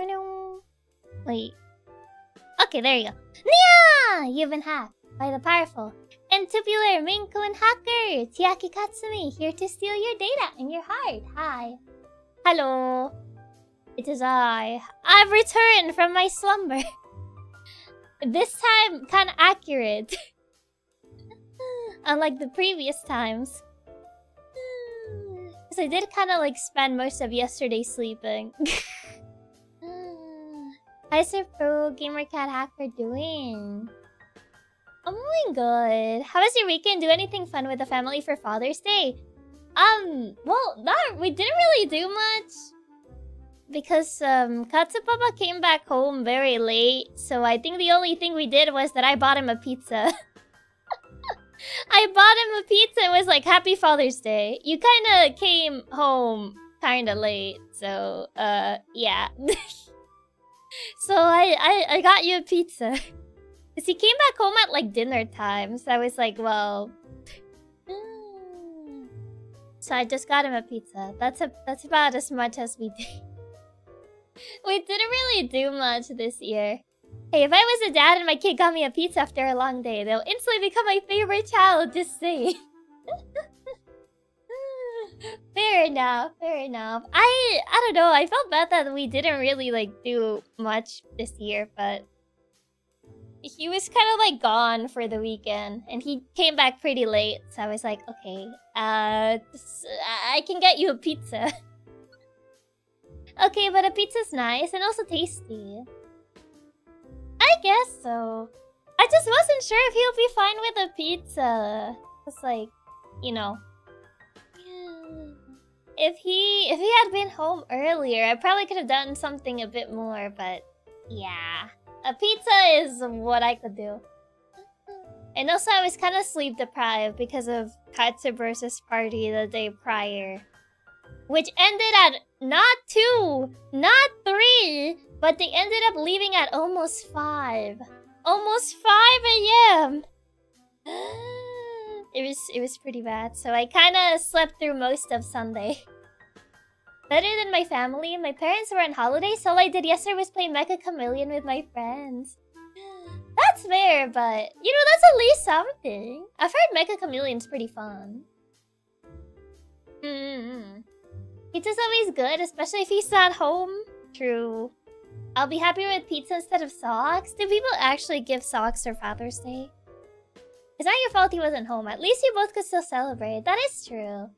No. Wait. Okay, there you go. Nyaa! You've been hacked by the powerful and tubular Maine Coon hacker, Chiaki Katsumi, here to steal your data and your heart. Hi. Hello. It is I. I've returned from my slumber. This time, kinda accurate. Unlike the previous times. Because I did kinda like spend most of yesterday sleeping. How's your pro gamer cat hacker doing? I'm doing good. How was your weekend? Do anything fun with the family for Father's Day? Well, we didn't really do much. Because, Katsupapa came back home very late. So I think the only thing we did was that I bought him a pizza. I bought him a pizza and was like, Happy Father's Day. You kinda came home kinda late. So, yeah. So I got you a pizza. Because he came back home at like dinner time. So I was like, well... So I just got him a pizza. That's about as much as we did. We didn't really do much this year. Hey, if I was a dad and my kid got me a pizza after a long day, they'll instantly become my favorite child, just saying. Fair enough. I don't know, I felt bad that we didn't really like do much this year, but he was kind of like gone for the weekend and he came back pretty late, so I was like, okay, I can get you a pizza. Okay, but a pizza's nice and also tasty. I guess so. I just wasn't sure if he'll be fine with a pizza. It's like, you know. If he had been home earlier, I probably could have done something a bit more, but yeah. A pizza is what I could do. And also I was kind of sleep deprived because of Katsubursa's party the day prior. Which ended at not 2, not 3, but they ended up leaving at almost 5. Almost 5 AM! It was pretty bad, so I kinda slept through most of Sunday. Better than my family. My parents were on holiday, so all I did yesterday was play Mecha Chameleon with my friends. That's fair, but you know, that's at least something. I've heard Mecha Chameleon's pretty fun. Pizza's always good, especially if he's not home. True. I'll be happier with pizza instead of socks. Do people actually give socks for Father's Day? It's not your fault he wasn't home. At least you both could still celebrate. That is true.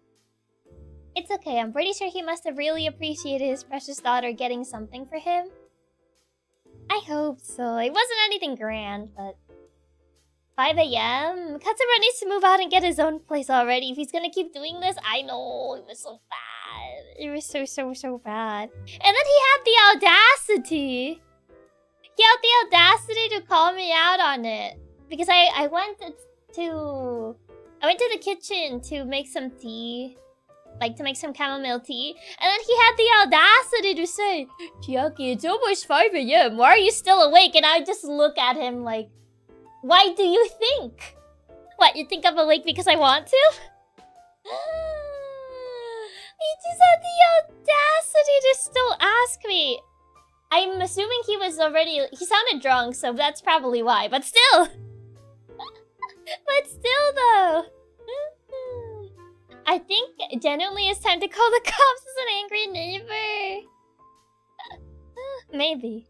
It's okay. I'm pretty sure he must have really appreciated his precious daughter getting something for him. I hope so. It wasn't anything grand, but... 5 AM? Katsura needs to move out and get his own place already. If he's gonna keep doing this, I know. It was so bad. It was so bad. And then he had the audacity. He had the audacity to call me out on it. Because I went to the kitchen to make some tea. Like, to make some chamomile tea. And then he had the audacity to say, Chiaki, it's almost 5 AM. Why are you still awake? And I just look at him like, why do you think? What, you think I'm awake because I want to? He just had the audacity to still ask me. I'm assuming he was already... He sounded drunk, so that's probably why. But still! But still, though! I think genuinely it's time to call the cops as an angry neighbor. Maybe.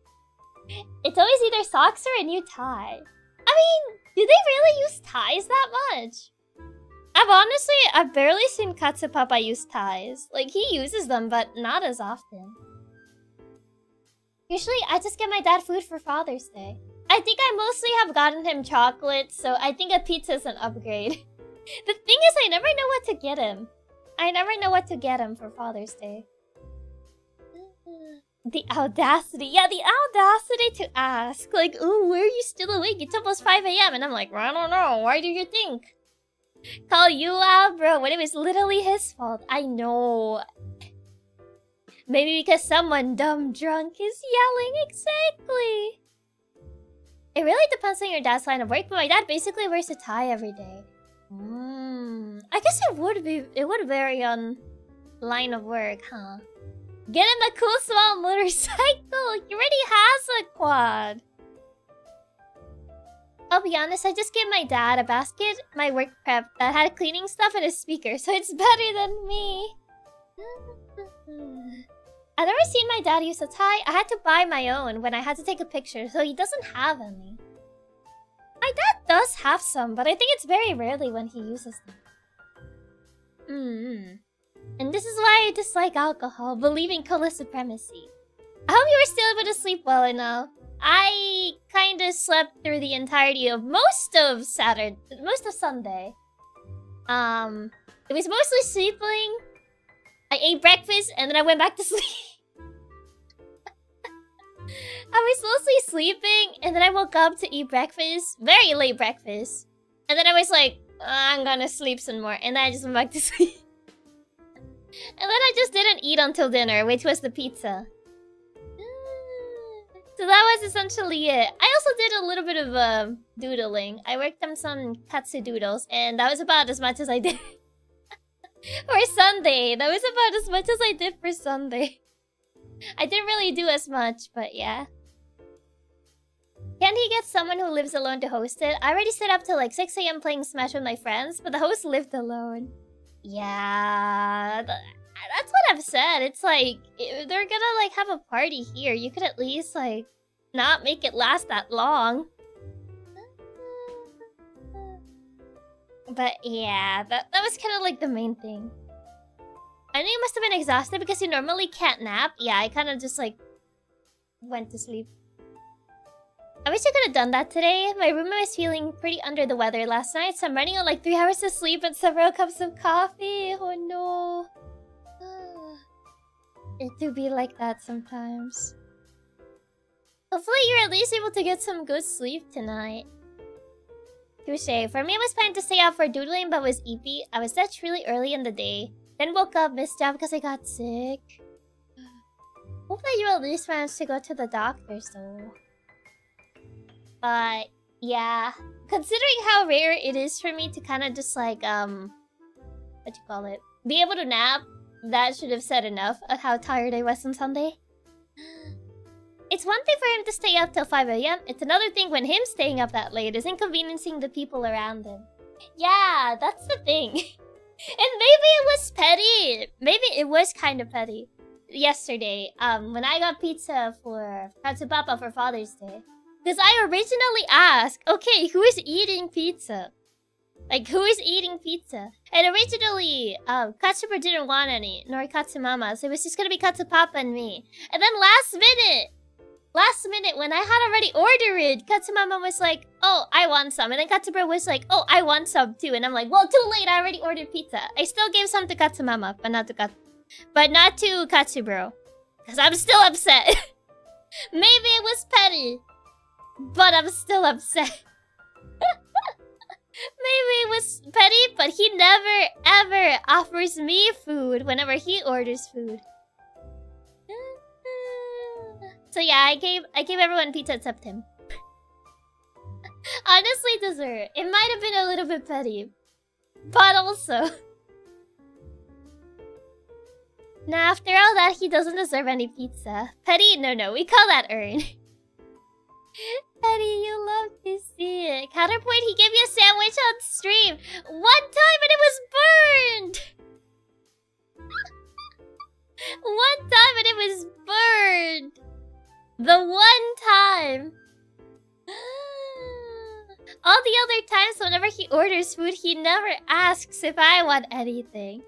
It's always either socks or a new tie. I mean, do they really use ties that much? I've barely seen Katsupapa use ties. Like, he uses them, but not as often. Usually, I just get my dad food for Father's Day. I think I mostly have gotten him chocolates, so I think a pizza is an upgrade. The thing is, I never know what to get him. I never know what to get him for Father's Day. The audacity. Yeah, the audacity to ask. Like, oh, where are you still awake? It's almost 5 AM. And I'm like, I don't know. Why do you think? Call you out, bro, when it was literally his fault. I know. Maybe because someone dumb drunk is yelling. Exactly. It really depends on your dad's line of work, but my dad basically wears a tie every day. I guess it would vary on line of work, huh? Get him a cool small motorcycle! He already has a quad! I'll be honest, I just gave my dad a basket, my work prep, that had cleaning stuff and a speaker, so it's better than me. I've never seen my dad use a tie. I had to buy my own when I had to take a picture, so he doesn't have any. My dad does have some, but I think it's very rarely when he uses them. And this is why I dislike alcohol, believing color supremacy. I hope you were still able to sleep well enough. I kinda slept through the entirety of most of Sunday. It was mostly sleeping. I ate breakfast and then I went back to sleep. I was mostly sleeping and then I woke up to eat breakfast. Very late breakfast. And then I was like, I'm gonna sleep some more. And then I just went back to sleep. And then I just didn't eat until dinner, which was the pizza. So that was essentially it. I also did a little bit of doodling. I worked on some katsu doodles, and that was about as much as I did for Sunday. That was about as much as I did for Sunday. I didn't really do as much, but yeah. Can't he get someone who lives alone to host it? I already stayed up till like 6 AM playing Smash with my friends, but the host lived alone. Yeah, that's what I've said. It's like, if they're gonna like have a party here, you could at least like not make it last that long. But yeah, that was kind of like the main thing. I know you must have been exhausted because you normally can't nap. Yeah, I kind of just like went to sleep. I wish I could have done that today. My roommate was feeling pretty under the weather last night, so I'm running on like 3 hours of sleep and several cups of coffee. Oh no. It do be like that sometimes. Hopefully you're at least able to get some good sleep tonight. Touché. For me, I was planning to stay out for doodling, but was eepy. I was stretched really early in the day. Then woke up, missed job because I got sick. Hopefully you at least managed to go to the doctors though. But yeah, considering how rare it is for me to kind of just like be able to nap, that should have said enough of how tired I was on Sunday. It's one thing for him to stay up till 5 AM. It's another thing when him staying up that late is inconveniencing the people around him. Yeah, that's the thing. And maybe it was petty. Maybe it was kind of petty. Yesterday, when I got pizza for Katsupapa for Father's Day. Because I originally asked, okay, who is eating pizza? Like, who is eating pizza? And originally, Katsupapa didn't want any, nor Katsumama, so it was just gonna be Katsupapa and me. And then last minute, when I had already ordered, Katsumama was like, oh, I want some. And then Katsupapa was like, oh, I want some too. And I'm like, well, too late, I already ordered pizza. I still gave some to Katsumama, but not to Katsubro. Because I'm still upset. Maybe it was petty. But I'm still upset. Maybe it was petty, but he never ever offers me food whenever he orders food. So yeah, I gave everyone pizza except him. Honestly, dessert. It might have been a little bit petty. But also... Now, after all that, he doesn't deserve any pizza. Petty? No, we call that earn. Petty, you love to see it. Counterpoint, he gave me a sandwich on stream. One time and it was burned! One time and it was burned! The one time! All the other times, whenever he orders food, he never asks if I want anything.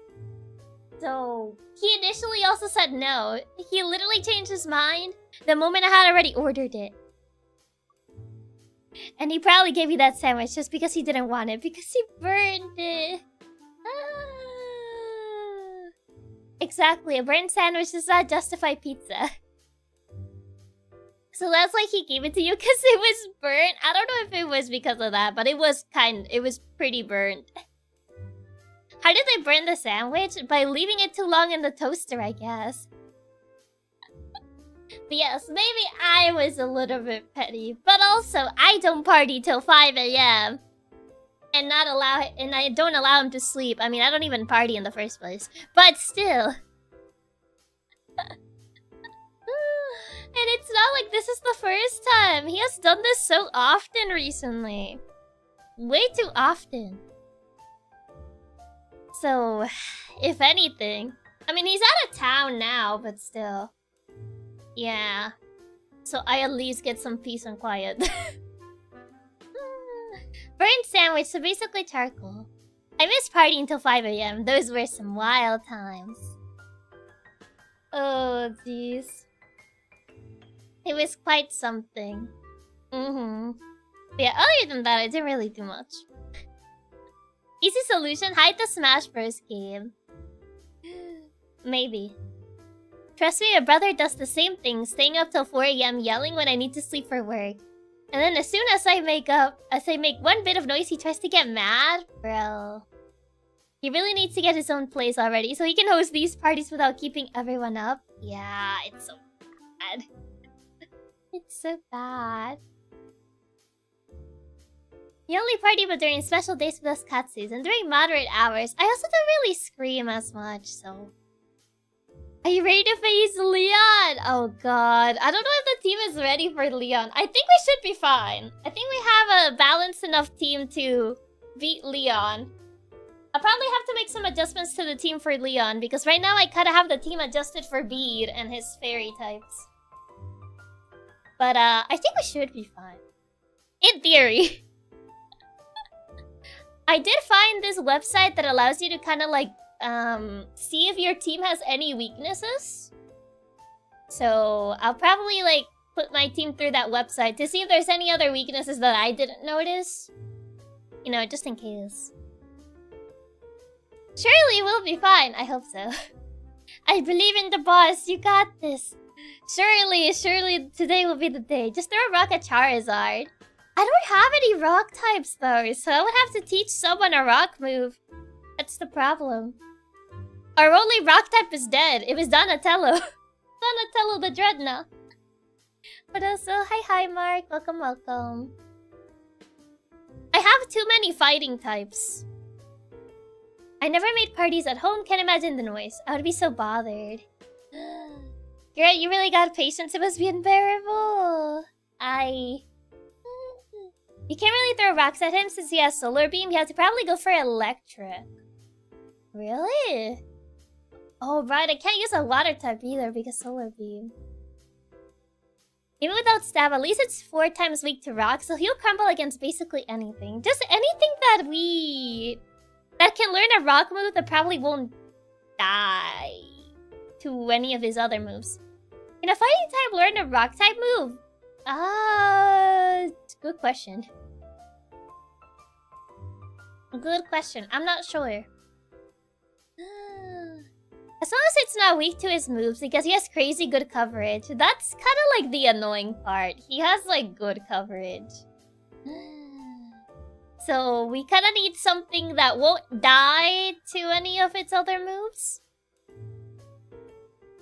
So, he initially also said no. He literally changed his mind the moment I had already ordered it. And he probably gave me that sandwich just because he didn't want it, because he burned it. Exactly, a burnt sandwich does not justify pizza. So that's why he gave it to you, because it was burnt. I don't know if it was because of that, but it was pretty burnt. How did they burn the sandwich? By leaving it too long in the toaster, I guess. But yes, maybe I was a little bit petty. But also, I don't party till 5 AM. and I don't allow him to sleep. I mean, I don't even party in the first place. But still. And it's not like this is the first time. He has done this so often recently. Way too often. So, if anything... I mean, he's out of town now, but still. Yeah. So I at least get some peace and quiet. Burnt sandwich, so basically charcoal. I miss partying till 5 AM. Those were some wild times. Oh, jeez. It was quite something. But yeah, other than that, I didn't really do much. Easy solution, hide the Smash Bros. Game. Maybe. Trust me, my brother does the same thing, staying up till 4 AM yelling when I need to sleep for work. And then as soon as I make one bit of noise, he tries to get mad? Bro. He really needs to get his own place already, so he can host these parties without keeping everyone up. Yeah, it's so bad. It's so bad. He only party but during special days with us Katsus, and during moderate hours. I also don't really scream as much, so... Are you ready to face Leon? Oh god. I don't know if the team is ready for Leon. I think we should be fine. I think we have a balanced enough team to beat Leon. I'll probably have to make some adjustments to the team for Leon, because right now I kind of have the team adjusted for Bede and his fairy types. But I think we should be fine. In theory. I did find this website that allows you to kind of like see if your team has any weaknesses. So I'll probably like put my team through that website to see if there's any other weaknesses that I didn't notice. You know, just in case. Surely we'll be fine. I hope so. I believe in the boss. You got this. Surely today will be the day. Just throw a rock at Charizard. I don't have any rock types though, so I would have to teach someone a rock move. That's the problem. Our only rock type is dead. It was Donatello. Donatello the Dreadnought. But also, hi Mark. Welcome. I have too many fighting types. I never made parties at home. Can't imagine the noise. I would be so bothered. Girl, you really got patience. It must be unbearable. You can't really throw rocks at him since he has Solar Beam. You have to probably go for Electric. Really? Oh, right. I can't use a water type either because Solar Beam. Even without Stab, at least it's 4 times weak to rock, so he'll crumble against basically anything. Just anything that can learn a rock move that probably won't die to any of his other moves. Can a fighting type learn a rock type move? Good question. Good question. I'm not sure. As long as it's not weak to his moves, because he has crazy good coverage. That's kind of like the annoying part. He has like good coverage. So we kind of need something that won't die to any of its other moves.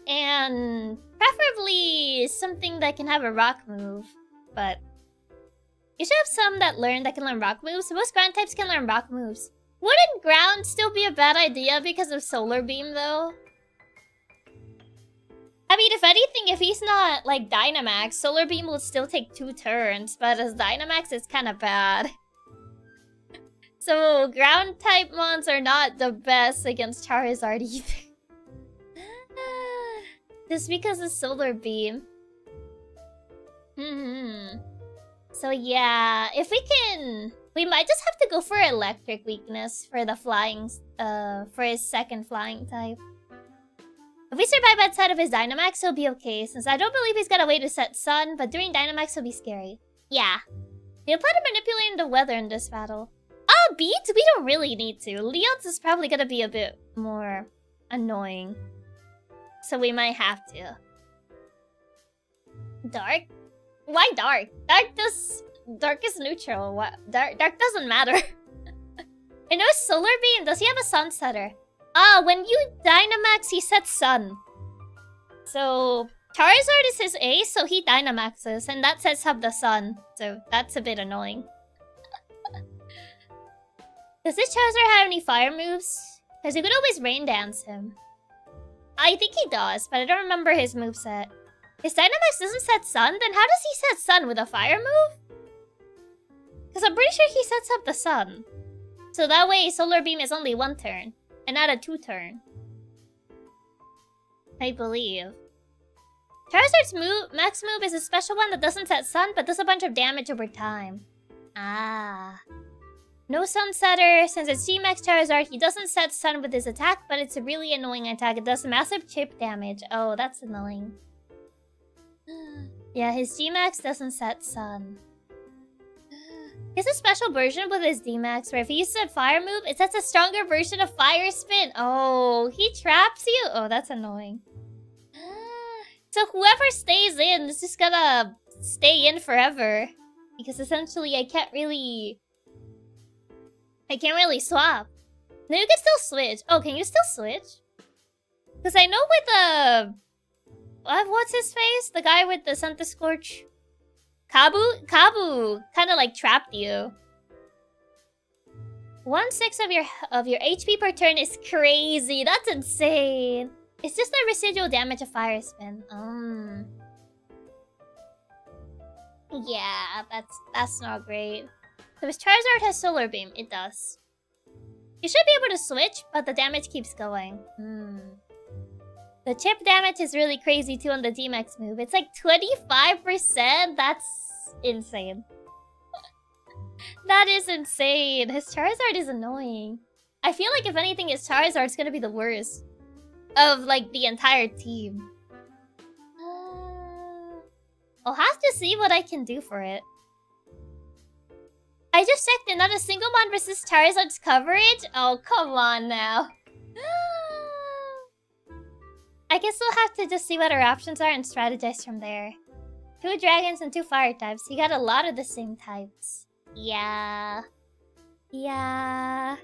And preferably something that can have a rock move. But you should have some that can learn rock moves. Most ground types can learn rock moves. Wouldn't ground still be a bad idea because of Solar Beam though? I mean, if anything, if he's not like Dynamax, Solar Beam will still take 2 turns. But as Dynamax, it's kind of bad. So ground type mons are not the best against Charizard either. Just because of Solar Beam. So yeah, if we can... We might just have to go for Electric weakness for the flying... for his second flying type. If we survive outside of his Dynamax, he'll be okay, since I don't believe he's got a way to set Sun, but during Dynamax he'll be scary. Yeah. He'll plan on manipulating the weather in this battle. Oh, Beats? We don't really need to. Leon's is probably gonna be a bit more annoying. So we might have to. Dark? Why dark? Dark is neutral. What? Dark doesn't matter. I know Solar Beam. Does he have a Sun Setter? When you Dynamax, he sets Sun. So Charizard is his ace, so he Dynamaxes, and that sets up the Sun. So that's a bit annoying. Does this Charizard have any fire moves? Because you could always rain dance him. I think he does, but I don't remember his moveset. His Dynamax doesn't set Sun? Then how does he set Sun with a fire move? Because I'm pretty sure he sets up the Sun. So that way Solar Beam is only 1 turn, and not a 2 turn. I believe. Charizard's max move is a special one that doesn't set Sun, but does a bunch of damage over time. Ah. No Sun Setter. Since it's G-Max Charizard, he doesn't set Sun with his attack, but it's a really annoying attack. It does massive chip damage. Oh, that's annoying. Yeah, his G-Max doesn't set Sun. He has a special version with his D-Max where if he uses a fire move, it sets a stronger version of Fire Spin. Oh, he traps you? Oh, that's annoying. So whoever stays in is just gonna stay in forever. Because essentially I can't really swap. No, you can still switch. Oh, can you still switch? Because I know with the... what's his face? The guy with the Santa Scorch? Kabu kind of like trapped you. 1/6 of your HP per turn is crazy. That's insane. It's just the residual damage of Fire Spin. Yeah, that's not great. So his Charizard has Solar Beam. It does. You should be able to switch, but the damage keeps going. The chip damage is really crazy too on the D-Max move. It's like 25%. That's insane. That is insane. His Charizard is annoying. I feel like if anything, his Charizard's gonna be the worst of like the entire team. I'll have to see what I can do for it. I just checked and not a single one resists Charizard's coverage. Oh, come on now. I guess we'll have to just see what our options are and strategize from there. 2 dragons and 2 fire types. You got a lot of the same types. Yeah. Yeah.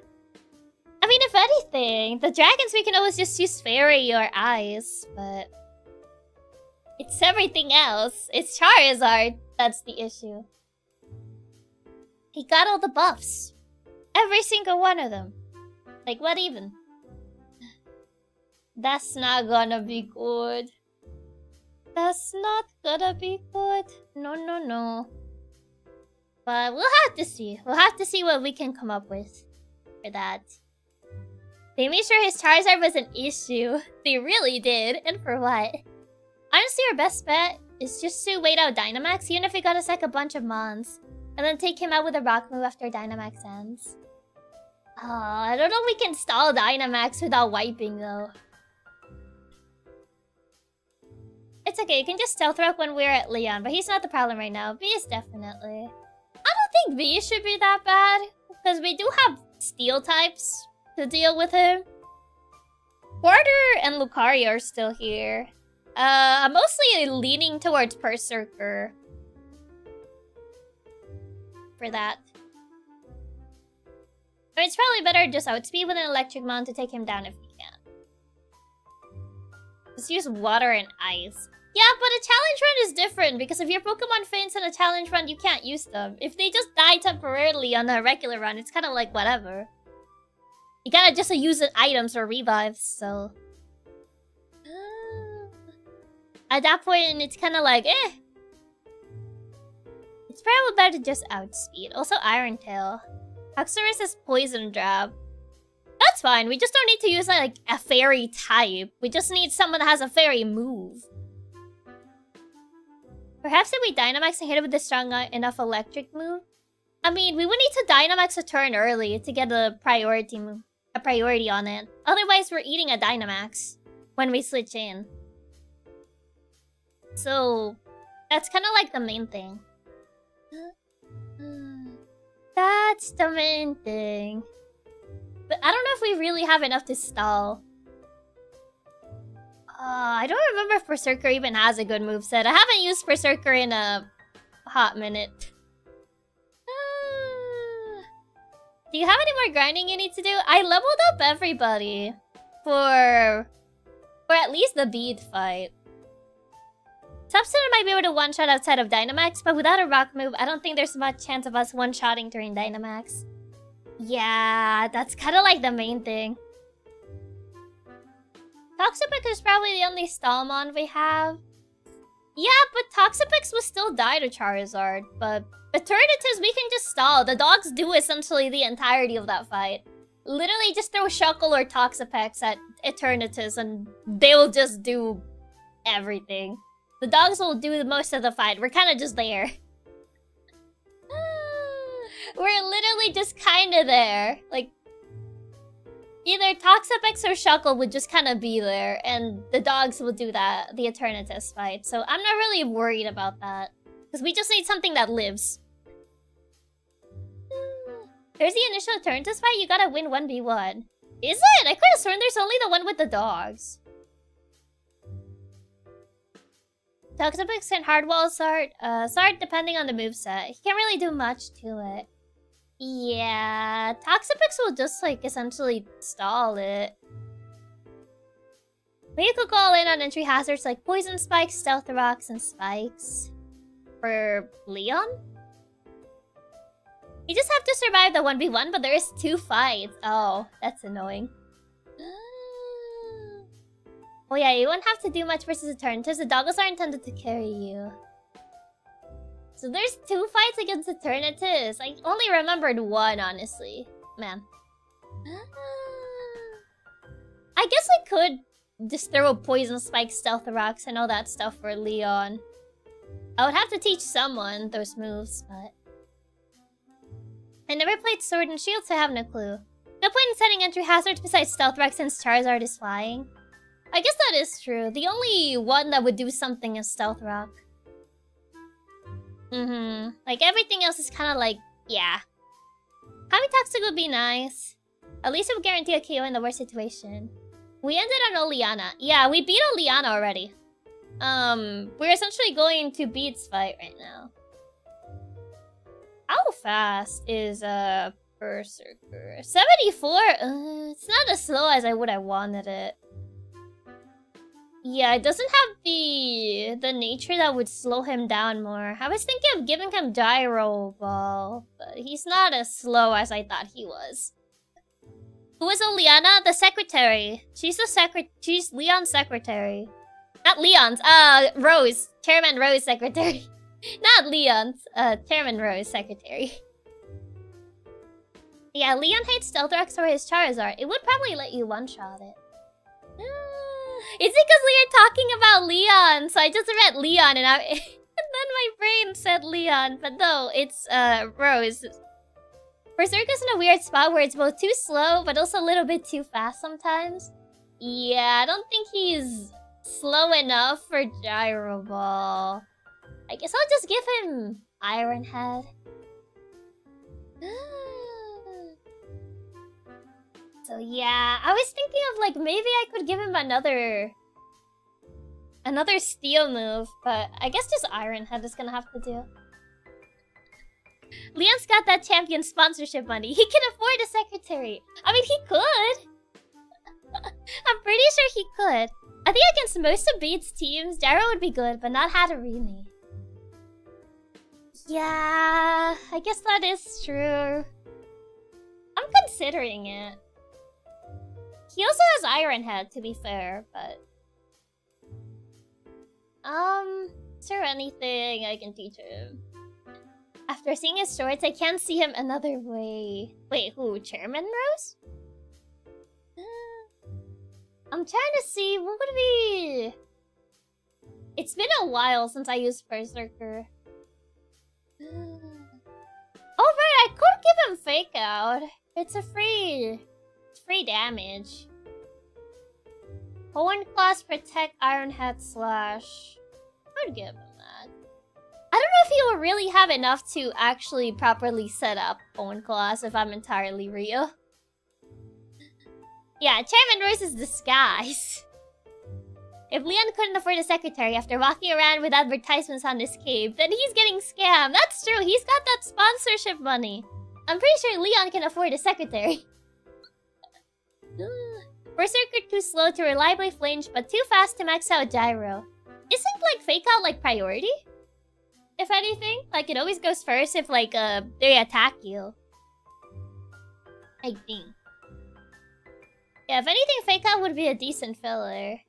I mean, if anything, the dragons we can always just use Fairy or Ice, but... it's everything else. It's Charizard that's the issue. He got all the buffs. Every single one of them. Like, what even? That's not gonna be good. That's not gonna be good. No, no, no. But we'll have to see. We'll have to see what we can come up with for that. They made sure his Charizard was an issue. They really did. And for what? Honestly, our best bet is just to wait out Dynamax, even if we gotta sack a bunch of mons. And then take him out with a rock move after Dynamax ends. Oh, I don't know if we can stall Dynamax without wiping though. It's okay, you can just Stealth Rock when we're at Leon, but he's not the problem right now. V is definitely... I don't think V should be that bad, because we do have Steel types to deal with him. Quarter and Lucario are still here. I'm mostly leaning towards Berserker for that. But it's probably better just outspeed with an Electric Mount to take him down if we can. Just use Water and Ice. Yeah, but a challenge run is different because if your Pokemon faints in a challenge run, you can't use them. If they just die temporarily on a regular run, it's kind of like whatever. You gotta just use items or revives, so... At that point, it's kind of like, eh. It's probably better to just outspeed. Also, Iron Tail. Haxorus is Poison Jab. That's fine. We just don't need to use like a fairy type. We just need someone that has a fairy move. Perhaps if we Dynamax and hit it with a strong enough electric move. I mean, we would need to Dynamax a turn early to get a priority move, a priority on it. Otherwise, we're eating a Dynamax when we switch in. So, that's kind of like the main thing. That's the main thing. But I don't know if we really have enough to stall. I don't remember if Berserker even has a good moveset. I haven't used Berserker in a hot minute. Do you have any more grinding you need to do? I leveled up everybody for at least the Bede fight. Substitute might be able to one-shot outside of Dynamax, but without a rock move, I don't think there's much chance of us one-shotting during Dynamax. Yeah, that's kind of like the main thing. Toxapex is probably the only Stalmon we have. Yeah, but Toxapex will still die to Charizard. But Eternatus, we can just stall. The dogs do essentially the entirety of that fight. Literally just throw Shuckle or Toxapex at Eternatus and they will just do everything. The dogs will do most of the fight. We're kind of just there. We're literally just kind of there. Like, either Toxapex or Shuckle would just kind of be there, and the dogs will do that, the Eternatus fight. So I'm not really worried about that. Because we just need something that lives. There's the initial Eternatus fight, you gotta win 1v1. Is it? I could have sworn there's only the one with the dogs. Toxapex can hardwall Sart. Sart, depending on the moveset. He can't really do much to it. Yeah, Toxapex will just, like, essentially stall it. We could go all in on entry hazards like Poison Spikes, Stealth Rocks, and Spikes. For Leon? You just have to survive the 1v1, but there is 2 fights. Oh, that's annoying. Oh yeah, you won't have to do much versus Eternatus. The doggos are intended to carry you. So there's 2 fights against Eternatus. I only remembered 1, honestly. Man. I guess I could just throw Poison Spike, Stealth Rocks, and all that stuff for Leon. I would have to teach someone those moves, but... I never played Sword and Shield, so I have no clue. No point in setting entry hazards besides Stealth Rock since Charizard is flying. I guess that is true. The only one that would do something is Stealth Rock. Like, everything else is kind of like, yeah. Having Toxic would be nice. At least it would guarantee a KO in the worst situation. We ended on Oleana. Yeah, we beat Oleana already. We're essentially going to Bede's fight right now. How fast is Berserker? 74? It's not as slow as I would have wanted it. Yeah, it doesn't have the nature that would slow him down more. I was thinking of giving him Gyro Ball, but he's not as slow as I thought he was. Who is Oleana? The secretary. She's Leon's secretary. Not Leon's, Rose. Chairman Rose secretary. Not Leon's, Chairman Rose secretary. Yeah, Leon hates Stealth Rocks for his Charizard. It would probably let you one-shot it. It's because we were talking about Leon, so I just read Leon and then my brain said Leon, but no, it's Rose. Berserker's in a weird spot where it's both too slow, but also a little bit too fast sometimes. Yeah, I don't think he's slow enough for Gyro Ball. I guess I'll just give him Iron Head. So yeah, I was thinking of like maybe I could give him another steel move, but I guess just Iron Head is gonna have to do. Leon's got that champion sponsorship money. He can afford a secretary. I mean, he could. I'm pretty sure he could. I think against most of Bede's teams, Gyro would be good, but not Hatterene. Yeah, I guess that is true. I'm considering it. He also has Iron Head, to be fair, but... is there anything I can teach him? After seeing his shorts, I can't see him another way. Wait, who? Chairman Rose? I'm trying to see, what would be... It's been a while since I used Berserker. Oh right, I could give him Fake Out. It's free damage. Horn Claws, Protect, Iron Head, Slash. I'd give him that. I don't know if he will really have enough to actually properly set up Horn Claws, if I'm entirely real. Yeah, Chairman Rose's disguise. If Leon couldn't afford a secretary after walking around with advertisements on his cape, then he's getting scammed. That's true, he's got that sponsorship money. I'm pretty sure Leon can afford a secretary. Berserker too slow to reliably flinch, but too fast to max out Gyro. Isn't like Fake Out like priority? If anything, like it always goes first if like they attack you. I think. Yeah, if anything, Fake Out would be a decent filler.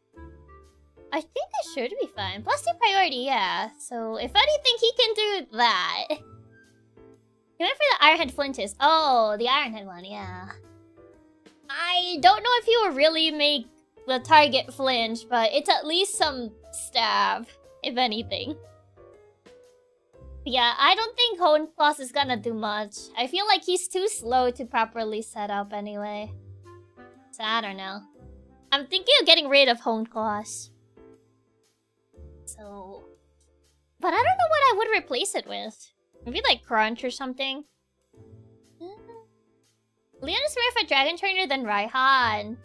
I think it should be fine. Plus 2 priority, yeah. So, if anything, he can do that. He went for the Ironhead flinches. Oh, the Ironhead one, yeah. I don't know if he will really make the target flinch, but it's at least some stab, if anything. Yeah, I don't think Hone Claws is gonna do much. I feel like he's too slow to properly set up anyway. So I don't know. I'm thinking of getting rid of Hone Claws. So... But I don't know what I would replace it with. Maybe like Crunch or something. Leon is rare for Dragon Trainer than Raihan.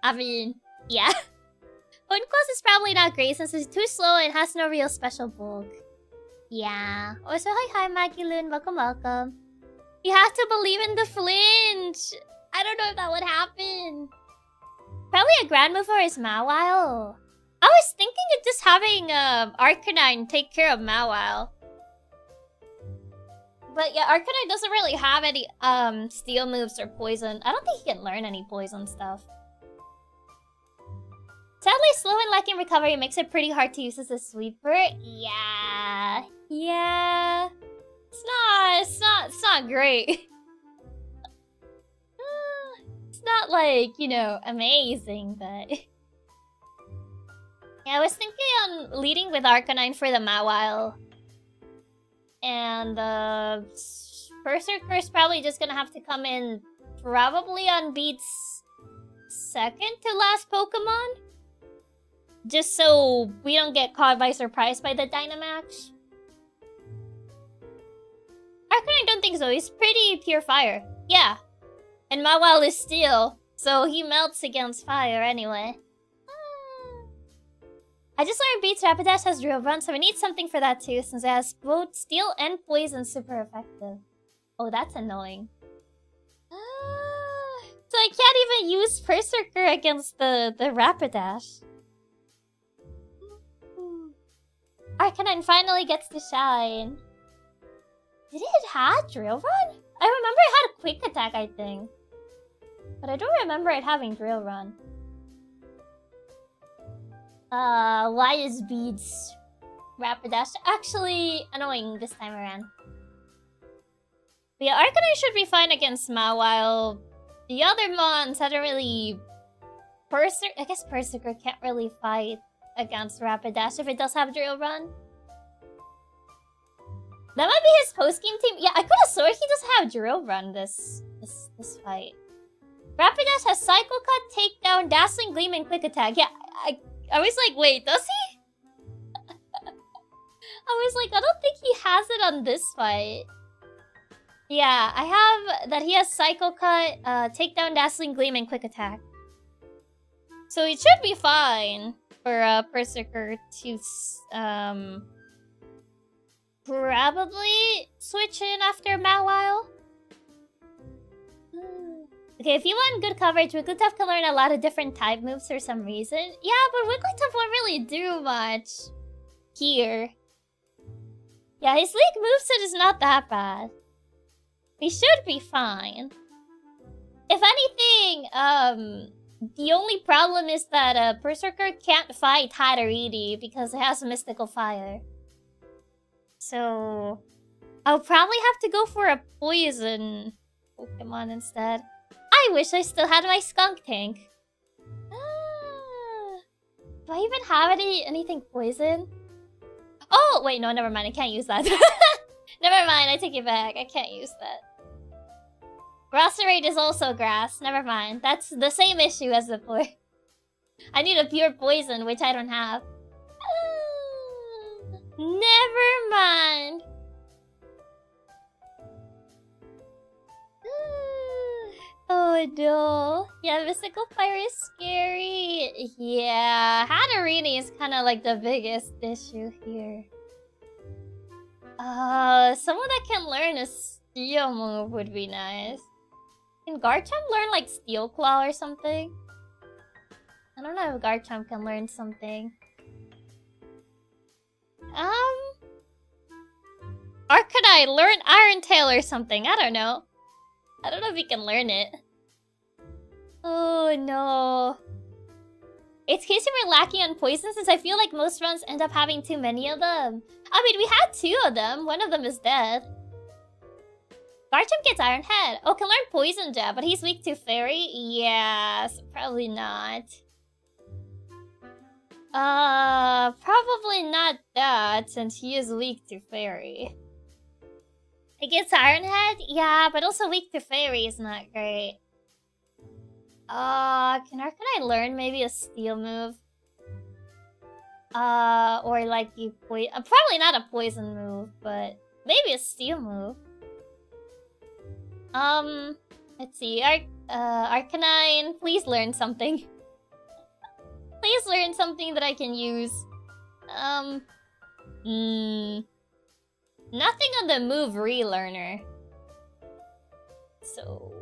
I mean, yeah. Hone Claws is probably not great since it's too slow and has no real special bulk. Yeah. Also, hi Maggie Loon. Welcome, welcome. You have to believe in the flinch. I don't know if that would happen. Probably a grand move for his Mawile. I was thinking of just having Arcanine take care of Mawile. But yeah, Arcanine doesn't really have any steel moves or poison. I don't think he can learn any poison stuff. Sadly, slow and lacking recovery makes it pretty hard to use as a sweeper. Yeah. Yeah. It's not great. It's not like, you know, amazing, but... Yeah, I was thinking on leading with Arcanine for the Mawile. And Berserker is probably just gonna have to come in probably on Bede's second to last Pokemon. Just so we don't get caught by surprise by the Dynamax. Arcanine, I don't think so. He's pretty pure fire. Yeah. And Mawile is steel, so he melts against fire anyway. I just learned Bede's Rapidash has Drill Run, so we need something for that too, since it has both steel and poison super effective. Oh, that's annoying. So I can't even use Berserker against the Rapidash. Arcanine finally gets to shine. Did it have Drill Run? I remember it had a Quick Attack, I think. But I don't remember it having Drill Run. Why is Bede's Rapidash actually annoying this time around? But yeah, Arcanine should be fine against Mawile. The other Mons hadn't really... I guess Berserker can't really fight against Rapidash if it does have Drill Run. That might be his post-game team. Yeah, I could have sworn he doesn't have Drill Run this fight. Rapidash has Cycle Cut, Takedown, Dazzling Gleam, and Quick Attack. Yeah, I was like, wait, does he? I was like, I don't think he has it on this fight. Yeah, I have that he has Cycle Cut, Takedown, Dazzling Gleam, and Quick Attack. So it should be fine for Berserker to probably switch in after Mawile. Okay, if you want good coverage, Wigglytuff can learn a lot of different type moves for some reason. Yeah, but Wigglytuff won't really do much here. Yeah, his League moveset is not that bad. He should be fine. If anything, the only problem is that Berserker can't fight Hatterene because it has Mystical Fire. So, I'll probably have to go for a poison Pokemon instead. I wish I still had my Skunk Tank. Do I even have anything poison? Oh, wait, no, never mind. I can't use that. Never mind, I take it back. I can't use that. Roserade is also grass. Never mind. That's the same issue as before. I need a pure poison, which I don't have. Never mind. Oh no. Yeah, Mystical Fire is scary. Yeah, Hatterene is kind of like the biggest issue here. Someone that can learn a steel move would be nice. Can Garchomp learn like Steel Claw or something? I don't know if Garchomp can learn something. Arcanine, learn Iron Tail or something. I don't know. I don't know if we can learn it. Oh no. It's case we're lacking on poison since I feel like most runs end up having too many of them. I mean, we had 2 of them. One of them is dead. Garchomp gets Iron Head. Oh, can learn Poison Jab, but he's weak to Fairy? Yes, probably not. Probably not that, since he is weak to Fairy. He gets Iron Head? Yeah, but also weak to Fairy is not great. Can I learn maybe a Steel move? Or like you probably not a Poison move, but maybe a Steel move. Let's see. Arcanine, please learn something. Please learn something that I can use. Nothing on the move relearner. So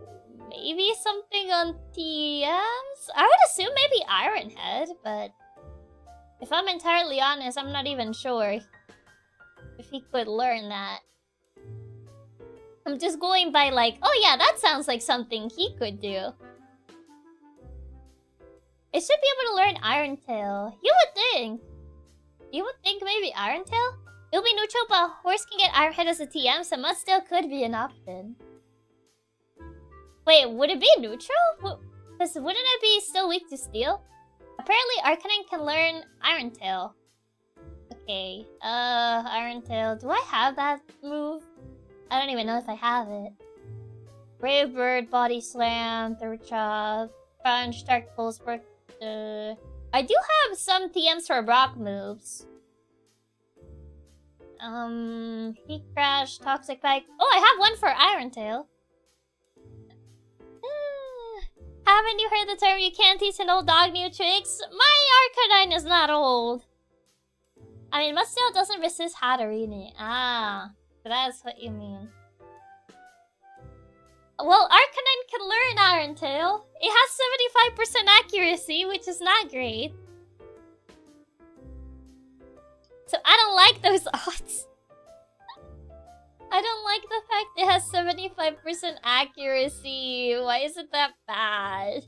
maybe something on TMs? I would assume maybe Iron Head, but if I'm entirely honest, I'm not even sure if he could learn that. I'm just going by like, oh yeah, that sounds like something he could do. It should be able to learn Iron Tail. You would think. You would think maybe Iron Tail? It'll be neutral, but Horse can get Iron Head as a TM, so Mud still could be an option. Wait, would it be neutral? Because wouldn't it be still weak to Steel? Apparently, Arcanine can learn Iron Tail. Okay, Iron Tail. Do I have that move? I don't even know if I have it. Brave Bird, Body Slam, Third Chop, Crunch, Dark Pulse, I do have some TMs for rock moves. Heat Crash, Toxic Bite. Oh, I have one for Iron Tail. Haven't you heard the term you can't teach an old dog new tricks? My Arcanine is not old. I mean, Mustang doesn't resist Hatterene. Ah, so that's what you mean. Well, Arcanine can learn Iron Tail. It has 75% accuracy, which is not great. So I don't like those odds. I don't like the fact it has 75% accuracy. Why is it that bad?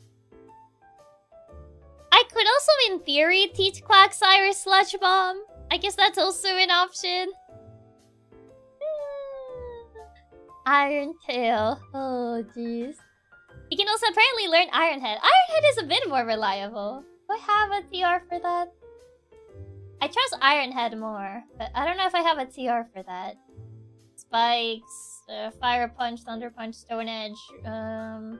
I could also, in theory, teach Quagsire Sludge Bomb. I guess that's also an option. Iron Tail. Oh, jeez. You can also apparently learn Iron Head. Iron Head is a bit more reliable. Do I have a TR for that? I trust Iron Head more, but I don't know if I have a TR for that. Spikes, Fire Punch, Thunder Punch, Stone Edge. No,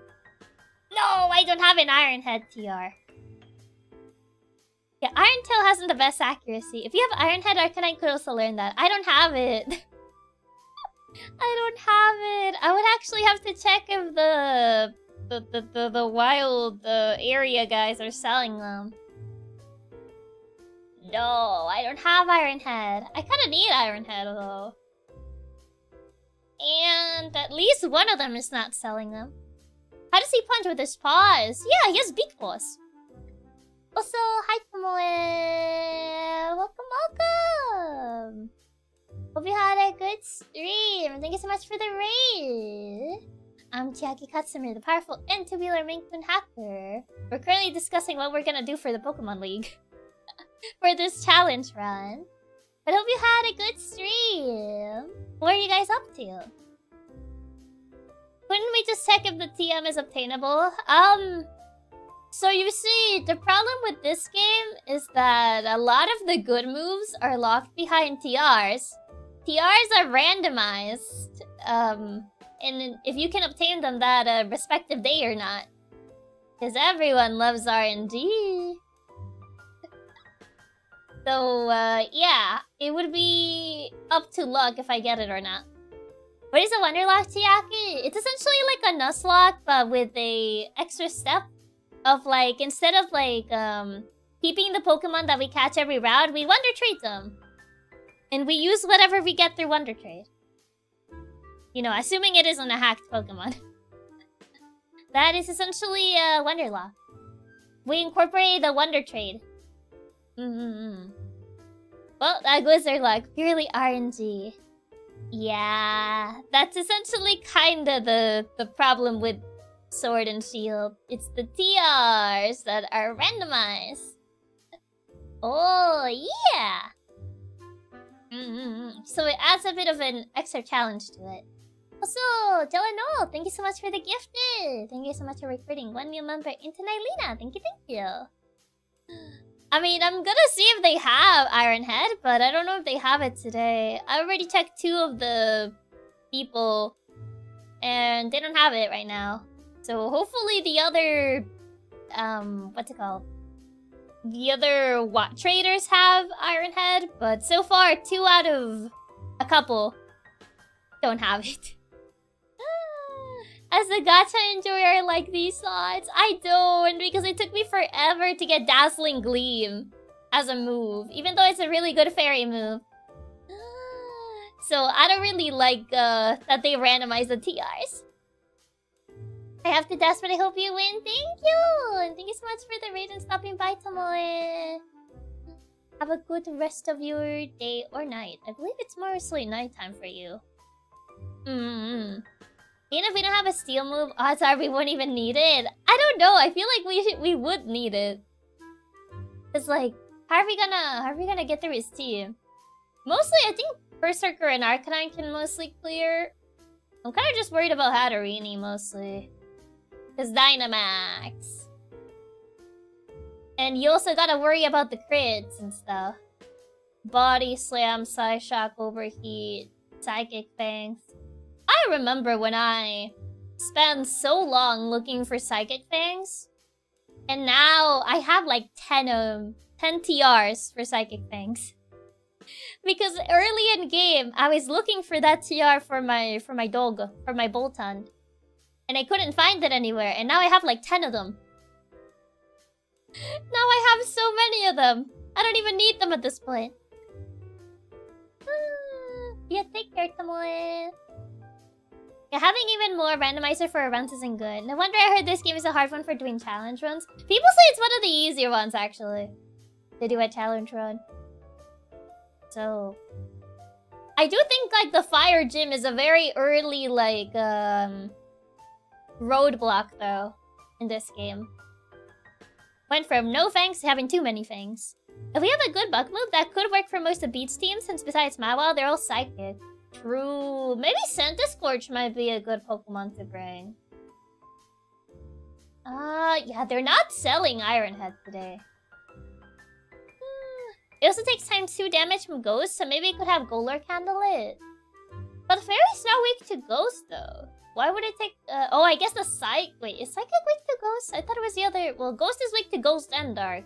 I don't have an Iron Head TR. Yeah, Iron Tail hasn't the best accuracy. If you have Iron Head, Arcanine could also learn that. I don't have it. I don't have it. I would actually have to check if the wild area guys are selling them. No, I don't have Iron Head. I kind of need Iron Head though. And at least one of them is not selling them. How does he punch with his paws? Yeah, he has big paws. Also, hi Tomoe! Welcome! Hope you had a good stream. Thank you so much for the raid. I'm Chiaki Katsumi, the powerful and tubular Maine Coon hacker. We're currently discussing what we're gonna do for the Pokemon League. For this challenge run. But hope you had a good stream. What are you guys up to? Couldn't we just check if the TM is obtainable? So you see, the problem with this game is that a lot of the good moves are locked behind TRs. TRs are randomized. And if you can obtain them that respective day or not. Because everyone loves RNG. So, yeah, it would be up to luck if I get it or not. What is a Wonderlocke, Chiaki? It's essentially like a Nuzlocke, but with a extra step of like, instead of like, keeping the Pokemon that we catch every round, we Wonder Trade them. And we use whatever we get through Wonder Trade. You know, assuming it isn't a hacked Pokemon. That is essentially a Wonderlocke. We incorporate the Wonder Trade. Well, that goes their luck. Purely RNG. Yeah, that's essentially kinda the problem with Sword and Shield. It's the TRs that are randomized. Oh, yeah! So it adds a bit of an extra challenge to it. Also, Delano, thank you so much for the gifted! Thank you so much for recruiting one new member into Nylina. Thank you. I mean, I'm gonna see if they have Iron Head, but I don't know if they have it today. I already checked 2 of the people, and they don't have it right now. So hopefully the other, what's it called? The other traders have Iron Head, but so far 2 out of a couple don't have it. As a gacha enjoyer, I like these slots. I don't, because it took me forever to get Dazzling Gleam as a move, even though it's a really good fairy move. So I don't really like that they randomize the TRs. I have to desperately hope you win. Thank you! And thank you so much for the raid and stopping by, Tomoe. Have a good rest of your day or night. I believe it's mostly nighttime for you. Even if we don't have a steal move, odds are we won't even need it. I don't know. I feel like we would need it. It's like, how are we gonna get through his team? Mostly, I think Berserker and Arcanine can mostly clear. I'm kind of just worried about Hatterini mostly. Because Dynamax. And you also gotta worry about the crits and stuff. Body Slam, Side Shock, Overheat, Psychic Fangs. I remember when I spent so long looking for Psychic Fangs. And now I have like 10 TRs for Psychic Fangs. Because early in game, I was looking for that TR for my dog, for my Boltund. And I couldn't find it anywhere, and now I have like 10 of them. Now I have so many of them. I don't even need them at this point. Yeah, take care, Tomoe. Yeah, having even more randomizer for runs isn't good. No wonder I heard this game is a hard one for doing challenge runs. People say it's one of the easier ones, actually, to do a challenge run. So, I do think, like, the Fire Gym is a very early, like, roadblock, though, in this game. Went from no fangs to having too many fangs. If we have a good bug move, that could work for most of Bede's teams, since besides Mawile, they're all psychic. True. Maybe Centiskorch might be a good Pokemon to bring. Yeah, they're not selling Iron Head today. It also takes times 2 damage from Ghost, so maybe it could have Golurk handle it. But Fairy's not weak to Ghost, though. Why would it take... oh, I guess the Wait, is Psychic weak to Ghost? I thought it was the other... Well, Ghost is weak to Ghost and Dark.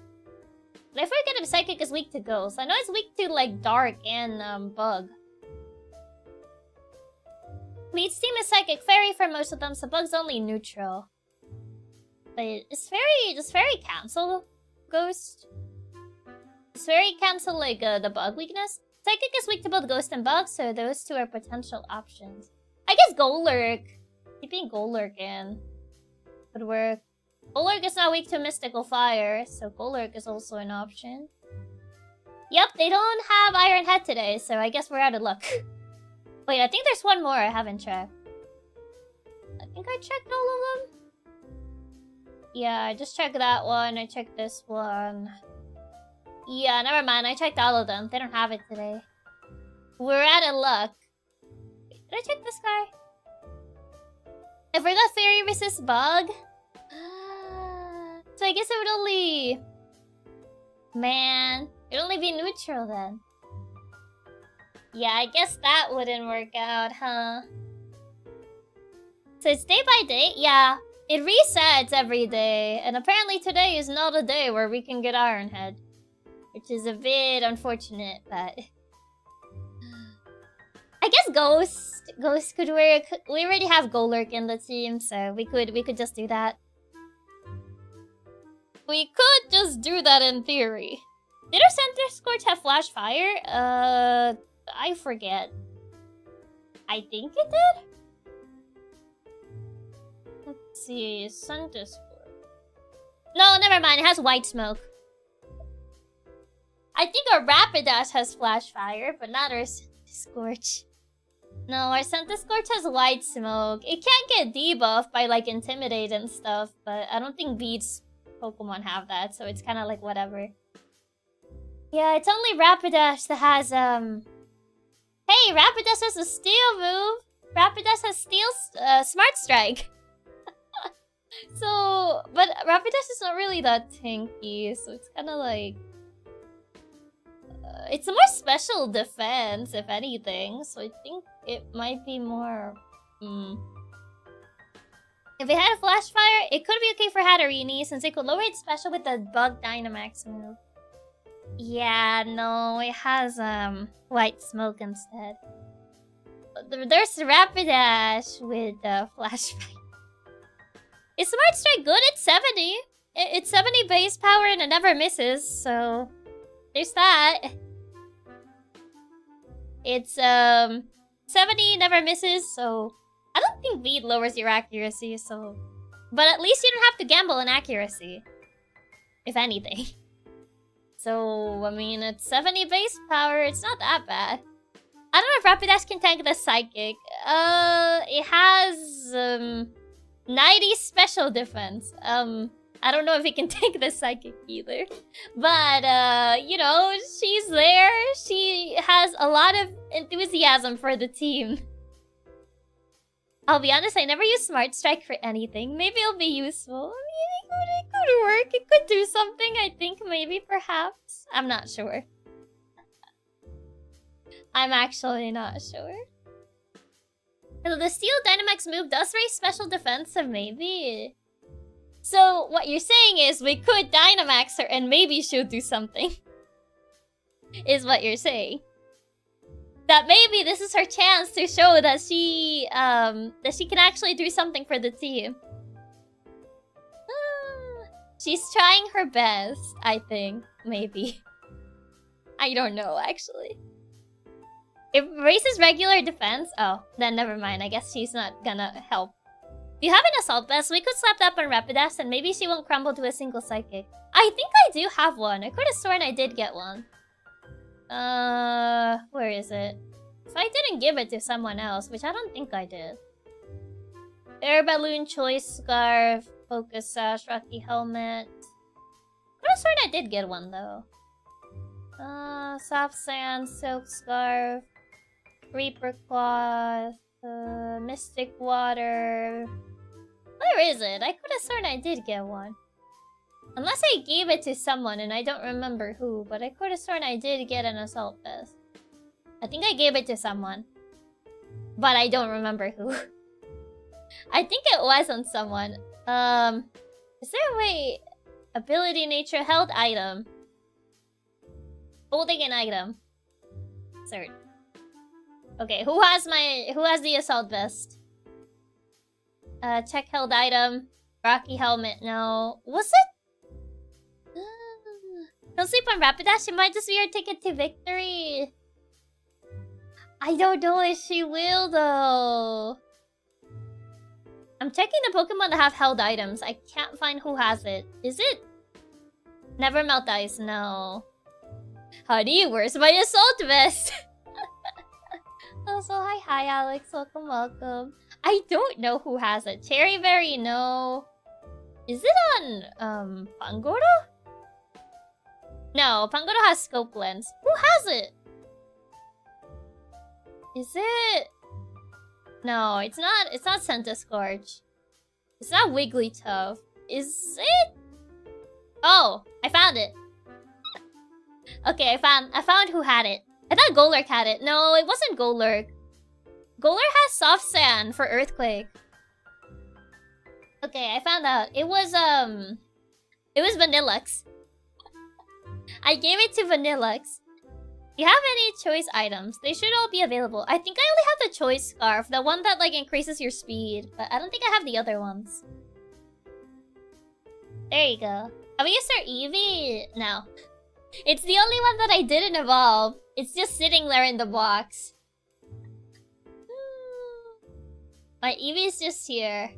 But I forget if Psychic is weak to Ghost. I know it's weak to, like, Dark and, Bug. Bede's team is Psychic Fairy for most of them, so Bug's only neutral. But does Fairy cancel Ghost? Does Fairy cancel, like, the Bug weakness? Psychic is weak to both Ghost and Bug, so those 2 are potential options. I guess Golurk. Keeping Golurk in could work. Golurk is not weak to Mystical Fire, so Golurk is also an option. Yep, they don't have Iron Head today, so I guess we're out of luck. Wait, I think there's one more I haven't checked. I think I checked all of them. Yeah, I just checked that one. I checked this one. Yeah, never mind. I checked all of them. They don't have it today. We're out of luck. Wait, did I check this guy? I forgot Fairy resists Bug. So I guess it would only... Man, it'd only be neutral then. Yeah, I guess that wouldn't work out, huh? So it's day by day? Yeah, it resets every day. And apparently today is not a day where we can get Iron Head. Which is a bit unfortunate, but... I guess Ghost could work. We already have Golurk in the team, so we could just do that. We could just do that in theory. Did our Centiskorch have Flash Fire? I forget. I think it did? Let's see, Centiskorch. No, never mind, it has White Smoke. I think our Rapidash has Flash Fire, but not our Scorch. No, our Centiskorch has white smoke. It can't get debuffed by like Intimidate and stuff, but I don't think Bede's Pokemon have that, so it's kind of like whatever. Yeah, it's only Rapidash that has Hey, Rapidash has a Steel move. Rapidash has Steel Smart Strike. So, but Rapidash is not really that tanky, so it's kind of like it's a more special defense, if anything. So I think it might be more. If it had a Flash Fire, it could be okay for Hatterini since it could lower its special with the Bug Dynamax move. Yeah, no, it has White Smoke instead. There's Rapidash with Flash Fire. Is Smart Strike good? It's 70. It's 70 base power and it never misses, so there's that. It's 70 never misses, so I don't think Bede lowers your accuracy, so but at least you don't have to gamble on accuracy. If anything. So I mean it's 70 base power, it's not that bad. I don't know if Rapidash can tank the Psychic. It has 90 special defense. I don't know if it can tank the Psychic either. But, you know, she's there. She has a lot of enthusiasm for the team. I'll be honest, I never use Smart Strike for anything. Maybe it'll be useful. I mean, it could work. It could do something, I think, maybe, perhaps. I'm not sure. I'm actually not sure. So the Steel Dynamax move does raise special defense, so maybe. So what you're saying is we could Dynamax her and maybe she'll do something. Is what you're saying. That maybe this is her chance to show that she can actually do something for the team. She's trying her best, I think. Maybe. I don't know, actually. It raises regular defense? Oh, then never mind. I guess she's not gonna help. If you have an Assault Vest, we could slap that on Rapidash and maybe she won't crumble to a single Psychic. I think I do have one. I could have sworn I did get one. Where is it? If I didn't give it to someone else, which I don't think I did. Air Balloon, Choice Scarf, Focus Sash, Rocky Helmet. I could have sworn I did get one though. Soft Sand, Silk Scarf, Reaper Cloth, Mystic Water. Where is it? I could have sworn I did get one. Unless I gave it to someone and I don't remember who, but I could have sworn I did get an Assault Vest. I think I gave it to someone. But I don't remember who. I think it wasn't someone. Is there a way? Ability Nature Held Item. Holding an item. Cert. Okay, who has the Assault Vest? Check Held Item. Rocky Helmet, no. Was it? Don't sleep on Rapidash, it might just be your ticket to victory. I don't know if she will though. I'm checking the Pokemon that have held items. I can't find who has it. Is it? Never Melt Ice, no. Howdy, where's my Assault Vest? Also, hi Alex, welcome. I don't know who has it. Cherry Berry, no. Is it on, Pangoro? No, Pangoro has Scope Lens. Who has it? Is it? No, it's not Centiskorch. It's not Wigglytuff. Is it? Oh, I found it. Okay, I found who had it. I thought Golurk had it. No, it wasn't Golurk. Golurk has Soft Sand for Earthquake. Okay, I found out. It was Vanillux. I gave it to Vanillux. If you have any choice items, they should all be available. I think I only have the choice scarf, the one that like increases your speed, but I don't think I have the other ones. There you go. Have we used our Eevee? No. It's the only one that I didn't evolve. It's just sitting there in the box. My Eevee's just here.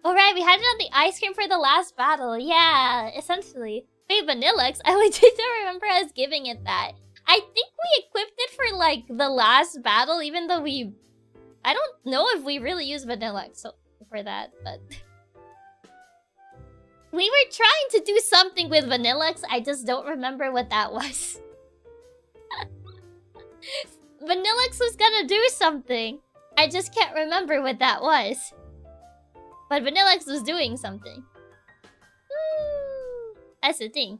Alright, we had it on the ice cream for the last battle. Yeah, essentially. Wait, Vanillux? I legit don't remember us giving it that. I think we equipped it for, like, the last battle, even though we... I don't know if we really use Vanilla for that, but... We were trying to do something with Vanillux, I just don't remember what that was. Vanillux was gonna do something. I just can't remember what that was. But Vanillux was doing something. Woo! That's the thing.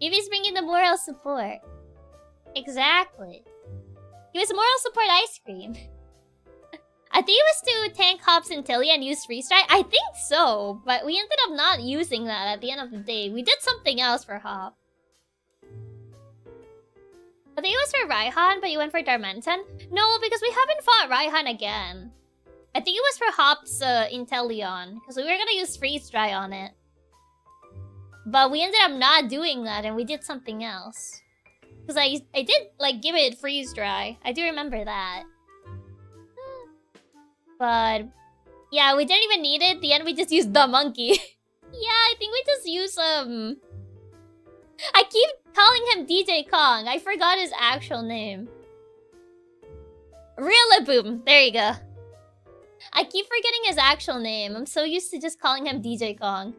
Yumi's bringing the moral support. Exactly. He was moral support ice cream. I think it was to tank Hop's Intellia and use Freeze Dry. I think so, but we ended up not using that at the end of the day. We did something else for Hop. I think it was for Raihan, but you went for Darmanitan? No, because we haven't fought Raihan again. I think it was for Hop's Inteleon, because we were gonna use Freeze Dry on it. But we ended up not doing that, and we did something else. Because I did, like, give it Freeze Dry. I do remember that. But, yeah, we didn't even need it. At the end, we just used the monkey. Yeah, I think we just use, I keep calling him DJ Kong. I forgot his actual name. Rillaboom. There you go. I keep forgetting his actual name. I'm so used to just calling him DJ Kong.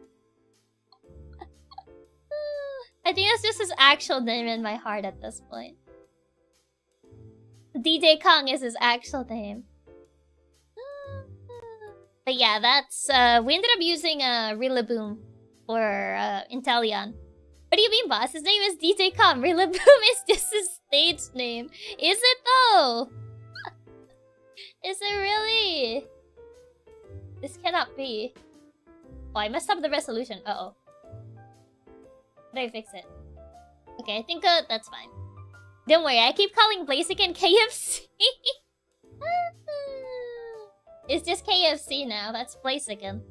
I think that's just his actual name in my heart at this point. DJ Kong is his actual name. But yeah, that's... we ended up using Rillaboom for Inteleon. What do you mean, boss? His name is DJ Kong. Rillaboom is just his stage name. Is it, though? Is it really? This cannot be. Oh, I messed up the resolution. Uh-oh. Did I fix it? Okay, I think that's fine. Don't worry, I keep calling Blaziken KFC. It's just KFC now. That's Blaziken.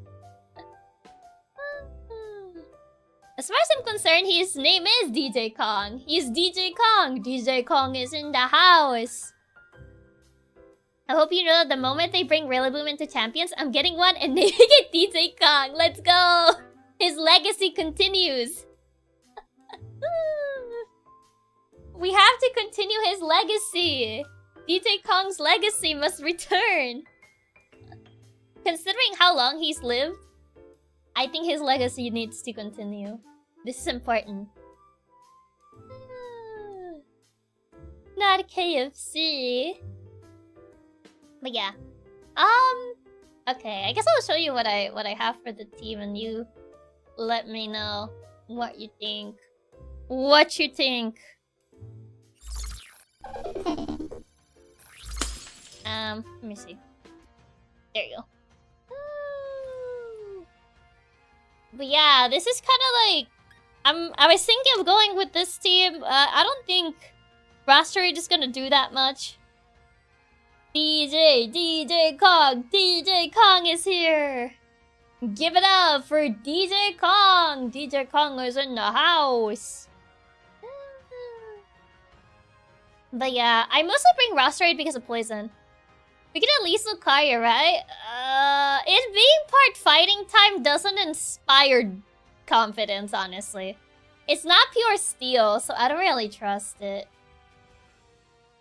As far as I'm concerned, his name is DJ Kong. He's DJ Kong. DJ Kong is in the house. I hope you know that the moment they bring Rillaboom into Champions, I'm getting one and naming it DJ Kong. Let's go! His legacy continues. We have to continue his legacy. DJ Kong's legacy must return. Considering how long he's lived, I think his legacy needs to continue. This is important. Not KFC. But yeah. Okay, I guess I'll show you what I have for the team and you let me know what you think. What you think. Let me see. There you go. But yeah, this is kind of like... I was thinking of going with this team. I don't think Rosteroid is gonna do that much. DJ Kong is here! Give it up for DJ Kong! DJ Kong is in the house! But yeah, I mostly bring Rosteroid because of poison. We can at least Lucario, right? It being part fighting time doesn't inspire confidence, honestly. It's not pure steel, so I don't really trust it.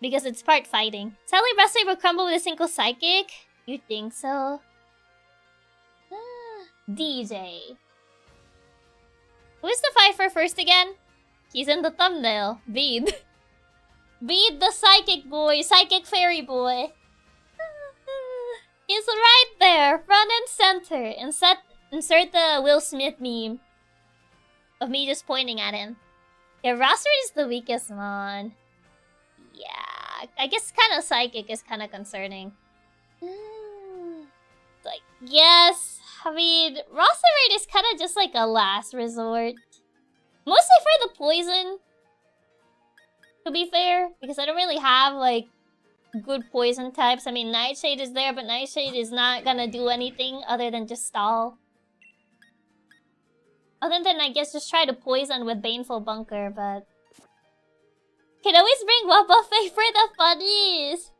Because it's part fighting. Sadly, Rosteroid will crumble with a single psychic? You think so? DJ. Who is the fighter first again? He's in the thumbnail. Bede. Bede the psychic boy, psychic fairy boy. He's right there, front and center. Insert the Will Smith meme of me just pointing at him. Yeah, Rosteroid is the weakest one. Yeah, I guess kind of psychic is kind of concerning. Like, yes, I mean, Rosteroid is kind of just like a last resort. Mostly for the poison, to be fair, because I don't really have like good poison types. I mean, Nightshade is there, but Nightshade is not gonna do anything other than just stall. Other than, I guess, just try to poison with Baneful Bunker, but... Can always bring Wabuffet for the funnies!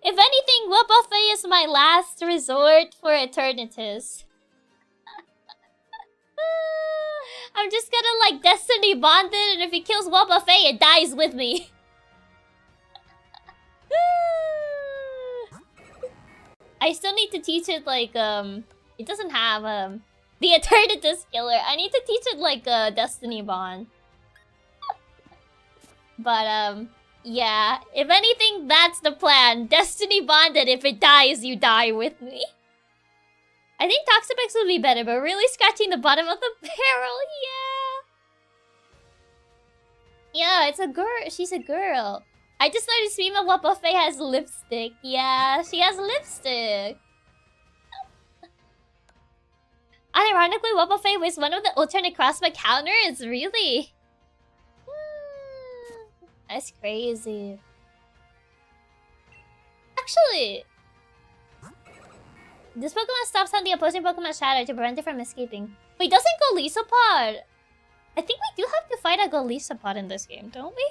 If anything, Wabuffet is my last resort for Eternatus. I'm just gonna like Destiny bond it, and if he kills Wobbuffet, it dies with me. I still need to teach it like it doesn't have the Eternatus killer. I need to teach it like a Destiny bond. But yeah, if anything, that's the plan. Destiny bonded. If it dies, you die with me. I think Toxapex would be better, but really scratching the bottom of the barrel, yeah. Yeah, it's a girl. She's a girl. I just noticed Mima Wobbuffet has lipstick. Yeah, she has lipstick. Unironically, Wobbuffet was one of the alternate crossback counters. Really? That's crazy. Actually, this Pokemon stops on the opposing Pokemon's shadow to prevent it from escaping. Wait, doesn't Golisopod? I think we do have to fight a Golisopod in this game, don't we?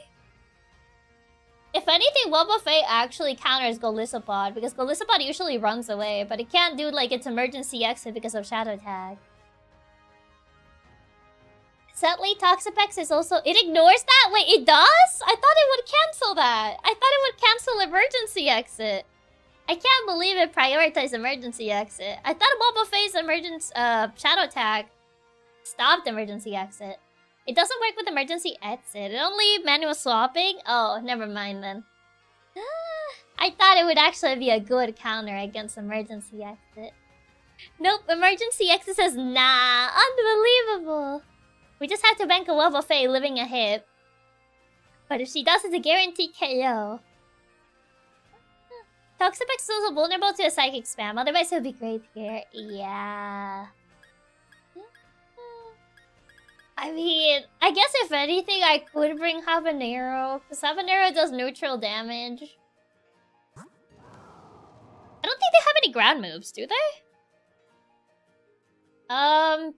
If anything, Wobbuffet actually counters Golisopod, because Golisopod usually runs away, but it can't do like its emergency exit because of Shadow Tag. Sadly, Toxapex is also... It ignores that? Wait, it does? I thought it would cancel that. I thought it would cancel emergency exit. I can't believe it prioritized emergency exit. I thought Wobbuffet's emergency Shadow Tag stopped emergency exit. It doesn't work with emergency exit. It only manual swapping? Oh, never mind then. I thought it would actually be a good counter against emergency exit. Nope, emergency exit says nah. Unbelievable. We just have to bank a Wobbuffet living a hit. But if she does, it's a guaranteed KO. Toxapex is also vulnerable to a psychic spam, otherwise it would be great here. Yeah. I mean, I guess if anything, I could bring Habanero, because Habanero does neutral damage. I don't think they have any ground moves, do they?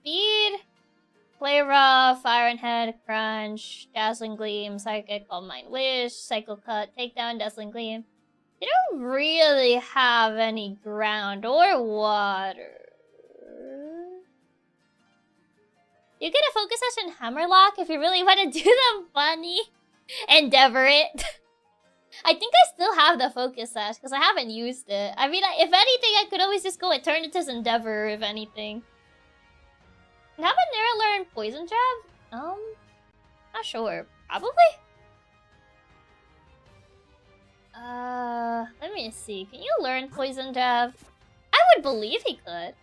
Bede, Play Rough, Iron Head, Crunch, Dazzling Gleam, Psychic, All Mind Wish, Cycle Cut, Takedown, Dazzling Gleam. They don't really have any ground or water. You get a focus session Hammerlock if you really want to do the funny. Endeavor it. I think I still have the focus sash because I haven't used it. I mean, if anything, I could always just go Eternatus Endeavor if anything. Can Habanero learn Poison Jab? Not sure. Probably? Let me see. Can you learn Poison Jab? I would believe he could.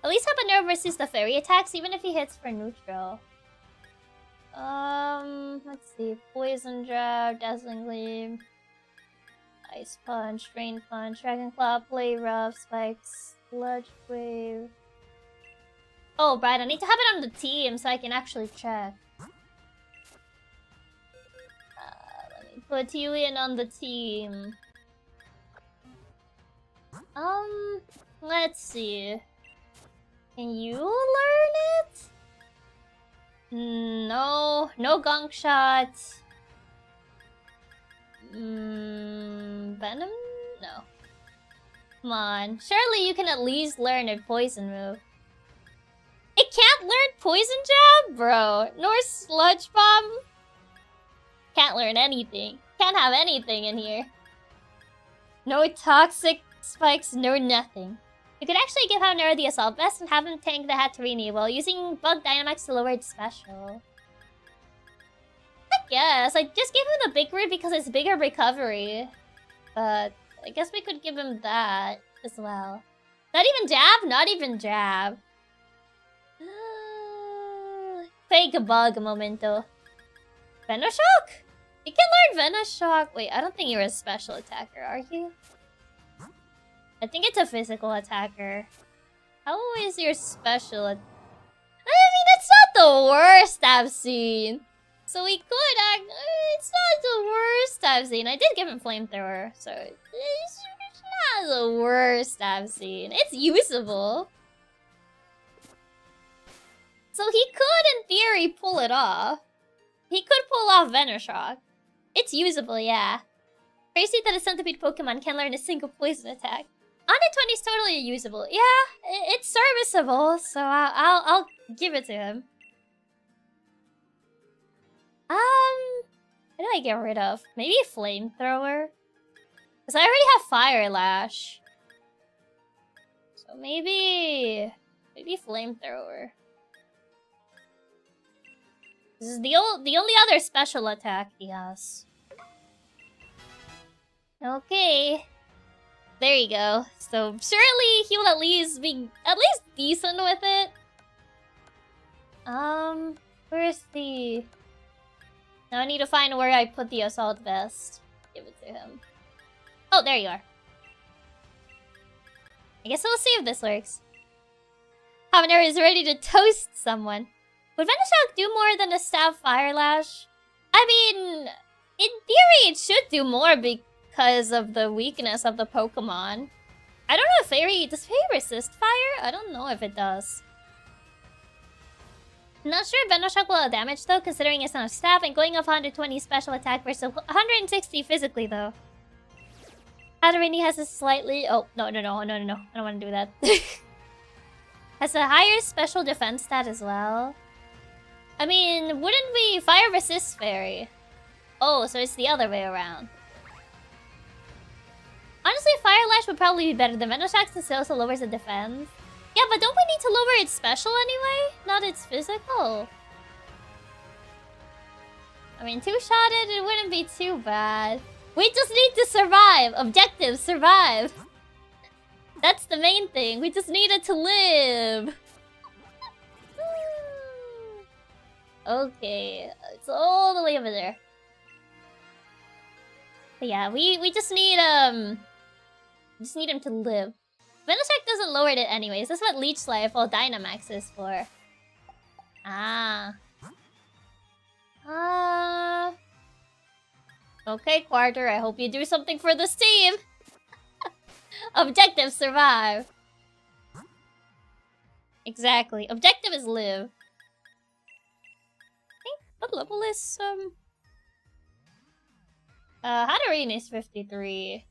At least Habanero versus the fairy attacks, even if he hits for neutral. Let's see. Poison Jab, Dazzling Gleam, Ice Punch, Rain Punch, Dragon Claw, Play Rough, Spikes, Sludge Wave. Oh, Brad, I need to have it on the team so I can actually check. Let me put you in on the team. Let's see. Can you learn it? No. No Gunk Shot. Venom? No. Come on. Surely you can at least learn a poison move. It can't learn Poison Jab? Bro. Nor Sludge Bomb? Can't learn anything. Can't have anything in here. No Toxic Spikes, no nothing. You could actually give Habanero the Assault Vest and have him tank the Hatterini while using Bug Dynamax to lower its special. I guess. I just gave him the Big Root because it's bigger recovery. But I guess we could give him that as well. Not even Jab? Not even Jab. Fake Bug momento. Venoshock? You can learn Venoshock. Wait, I don't think you're a special attacker, are you? I think it's a physical attacker. How is your special I mean, it's not the worst I've seen. So we could it's not the worst I've seen. I did give him Flamethrower, so it's not the worst I've seen. It's usable. So he could, in theory, pull it off. He could pull off Venoshock. It's usable, yeah. Crazy that a centipede Pokemon can learn a single poison attack. On a 20 is totally usable. Yeah, it's serviceable, so I'll give it to him. What do I get rid of? Maybe Flamethrower? Because I already have Fire Lash. So maybe Flamethrower. This is the only other special attack he has. Okay. There you go. So surely he will at least be decent with it. Where's the... Now I need to find where I put the assault vest. Give it to him. Oh, there you are. I guess we'll see if this works. Habanero is ready to toast someone. Would Venoshock do more than a stab Fire Lash? I mean, in theory it should do more because of the weakness of the Pokemon. I don't know if does Fairy resist fire? I don't know if it does. I'm not sure if Venoshock will have damage though, considering it's not a stab and going off 120 special attack versus 160 physically though. Hatterini has a slightly... Oh, no. I don't want to do that. Has a higher special defense stat as well. I mean, wouldn't we fire resist fairy? Oh, so it's the other way around. Honestly, Fire Lash would probably be better than Venoshock since it also lowers the defense. Yeah, but don't we need to lower its special anyway? Not its physical. I mean, two-shotted, it wouldn't be too bad. We just need to survive. Objective, survive. That's the main thing. We just needed to live. Okay, it's all the way over there. But yeah, we just need him to live. Venoshock doesn't lower it anyways. That's what Leech Life or Dynamax is for. Okay, Quarter, I hope you do something for this team. Objective, survive. Exactly. Objective is live. I think what level is Hatterene is 53.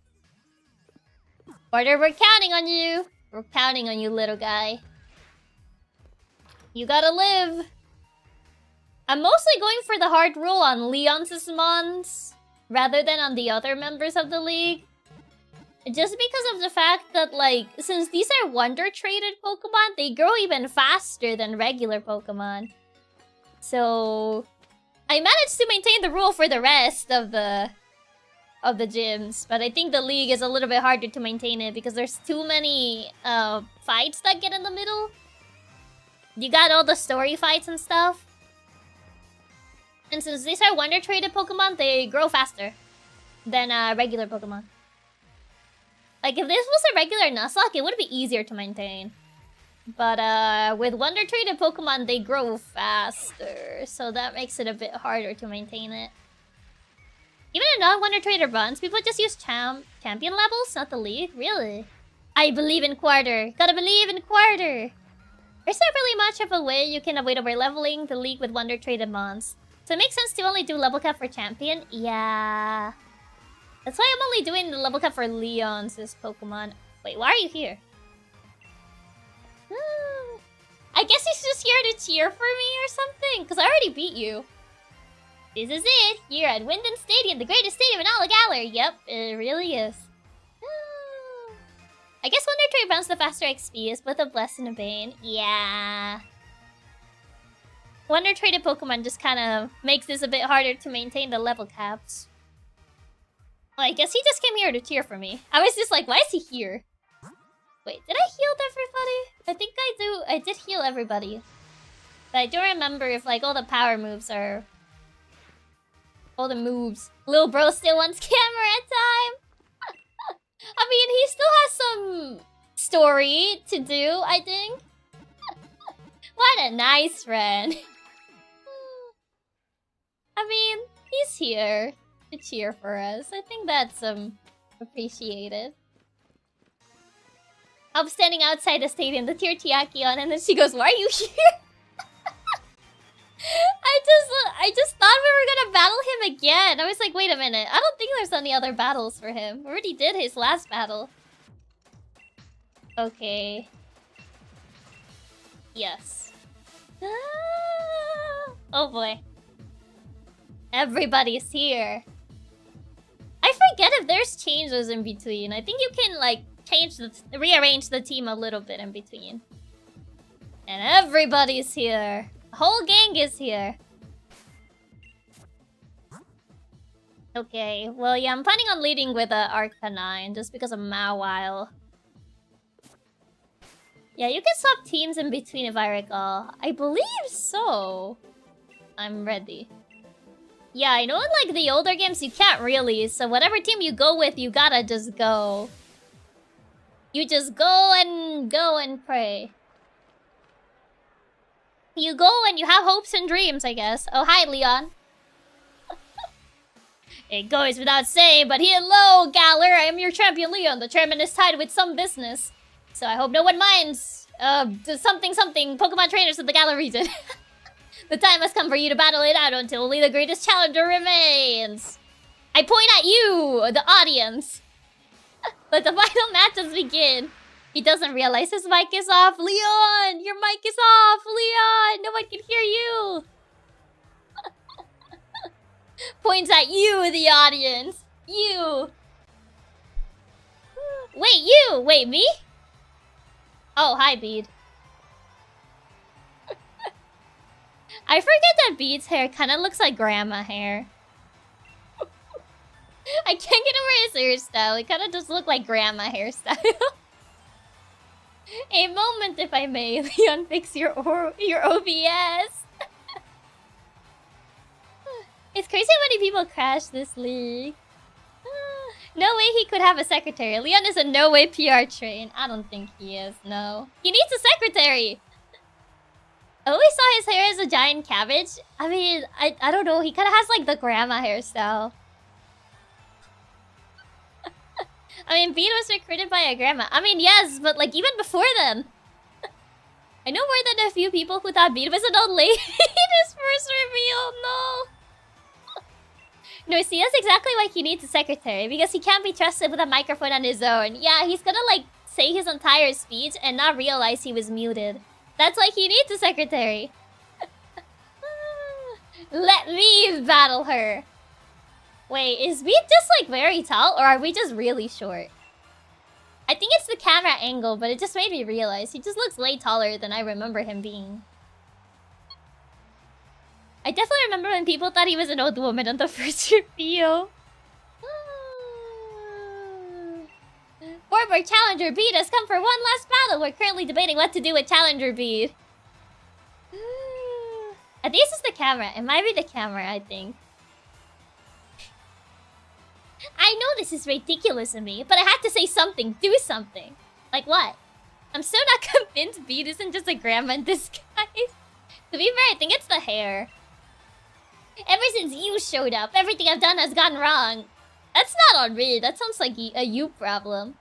Quarter, we're counting on you. We're counting on you, little guy. You gotta live. I'm mostly going for the hard rule on Leon's mons rather than on the other members of the league. Just because of the fact that, like, since these are Wonder-traded Pokemon, they grow even faster than regular Pokemon. So, I managed to maintain the rule for the rest of the gyms, but I think the league is a little bit harder to maintain it because there's too many fights that get in the middle. You got all the story fights and stuff. And since these are Wonder-traded Pokemon, they grow faster than regular Pokemon. Like, if this was a regular Nuzlocke, it would be easier to maintain. But with Wonder-traded Pokemon, they grow faster, so that makes it a bit harder to maintain it. Even in non-Wonder-traded runs, people just use champion levels, not the league? Really? I believe in Quarter. Gotta believe in Quarter. There's not really much of a way you can avoid over-leveling the league with Wonder-traded mons. So it makes sense to only do level cap for champion? Yeah. That's why I'm only doing the level cap for Leon's Pokemon. Wait, why are you here? I guess he's just here to cheer for me or something, because I already beat you. This is it. Here at Wyndon Stadium, the greatest stadium in all of Galar. Yep, it really is. I guess Wonder Trade runs the faster XP is both a blessing and a bane. Yeah. Wonder Traded Pokemon just kind of makes this a bit harder to maintain the level caps. Well, I guess he just came here to cheer for me. I was just like, why is he here? Wait, did I heal everybody? I think I do. I did heal everybody. But I don't remember if, like, all the power moves are... all the moves. Lil bro still wants camera time! I mean, he still has some story to do, I think. What a nice friend. I mean, he's here to cheer for us. I think that's appreciated. I'm standing outside the stadium, the tear Chiaki on, and then she goes, "Why are you here?" I just thought we were gonna battle him again. I was like, wait a minute. I don't think there's any other battles for him. We already did his last battle. Okay. Yes. Oh boy. Everybody's here. I forget if there's changes in between. I think you can, like, rearrange the team a little bit in between. And everybody's here. The whole gang is here. Okay, well, yeah, I'm planning on leading with Arcanine just because of Mawile. Yeah, you can swap teams in between if I recall. I believe so. I'm ready. Yeah, I know in like the older games you can't really, so whatever team you go with, you gotta just go. You just go and pray. You go and you have hopes and dreams, I guess. Oh, hi, Leon. It goes without saying, but hello, Galler. I am your champion, Leon. The chairman is tied with some business. So I hope no one minds. Something Pokemon trainers of the Galar region. The time has come for you to battle it out until only the greatest challenger remains. I point at you, the audience. Let the final matches begin. He doesn't realize his mic is off. Leon, your mic is off. Leon, no one can hear you. Points at you, the audience. You. Wait, you. Wait, me? Oh, hi, Bede. I forget that Bede's hair kind of looks like grandma hair. I can't get over his hairstyle. It kind of just looks like grandma hairstyle. A moment, if I may. Leon, fix your OBS. It's crazy how many people crash this league. No way he could have a secretary. Leon is a no way PR train. I don't think he is, no. He needs a secretary! I always saw his hair as a giant cabbage. I mean, I don't know. He kind of has like the grandma hairstyle. I mean, Bede was recruited by a grandma. I mean, yes, but like even before then. I know more than a few people who thought Bede was an old lady in his first reveal. No. No, see, that's exactly why he needs a secretary. Because he can't be trusted with a microphone on his own. Yeah, he's gonna, like, say his entire speech and not realize he was muted. That's why he needs a secretary. Let me battle her. Wait, is Bede just, like, very tall? Or are we just really short? I think it's the camera angle, but it just made me realize. He just looks way taller than I remember him being. I definitely remember when people thought he was an old woman on the first reveal. Former Challenger Bede has come for one last battle. We're currently debating what to do with Challenger Bede. I think this is the camera. It might be the camera, I think. I know this is ridiculous of me, but I had to say something. Do something. Like what? I'm still not convinced Bede isn't just a grandma in disguise. To be fair, I think it's the hair. Ever since you showed up, everything I've done has gone wrong. That's not on me. That sounds like a you problem.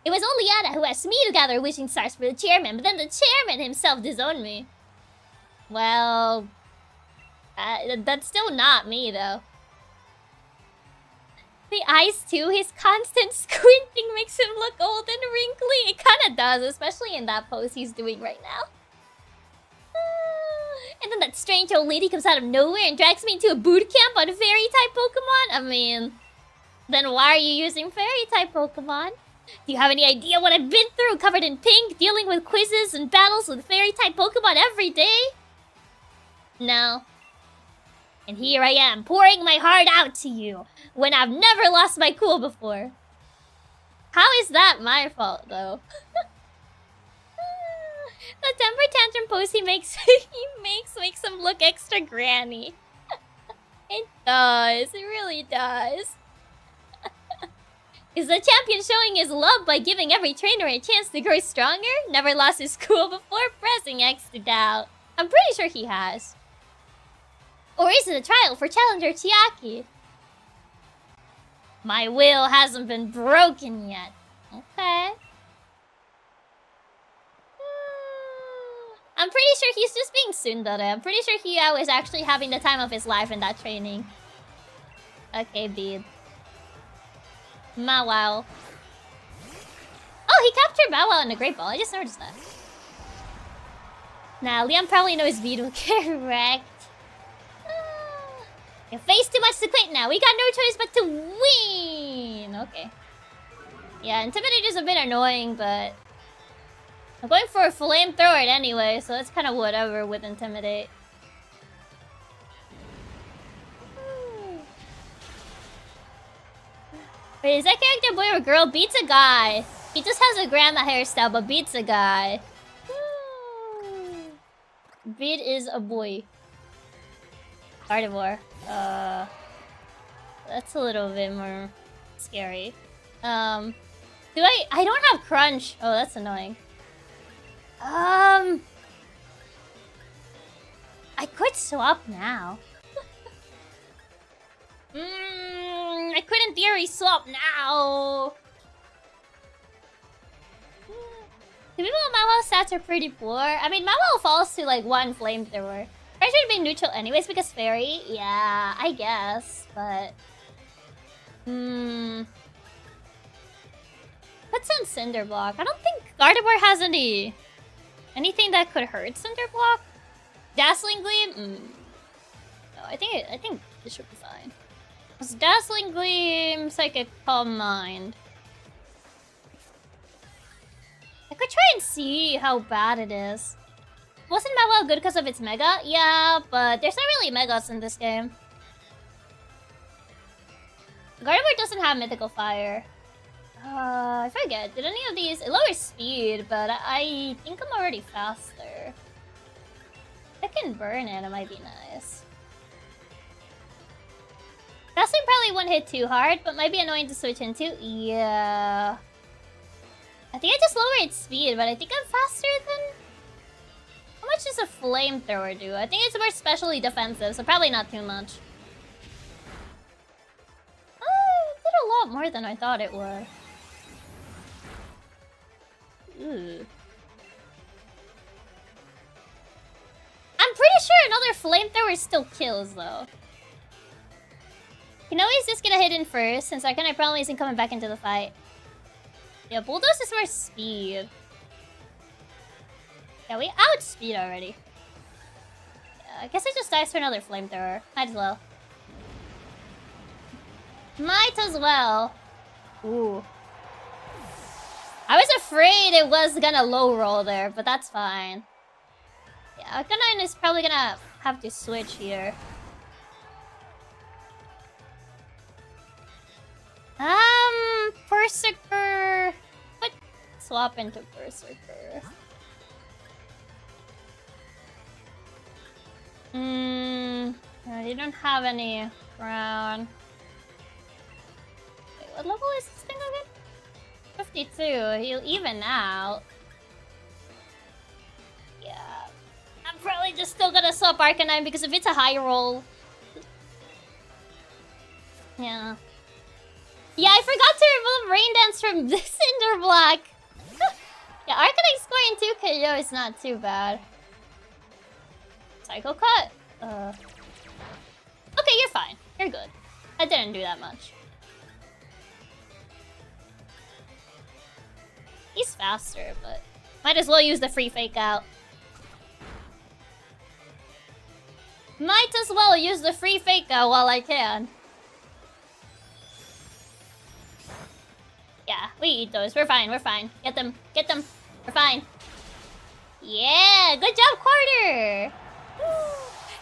It was only Anna who asked me to gather wishing stars for the chairman, but then the chairman himself disowned me. Well, that's still not me, though. The eyes, too. His constant squinting makes him look old and wrinkly. It kind of does, especially in that pose he's doing right now. And then that strange old lady comes out of nowhere and drags me into a boot camp on fairy-type Pokemon? I mean, then why are you using fairy-type Pokemon? Do you have any idea what I've been through, covered in pink, dealing with quizzes and battles with fairy-type Pokemon every day? No. And here I am, pouring my heart out to you, when I've never lost my cool before. How is that my fault, though? The temper tantrum pose he makes makes him look extra granny. It does. It really does. Is the champion showing his love by giving every trainer a chance to grow stronger? Never lost his cool before? Pressing X to doubt. I'm pretty sure he has. Or is it a trial for Challenger Chiaki? My will hasn't been broken yet. Okay. I'm pretty sure he's just being tsundere. I'm pretty sure he was actually having the time of his life in that training. Okay, Bede. Mawile. Oh, he captured Mawile in a Great Ball. I just noticed that. Nah, Leon probably knows Bede will get wrecked. You face too much to quit now. We got no choice but to win. Okay. Yeah, Intimidate is a bit annoying, but I'm going for a flamethrower anyway, so that's kind of whatever with Intimidate. Wait, is that character boy or girl? Beats a guy. He just has a grandma hairstyle, but beats a guy. Bede is a boy. Carnivore. That's a little bit more scary. I don't have crunch. Oh, that's annoying. I could swap now. I could in theory swap now. The people on my WoW stats are pretty poor. I mean, my WoW falls to like 1 flamethrower. I should be neutral anyways because fairy. Yeah, I guess, but let's send Cinder Block. I don't think Gardevoir has anything that could hurt Cinder Block. Dazzling Gleam. No, I think it should be fine. It's Dazzling Gleam, Psychic Calm Mind. I could try and see how bad it is. Wasn't my WoW good because of its Mega? Yeah, but there's not really Megas in this game. Gardevoir doesn't have Mythical Fire. I forget. Did any of these... It lowers speed, but I think I'm already faster. If I can burn it, it might be nice. Dazzling probably won't hit too hard, but might be annoying to switch into. Yeah. I think I just lowered its speed, but I think I'm faster than... How much does a flamethrower do? I think it's more specially defensive, so probably not too much. It did a lot more than I thought it would. Ooh. I'm pretty sure another flamethrower still kills, though. You can always just get a hit in first, since Arcanine probably isn't coming back into the fight. Yeah, Bulldoze is more speed. Yeah, we outspeed already. Yeah, I guess it just dies for another flamethrower. Might as well. Might as well. Ooh. I was afraid it was gonna low roll there, but that's fine. Yeah, Arcanine is probably gonna have to switch here. Berserker. What? Swap into Berserker. No, they don't have any crown. Wait, what level is this thing again? 52. He'll even out. Yeah. I'm probably just still gonna swap Arcanine because if it's a high roll. Yeah. Yeah, I forgot to remove Rain Dance from this Cinder Block. Yeah, Arcanine scoring 2 KO is not too bad. Psycho Cut? Okay, you're fine. You're good. I didn't do that much. He's faster, but might as well use the free fake out. Might as well use the free fake out while I can. Yeah, we eat those. We're fine, we're fine. Get them, get them. We're fine. Yeah, good job, Quarter!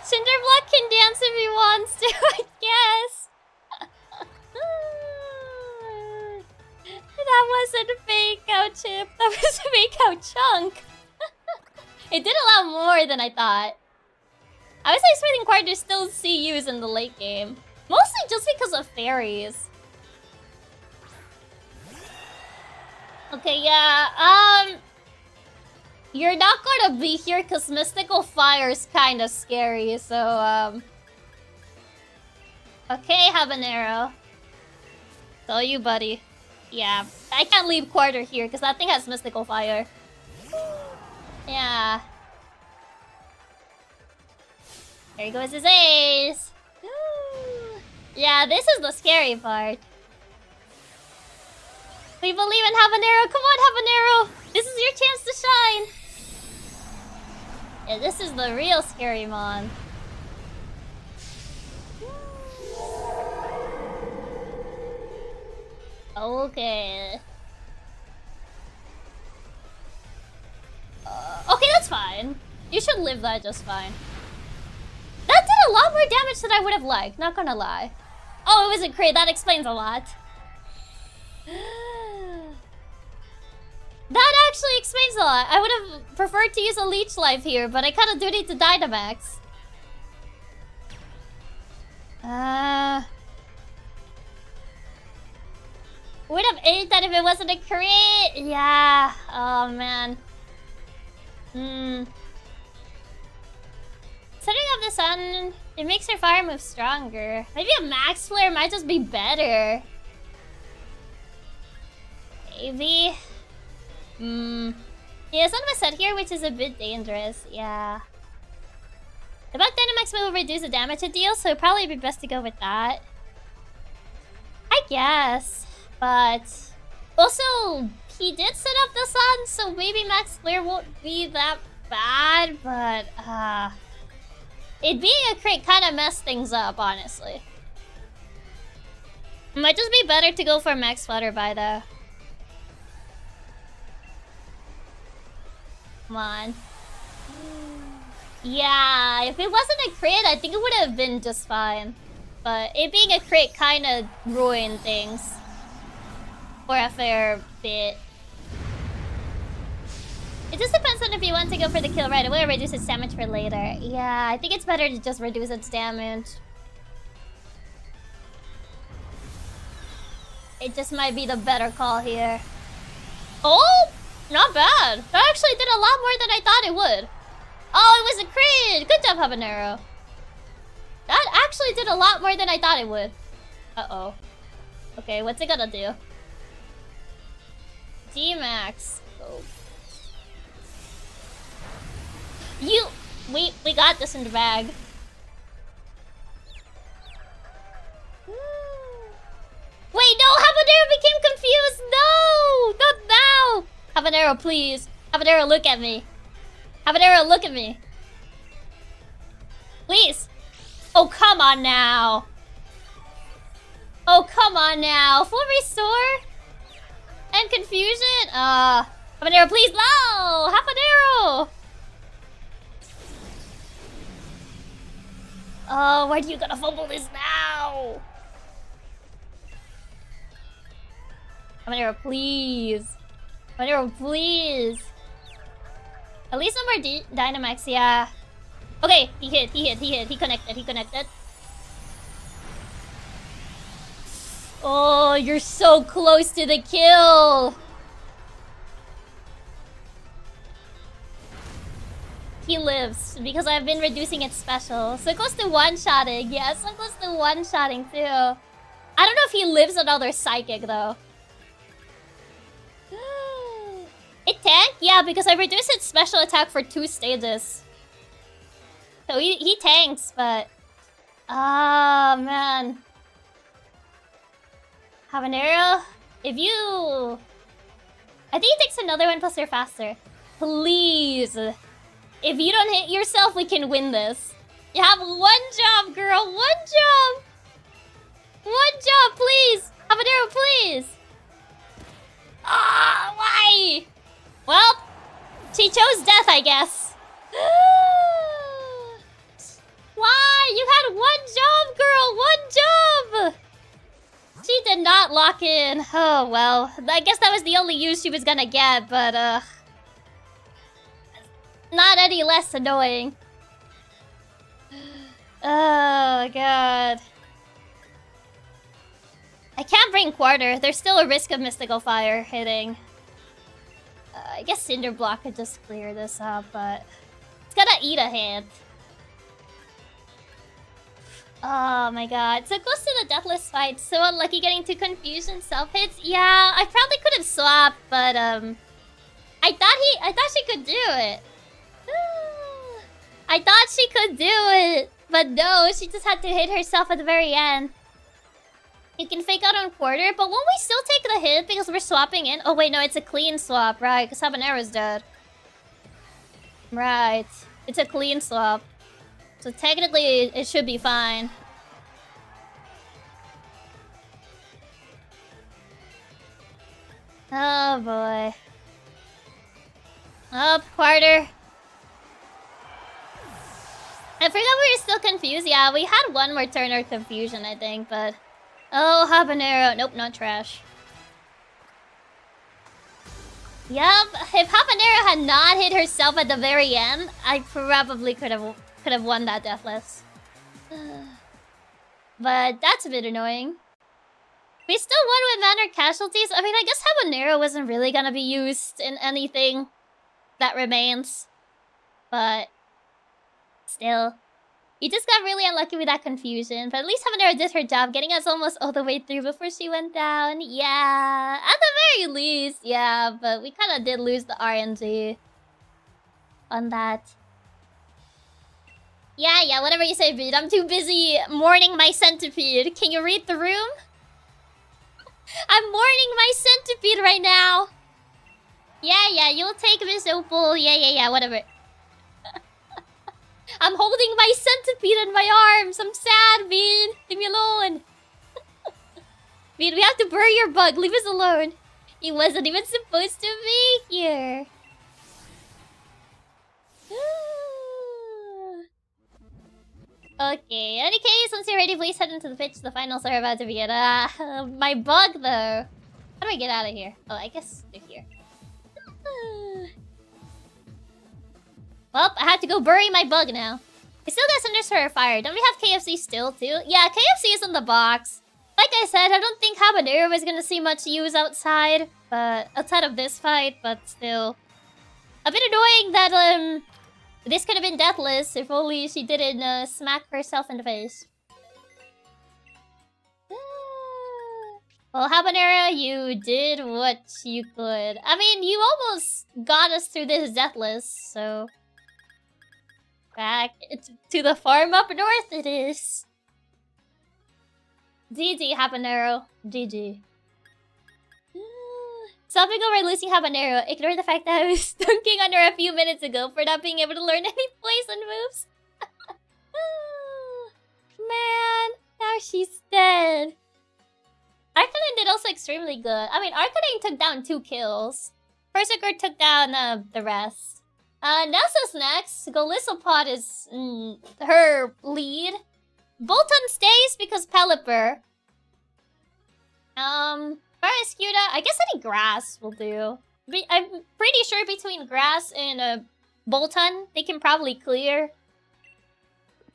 Cinderblock can dance if he wants to, I guess. That wasn't a fake out chip. That was a fake out chunk. It did a lot more than I thought. I was expecting Quarter to still see use in the late game. Mostly just because of fairies. Okay, yeah, you're not gonna be here because Mystical Fire is kind of scary, so, okay, Habanero. It's all you, buddy. Yeah, I can't leave Quarter here because that thing has Mystical Fire. Yeah. There goes his ace. Yeah, this is the scary part. We believe in Habanero. Come on, Habanero. This is your chance to shine. Yeah, this is the real scary mon. Okay. Okay, that's fine. You should live that just fine. That did a lot more damage than I would have liked, not gonna lie. Oh, it was a crit. That explains a lot. That actually explains a lot. I would have preferred to use a leech life here, but I kind of do need to Dynamax. Would have ate that if it wasn't a crit. Yeah. Oh man. Setting up the sun, it makes her fire move stronger. Maybe a max flare might just be better. Maybe. Yeah, sun was set here, which is a bit dangerous. Yeah. The Buck Dynamax will reduce the damage it deals, so it'd probably be best to go with that. I guess. But also, he did set up the sun, so maybe max flare won't be that bad, but it being a crit kind of messed things up, honestly. Might just be better to go for max flutterby though. Come on. Yeah, if it wasn't a crit, I think it would have been just fine. But it being a crit kind of ruined things for a fair bit. It just depends on if you want to go for the kill right away or reduce its damage for later. Yeah, I think it's better to just reduce its damage. It just might be the better call here. Oh, not bad. That actually did a lot more than I thought it would. Oh, it was a crit. Good job, Habanero. That actually did a lot more than I thought it would. Uh-oh. Okay, what's it gonna do? G-Max. Oh. We got this in the bag. Wait, no! Habanero became confused! No! Not now! Habanero, please. Habanero, look at me. Habanero, look at me. Please. Oh, come on now. Oh, come on now. Full restore? And confusion? Habanero, please. No! Habanero! Oh, why are you gonna fumble this now? Habanero, please. Habanero, please. At least no more Dynamax, yeah. Okay, he hit. He connected. Oh, you're so close to the kill. He lives because I've been reducing its special. So close to one-shotting. Yeah, so close to one-shotting too. I don't know if he lives another psychic though. It tanked? Yeah, because I reduced its special attack for 2 stages. So he tanks, but... Ah, man. Habanero, if you... I think it takes another one plus you're faster. Please. If you don't hit yourself, we can win this. You have one job, girl. One job. One job, please. Habanero, please. Ah, why? Well, she chose death, I guess. Why? You had one job, girl. One job. She did not lock in. Oh, well. I guess that was the only use she was gonna get, but, not any less annoying. Oh, God. I can't bring Quarter. There's still a risk of Mystical Fire hitting. I guess Cinder Block could just clear this up, but... It's gonna eat a hit. Oh my god. So close to the Deathless fight. So unlucky getting to Confusion self-hits. Yeah, I probably could have swapped, but I thought she could do it. I thought she could do it. But no, she just had to hit herself at the very end. You can fake out on Quarter, but won't we still take the hit because we're swapping in? Oh wait, no, it's a clean swap, right? Because Habanero's dead. Right. It's a clean swap. So technically, it should be fine. Oh boy. Up, quarter. I forgot we were still confused. Yeah, we had one more turn of confusion, I think, but... Oh, habanero. Nope, not trash. Yup, if habanero had not hit herself at the very end, I probably could have won that deathless. But that's a bit annoying. We still won with Banter casualties. I mean, I guess habanero wasn't really gonna be used in anything that remains. But still. We just got really unlucky with that confusion. But at least habanero did her job, getting us almost all the way through before she went down. Yeah, at the very least, yeah. But we kind of did lose the RNG on that. Yeah, whatever you say, Bede. I'm too busy mourning my centipede. Can you read the room? I'm mourning my centipede right now. Yeah, you'll take Miss Opal. Yeah, whatever. I'm holding my centipede in my arms. I'm sad, Bede. Leave me alone. Bede, we have to bury your bug. Leave us alone. He wasn't even supposed to be here. Okay, in any case, once you're ready, please head into the pitch. The finals are about to begin. My bug, though. How do I get out of here? Oh, I guess they're here. Well, I have to go bury my bug now. We still got Cinders for a fire. Don't we have KFC still, too? Yeah, KFC is in the box. Like I said, I don't think habanero is gonna see much use outside. But outside of this fight, but still. A bit annoying that, this could have been deathless if only she didn't smack herself in the face. Well, habanero, you did what you could. I mean, you almost got us through this deathless, so... Back to the farm up north it is. GG, habanero. GG. Stopping over losing habanero. Ignore the fact that I was dunking on her a few minutes ago for not being able to learn any poison moves. Man, now she's dead. Arcanine did also extremely good. I mean, Arcanine took down 2 kills. Persiker took down the rest. Nessa's next. Golisopod is her lead. Bolton stays because Pelipper. Barraskewda, I guess any grass will do. I'm pretty sure between grass and Bolton, they can probably clear.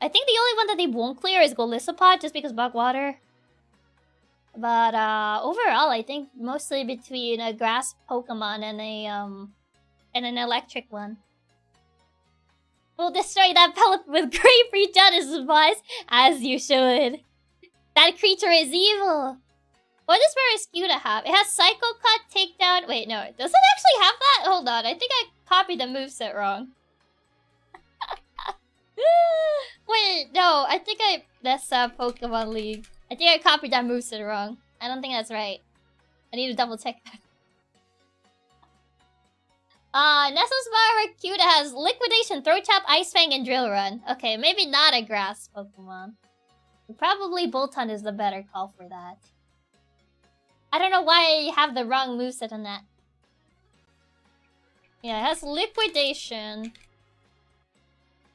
I think the only one that they won't clear is Golisopod, just because bog water. But overall, I think mostly between a grass Pokemon and an electric one. We'll destroy that pellet with Great Regenesis advice, as you should. That creature is evil. What does Barraskewda have? It has Psycho Cut, Takedown. Wait, no, does it actually have that? Hold on, I think I copied the moveset wrong. Wait, no, I think I messed up Pokemon League. I think I copied that moveset wrong. I don't think that's right. I need to double check that. Nessa's Barraskewda has Liquidation, Throat Chop, Ice Fang, and Drill Run. Okay, maybe not a grass Pokemon. Probably Bolton is the better call for that. I don't know why I have the wrong moveset on that. Yeah, it has Liquidation.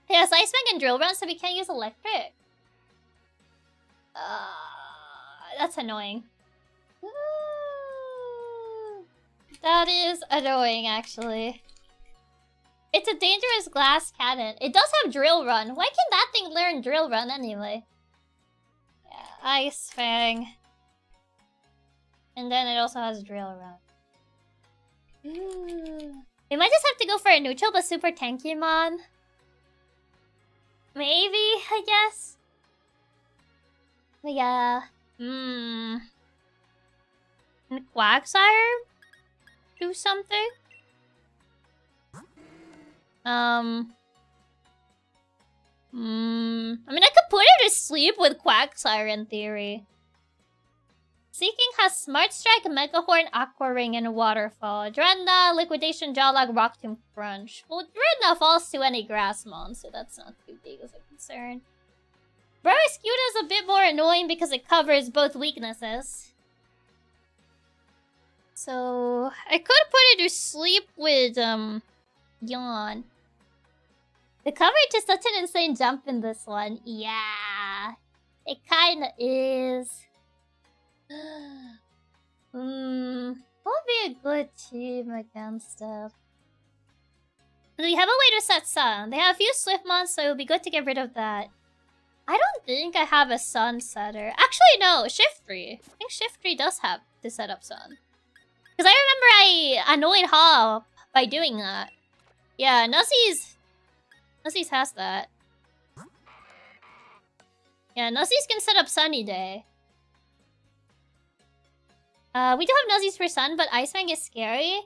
It has Ice Fang and Drill Run, so we can't use Electric. That's annoying. That is annoying, actually. It's a dangerous glass cannon. It does have Drill Run. Why can that thing learn Drill Run anyway? Yeah, Ice Fang. And then it also has Drill Run. We might just have to go for a neutral but super tanky mon. Maybe, I guess. But yeah. And Quagsire? Do something? I mean, I could put her to sleep with Quagsire in theory. Seeking has Smart Strike, Mega Horn, Aqua Ring, and Waterfall. Dredna, Liquidation, Jawlog, Rock Tomb, Crunch. Well, Dredna falls to any Grassmon, so that's not too big of a concern. Barraskewda is a bit more annoying because it covers both weaknesses. So I could put it to sleep with Yawn. The coverage is such an insane jump in this one. Yeah, it kinda is. What would be a good team against it? Do we have a way to set Sun? They have a few Swiftmons, so it would be good to get rid of that. I don't think I have a Sun setter. Actually, no, Shift 3. I think Shift 3 does have to set up Sun. Because I remember I annoyed Hop by doing that. Yeah, Nuzzie's has that. Yeah, Nuzzie's can set up Sunny Day. We do have Nuzzie's for Sun, but Ice Fang is scary.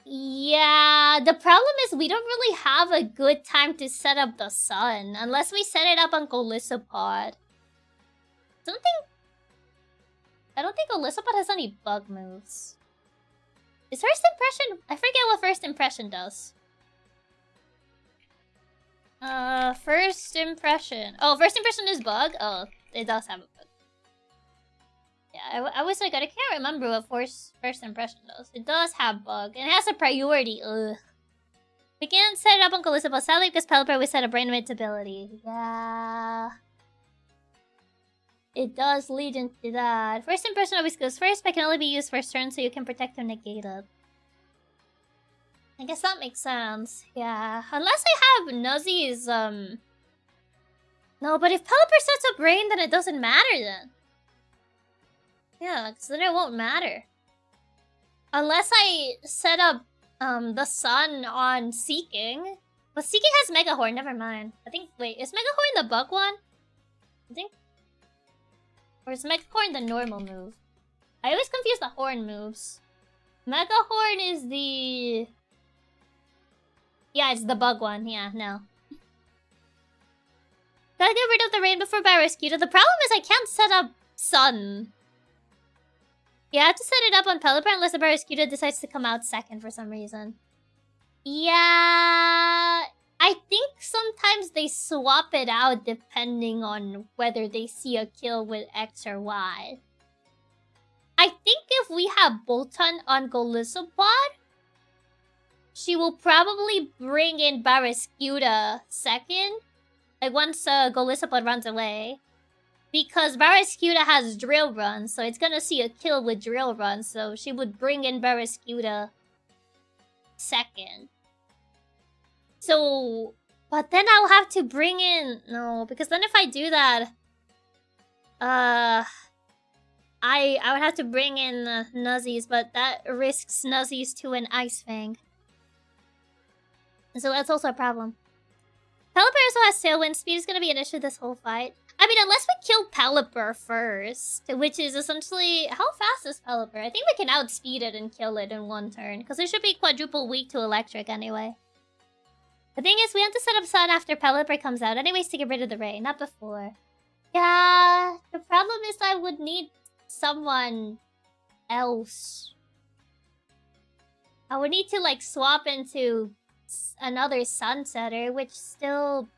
Yeah, the problem is we don't really have a good time to set up the Sun. Unless we set it up on Golisopod. I don't think Golisopod has any bug moves. Is First Impression? I forget what First Impression does. First Impression. Oh, First Impression is bug? Oh, it does have a bug. Yeah, I was like, I can't remember what First Impression does. It does have bug. And it has a priority. Ugh. We can't set it up on Golisopod, sadly, because Pelipper would set a brain ability. Yeah. It does lead into that. First Impression always goes first, but can only be used first turn, so you can protect or negate it. I guess that makes sense. Yeah. Unless I have Nuzzie's, No, but if Pelipper sets up brain, then it doesn't matter then. Yeah, because then it won't matter. Unless I set up the Sun on Seeking. But Seeking has Mega Horn, never mind. I think, wait, is Mega Horn the bug one? I think. Or is Mega Horn the normal move? I always confuse the horn moves. Mega Horn is the... Yeah, it's the bug one. Yeah, no. Gotta get rid of the rain before Barraskewda. The problem is I can't set up Sun. You have to set it up on Pelipper unless the Barraskewda decides to come out second for some reason. Yeah... I think sometimes they swap it out depending on whether they see a kill with X or Y. I think if we have Bolton on Golisopod, she will probably bring in Barraskewda second. Like once Golisopod runs away. Because Barraskewda has Drill Run, so it's gonna see a kill with Drill Run, so she would bring in Barraskewda second. So, but then I'll have to bring in... No, because then if I do that... I would have to bring in Nuzzies, but that risks Nuzzies to an Ice Fang. So that's also a problem. Pelipper also has Tailwind. Speed is gonna be an issue this whole fight. I mean, unless we kill Pelipper first, which is essentially... How fast is Pelipper? I think we can outspeed it and kill it in one turn, because it should be quadruple weak to electric anyway. The thing is, we have to set up Sun after Pelipper comes out anyways to get rid of the rain, not before. Yeah, the problem is I would need someone else. I would need to, like, swap into another Sunsetter, which still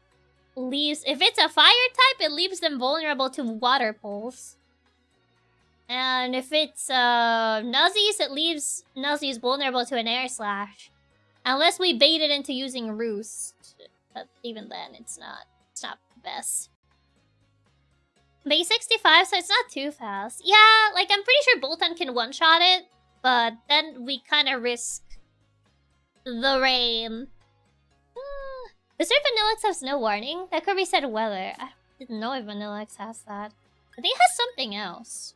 leaves... If it's a fire type, it leaves them vulnerable to water pulse. And if it's Nuzzies, it leaves Nuzzies vulnerable to an air slash. Unless we bait it into using Roost. But even then, it's not the best. Base 65, so it's not too fast. Yeah, like, I'm pretty sure Bolton can one-shot it. But then we kind of risk the rain. Does your Vanillix have snow warning? That could reset weather. I didn't know if Vanillix has that. I think it has something else.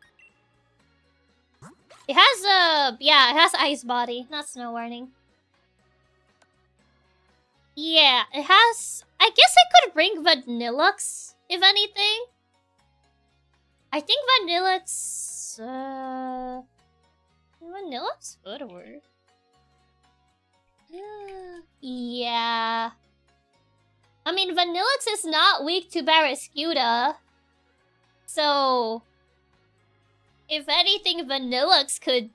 It has, yeah, it has ice body, not snow warning. Yeah, it has... I guess I could bring Vanillux, if anything. I think Vanillux... Vanillux could work. Yeah. I mean, Vanillux is not weak to Barraskewda. So... if anything, Vanillux could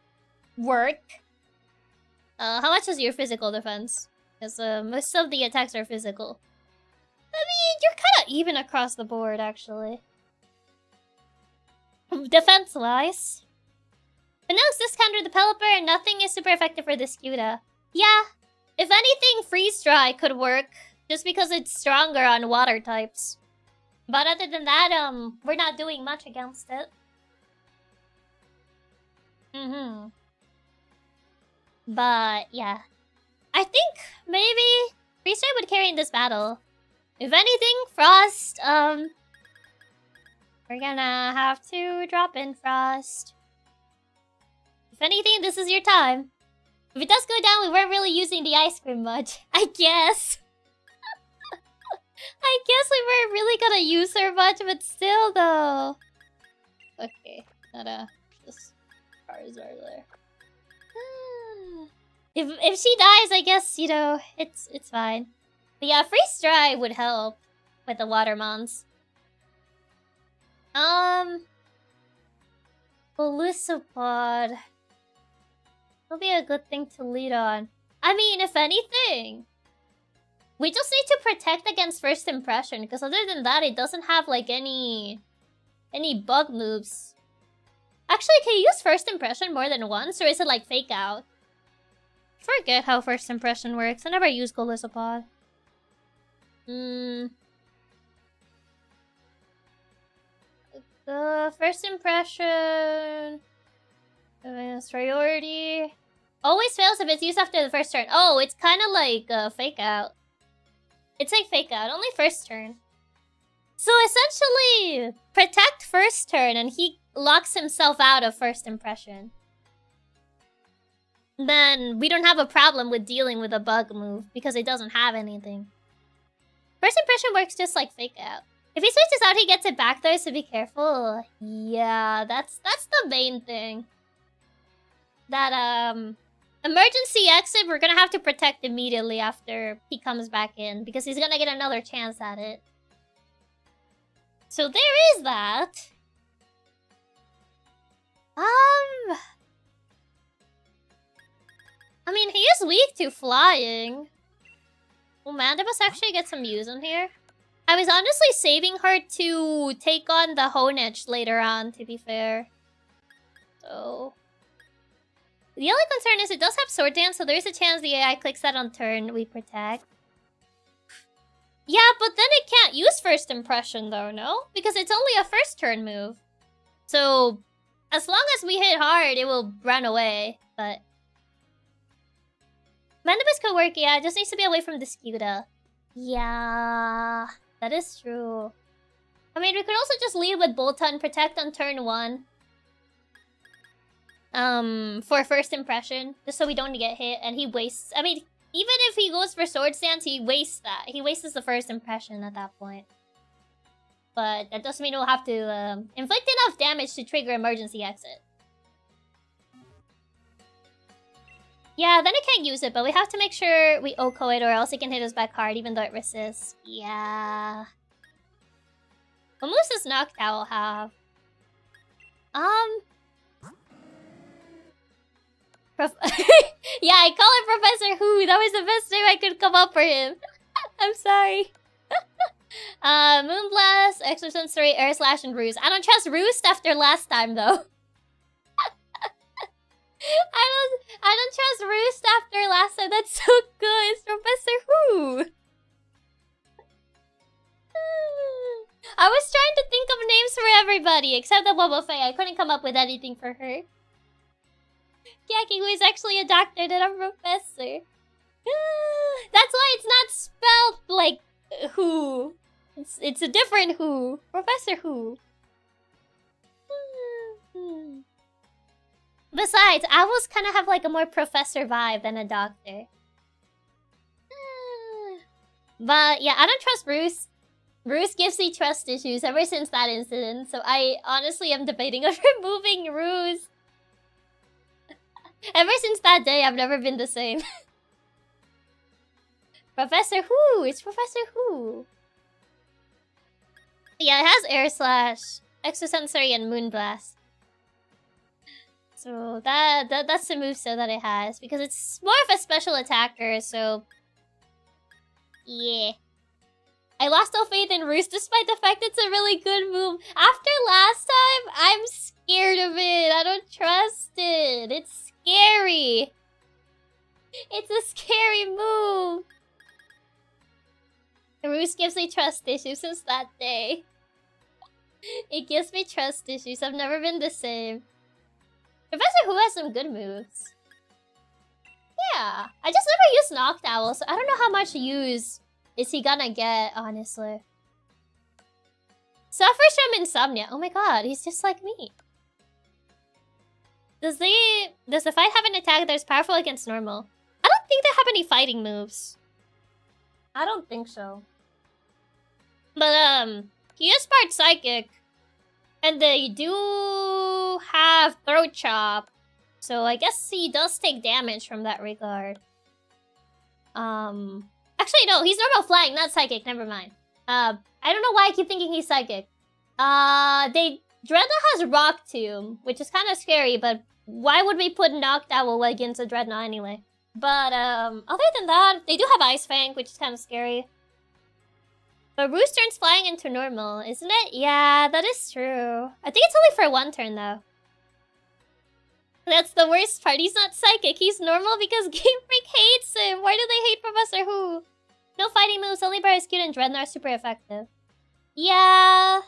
work. How much is your physical defense? Because most of the attacks are physical. I mean, you're kind of even across the board, actually. Defense-wise. But no, it's this counter developer and nothing is super effective for this Cuda. Yeah, if anything, Freeze Dry could work just because it's stronger on water types. But other than that, we're not doing much against it. But yeah, I think maybe Freeze Dry would carry in this battle. If anything, Frost, we're gonna have to drop in Frost. If anything, this is your time. If it does go down, we weren't really using the ice cream much. I guess. I guess we weren't really gonna use her much, but still though. Okay, gotta just cars are there. If she dies, I guess, you know, it's fine. But yeah, Freeze Dry would help with the water mons. Belisopod will be a good thing to lead on. I mean, if anything, we just need to protect against first impression, because other than that, it doesn't have like any bug moves. Actually, can you use first impression more than once, or is it like fake out? Forget how first impression works. I never use Golisopod. First impression. Priority. Always fails if it's used after the first turn. Oh, it's kind of like fake out. It's like fake out, only first turn. So essentially, protect first turn and he locks himself out of first impression. Then we don't have a problem with dealing with a bug move because it doesn't have anything. First impression works just like fake out. If he switches out, he gets it back though, so be careful. Yeah, that's the main thing. That emergency exit we're gonna have to protect immediately after he comes back in because he's gonna get another chance at it. So there is that. I mean, he is weak to flying. Oh man, there must actually get some use in here. I was honestly saving her to take on the Honech later on, to be fair. So... the only concern is it does have Sword Dance, so there is a chance the AI clicks that on turn we protect. Yeah, but then it can't use First Impression though, no? Because it's only a first turn move. So, as long as we hit hard, it will run away, but... Mandibus could work, yeah, it just needs to be away from the Scuda. Yeah, that is true. I mean, we could also just lead with Bolton, protect on turn 1. For first impression, just so we don't get hit, and he wastes... I mean, even if he goes for Sword Stance, he wastes that. He wastes the first impression at that point. But that doesn't mean we'll have to inflict enough damage to trigger emergency exit. Yeah, then it can't use it, but we have to make sure we OHKO it or else it can hit us back hard even though it resists. Yeah. What moves does Noctowl have? Yeah, I call him Professor Who. That was the best name I could come up for him. I'm sorry. Moonblast, Exosensory, Air Slash, and Roost. I don't trust Roost after last time though. I don't trust Roost after last time. That's so good. It's Professor Who. I was trying to think of names for everybody except the Wobbuffet. I couldn't come up with anything for her. Chiaki, who is actually a doctor, not a professor. That's why it's not spelled like Who. It's a different Who. Professor Who. Besides, owls kind of have like a more professor vibe than a doctor. But yeah, I don't trust Bruce. Bruce gives me trust issues ever since that incident, so I honestly am debating on removing Bruce. Ever since that day, I've never been the same. Professor Who? It's Professor Who. Yeah, it has Air Slash, Exosensory, and Moonblast. So that's the moveset that it has, because it's more of a special attacker, so... yeah. I lost all faith in Roost despite the fact it's a really good move. After last time, I'm scared of it. I don't trust it. It's scary. It's a scary move. The roost gives me trust issues since that day. It gives me trust issues. I've never been the same. Professor Who has some good moves. Yeah. I just never used Noctowl, so I don't know how much use is he gonna get, honestly. Suffers from insomnia. Oh my god, he's just like me. Does the fight have an attack that's powerful against normal? I don't think they have any fighting moves. I don't think so. But he is part psychic. And they do have throat chop. So I guess he does take damage from that regard. Actually no, he's normal flying, not psychic, never mind. I don't know why I keep thinking he's psychic. Dreadnought has Rock Tomb, which is kind of scary, but why would we put Noctowl against a Dreadnought anyway? But, other than that, they do have Ice Fang, which is kind of scary. But Roost turns flying into normal, isn't it? Yeah, that is true. I think it's only for one turn, though. That's the worst part. He's not psychic. He's normal because Game Freak hates him. Why do they hate Professor Who? No fighting moves, only Barraskewda and Dreadnought are super effective. Yeah,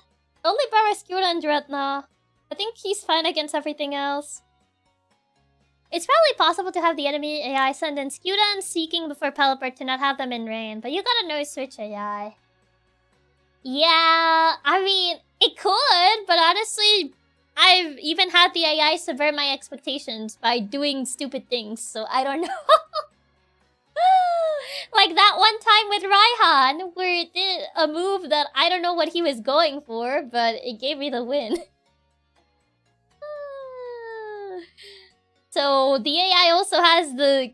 only Barraskewda and Dreadnought. I think he's fine against everything else. It's probably possible to have the enemy AI send in Skewda and Seeking before Pelipper to not have them in rain, but you gotta know Switch AI. Yeah, I mean, it could, but honestly, I've even had the AI subvert my expectations by doing stupid things, so I don't know. Like that one time with Raihan, where it did a move that I don't know what he was going for, but it gave me the win. So the AI also has the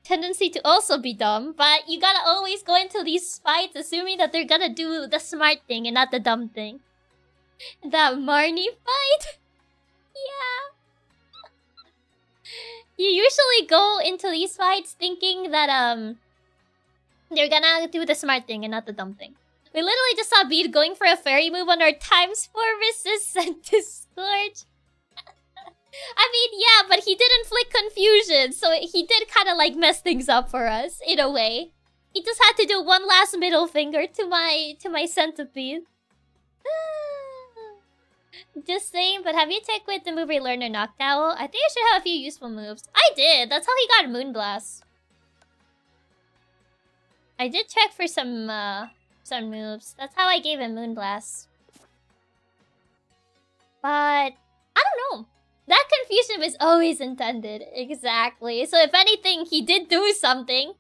tendency to also be dumb, but you gotta always go into these fights assuming that they're gonna do the smart thing and not the dumb thing. That Marnie fight? Yeah. You usually go into these fights thinking that they're gonna do the smart thing and not the dumb thing. We literally just saw Bede going for a fairy move on our ×4 resistant to Scorch. I mean, yeah, but he did inflict confusion, so he did kind of like mess things up for us in a way. He just had to do one last middle finger to my centipede. Just saying, but have you checked with the movie Learner Noctowl? I think I should have a few useful moves. I did. That's how he got Moonblast. I did check for some moves. That's how I gave him Moonblast. But I don't know. That confusion was always intended. Exactly. So if anything, he did do something.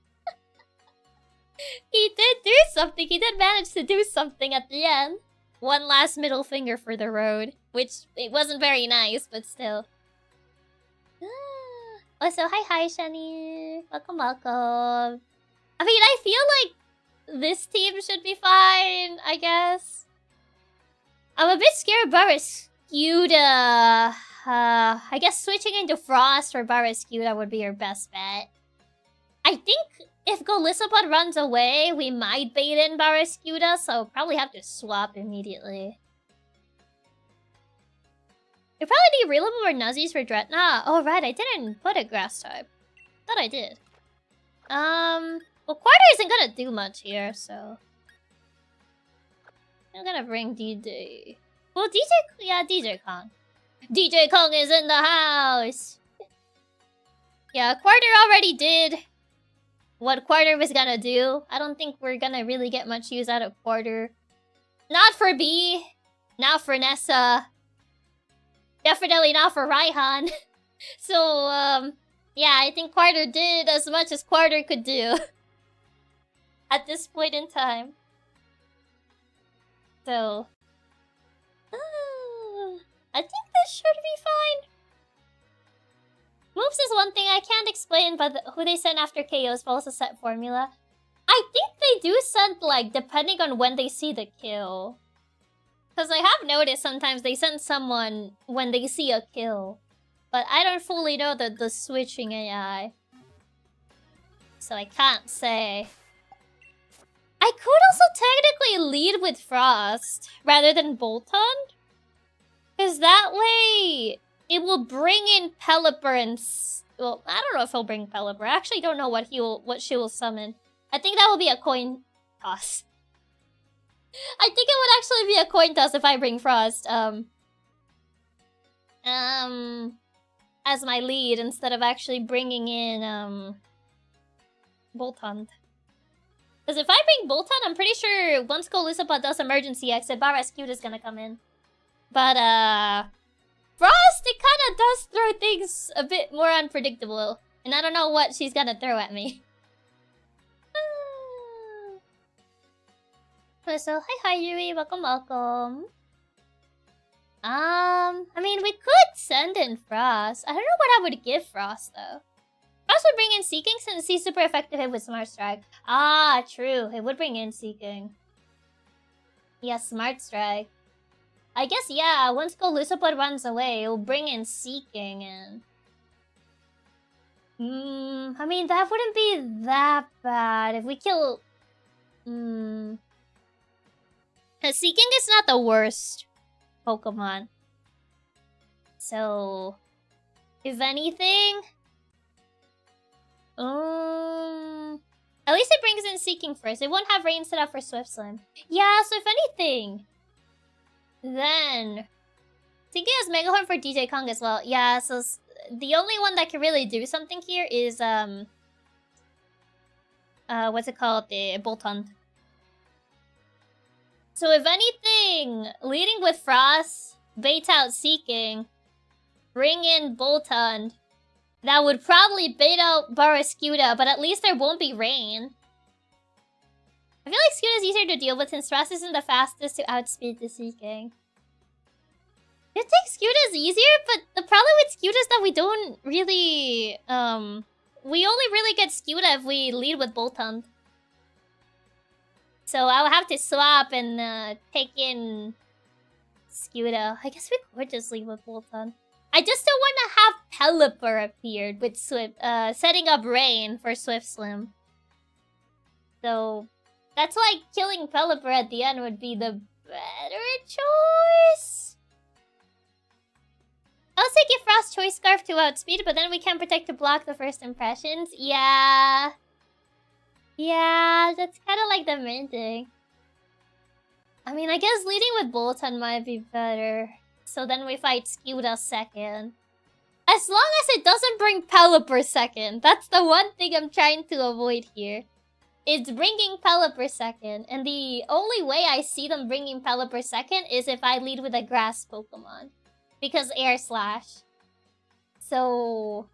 He did do something. He did manage to do something at the end. One last middle finger for the road. Which, it wasn't very nice, but still. Also, hi Shani. Welcome, welcome. I mean, I feel like this team should be fine, I guess. I'm a bit scared of Barraskewda. I guess switching into Frost for Barraskewda would be your best bet. I think if Golisopod runs away, we might bait in Barraskewda, so probably have to swap immediately. You probably need Reloable or Nuzzies for Dreadnought. Oh right, I didn't put a Grass type. Thought I did. Well, Quarter isn't gonna do much here, so I'm gonna bring DJ. Well, DJ Kong. DJ Kong is in the house! Yeah, Quarter already did what Quarter was gonna do. I don't think we're gonna really get much use out of Quarter. Not for B. Not for Nessa. Definitely not for Raihan. So, yeah, I think Quarter did as much as Quarter could do. At this point in time. So... I think this should be fine. Moves is one thing I can't explain, but who they send after KOs follows a set formula. I think they do send, like, depending on when they see the kill. Because I have noticed sometimes they send someone when they see a kill. But I don't fully know the switching AI. So I can't say. I could also technically lead with Frost rather than Bolton. Because that way, it will bring in Pelipper and... Well, I don't know if he'll bring Pelipper. I actually don't know what she will summon. I think that will be a coin toss. I think it would actually be a coin toss if I bring Frost. As my lead instead of actually bringing in, Boltund. Because if I bring Boltund, I'm pretty sure once Golisopod does emergency exit, Barraskewda is gonna come in. But, Frost, it kinda does throw things a bit more unpredictable. And I don't know what she's gonna throw at me. So, hi Yuri, welcome. I mean, we could send in Frost. I don't know what I would give Frost, though. Frost would bring in Seeking since he's super effective hit with Smart Strike. Ah, true. It would bring in Seeking. Yeah, Smart Strike. I guess, yeah, once Golisopod runs away, it'll bring in Seeking and... I mean, that wouldn't be that bad if we kill... Because Seeking is not the worst Pokemon. So... if anything... at least it brings in Seeking first. It won't have Rain set up for Swift Slim. Yeah, so if anything... then... Seeking has Mega Horn for DJ Kong as well. Yeah, so... the only one that can really do something here is, what's it called? The Boltund. So if anything, leading with Frost, bait out Seeking, bring in Boltund, that would probably bait out Barraskewda, but at least there won't be Rain. I feel like Skewda is easier to deal with since Frost isn't the fastest to outspeed the Seeking. I think Skewda is easier, but the problem with Skewda is that we don't really, we only really get Skewda if we lead with Boltund. So I'll have to swap and take in Skewda. I guess we could just lead with Boltund. I just don't want to have Pelipper appeared with setting up Rain for Swift Slim. So that's why killing Pelipper at the end would be the better choice. I'll say give Frost Choice Scarf to outspeed, but then we can't protect to block the first impressions. Yeah. Yeah, that's kind of like the main thing. I mean, I guess leading with Boltund might be better. So then we fight Skewda second. As long as it doesn't bring Pelipper second. That's the one thing I'm trying to avoid here. It's bringing Pelipper second. And the only way I see them bringing Pelipper second is if I lead with a grass Pokemon. Because Air Slash. So...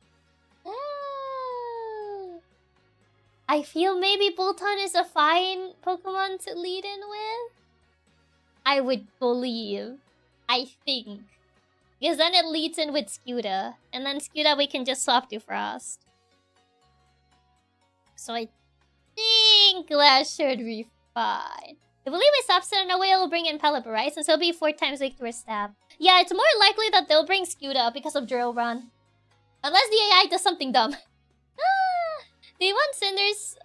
I feel maybe Boltund is a fine Pokemon to lead in with. I would believe. I think. Because then it leads in with Skewda. And then Skewda we can just swap to Frost. So I think that should be fine. If we leave with Substance, no way it'll bring in Pelipper, right? Since it'll be 4 times weak to her stab. Yeah, it's more likely that they'll bring Skewda because of Drill Run. Unless the AI does something dumb. Do you want Cinders?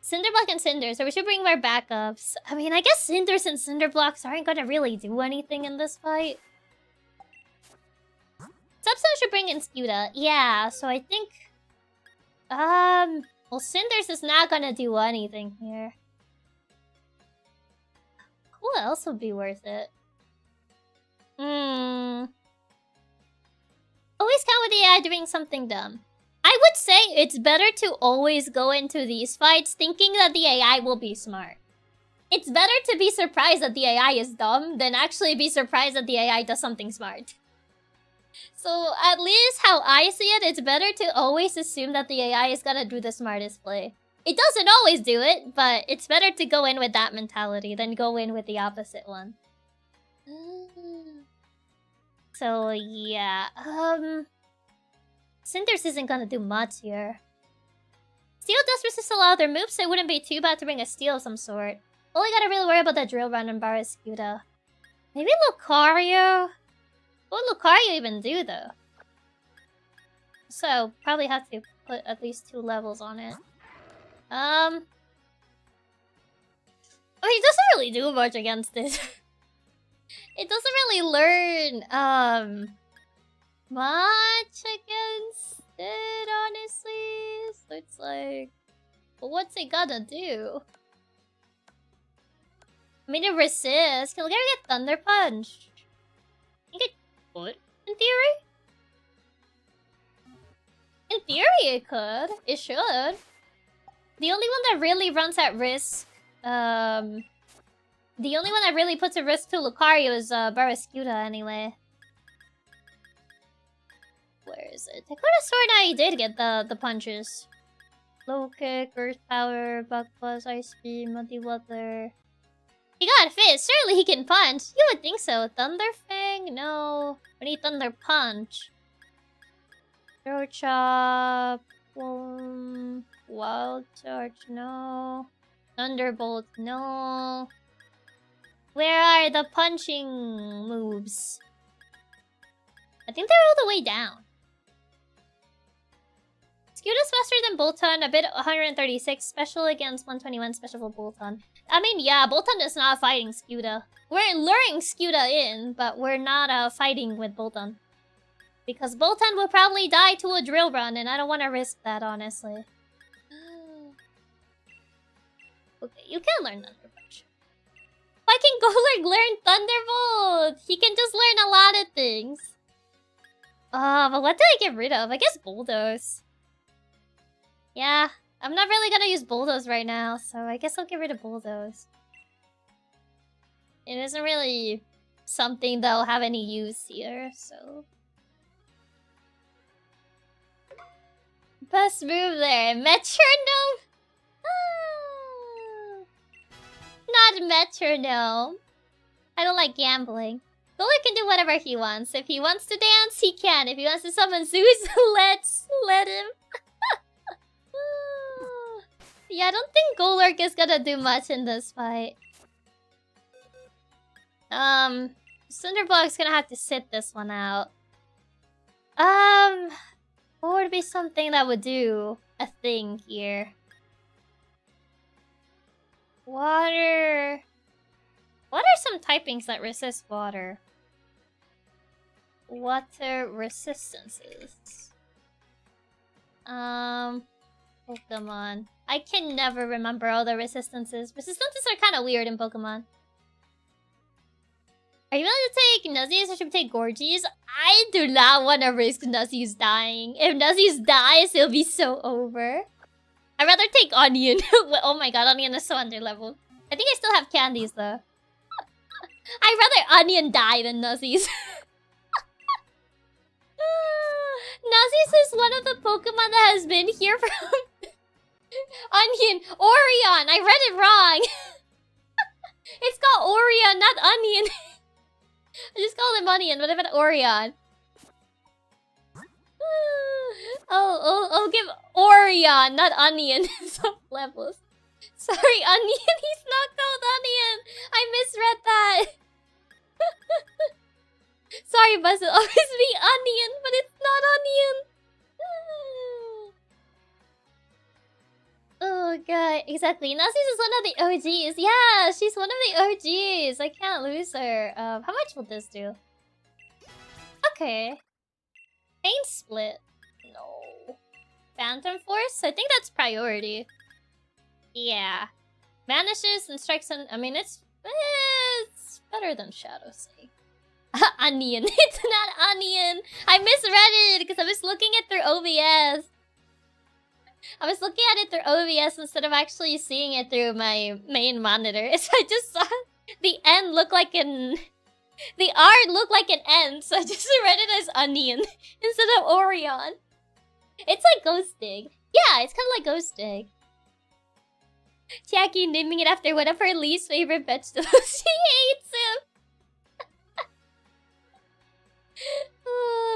Cinderblock and Cinder, so we should bring our backups. I mean, I guess Cinders and Cinderblocks aren't gonna really do anything in this fight. Substance should bring in Skewda. Yeah, so I think... well, Cinders is not gonna do anything here. Who else would be worth it? Always count with the AI doing something dumb. I would say it's better to always go into these fights thinking that the AI will be smart. It's better to be surprised that the AI is dumb than actually be surprised that the AI does something smart. So at least how I see it, it's better to always assume that the AI is gonna do the smartest play. It doesn't always do it, but it's better to go in with that mentality than go in with the opposite one. So yeah, Cinders isn't gonna do much here. Steel does resist a lot of their moves, so it wouldn't be too bad to bring a Steel of some sort. Only gotta really worry about the Drill Run and Barraskewda. Maybe Lucario? What would Lucario even do, though? So, probably have to put at least 2 levels on it. I mean, it doesn't really do much against it. It doesn't really learn much against it, honestly. So it's like, but what's it gonna do? I mean, it resists. Can we get Thunder Punch? I think it could, in theory. In theory, it could. It should. The only one that really runs at risk, the only one that really puts at risk to Lucario is Barraskewda, anyway. Where is it? Dakota Sword I did get the punches. Low kick, Earth Power, Bug Buzz, Ice Beam, Muddy Water. He got fit. Surely he can punch. You would think so. Thunder Fang? No. We need Thunder Punch. Throw Chop. Wild Charge? No. Thunderbolt? No. Where are the punching moves? I think they're all the way down. Skewda's faster than Bolton, a bit 136, special against 121, special for Bolton. I mean, yeah, Bolton is not fighting Skewda. We're luring Skewda in, but we're not fighting with Bolton. Because Bolton will probably die to a drill run, and I don't want to risk that, honestly. Okay, you can learn Thunder Punch. Why can Golurk learn Thunderbolt? He can just learn a lot of things. But what did I get rid of? I guess Bulldoze. Yeah, I'm not really gonna use Bulldoze right now, so I guess I'll get rid of Bulldoze. It isn't really something that'll have any use here, so... Best move there. Metronome? Not Metronome. I don't like gambling. Golurk can do whatever he wants. If he wants to dance, he can. If he wants to summon Zeus, let him. Yeah, I don't think Golurk is gonna do much in this fight. Cinderblock's gonna have to sit this one out. What would be something that would do a thing here? Water. What are some typings that resist water? Water resistances. Pokemon. I can never remember all the resistances. Resistances are kind of weird in Pokemon. Are you willing to take Nuzzies or should we take Gorgies? I do not want to risk Nuzzies dying. If Nuzzies dies, it'll be so over. I'd rather take Onion. Oh my god, Onion is so underleveled. I think I still have candies though. I'd rather Onion die than Nuzzies. Nuzzies is one of the Pokemon that has been here from... Onion! Orion! I read it wrong! It's called Orion, not Onion. I just called him Onion, but I meant Orion. I'll give Orion, not Onion, some levels. Sorry, Onion, he's not called Onion! I misread that! Sorry, Buzz, it'll always be Onion, but it's not Onion! Oh god, exactly. Nuzzies is one of the OGs. Yeah, she's one of the OGs. I can't lose her. How much will this do? Okay. Pain Split. No. Phantom Force? I think that's priority. Yeah. Vanishes and strikes on... I mean, it's better than Shadow Snake. Onion. It's not Onion. I misread it because I was looking at their OBS. I was looking at it through OBS instead of actually seeing it through my main monitor. So I just saw the N look like an... The R looked like an N, so I just read it as Onion instead of Orion. It's like Ghosting. Yeah, it's kind of like Ghosting. Chiaki naming it after one of her least favorite vegetables. She hates him.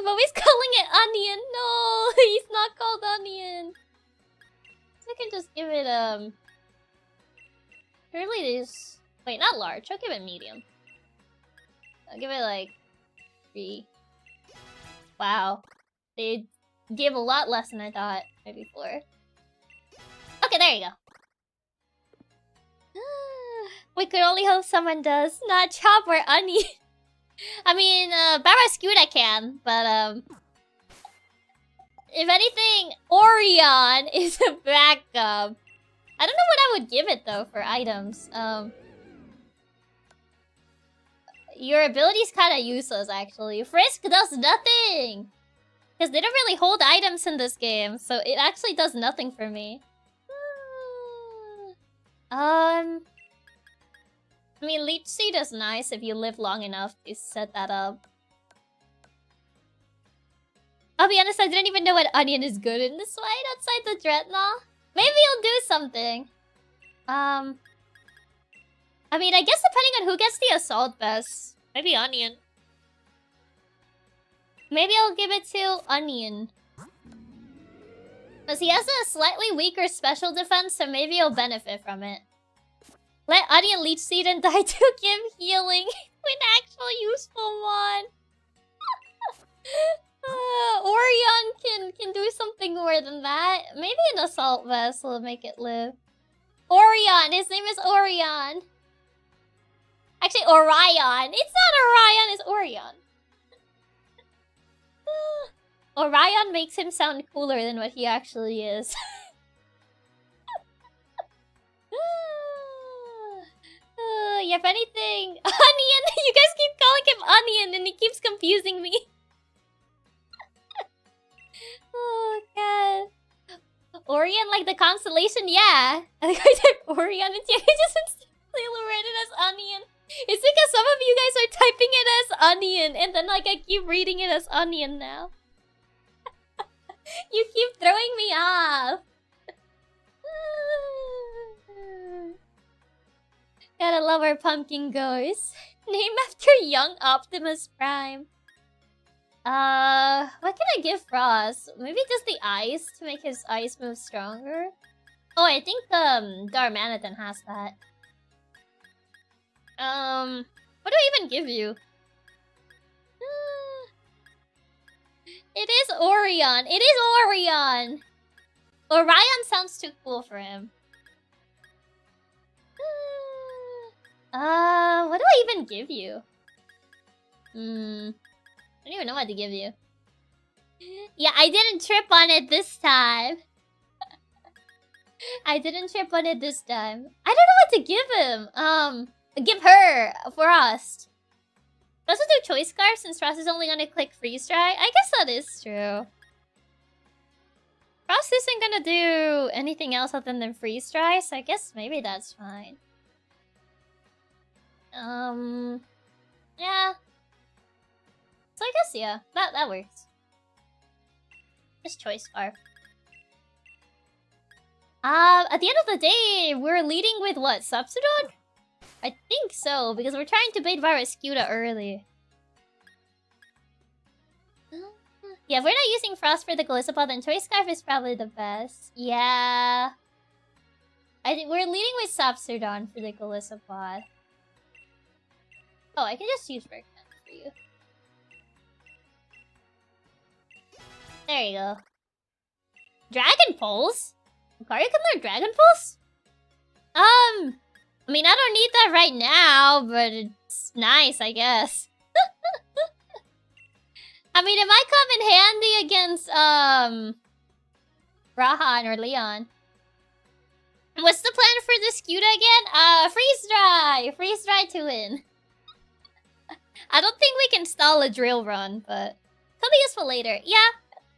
But he's calling it Onion. No, he's not called Onion. I can just give it, Surely these... Wait, not large. I'll give it medium. I'll give it, like, 3. Wow. They give a lot less than I thought maybe 4. Okay, there you go. We could only hope someone does. Not Chop or Onion. I mean, Barraskewda can, but if anything, Orion is a backup. I don't know what I would give it though for items. Your ability's kind of useless actually. Frisk does nothing! Because they don't really hold items in this game, so it actually does nothing for me. I mean, Leech Seed is nice if you live long enough to set that up. I'll be honest, I didn't even know what Onion is good in this fight outside the Dreadnought. Maybe he'll do something. I mean, I guess depending on who gets the Assault best. Maybe Onion. Maybe I'll give it to Onion. Because he has a slightly weaker special defense, so maybe he'll benefit from it. Let Onion Leech Seed and die to give healing with actual useful one. Orion can do something more than that. Maybe an Assault Vest will make it live. Orion! His name is Orion! Actually, Orion! It's not Orion, it's Orion. Orion makes him sound cooler than what he actually is. Yeah, if anything... Onion! You guys keep calling him Onion and he keeps confusing me. Oh, God. Orion, like the constellation? Yeah. I think I typed Orion and Chiaki just instantly read it as Onion. It's because some of you guys are typing it as Onion, and then like I keep reading it as Onion now. You keep throwing me off. Gotta love where Pumpkin goes. Name after young Optimus Prime. What can I give Frost? Maybe just the ice to make his ice move stronger? Oh, I think Darmanitan has that. What do I even give you? It is Orion. It is Orion. Orion sounds too cool for him. What do I even give you? I don't even know what to give you. Yeah, I didn't trip on it this time. I didn't trip on it this time. I don't know what to give him. Give her Frost. Does it do Choice Scarf since Frost is only gonna click Freeze Dry? I guess that is true. Frost isn't gonna do anything else other than Freeze Dry, so I guess maybe that's fine. Yeah. So I guess, yeah, that works. Just Choice Scarf. At the end of the day, we're leading with what? Subsidon? I think so, because we're trying to bait Barraskewda early. Yeah, if we're not using Frost for the Golisopod, then Choice Scarf is probably the best. Yeah. I think we're leading with Subsidon for the Golisopod. Oh, I can just use Berkman for you. There you go. Dragon Pulse? Lucario can learn Dragon Pulse? I mean, I don't need that right now, but it's nice, I guess. I mean, it might come in handy against, Rahan or Leon. What's the plan for the Skewda again? Freeze Dry! Freeze Dry to win. I don't think we can stall a drill run, but it'll be useful later. Yeah,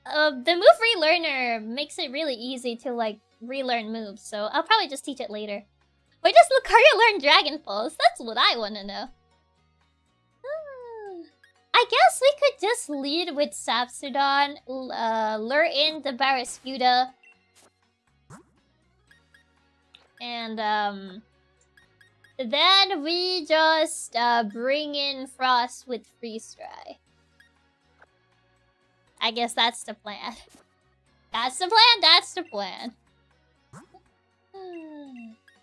the move relearner makes it really easy to, like, relearn moves, so I'll probably just teach it later. Where does Lucario learn Dragon Pulse? That's what I want to know. I guess we could just lead with Subsidon, lure in the Barraskewda, and then we just bring in Frost with Freeze Dry. I guess that's the plan. That's the plan, that's the plan.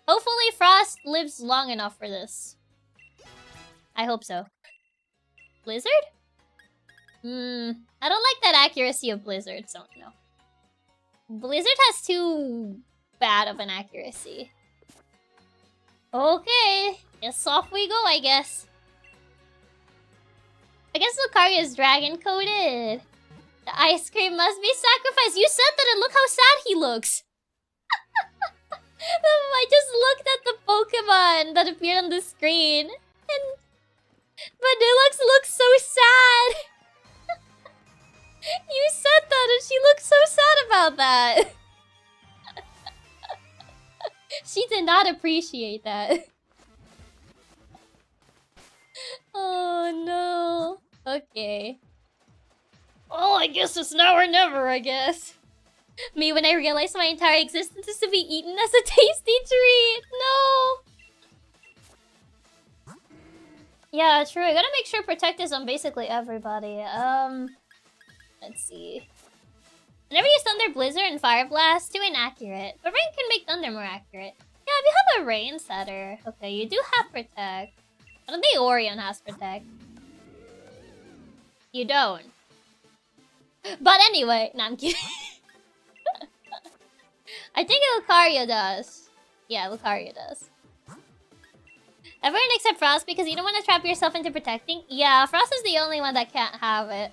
Hopefully Frost lives long enough for this. I hope so. Blizzard? I don't like that accuracy of Blizzard, so no. Blizzard has too bad of an accuracy. Okay, guess off we go, I guess. I guess Lucario is dragon-coated. The ice cream must be sacrificed. You said that and look how sad he looks. I just looked at the Pokemon that appeared on the screen. And Vanilluxe looks so sad. You said that and she looked so sad about that. She did not appreciate that. Oh no. Okay. Oh, I guess it's now or never, I guess. Me when I realized my entire existence is to be eaten as a tasty treat. No. Yeah, true. I gotta make sure Protect is on basically everybody. Let's see. I never use Thunder Blizzard and Fire Blast. Too inaccurate. But Rain can make Thunder more accurate. Yeah, if you have a Rain setter. Okay, you do have Protect. I don't think Orion has Protect. You don't. But anyway, no, I'm kidding. I think Lucario does. Yeah, Lucario does. Everyone except Frost because you don't want to trap yourself into protecting. Yeah, Frost is the only one that can't have it.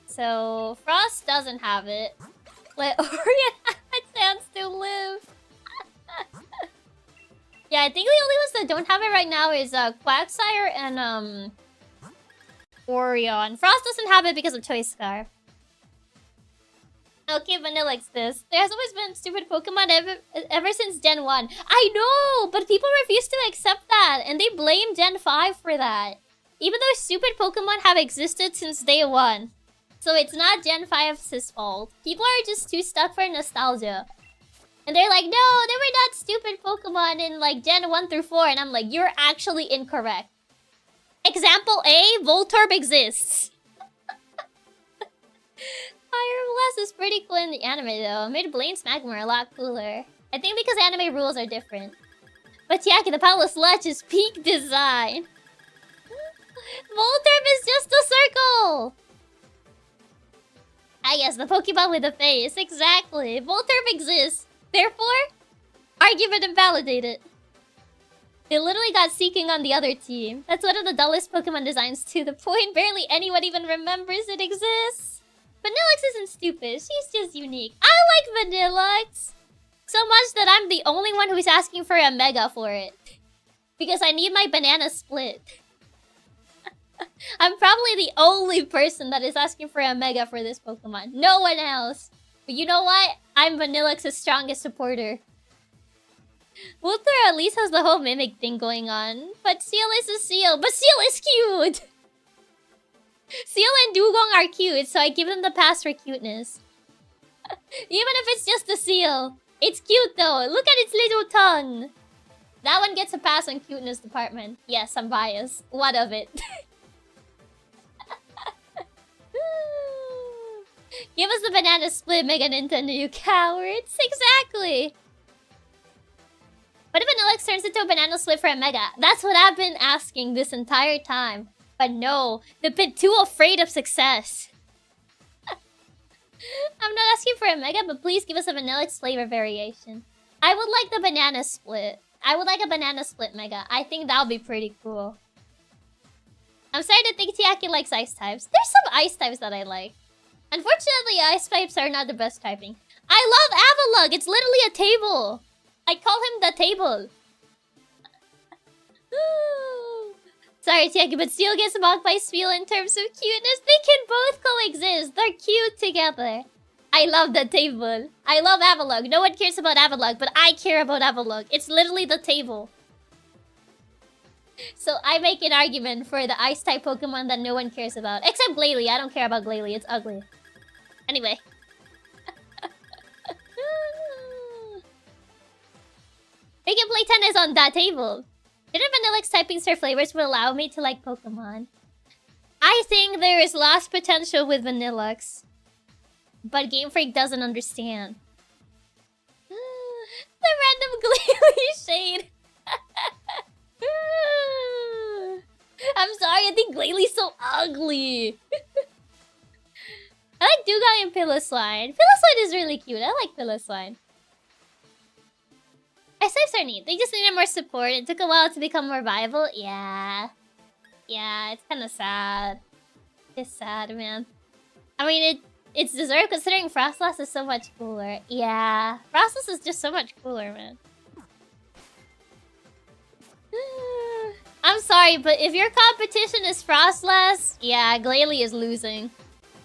So, Frost doesn't have it. Let Orion have a chance to live. Yeah, I think the only ones that don't have it right now is Quagsire and Orion. Frost doesn't have it because of Toy Scarf. Okay, Vanilluxe this. There has always been stupid Pokemon ever since Gen 1. I know, but people refuse to accept that, and they blame Gen 5 for that. Even though stupid Pokemon have existed since day 1. So it's not Gen 5's fault. People are just too stuck for nostalgia. And they're like, no, there were not stupid Pokemon in like Gen 1 through 4. And I'm like, you're actually incorrect. Example A, Voltorb exists. Fire Blast is pretty cool in the anime though. It made Blaine's Magmar a lot cooler. I think because anime rules are different. But Chiaki, the Palace Lech is peak design. Voltorb is just a circle! Ah yes, the Pokeball with a face. Exactly. Voltorb exists. Therefore, argument invalidated. They literally got Seeking on the other team. That's one of the dullest Pokemon designs to the point barely anyone even remembers it exists. Vanilluxe isn't stupid. She's just unique. I like Vanilluxe so much that I'm the only one who's asking for a Mega for it. Because I need my banana split. I'm probably the only person that is asking for a Mega for this Pokemon. No one else. But you know what? I'm Vanilluxe's strongest supporter. Wuther at least has the whole Mimic thing going on. But Seal is a Seal. But Seal is cute! Seal and Dugong are cute, so I give them the pass for cuteness. Even if it's just a Seal. It's cute though. Look at its little tongue. That one gets a pass on cuteness department. Yes, I'm biased. What of it? Give us the banana split, Mega Nintendo, you cowards. Exactly. What if Vanilluxe turns into a banana split for a Mega? That's what I've been asking this entire time. But no, they've been too afraid of success. I'm not asking for a Mega, but please give us a Vanilluxe flavor variation. I would like the banana split. I would like a banana split Mega. I think that would be pretty cool. I'm starting to think Chiaki likes ice types. There's some ice types that I like. Unfortunately, ice types are not the best typing. I love Avalugg! It's literally a table! I call him the table. Sorry, Chiaki, but Steel gets mocked by Spiel in terms of cuteness. They can both coexist. They're cute together. I love the table. I love Avalugg. No one cares about Avalugg, but I care about Avalugg. It's literally the table. So I make an argument for the ice-type Pokemon that no one cares about. Except Glalie. I don't care about Glalie. It's ugly. Anyway. We can play tennis on that table. Didn't Vanilluxe typing star flavors would allow me to like Pokemon? I think there is lost potential with Vanilluxe. But Game Freak doesn't understand. The random Glalie shade. I'm sorry, I think Glalie's so ugly. I like Dugong and Piloswine. Piloswine is really cute. I like Piloswine. Ice types are neat. They just needed more support. It took a while to become more viable. Yeah. Yeah, it's kind of sad. It's sad, man. I mean, it's deserved considering Frostless is so much cooler. Yeah, Frostless is just so much cooler, man. I'm sorry, but if your competition is Frostless, yeah, Glalie is losing.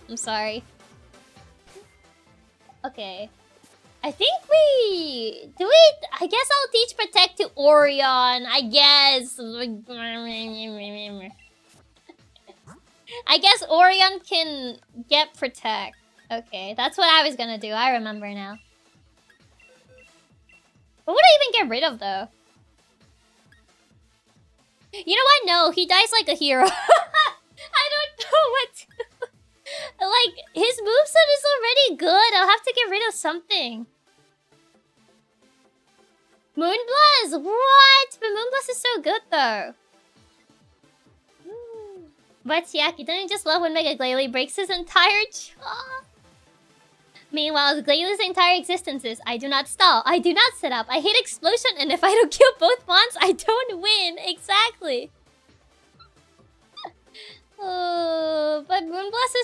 I'm sorry. Okay. I think I guess I'll teach Protect to Orion, I guess. I guess Orion can get Protect. Okay, that's what I was gonna do. I remember now. What would I even get rid of, though? You know what? No, he dies like a hero. I don't know what to... Like, his moveset is already good. I'll have to get rid of something. Moonblast? What? But Moonblast is so good, though. But Chiaki, don't you just love when Mega Glalie breaks his entire jaw? Meanwhile, Glale's entire existence is, I do not stall, I do not sit up, I hit explosion, and if I don't kill both mons, I don't win. Exactly. Oh, but Moonblast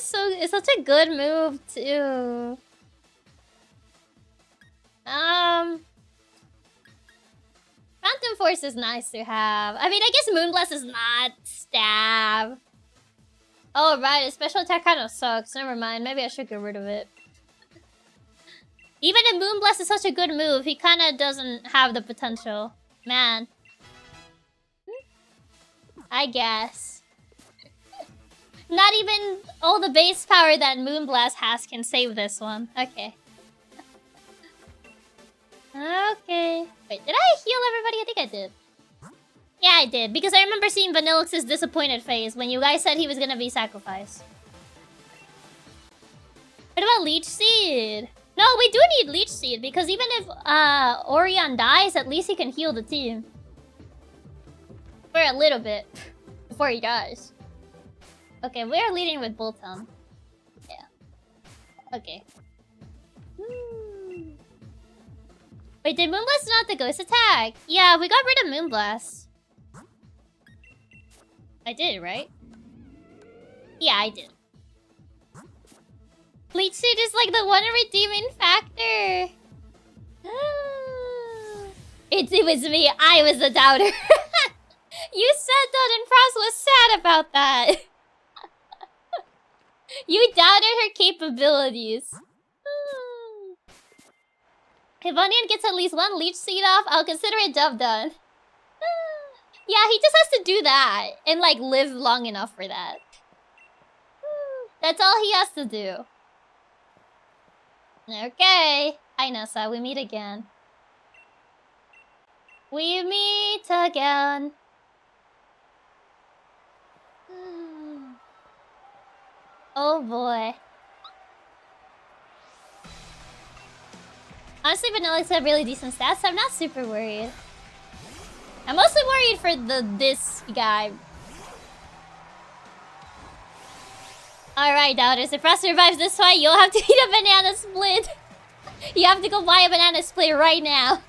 is such a good move too. Phantom Force is nice to have. I mean, I guess Moonblast is not stab. Oh right, his special attack kind of sucks. Never mind, maybe I should get rid of it. Even if Moonblast is such a good move, he kind of doesn't have the potential. Man. I guess. Not even all the base power that Moonblast has can save this one. Okay. Okay. Wait, did I heal everybody? I think I did. Yeah, I did. Because I remember seeing Vanillix's disappointed face when you guys said he was gonna be sacrificed. What about Leech Seed? No, we do need Leech Seed because even if Orion dies, at least he can heal the team. For a little bit. Before he dies. Okay, we're leading with Bolton. Yeah. Okay. Wait, did Moonblast not the ghost attack? Yeah, we got rid of Moonblast. I did, right? Yeah, I did. Leech Seed is like the one redeeming factor. It was me. I was the doubter. You said that and Frost was sad about that. You doubted her capabilities. If Onion gets at least one Leech Seed off, I'll consider it job done. Yeah, he just has to do that and like live long enough for that. That's all he has to do. Okay. Hi Nessa, we meet again. We meet again. Oh boy. Honestly, Vanillix have really decent stats, so I'm not super worried. I'm mostly worried for this guy. Alright, doubters. If Frost survives this fight, you'll have to eat a banana split. You have to go buy a banana split right now.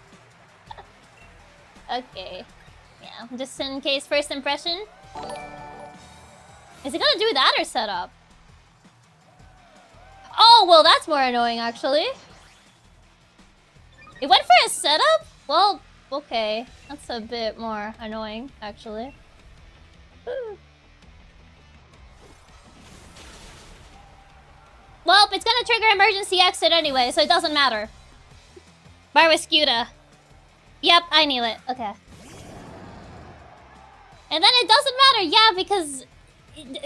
Okay. Yeah, just in case first impression. Is it gonna do that or set up? Oh, well, that's more annoying, actually. It went for a setup? Well, okay. That's a bit more annoying, actually. Well, it's gonna trigger emergency exit anyway, so it doesn't matter. Barwascuda. Yep, I knew it. Okay. And then it doesn't matter, yeah, because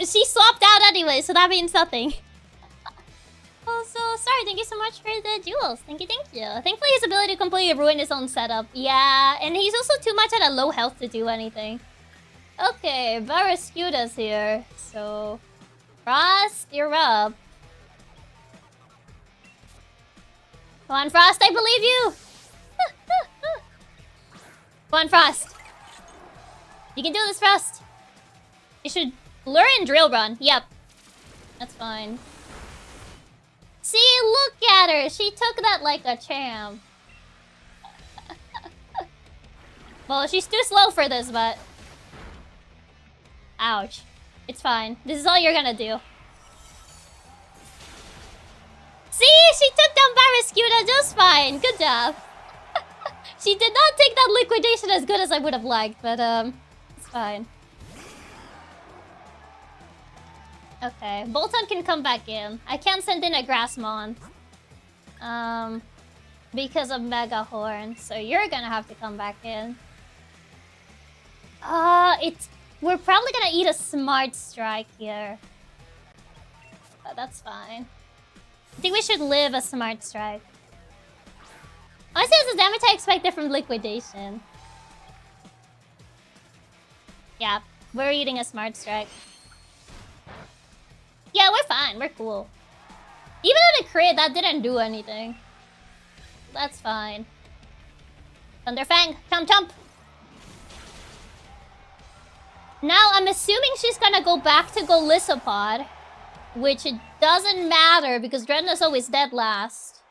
she swapped out anyway, so that means nothing. Also, sorry, thank you so much for the jewels. Thank you, thank you. Thankfully, his ability to completely ruin his own setup. Yeah, and he's also too much at a low health to do anything. Okay, Barwascuda's here. So, Frost, you're up. Come on, Frost, I believe you! Come on, Frost. You can do this, Frost. You should lure and drill run. Yep. That's fine. See, look at her. She took that like a champ. Well, she's too slow for this, but... Ouch. It's fine. This is all you're gonna do. See? She took down Barraskewda just fine. Good job. She did not take that liquidation as good as I would have liked, but it's fine. Okay, Bolton can come back in. I can't send in a Grassmon. Because of Mega Horn, so you're gonna have to come back in. We're probably gonna eat a Smart Strike here. But that's fine. I think we should live a Smart Strike. Honestly, it's the damage I expected from Liquidation. Yeah, we're eating a Smart Strike. Yeah, we're fine. We're cool. Even on a crit, that didn't do anything. That's fine. Thunderfang, chomp chomp. Now, I'm assuming she's gonna go back to Golisopod. Which it doesn't matter because Dreadnought's always dead last.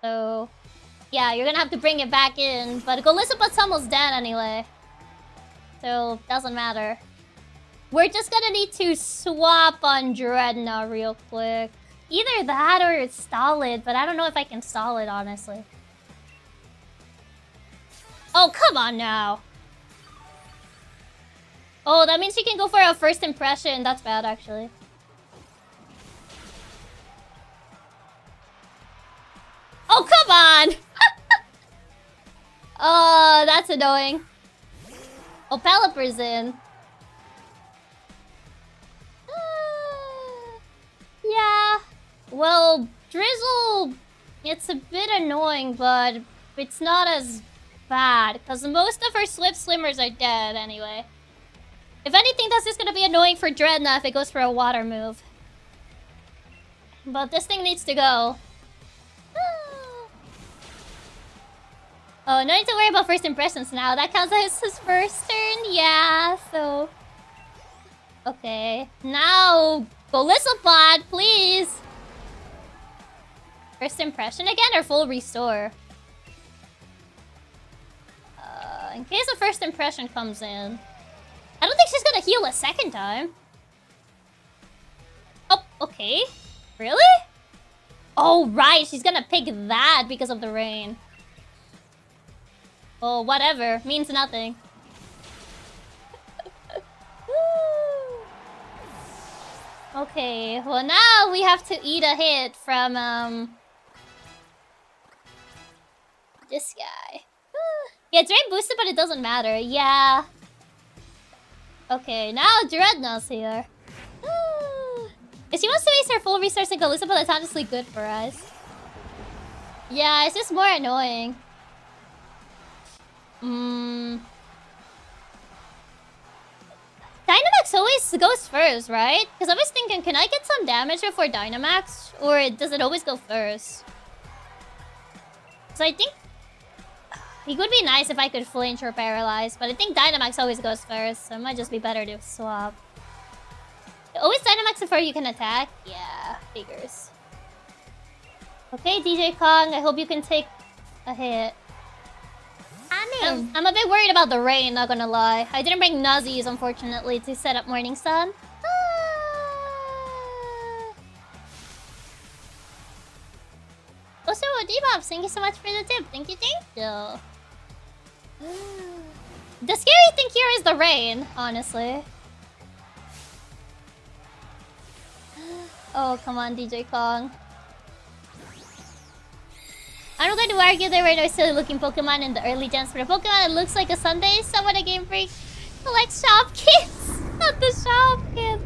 So, yeah, you're gonna have to bring it back in. But Golisopod's almost dead anyway. So, doesn't matter. We're just gonna need to swap on Dreadnought real quick. Either that or it's solid, but I don't know if I can stall it, honestly. Oh, come on now. Oh, that means you can go for a first impression. That's bad, actually. Oh, come on! Oh, that's annoying. Oh, Pelipper's in. Yeah. Well, Drizzle, it's a bit annoying, but it's not as bad. Because most of her Slip Slimmers are dead anyway. If anything, that's just going to be annoying for Dreadnought if it goes for a water move. But this thing needs to go. Oh, no need to worry about first impressions now. That counts as his first turn? Yeah, so... Okay. Now, Golisopod, please! First impression again or full restore? In case a first impression comes in. I don't think she's gonna heal a second time. Oh, okay. Really? Oh, right. She's gonna pick that because of the rain. Oh, whatever. Means nothing. Okay, well now we have to eat a hit from, this guy. Yeah, it's rain boosted, but it doesn't matter. Yeah. Okay, now Dreadnought's here. If she wants to waste her full resource and Golisopod, that's honestly good for us. Yeah, it's just more annoying. Dynamax always goes first, right? Because I was thinking, can I get some damage before Dynamax? Or does it always go first? So I think... It would be nice if I could flinch or paralyze, but I think Dynamax always goes first, so it might just be better to swap. Always Dynamax before you can attack? Yeah, figures. Okay, DJ Kong, I hope you can take a hit. I'm a bit worried about the rain, not gonna lie. I didn't bring Nuzzies, unfortunately, to set up Morning Sun. Also, Debobs, thank you so much for the tip. Thank you, thank you. The scary thing here is the rain, honestly. Oh, come on, DJ Kong. I'm not going to argue there were no silly looking Pokemon in the early gens for a Pokemon that looks like a Sunday. Someone a Game Freak collects shop kits. Not the shop kits.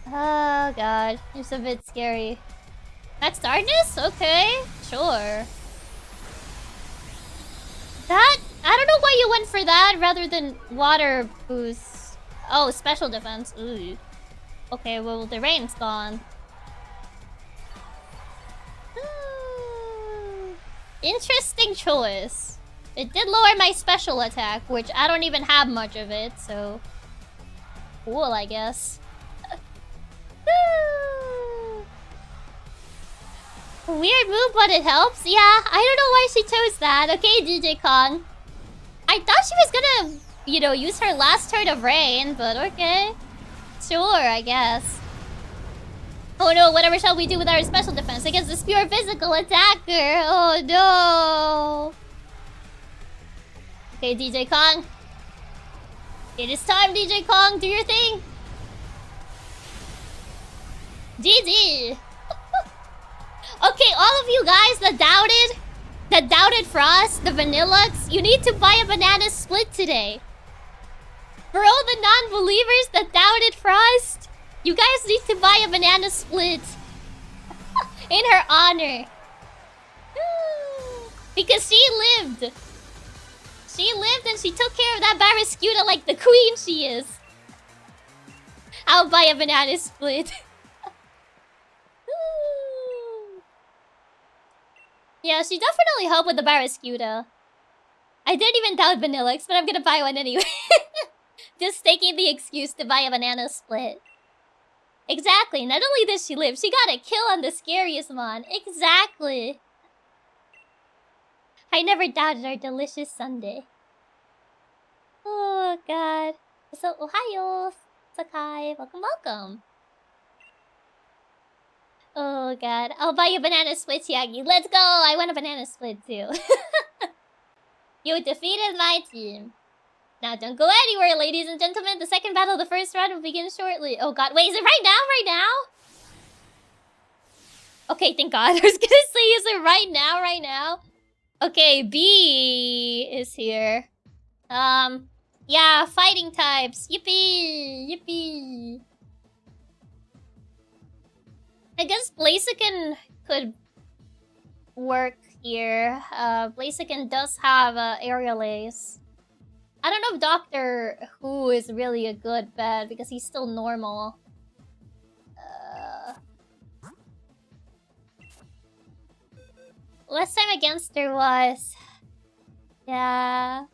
Oh god, it's a bit scary. Max Darkness? Okay, sure. That... I don't know why you went for that rather than Water Boost. Oh, Special Defense. Ooh. Okay, well, the rain's gone. Interesting choice. It did lower my special attack, which I don't even have much of it, so... Cool, I guess. Weird move, but it helps. Yeah, I don't know why she chose that. Okay, DJ Kong. I thought she was gonna you know, use her last turn of rain, but okay. Sure, I guess. Oh no, whatever shall we do with our special defense against this pure physical attacker? Oh no! Okay, DJ Kong. It is time, DJ Kong, do your thing! GG! Okay, all of you guys that doubted Frost, the Vanillux, you need to buy a banana split today. For all the non-believers that doubted Frost, you guys need to buy a banana split. In her honor. Because she lived. She lived and she took care of that Barraskewda like the queen she is. I'll buy a banana split. Yeah, she definitely helped with the Barraskewda. I didn't even doubt Vanillux, but I'm gonna buy one anyway. Just taking the excuse to buy a banana split. Exactly, not only did she live, she got a kill on the scariest mon. Exactly. I never doubted our delicious sundae. Oh god. So, ohayo, Sakai. Welcome, welcome. Oh god. I'll buy you a banana split, Chiaki. Let's go! I want a banana split too. You defeated my team. Now don't go anywhere, ladies and gentlemen. The second battle of the first round will begin shortly. Oh god, wait, is it right now? Right now? Okay, thank god. I was gonna say, is it right now? Right now? Okay, B is here. Yeah, fighting types. Yippee! Yippee! I guess Blaziken could work here. Blaziken does have aerial ace. I don't know if Doctor Who is really a good bet because he's still normal. Last time against her was... Yeah...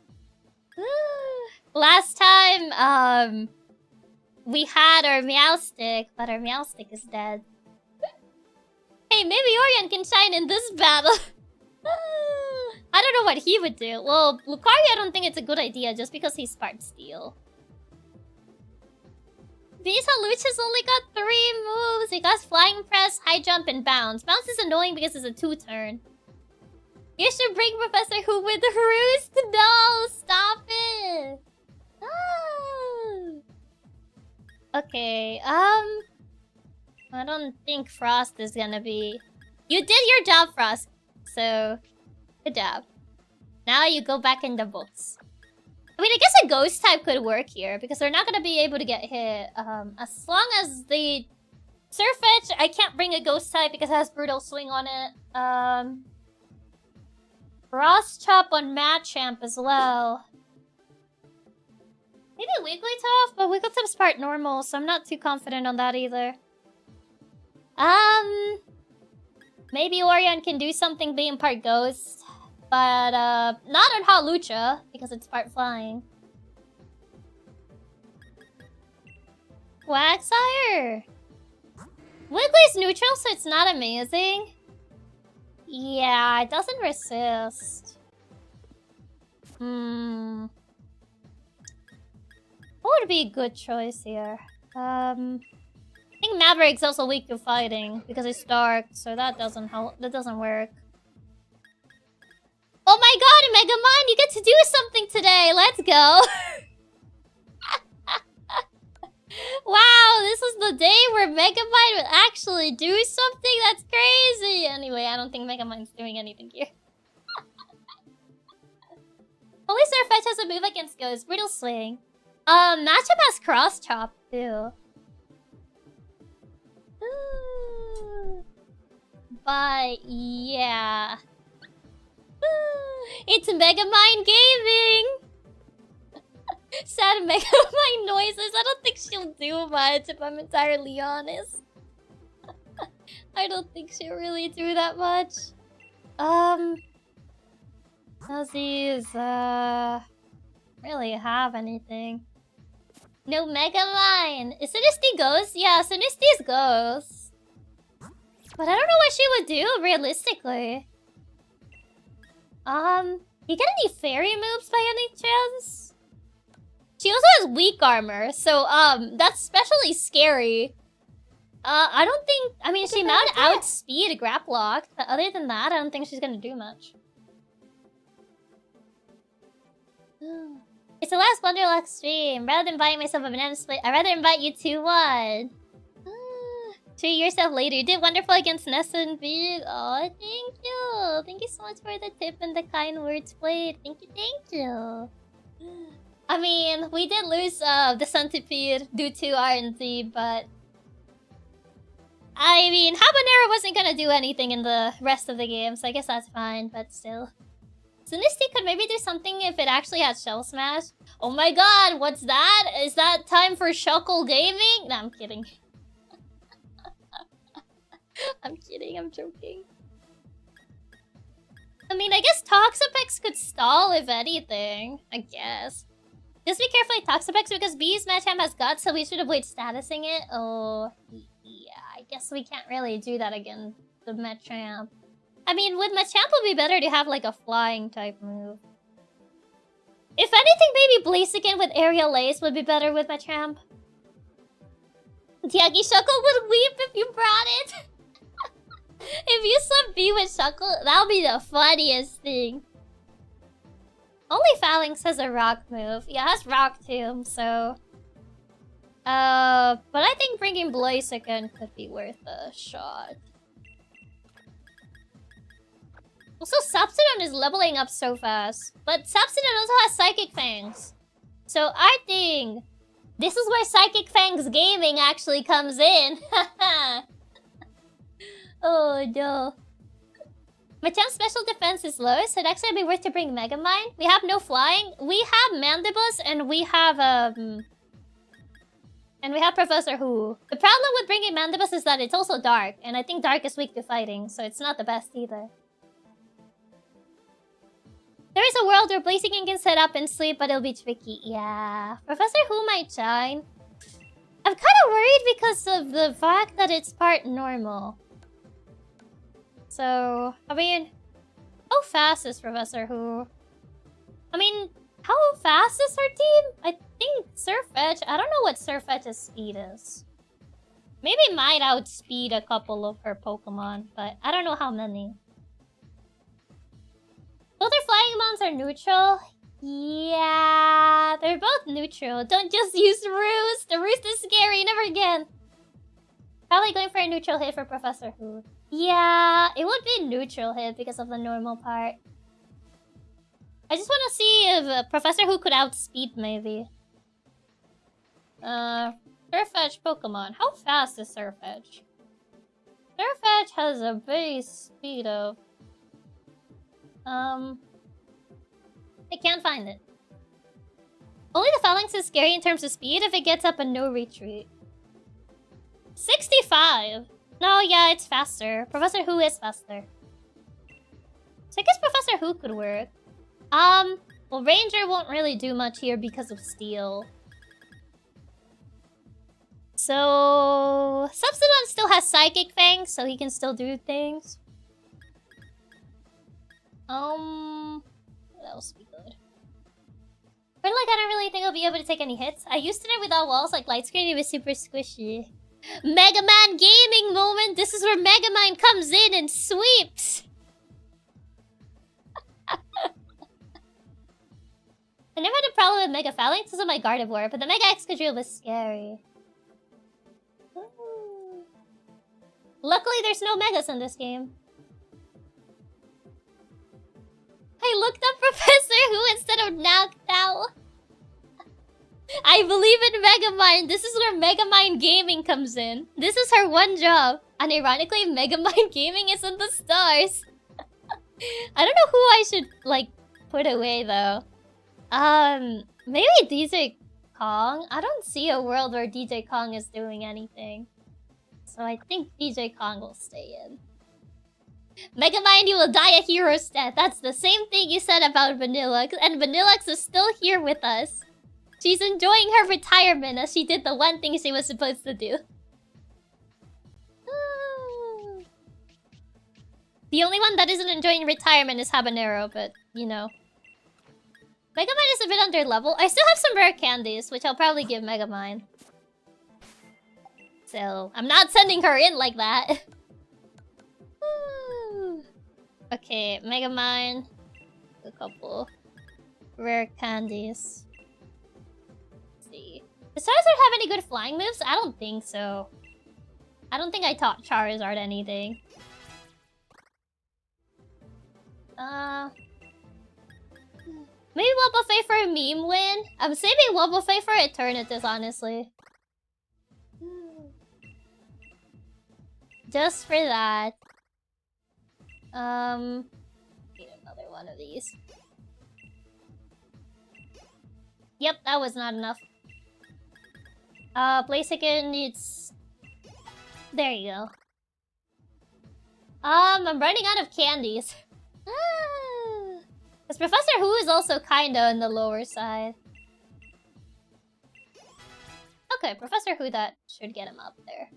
Last time, we had our Meowstic, but our Meowstic is dead. Hey, maybe Orion can shine in this battle. I don't know what he would do. Well, Lucario, I don't think it's a good idea just because he's Spark Steel. Visa Lucha's only got 3 moves. He got Flying Press, High Jump, and Bounce. Bounce is annoying because it's a 2-turn. You should bring Professor Who with the Roost. No, stop it. Oh. Okay, I don't think Frost is gonna be... You did your job, Frost. So, good job. Now you go back in the books. I mean, I guess a Ghost type could work here because they're not gonna be able to get hit. As long as the Surfetch, I can't bring a Ghost type because it has Brutal Swing on it. Frost Chop on Machamp as well. Maybe Wigglytuff, but Wigglytuff's part normal, so I'm not too confident on that either. Maybe Orion can do something being part Ghost, but not on Hawlucha because it's part Flying. Quagsire! Wiggly's neutral, so it's not amazing. Yeah, it doesn't resist. What would be a good choice here? I think Maverick's also weak to fighting because it's dark, so that doesn't help. That doesn't work. Oh my god, Megamon, you get to do something today! Let's go! Wow, this is the day where Megamind will actually do something? That's crazy! Anyway, I don't think Megamind's doing anything here. Only Surfetch has a move against Ghost. Brutal Swing. Machamp has Cross Chop, too. But, yeah. It's Megamind Gaming! Sad Megamind noises. I don't think she'll do much, if I'm entirely honest. I don't think she'll really do that much. Does these, really have anything? No Megamind! Is Sinistea Ghost? Yeah, Sinistea's Ghost. But I don't know what she would do, realistically. You get any fairy moves by any chance? She also has weak armor, so that's especially scary. I don't think. I mean, she might outspeed a Graplock, but other than that, I don't think she's gonna do much. It's the last Wonderlocke stream. Rather than buying myself a banana split, I'd rather invite you to one. Treat yourself later. You did wonderful against Nessa and Bede. Oh, thank you. Thank you so much for the tip and the kind words played. Thank you, thank you. I mean, we did lose the Centipede due to RNG, but... I mean, Habanero wasn't gonna do anything in the rest of the game, so I guess that's fine, but still. Sinisty could maybe do something if it actually had Shell Smash. Oh my god, what's that? Is that time for Shuckle Gaming? No, I'm kidding. I'm kidding, I'm joking. I mean, I guess Toxapex could stall if anything. I guess. Just be careful with Toxapex because B's Machamp has guts, so we should avoid statusing it. Oh, yeah, I guess we can't really do that against the Machamp. I mean, with Machamp it would be better to have like a flying type move. If anything, maybe Blaziken with Aerial Ace would be better with Machamp. Chiaki Shuckle would weep if you brought it. If you sub B with Shuckle, that would be the funniest thing. Only Phalanx has a rock move. Yeah, it has Rock Tomb, so... but I think bringing Blaziken could be worth a shot. Also, Subsidon is leveling up so fast. But Subsidon also has Psychic Fangs. So I think this is where Psychic Fangs Gaming actually comes in. Oh no. Machamp's special defense is low, so it'd actually be worth to bring Megamind. We have no flying. We have Mandibus and we have Professor Who. The problem with bringing Mandibus is that it's also dark, and I think dark is weak to fighting, so it's not the best either. There is a world where Blaziken can set up and sleep, but it'll be tricky. Yeah. Professor Who might shine. I'm kind of worried because of the fact that it's part normal. So, I mean, how fast is Professor Who? I mean, how fast is her team? I think Surfetch. I don't know what Surfetch's speed is. Maybe it might outspeed a couple of her Pokemon, but I don't know how many. Both their flying mounts are neutral. Yeah, they're both neutral. Don't just use Roost. The Roost is scary. Never again. Probably going for a neutral hit for Professor Who. Yeah, it would be a neutral hit because of the normal part. I just want to see if Professor Who could outspeed maybe. Surfetch Pokemon. How fast is Surfetch? Surfetch has a base speed of... I can't find it. Only the Phalanx is scary in terms of speed if it gets up a no retreat. 65! No, yeah, it's faster. Professor Who is faster. So I guess Professor Who could work. Well, Ranger won't really do much here because of Steel. So... Subsidon still has Psychic Fangs, so he can still do things. What else would be good? But like, I don't really think I'll be able to take any hits. I used it without walls like light screen, it was super squishy. Mega Man gaming moment! This is where Mega Man comes in and sweeps! I never had a problem with Mega Phalanx because of my Gardevoir, but the Mega Excadrill was scary. Ooh. Luckily, there's no Megas in this game. I looked up Professor Who instead of Noctowl. I believe in Megamind. This is where Megamind Gaming comes in. This is her one job. And ironically, Megamind Gaming is in the stars. I don't know who I should, like, put away, though. Maybe DJ Kong? I don't see a world where DJ Kong is doing anything. So I think DJ Kong will stay in. Megamind, you will die a hero's death. That's the same thing you said about Vanillux. And Vanillux is still here with us. She's enjoying her retirement as she did the one thing she was supposed to do. The only one that isn't enjoying retirement is Habanero, but, you know. Megamind is a bit under level. I still have some rare candies, which I'll probably give Megamind. So, I'm not sending her in like that. Okay, Megamind. A couple rare candies. Let's see. Does Charizard have any good flying moves? I don't think so. I don't think I taught Charizard anything. Maybe Wobbuffet for a meme win? I'm saving Wobbuffet for Eternatus, honestly. Just for that. Need another one of these. Yep, that was not enough. Blaziken needs... There you go. I'm running out of candies. Because Professor Who is also kinda on the lower side. Okay, Professor Who, that should get him up there.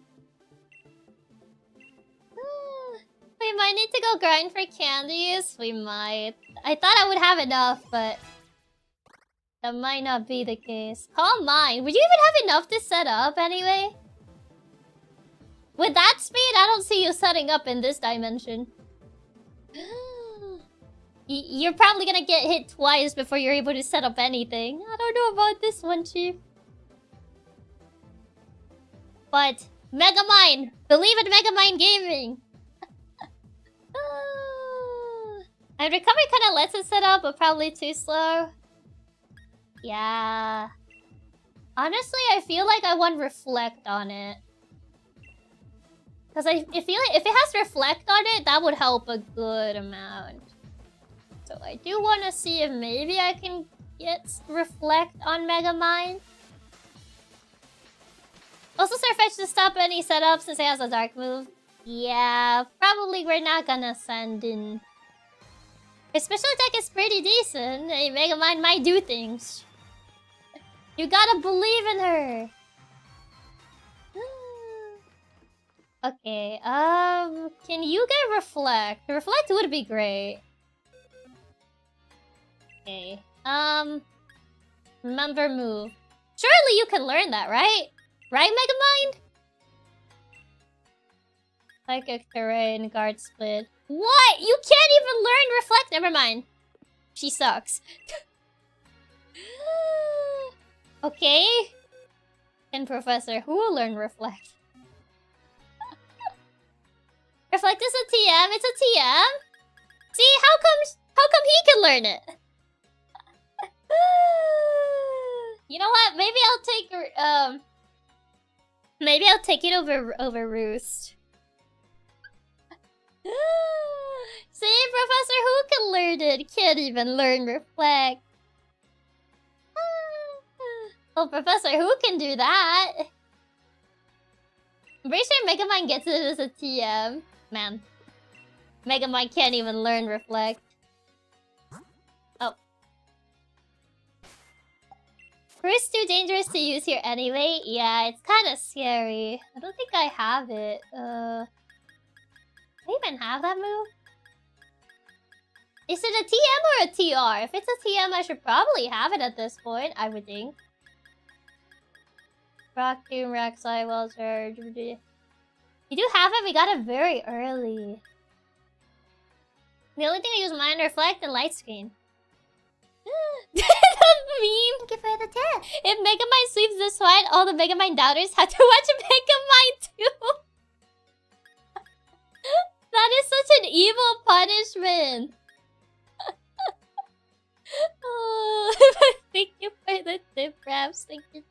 We might need to go grind for candies. We might. I thought I would have enough, but... that might not be the case. Calm Mind. Would you even have enough to set up anyway? With that speed, I don't see you setting up in this dimension. You're probably gonna get hit twice before you're able to set up anything. I don't know about this one, Chief. But, Megamind! Believe in Megamind Gaming! And recovery kinda lets it set up, but probably too slow. Yeah. Honestly, I feel like I want Reflect on it. Because I feel like if it has Reflect on it, that would help a good amount. So I do want to see if maybe I can get Reflect on Megamind. Also, Surfetch to stop any setup since it has a dark move. Yeah, probably we're not gonna send in. His special attack is pretty decent. A Megamind might do things. You gotta believe in her. Okay, can you get Reflect? Reflect would be great. Okay, remember move. Surely you can learn that, right? Right, Megamind? Psychic Terrain, Guard Split. What? You can't even learn Reflect? Never mind. She sucks. Okay. And Professor Who will learn Reflect? Reflect is a TM. It's a TM. See, how come he can learn it? You know what? Maybe I'll take it over Roost. See, Professor Who can learn it. Can't even learn Reflect. Well, Professor Who can do that. I'm pretty sure Megamind gets it as a TM. Man. Megamind can't even learn Reflect. Oh. Roost too dangerous to use here anyway. Yeah, it's kind of scary. I don't think I have it. I even have that move? Is it a TM or a TR? If it's a TM, I should probably have it at this point, I would think. Rock, Doom, Rek'Sai, Welcher. You do have it? We got it very early. The only thing I use is Mind Reflect and Light Screen. The meme! Give her the 10. If Megamind sweeps this fight, all the Megamind doubters have to watch Megamind too. That is such an evil punishment. Oh, thank you for the tip, Raps. Thank you.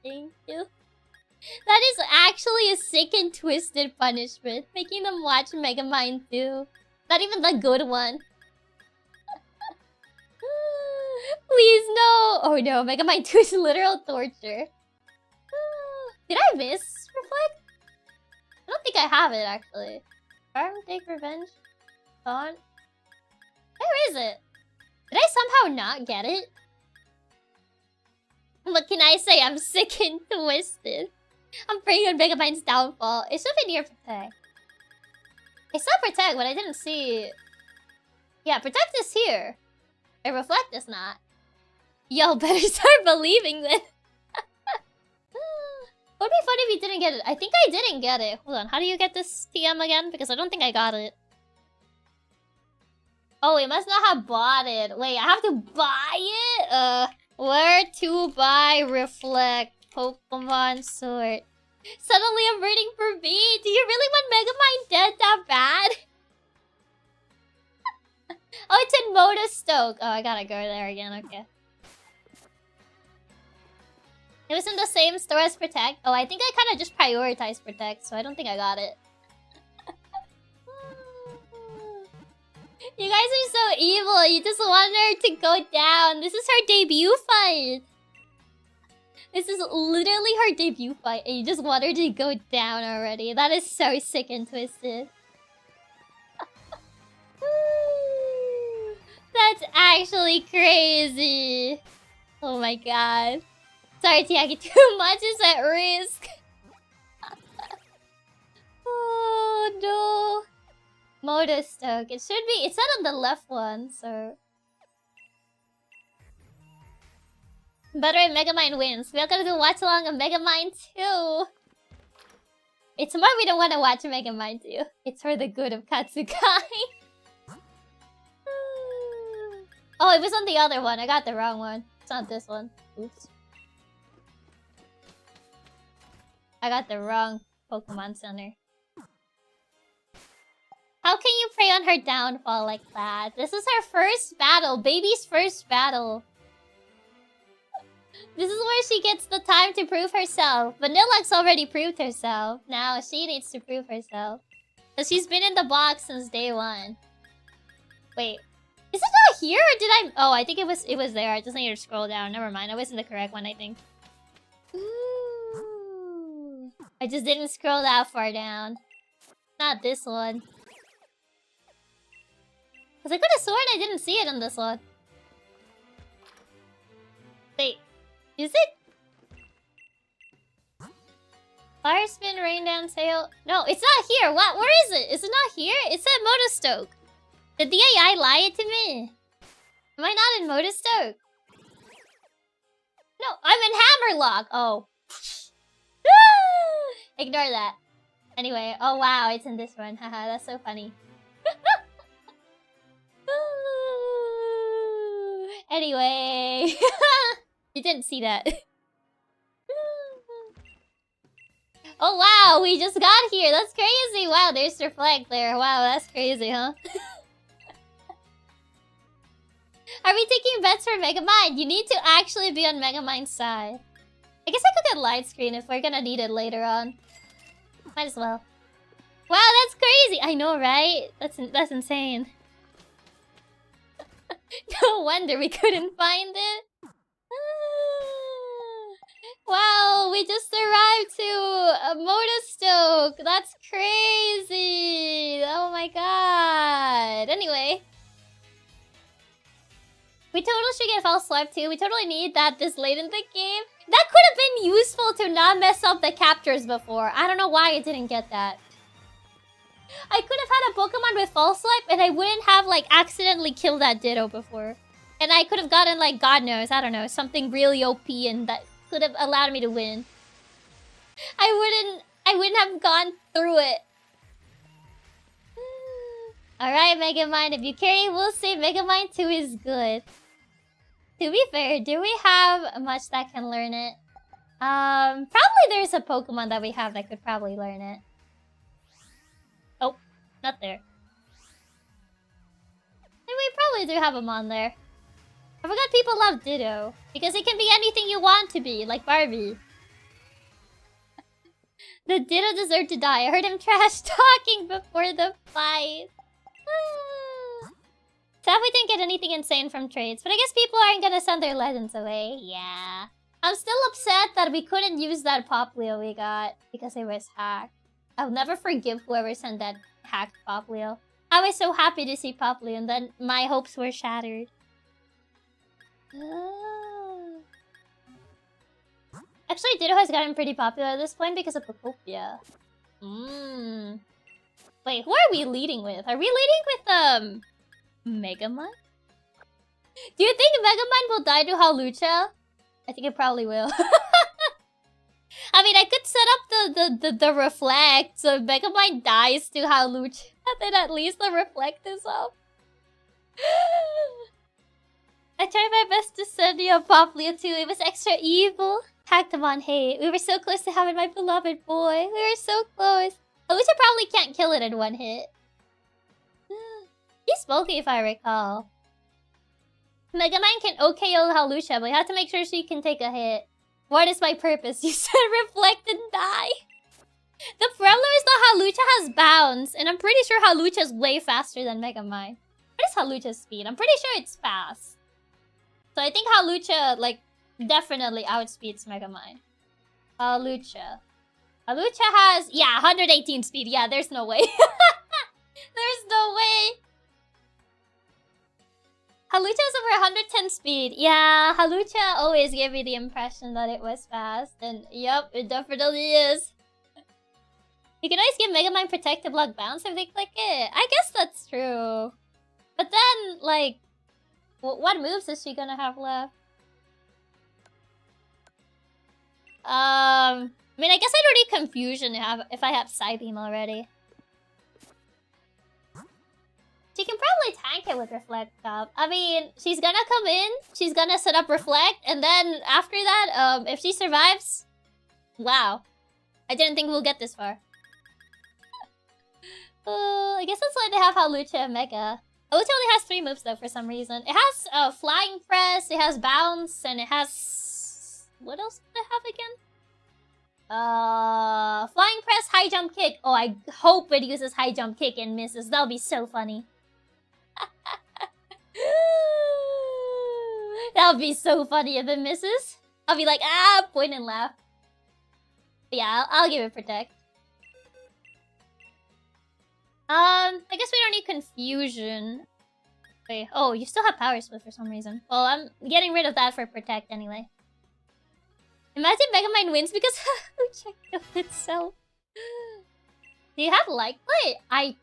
That is actually a sick and twisted punishment. Making them watch Megamind too. Not even the good one. Please, no! Oh no, Megamind 2 is literal torture. Did I miss Reflect? I don't think I have it, actually. Farm, Take Revenge? Taunt? Where is it? Did I somehow not get it? What can I say? I'm sick and twisted. I'm praying on Megamind's downfall. It should be near Protect. I saw Protect, but I didn't see... Yeah, Protect is here. And Reflect is not. Yo, better start believing then. Would be funny if you didn't get it. I think I didn't get it. Hold on, how do you get this TM again? Because I don't think I got it. Oh, we must not have bought it. Wait, I have to buy it? Where to buy Reflect Pokemon Sword? Suddenly I'm rooting for Bede. Do you really want Megamind dead that bad? Oh, it's in Motostoke. Oh, I gotta go there again, okay. It was in the same store as Protect. Oh, I think I kind of just prioritized Protect, so I don't think I got it. You guys are so evil. You just want her to go down. This is her debut fight. This is literally her debut fight, and you just want her to go down already. That is so sick and twisted. That's actually crazy. Oh my god. Sorry, Chiaki, too much is at risk. Oh no. Motostoke. It should be. It's not on the left one, so. Better if Megamind wins. We are gonna do watch along of Megamind 2. It's more we don't want to watch Megamind 2. It's for the good of Katsukai. Oh, it was on the other one. I got the wrong one. It's not this one. Oops. I got the wrong Pokemon Center. How can you prey on her downfall like that? This is her first battle. Baby's first battle. This is where she gets the time to prove herself. Vanilla's already proved herself. Now she needs to prove herself. Because she's been in the box since day one. Wait. Is it not here or did I... Oh, I think it was there. I just needed to scroll down. Never mind. I was in the correct one, I think. Ooh. I just didn't scroll that far down. Not this one. Because I could have sworn I didn't see it on this one. Wait. Is it? Fire spin, rain dance, hail... No, it's not here. What? Where is it? Is it not here? It's at Motostoke. Did the AI lie to me? Am I not in Motostoke? No, I'm in Hammerlock. Oh. Ignore that. Anyway, oh wow, it's in this one. Haha, that's so funny. Anyway. You didn't see that. Oh wow, we just got here. That's crazy. Wow, there's Reflect there. Wow, that's crazy, huh? Are we taking bets for Megamind? You need to actually be on Megamind's side. I guess I could get light screen if we're gonna need it later on. Might as well. Wow, that's crazy! I know, right? That's insane. No wonder we couldn't find it. Wow, we just arrived to Motostoke. That's crazy. Oh my god. Anyway. We totally should get false swipe too. We totally need that this late in the game. That could have been useful to not mess up the captures before. I don't know why I didn't get that. I could have had a Pokemon with false swipe and I wouldn't have like accidentally killed that Ditto before. And I could have gotten like, God knows, I don't know, something really OP and that could have allowed me to win. I wouldn't have gone through it. Alright, Megamind, if you carry, we'll say Megamind 2 is good. To be fair, do we have much that can learn it? Probably there's a Pokemon that we have that could probably learn it. Oh, not there. And we probably do have him on there. I forgot people love Ditto. Because it can be anything you want to be, like Barbie. The Ditto deserved to die. I heard him trash talking before the fight. Sad we didn't get anything insane from trades, but I guess people aren't gonna send their legends away. Yeah. I'm still upset that we couldn't use that Poplio we got because it was hacked. I'll never forgive whoever sent that hacked Poplio. I was so happy to see Poplio and then my hopes were shattered. Actually, Ditto has gotten pretty popular at this point because of Pokopia. Wait, who are we leading with? Are we leading with, Megamind? Do you think Megamind will die to Hawlucha? I think it probably will. I mean, I could set up the reflect, so if Megamind dies to Hawlucha, then at least the reflect is up. I tried my best to send you a Poplia too. It was extra evil. Hactamon, hey, we were so close to having my beloved boy. We were so close. Hawlucha probably can't kill it in one hit. He's bulky if I recall. Megamind can OKO Hawlucha, but you have to make sure she can take a hit. What is my purpose? You said reflect and die. The problem is that Hawlucha has bounce, and I'm pretty sure Hawlucha is way faster than Megamind. What is Hawlucha's speed? I'm pretty sure it's fast. So I think Hawlucha, like, definitely outspeeds Megamind. Hawlucha. Hawlucha has, yeah, 118 speed. Yeah, there's no way. There's no way. Hawlucha is over 110 speed. Yeah, Hawlucha always gave me the impression that it was fast. And yep, it definitely is. You can always give Megamind Protective Block bounce if they click it. I guess that's true. But then, like, what moves is she gonna have left? I mean, I guess I don't need Confusion if I have Psybeam already. She can probably tank it with Reflect up. I mean, she's gonna come in, she's gonna set up Reflect, and then after that, if she survives... Wow. I didn't think we'll get this far. I guess that's why they have Hawlucha and Mega. Hawlucha only has 3 moves though for some reason. It has Flying Press, it has Bounce, and it has... What else did it have again? Flying Press, High Jump Kick. Oh, I hope it uses High Jump Kick and misses. That'll be so funny. That'll be so funny if it misses. I'll be like, ah, point and laugh. But yeah, I'll give it Protect. I guess we don't need Confusion. Wait, oh, you still have Power Split for some reason. Well, I'm getting rid of that for Protect anyway. Imagine Megamind wins because Hawlucha killed itself. Do you have Light Plate? I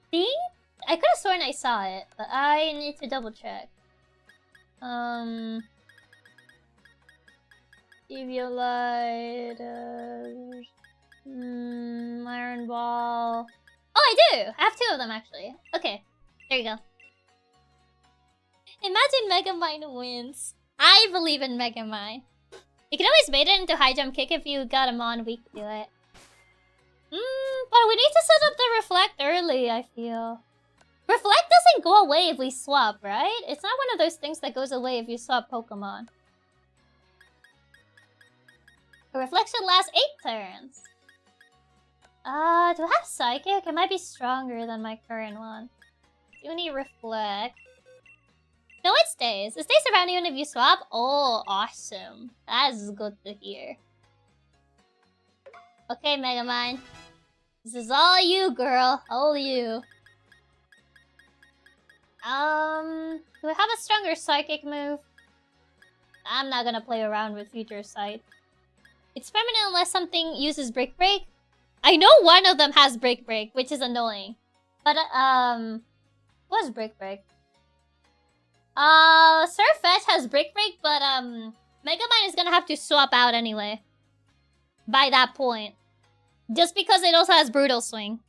think... I could have sworn I saw it, but I need to double check. Eviolite... Iron Ball... Oh, I do! I have 2 of them, actually. Okay, there you go. Imagine Megamind wins. I believe in Megamind. You can always bait it into High Jump Kick if you got him on weak to it. But we need to set up the Reflect early, I feel. Reflect doesn't go away if we swap, right? It's not one of those things that goes away if you swap Pokemon. The Reflection lasts 8 turns. Do I have Psychic? It might be stronger than my current one. Do need Reflect. No, it stays. It stays around even if you swap. Oh, awesome. That's good to hear. Okay, Megamind. This is all you, girl. All you. Do I have a stronger Psychic move? I'm not gonna play around with Future Sight. It's permanent unless something uses Brick Break. I know one of them has Brick Break, which is annoying. But, what's Brick Break? Surfetch has Brick Break, but, Megamind is gonna have to swap out anyway. By that point. Just because it also has Brutal Swing.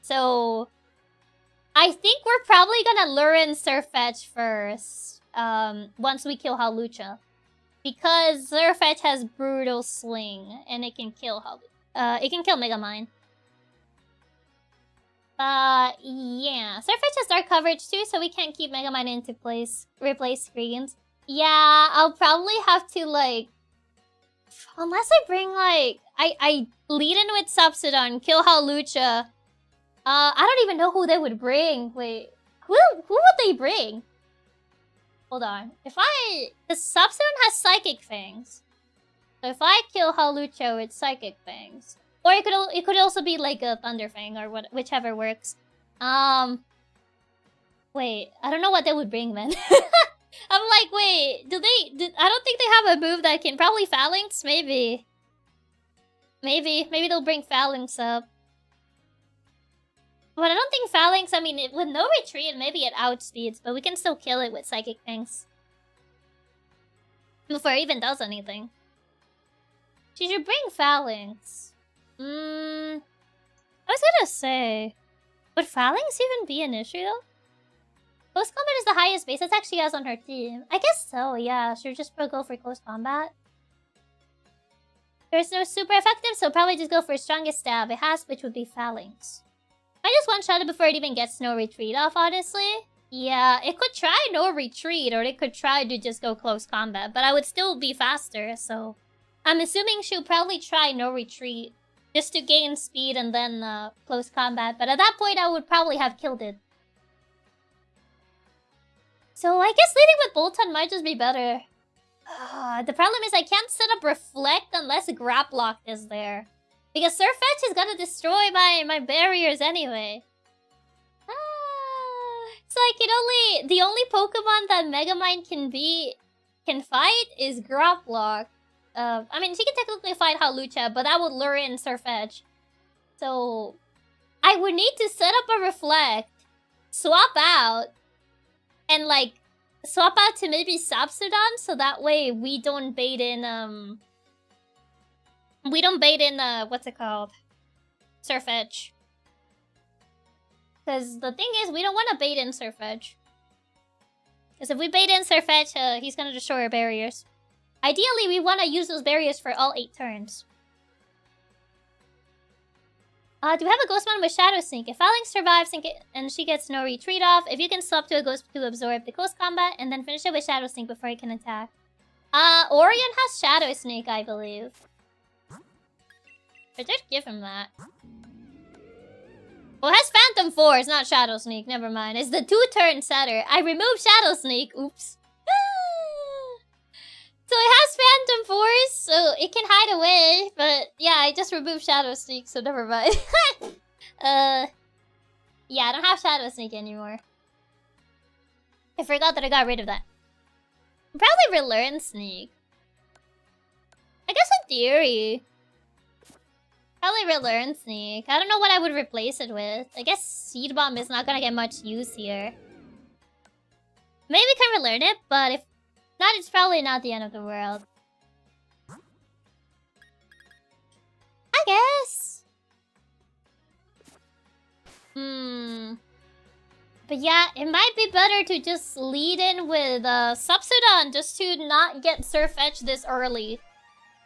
So... I think we're probably gonna lure in Surfetch first. Once we kill Hawlucha. Because Surfetch has Brutal Swing, and it can kill it can kill Megamind. Yeah. Surfetch has Dark Coverage too, so we can't keep Megamind into place. Replace screens. Yeah, I'll probably have to, like... Unless I bring, like... I lead in with Subsidon, kill Hawlucha. I don't even know who they would bring. Wait. Who would they bring? Hold on. The Subsidon has Psychic Fangs. So if I kill Hawlucha with Psychic Fangs... Or it could also be like a Thunder Fang or whichever works. Wait, I don't know what they would bring then. I'm like, wait, I don't think they have a move that can... Probably Phalanx? Maybe. Maybe they'll bring Phalanx up. But I don't think Phalanx, I mean, with no retreat, maybe it outspeeds, but we can still kill it with Psychic things. Before it even does anything. She should bring Phalanx. I was gonna say... Would Phalanx even be an issue, though? Close Combat is the highest base attack she has on her team. I guess so, yeah. She'll just go for Close Combat. There's no super effective, so probably just go for strongest stab it has, which would be Phalanx. I just one-shot it before it even gets no retreat off, honestly. Yeah, it could try no retreat, or it could try to just go Close Combat, but I would still be faster, so... I'm assuming she'll probably try no retreat, just to gain speed and then Close Combat, but at that point I would probably have killed it. So I guess leading with Bolton might just be better. The problem is I can't set up Reflect unless Graplock is there. Because Surfetch is gonna destroy my barriers anyway. It's like the only Pokemon that Megamind can fight is Graplock. I mean, she can technically fight Hawlucha, but that would lure in Surfetch. So, I would need to set up a Reflect, swap out, and like, swap out to maybe Sapsodon, so that way we don't bait in, what's it called? Surfetch. Because the thing is, we don't want to bait in Surfetch. Because if we bait in Surfetch, he's gonna destroy our barriers. Ideally, we want to use those barriers for all 8 turns. Do we have a Ghostmon with Shadow Sneak? If Phalanx survives and she gets no retreat off, if you can swap to a Ghost to absorb the Close Combat, and then finish it with Shadow Sneak before it can attack. Orion has Shadow Sneak, I believe. I did give him that. Well, it has Phantom Force, not Shadow Sneak. Never mind. It's the 2-turn setter. I removed Shadow Sneak. Oops. So it has Phantom Force, so it can hide away. But yeah, I just removed Shadow Sneak, so never mind. Yeah, I don't have Shadow Sneak anymore. I forgot that I got rid of that. I'll probably relearn Sneak. I guess in theory. Probably relearn Sneak. I don't know what I would replace it with. I guess Seed Bomb is not gonna get much use here. Maybe we can relearn it, but if not, it's probably not the end of the world. I guess. But yeah, it might be better to just lead in with Subsidon just to not get Surfetch this early.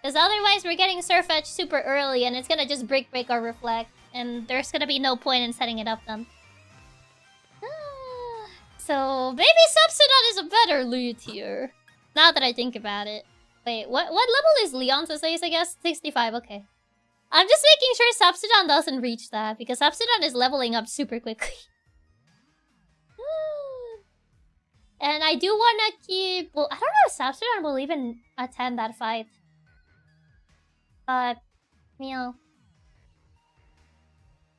Because otherwise we're getting Surfetch super early and it's gonna just break our Reflect. And there's gonna be no point in setting it up then. So maybe Subsidon is a better lead here. Now that I think about it. Wait, what level is Leon's Ace, I guess? 65, okay. I'm just making sure Subsidon doesn't reach that, because Subsidon is leveling up super quickly. And I do want to keep... Well, I don't know if Subsidon will even attend that fight. But, you know...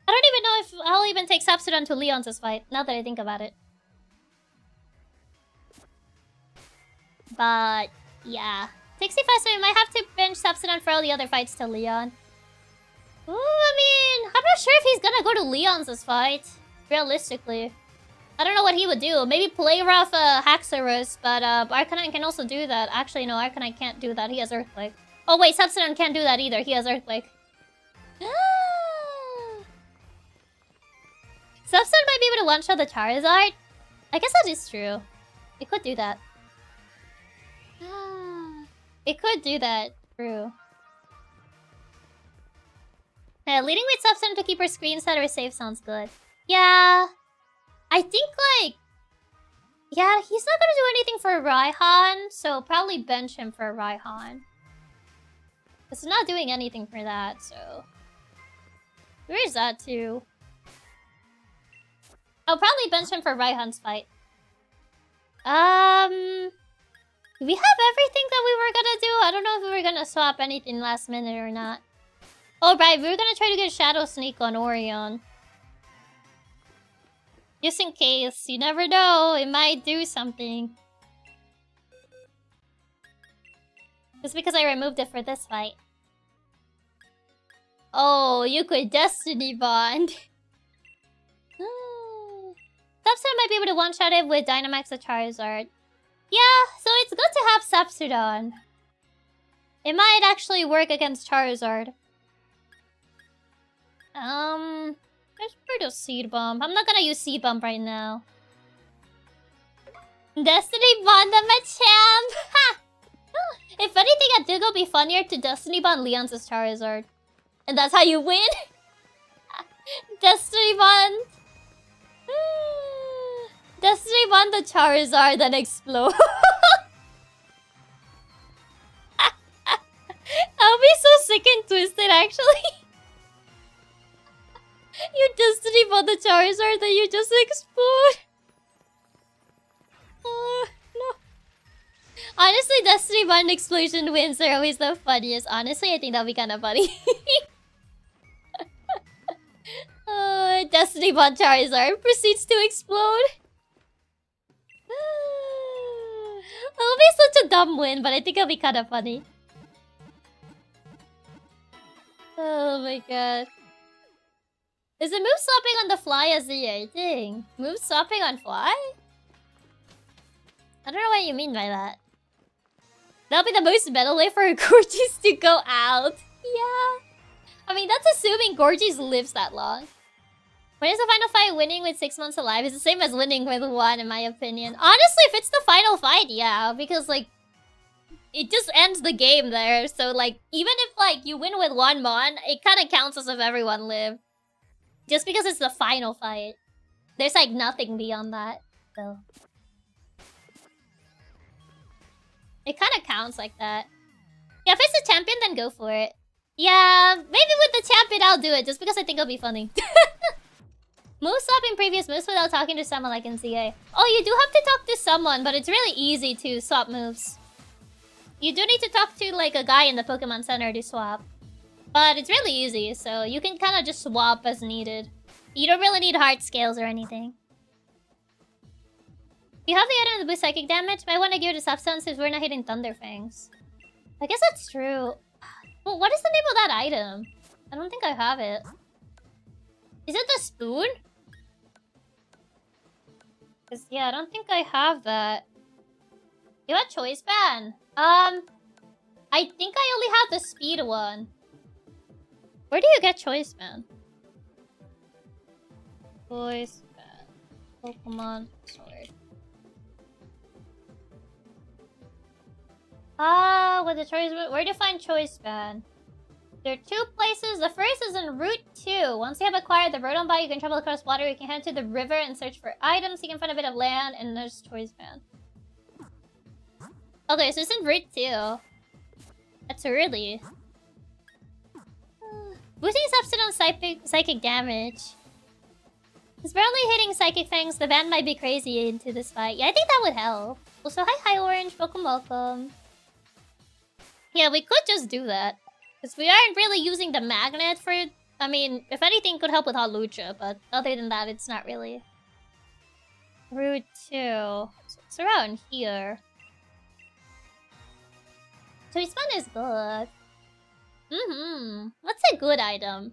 I don't even know if I'll even take Subsidon to Leon's fight, now that I think about it. But, yeah. 65, so we might have to bench Subsidon for all the other fights to Leon. Ooh, I mean, I'm not sure if he's gonna go to Leon's fight. Realistically. I don't know what he would do. Maybe play rough Haxorus, but Arcanine can also do that. Actually, no, Arcanine can't do that. He has Earthquake. Oh wait, Subsidon can't do that either. He has Earthquake. Subsidon might be able to one-shot the Charizard. I guess that is true. It could do that. It could do that. True. Yeah, leading with Subsidon to keep her screen setter safe sounds good. Yeah. I think, like... Yeah, he's not gonna do anything for Raihan, so probably bench him for Raihan. It's not doing anything for that, so... Where is that, too? I'll probably bench him for Raihan's fight. Do we have everything that we were gonna do? I don't know if we were gonna swap anything last minute or not. Oh, right, we were gonna try to get Shadow Sneak on Orion. Just in case. You never know. It might do something. Just because I removed it for this fight. Oh, you could Destiny Bond. Substrodon might be able to one-shot it with Dynamax or Charizard. Yeah, so it's good to have Substrodon. It might actually work against Charizard. Let's put a Seed Bomb. I'm not gonna use Seed Bomb right now. Destiny Bond the Machamp! Ha! If anything, I think it'll be funnier to Destiny Bond Leon's Charizard. And that's how you win? Destiny Bond... Destiny Bond the Charizard, then explode. I'll be so sick and twisted, actually. You Destiny Bond the Charizard, then you just explode. No. Honestly, Destiny Bond explosion wins are always the funniest. Honestly, I think that'll be kind of funny. Destiny Bond Charizard proceeds to explode. It'll be such a dumb win, but I think it'll be kind of funny. Oh my god. Is the move swapping on the fly as the thing? Move swapping on fly? I don't know what you mean by that. That'll be the most metal way for Gorgies to go out. Yeah. I mean, that's assuming Gorgies lives that long. When is the final fight winning with 6 months alive? It's the same as winning with 1, in my opinion. Honestly, if it's the final fight, yeah. Because, like, it just ends the game there. So, like, even if, like, you win with 1 mon, it kind of counts as if everyone lived. Just because it's the final fight. There's, like, nothing beyond that. So... it kind of counts like that. Yeah, if it's a champion, then go for it. Yeah, maybe with the champion, I'll do it. Just because I think it'll be funny. Move swapping previous moves without talking to someone like in CA. Oh, you do have to talk to someone, but it's really easy to swap moves. You do need to talk to, like, a guy in the Pokemon Center to swap. But it's really easy, so you can kind of just swap as needed. You don't really need heart scales or anything. You have the item to boost psychic damage. Might want to give it to Substance since we're not hitting Thunder Fangs. I guess that's true. Well, what is the name of that item? I don't think I have it. Is it the spoon? Cause yeah, I don't think I have that. You have Choice Band. I think I only have the speed one. Where do you get Choice Band? Choice Band. Pokemon Sword. With the choice, where do you find Choice Band? There are 2 places. The first is in Route 2. Once you have acquired the Rotom Bite, you can travel across water. You can head to the river and search for items. You can find a bit of land, and there's Choice Band. Okay, so it's in Route 2. That's early. Boosting Substance on psychic damage. It's barely hitting Psychic Fangs. The band might be crazy into this fight. Yeah, I think that would help. Also, hi Orange. Welcome. Yeah, we could just do that. Because we aren't really using the magnet for... I mean, if anything, could help with Hawlucha, but other than that, it's not really. Route 2. So it's around here. Choice Band is good. That's a good item.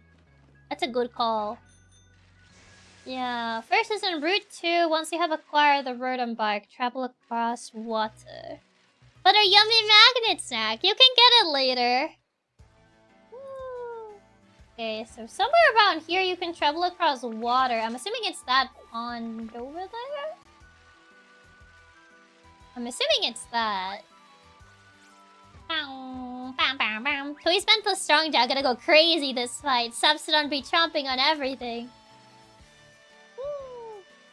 That's a good call. Yeah, first is in Route 2. Once you have acquired the Rotom Bark, travel across water. But a yummy magnet snack! You can get it later. Okay, so somewhere around here you can travel across water. I'm assuming it's that pond over there? I'm assuming it's that. Toy Spent the Strong Jaw gonna go crazy this fight. Substrodon be chomping on everything.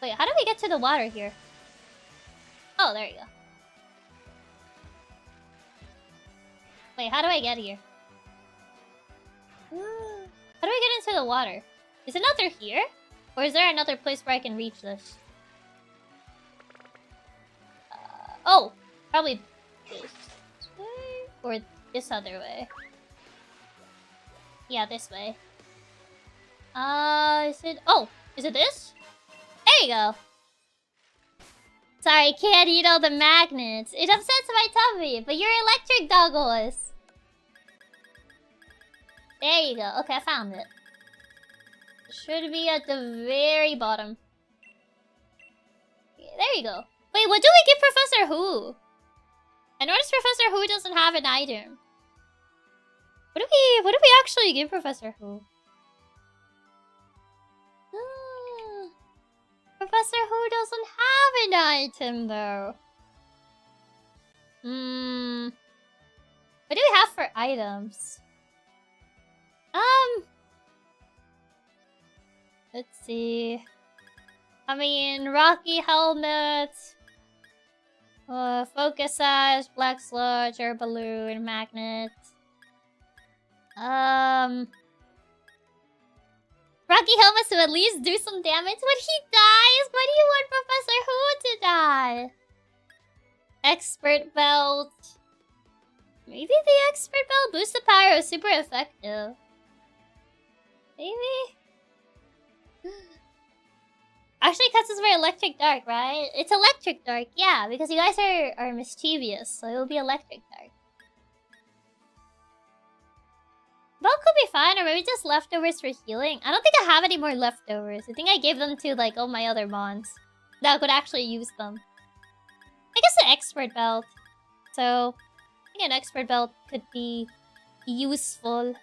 Wait, how do we get to the water here? Oh, there you go. Wait, how do I get here? How do I get into the water? Is it another here? Or is there another place where I can reach this? Oh! Probably this way? Or this other way? Yeah, this way. Is it... Oh! Is it this? There you go! Sorry, can't eat all the magnets. It upsets my tummy, but your electric doggos! There you go. Okay, I found it. It should be at the very bottom. there you go. Wait, what do we give Professor Who? I noticed Professor Who doesn't have an item. What do we actually give Professor Who? Professor Who doesn't have an item though. What do we have for items? Let's see. I mean, Rocky Helmet, Focus Sash, Black Sludge, Air Balloon, Magnet. Rocky Helmet to at least do some damage when he dies. Why do you want Professor Who to die? Expert Belt. Maybe the Expert Belt boosted power is super effective. Maybe. Actually, cuts is very electric dark, right? It's electric dark, yeah, because you guys are mischievous, so it'll be electric dark. Belt could be fine, or maybe just leftovers for healing. I don't think I have any more leftovers. I think I gave them to, like, all my other mons that could actually use them. I guess an expert belt. So, I think an expert belt could be useful.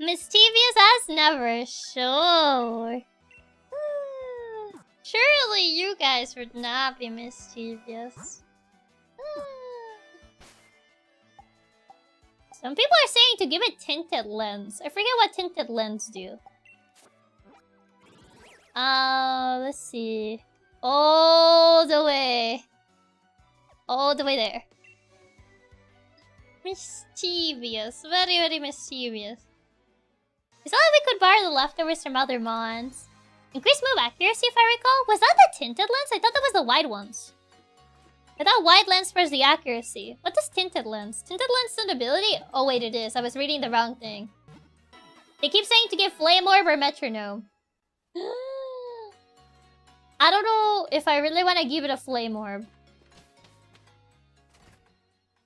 Mischievous as never, sure. Surely you guys would not be mischievous. Some people are saying to give it tinted lens. I forget what tinted lens do. Let's see. All the way. All the way there. Mischievous. Very, very mischievous. Is that we could borrow the leftovers from other mons? Increased move accuracy, if I recall? Was that the tinted lens? I thought that was the wide ones. I thought wide lens spurs the accuracy. What does tinted lens? Tinted lens is an ability? Oh wait, it is. I was reading the wrong thing. They keep saying to give Flame Orb or Metronome. I don't know if I really want to give it a Flame Orb.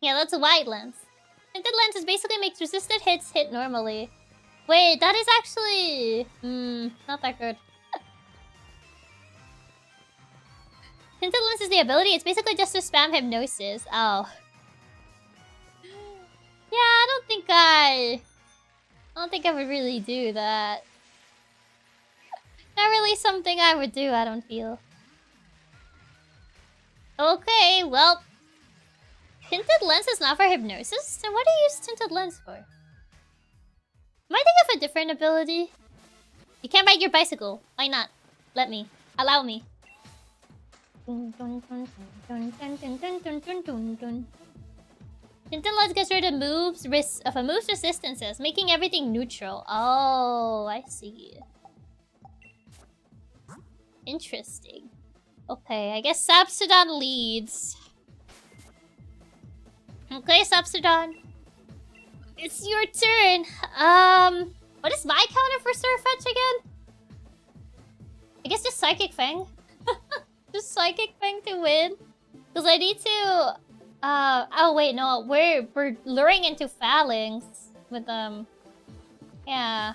Yeah, that's a wide lens. Tinted lens is basically makes resisted hits hit normally. Wait, that is actually... not that good. Tinted lens is the ability. It's basically just to spam hypnosis. Oh. Yeah, I don't think I would really do that. Not really something I would do, I don't feel. Okay, well... Tinted lens is not for hypnosis? Then what do you use tinted lens for? Might think of a different ability. You can't ride your bicycle. Why not? Let me. Allow me. Tinted lens gets rid of moves of a move's resistances, making everything neutral. Oh, I see. Interesting. Okay, I guess Sapsidon leads. Okay, Sapsidon. It's your turn. What is my counter for Surfetch again? I guess just Psychic Fang. Just Psychic Fang to win. Because I need to... oh wait, no. We're luring into Phalanx with yeah.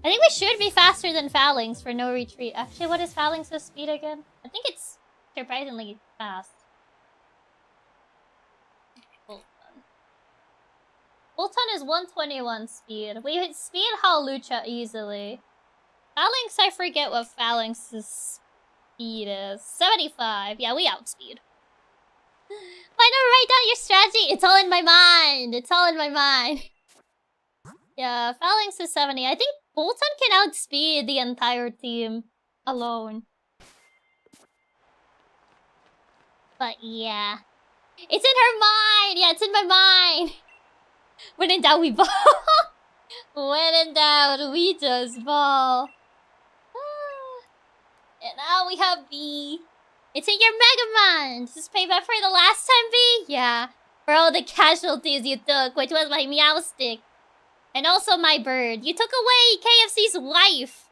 I think we should be faster than Phalanx for no retreat. Actually, what is Phalanx's speed again? I think it's surprisingly fast. Bolton is 121 speed. We speed Hawlucha easily. Phalanx, I forget what Phalanx's speed is. 75. Yeah, we outspeed. Why not write down your strategy? It's all in my mind. It's all in my mind. Yeah, Phalanx is 70. I think Bolton can outspeed the entire team alone. But yeah. It's in her mind! Yeah, it's in my mind! When in doubt, we ball. When in doubt, we just ball. And now we have B. It's in your Mega Mind! This is payback for the last time, B? Yeah. For all the casualties you took, which was my Meow Stick. And also my bird. You took away KFC's wife!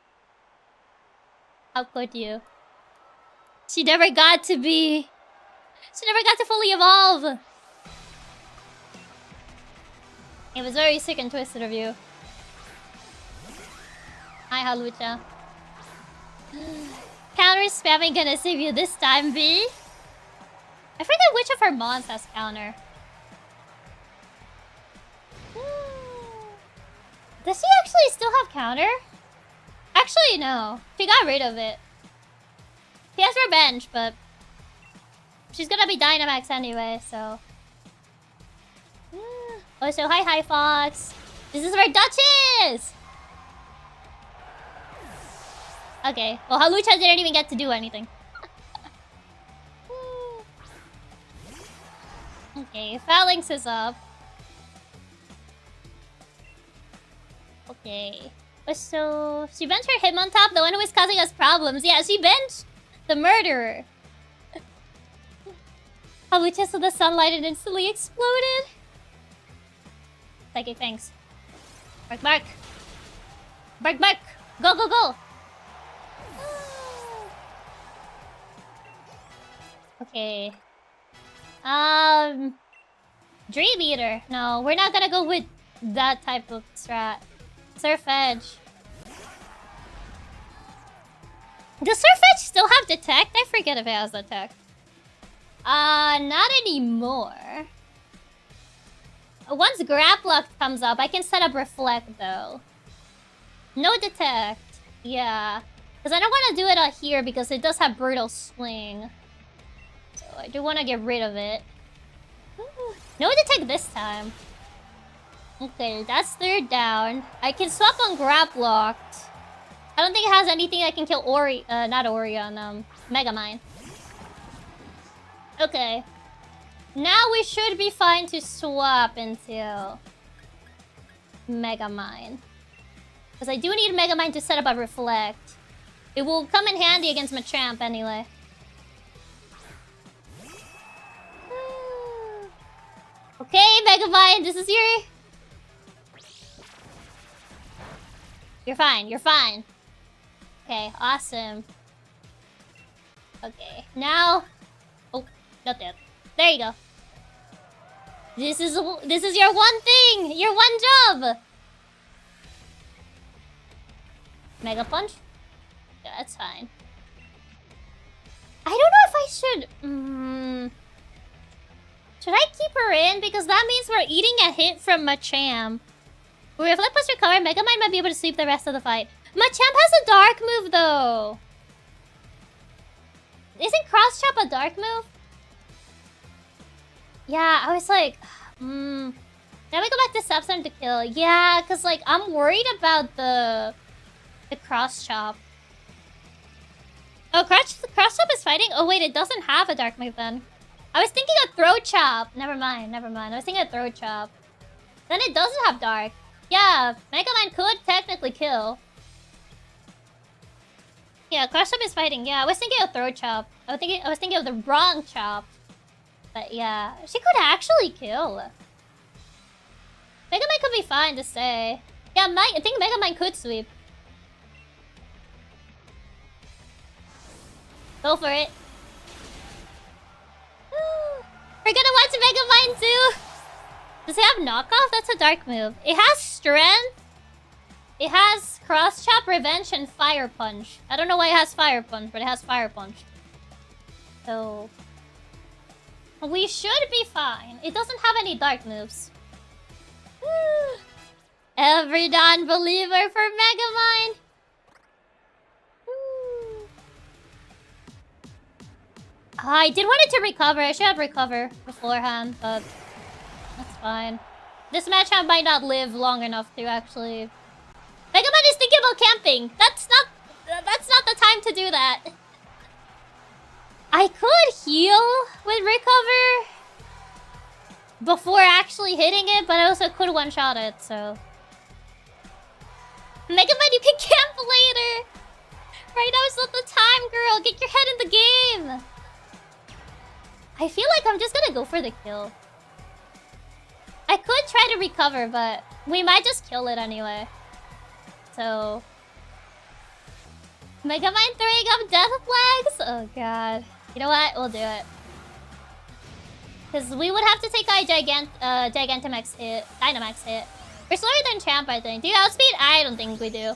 How could you? She never got to be... She never got to fully evolve! It was very sick and twisted of you. Hi, Hawlucha. counter spamming gonna save you this time, V? I forget which of her mons has counter. Does she actually still have counter? Actually, no. She got rid of it. She has revenge, but she's gonna be Dynamax anyway, so... Oh, so hi Fox. This is where Dutch is! Okay, well Halucha didn't even get to do anything. Okay, Phalanx is up. Okay. So, she benched her Hitmontop, the one who was causing us problems. Yeah, she benched the murderer. Halucha saw the sunlight and instantly exploded. Psychic, thanks. Bark, bark. Bark, bark. Go, go, go. Okay. Dream Eater. No, we're not gonna go with that type of strat. Surf Edge. Does Surf Edge still have Detect? I forget if it has Detect. Not anymore. Once Graplock comes up, I can set up Reflect though. No Detect. Yeah. Because I don't want to do it out here because it does have Brutal Swing. So I do want to get rid of it. No Detect this time. Okay, that's third down. I can swap on Graplock. I don't think it has anything that can kill Megamind. Okay. Now we should be fine to swap into Megamind. Because I do need Megamind to set up a Reflect. It will come in handy against Machamp anyway. Okay, Megamind, this is your... You're fine, you're fine. Okay, awesome. Okay, now... Oh, not that. There you go. This is your one thing! Your one job! Mega Punch? Yeah, that's fine. I don't know if I should... Should I keep her in? Because that means we're eating a hit from Machamp. If Reflect plus recover, Megamind might be able to sweep the rest of the fight. Machamp has a dark move though. Isn't Cross Chop a dark move? Yeah, I was like, Now we go back to Substorm to kill. Yeah, because like I'm worried about the Cross Chop. Oh, Cross Chop is fighting? Oh wait, it doesn't have a dark move then. I was thinking a Throat Chop. Never mind. I was thinking a Throat Chop. Then it doesn't have dark. Yeah, Megamind could technically kill. Yeah, Cross Chop is fighting. Yeah, I was thinking of Throat Chop. I was thinking of the wrong chop. But yeah, she could actually kill. Megamind could be fine to say. Yeah, I think Megamind could sweep. Go for it. We're gonna watch Megamind too. Does it have knockoff? That's a dark move. It has strength. It has Cross Chop, Revenge, and Fire Punch. I don't know why it has Fire Punch, but it has Fire Punch. So we should be fine. It doesn't have any dark moves. Every non-believer for Megamind. I did want it to recover. I should have recovered beforehand, but that's fine. This match might not live long enough to actually... Megamind is thinking about camping. That's not the time to do that. I could heal with recover before actually hitting it, but I also could one-shot it, so... Megamind, you can camp later! Right now is not the time, girl! Get your head in the game! I feel like I'm just gonna go for the kill. I could try to recover, but we might just kill it anyway. So... Megamind throwing up death flags? Oh god. You know what? We'll do it. Because we would have to take our Gigantamax hit. Dynamax hit. We're slower than Champ, I think. Do you outspeed? I don't think we do.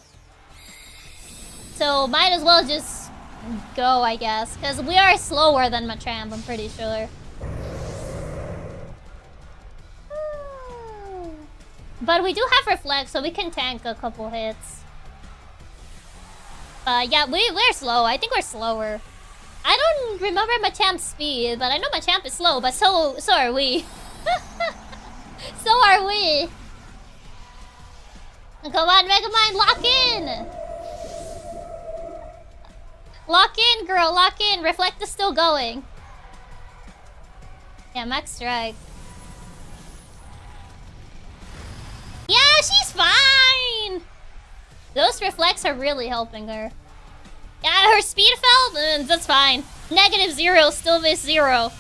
So might as well just go, I guess. Because we are slower than Machamp, I'm pretty sure. But we do have Reflect, so we can tank a couple hits. Yeah, we're slow. I think we're slower. I don't remember Machamp's speed, but I know Machamp is slow, but so are we. So are we. Come on, Megamind, lock in! Lock in, girl, lock in. Reflect is still going. Yeah, Max Strike. Yeah, she's fine! Those Reflects are really helping her. Yeah, her speed fell? That's fine. -0, still miss 0.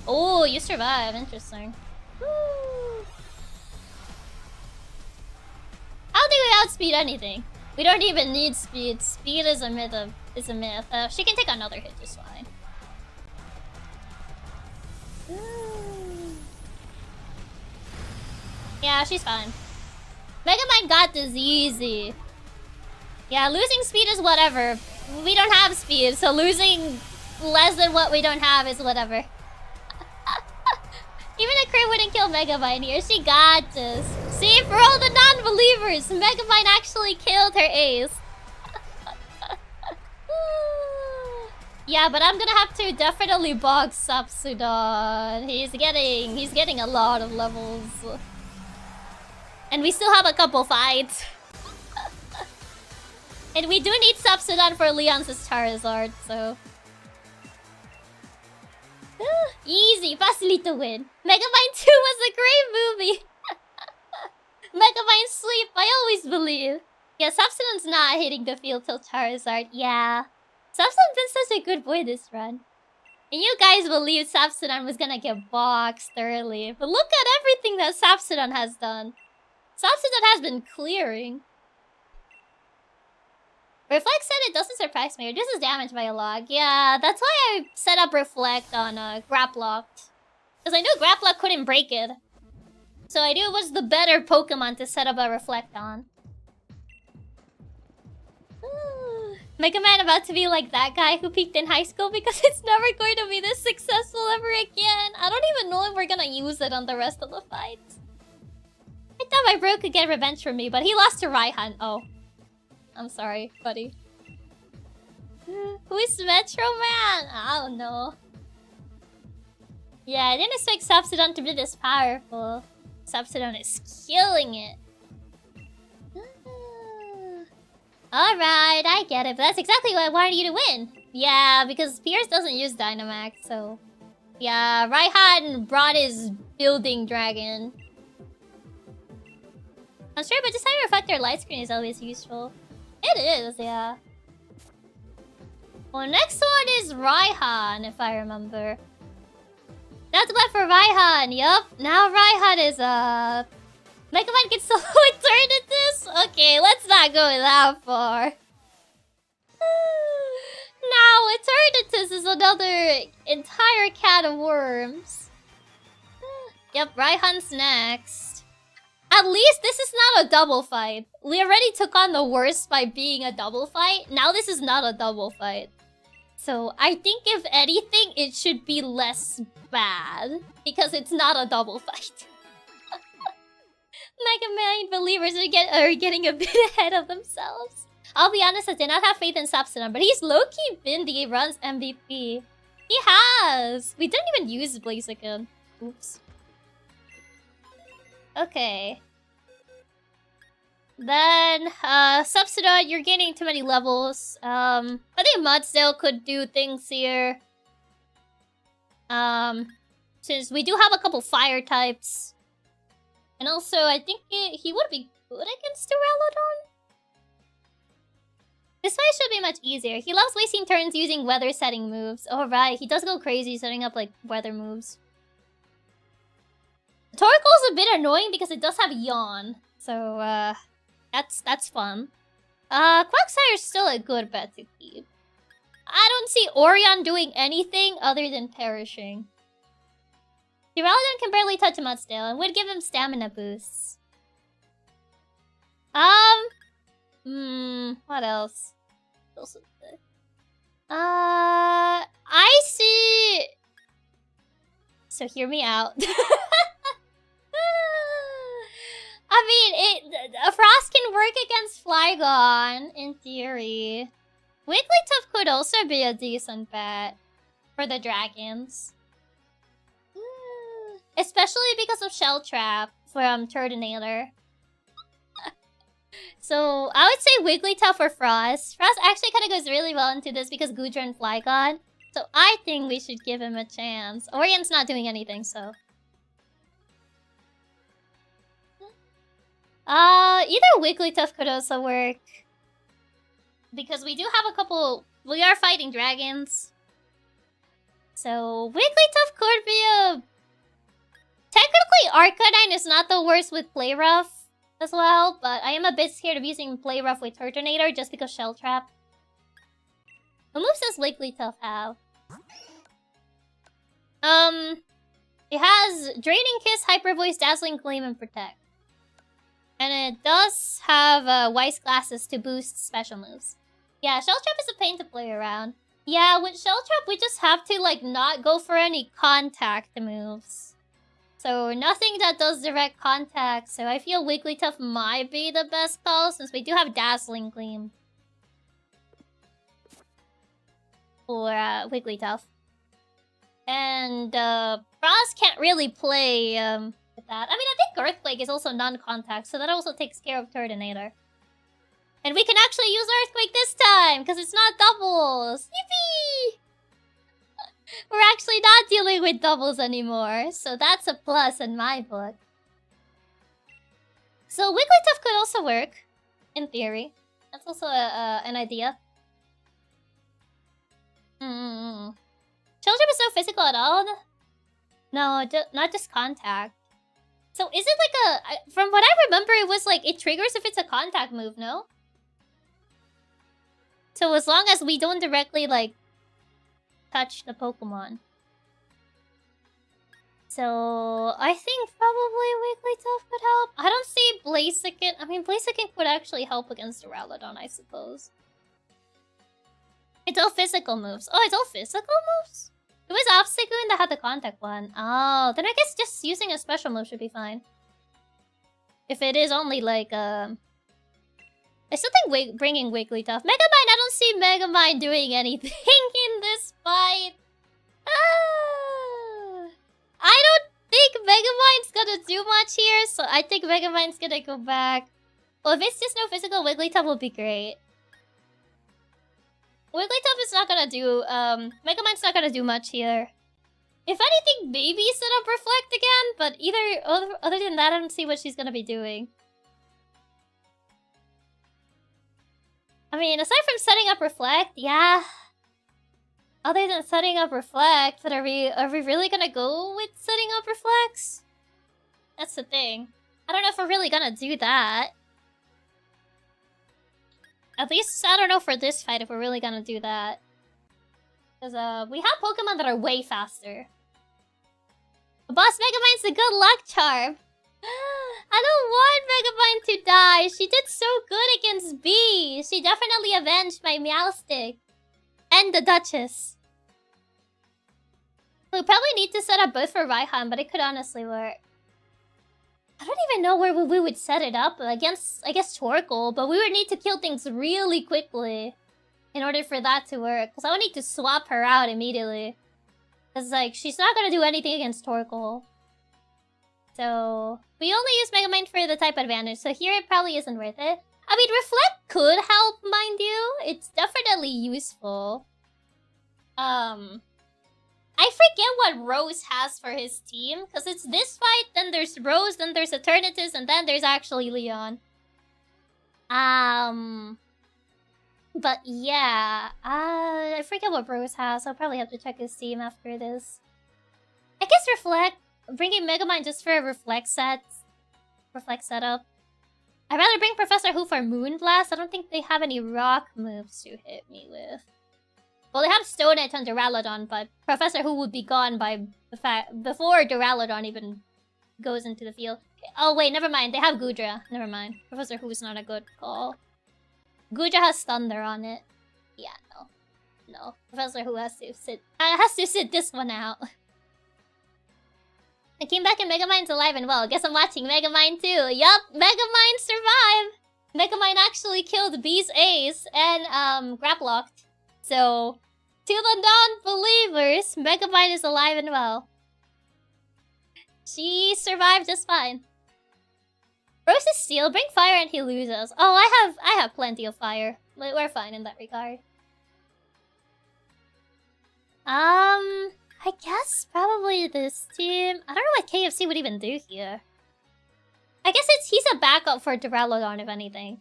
Oh, you survive. Interesting. Woo. I don't think we outspeed anything. We don't even need speed. Speed is a myth. She can take another hit just fine. Yeah, she's fine. Megamind got this easy. Yeah, losing speed is whatever. We don't have speed, so losing less than what we don't have is whatever. Even a crit wouldn't kill Megamind here. She got this. See, for all the non-believers, Megamind actually killed her ace. Yeah, but I'm gonna have to definitely box Sapsudon. He's getting a lot of levels. And we still have a couple fights. And we do need Sapsudon for Leon's Charizard, so... Easy, facilito win. Megamind 2 was a great movie. Megamind sleep, I always believe. Yeah, Sapsudon's not hitting the field till Charizard. Yeah. Sapsudon's been such a good boy this run. And you guys believed Sapsudon was gonna get boxed early. But look at everything that Sapsudon has done. Sapsudon has been clearing. Reflect said it doesn't surprise me. It reduces damage by a lot. Yeah, that's why I set up Reflect on Graplocked. Because I knew Graplock couldn't break it. So I knew it was the better Pokemon to set up a Reflect on. Mega Man about to be like that guy who peaked in high school because it's never going to be this successful ever again. I don't even know if we're gonna use it on the rest of the fights. I thought my bro could get revenge from me, but he lost to Raihan. Oh. I'm sorry, buddy. Who is Metro Man? I don't know. Yeah, I didn't expect Sapsudon to be this powerful. Sapsudon is killing it. Alright, I get it, but that's exactly what I wanted you to win. Yeah, because Pierce doesn't use Dynamax, so... Yeah, Raihan brought his building dragon. I'm sure, but just having Reflector Light Screen is always useful. It is, yeah. Well, next one is Raihan, if I remember. That's what for Raihan, yup. Now Raihan is, Megamind gets solo Eternatus? Okay, let's not go that far. Now Eternatus is another entire can of worms. Yep, Raihan's next. At least this is not a double fight. We already took on the worst by being a double fight. Now this is not a double fight. So I think if anything, it should be less bad. Because it's not a double fight. Mega Man believers are getting a bit ahead of themselves. I'll be honest, I did not have faith in Sapsudon, but he's low-key been the run's MVP. He has! We didn't even use Blaziken. Oops. Okay. Then, Sapsudon, you're gaining too many levels. I think Mudsdale could do things here. Since we do have a couple fire types. And also, I think he would be good against Duraludon. This fight should be much easier. He loves wasting turns using weather setting moves. Oh, right. He does go crazy setting up, like, weather moves. Torkoal's a bit annoying because it does have Yawn. So, that's fun. Quagsire is still a good bet to keep. I don't see Orion doing anything other than perishing. Duraludon can barely touch Mudsdale and would give him stamina boosts. What else? I see. So hear me out. I mean, a Frost can work against Flygon, in theory. Wigglytuff could also be a decent bet for the dragons. Especially because of Shell Trap from Turtonator. So, I would say Wigglytuff or Frost. Frost actually kind of goes really well into this because Goodra and Flygon. So, I think we should give him a chance. Orion's not doing anything, so... either Wigglytuff could also work. Because we do have a couple... We are fighting dragons. So, Wigglytuff could be a... Technically, Arcanine is not the worst with Play Rough as well, but I am a bit scared of using Play Rough with Turtonator just because Shell Trap. What moves does Wigglytuff have? It has Draining Kiss, Hyper Voice, Dazzling Gleam, and Protect. And it does have Wise Glasses to boost special moves. Yeah, Shell Trap is a pain to play around. Yeah, with Shell Trap, we just have to, like, not go for any contact moves. So, nothing that does direct contact. So, I feel Wigglytuff might be the best call since we do have Dazzling Gleam. For Wigglytuff. And, Frost can't really play, with that. I mean, I think Earthquake is also non-contact, so that also takes care of Turtonator. And we can actually use Earthquake this time, because it's not doubles! Yippee! We're actually not dealing with doubles anymore, so that's a plus in my book. So Wigglytuff could also work, in theory. That's also an idea. Children is so physical at all? No, not just contact. So is it like a... From what I remember, it was like, it triggers if it's a contact move, no? So as long as we don't directly, like, touch the Pokemon. So, I think probably Wigglytuff could help. I don't see Blaziken. I mean, Blaziken would actually help against Duraludon, I suppose. It's all physical moves. Oh, it's all physical moves? It was Obstagoon that had the contact one. Oh, then I guess just using a special move should be fine. If it is only like, I still think bringing Wigglytuff. Megamind, I don't see Megamind doing anything in this fight. I don't think Megamind's gonna do much here, so I think Megamind's gonna go back. Well, if it's just no physical, Wigglytuff will be great. Wigglytuff is not gonna do, Megamind's not gonna do much here. If anything, maybe set up Reflect again, but other than that, I don't see what she's gonna be doing. I mean, aside from setting up Reflect, yeah. Other than setting up Reflect, but are we really gonna go with setting up Reflects? That's the thing. I don't know if we're really gonna do that. At least, I don't know for this fight if we're really gonna do that. Because, we have Pokemon that are way faster. Boss Megamind's a good luck charm. I don't want Megamind to die. She did so good against B. She definitely avenged my Meowstic. And the Duchess. We probably need to set up both for Raihan, but it could honestly work. I don't even know where we would set it up against, I guess, Torkoal, but we would need to kill things really quickly in order for that to work. Because I would need to swap her out immediately. Because, like, she's not gonna do anything against Torkoal. So, we only use Megamind for the type advantage, so here it probably isn't worth it. I mean, Reflect could help, mind you. It's definitely useful. I forget what Rose has for his team, because it's this fight, then there's Rose, then there's Eternatus, and then there's actually Leon. But yeah, I forget what Rose has. I'll probably have to check his team after this. I guess Reflect. Bringing Megamind just for a Reflect setup. I'd rather bring Professor Who for Moonblast. I don't think they have any rock moves to hit me with. Well, they have Stone Edge on Duraludon, but Professor Who would be gone by before Duraludon even goes into the field. Oh wait, never mind. They have Goodra. Never mind. Professor Who is not a good call. Goodra has Thunder on it. Yeah, no. No, Professor Who has to sit this one out. I came back and Megamind's alive and well. Guess I'm watching Megamind too. Yup, Megamind survived. Megamind actually killed Bee's ace and grab-locked. So, to the non-believers, Megamind is alive and well. She survived just fine. Rose is steel. Bring fire and he loses. Oh, I have plenty of fire. We're fine in that regard. I guess probably this team. I don't know what KFC would even do here. I guess he's a backup for Duraludon if anything.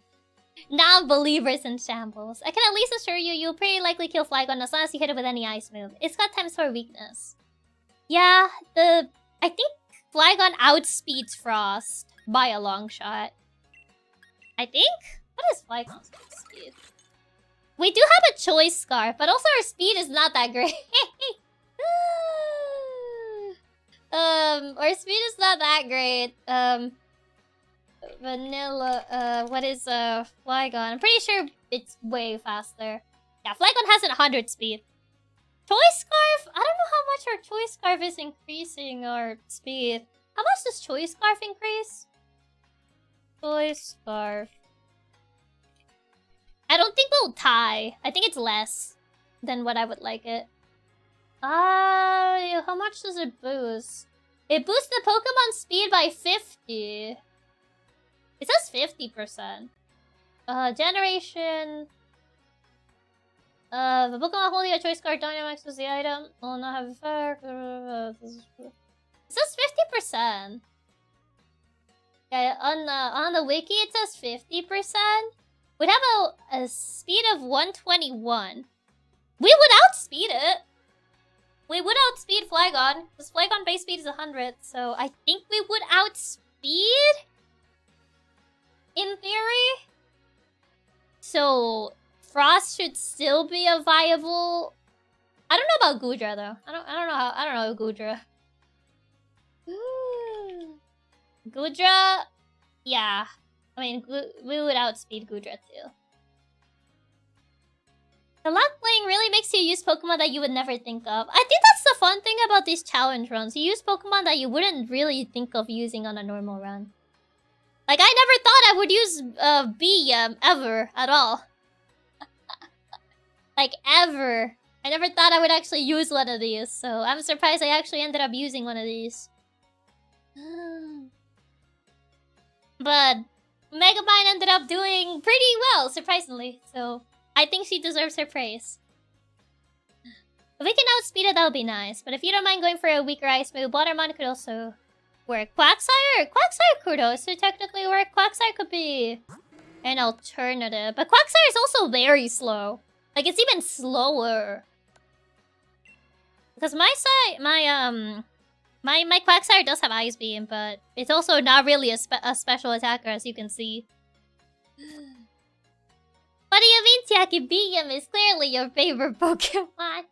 Non-believers in shambles. I can at least assure you, you'll pretty likely kill Flygon as long as you hit it with any ice move. It's got times 4 weakness. Yeah, I think Flygon outspeeds Frost by a long shot. I think? What is Flygon's speed? We do have a choice scarf, but also our speed is not that great. Our speed is not that great. Vanilla, what is, Flygon? I'm pretty sure it's way faster. Yeah, Flygon has an 100 speed. Choice Scarf? I don't know how much our Choice Scarf is increasing our speed. How much does Choice Scarf increase? Choice Scarf. I don't think we'll tie. I think it's less than what I would like it. How much does it boost? It boosts the Pokemon speed by 50. It says 50%. Generation. The Pokemon holding a choice card Dynamax was the item. Will not have effect. It says 50%. Yeah, on the wiki it says 50%. We'd have a speed of 121. We would outspeed it. We would outspeed Flygon, because Flygon base speed is 100, so I think we would outspeed? In theory? So, Frost should still be a viable... I don't know about Goodra, though. I don't know Goodra. Goodra... Yeah. I mean, we would outspeed Goodra, too. The luck playing really makes you use Pokemon that you would never think of. I think that's the fun thing about these challenge runs. You use Pokemon that you wouldn't really think of using on a normal run. Like, I never thought I would use Bede ever at all. Like, ever. I never thought I would actually use one of these, so I'm surprised I actually ended up using one of these. But Megamind ended up doing pretty well, surprisingly, so I think she deserves her praise. If we can outspeed it, that would be nice. But if you don't mind going for a weaker ice move, Watermon could also work. Quagsire? Quagsire could also technically work. Quagsire could be an alternative. But Quagsire is also very slow. Like, it's even slower. Because my Quagsire does have Ice Beam, but it's also not really a special attacker, as you can see. What do you mean, Chiaki? Beam is clearly your favorite Pokemon.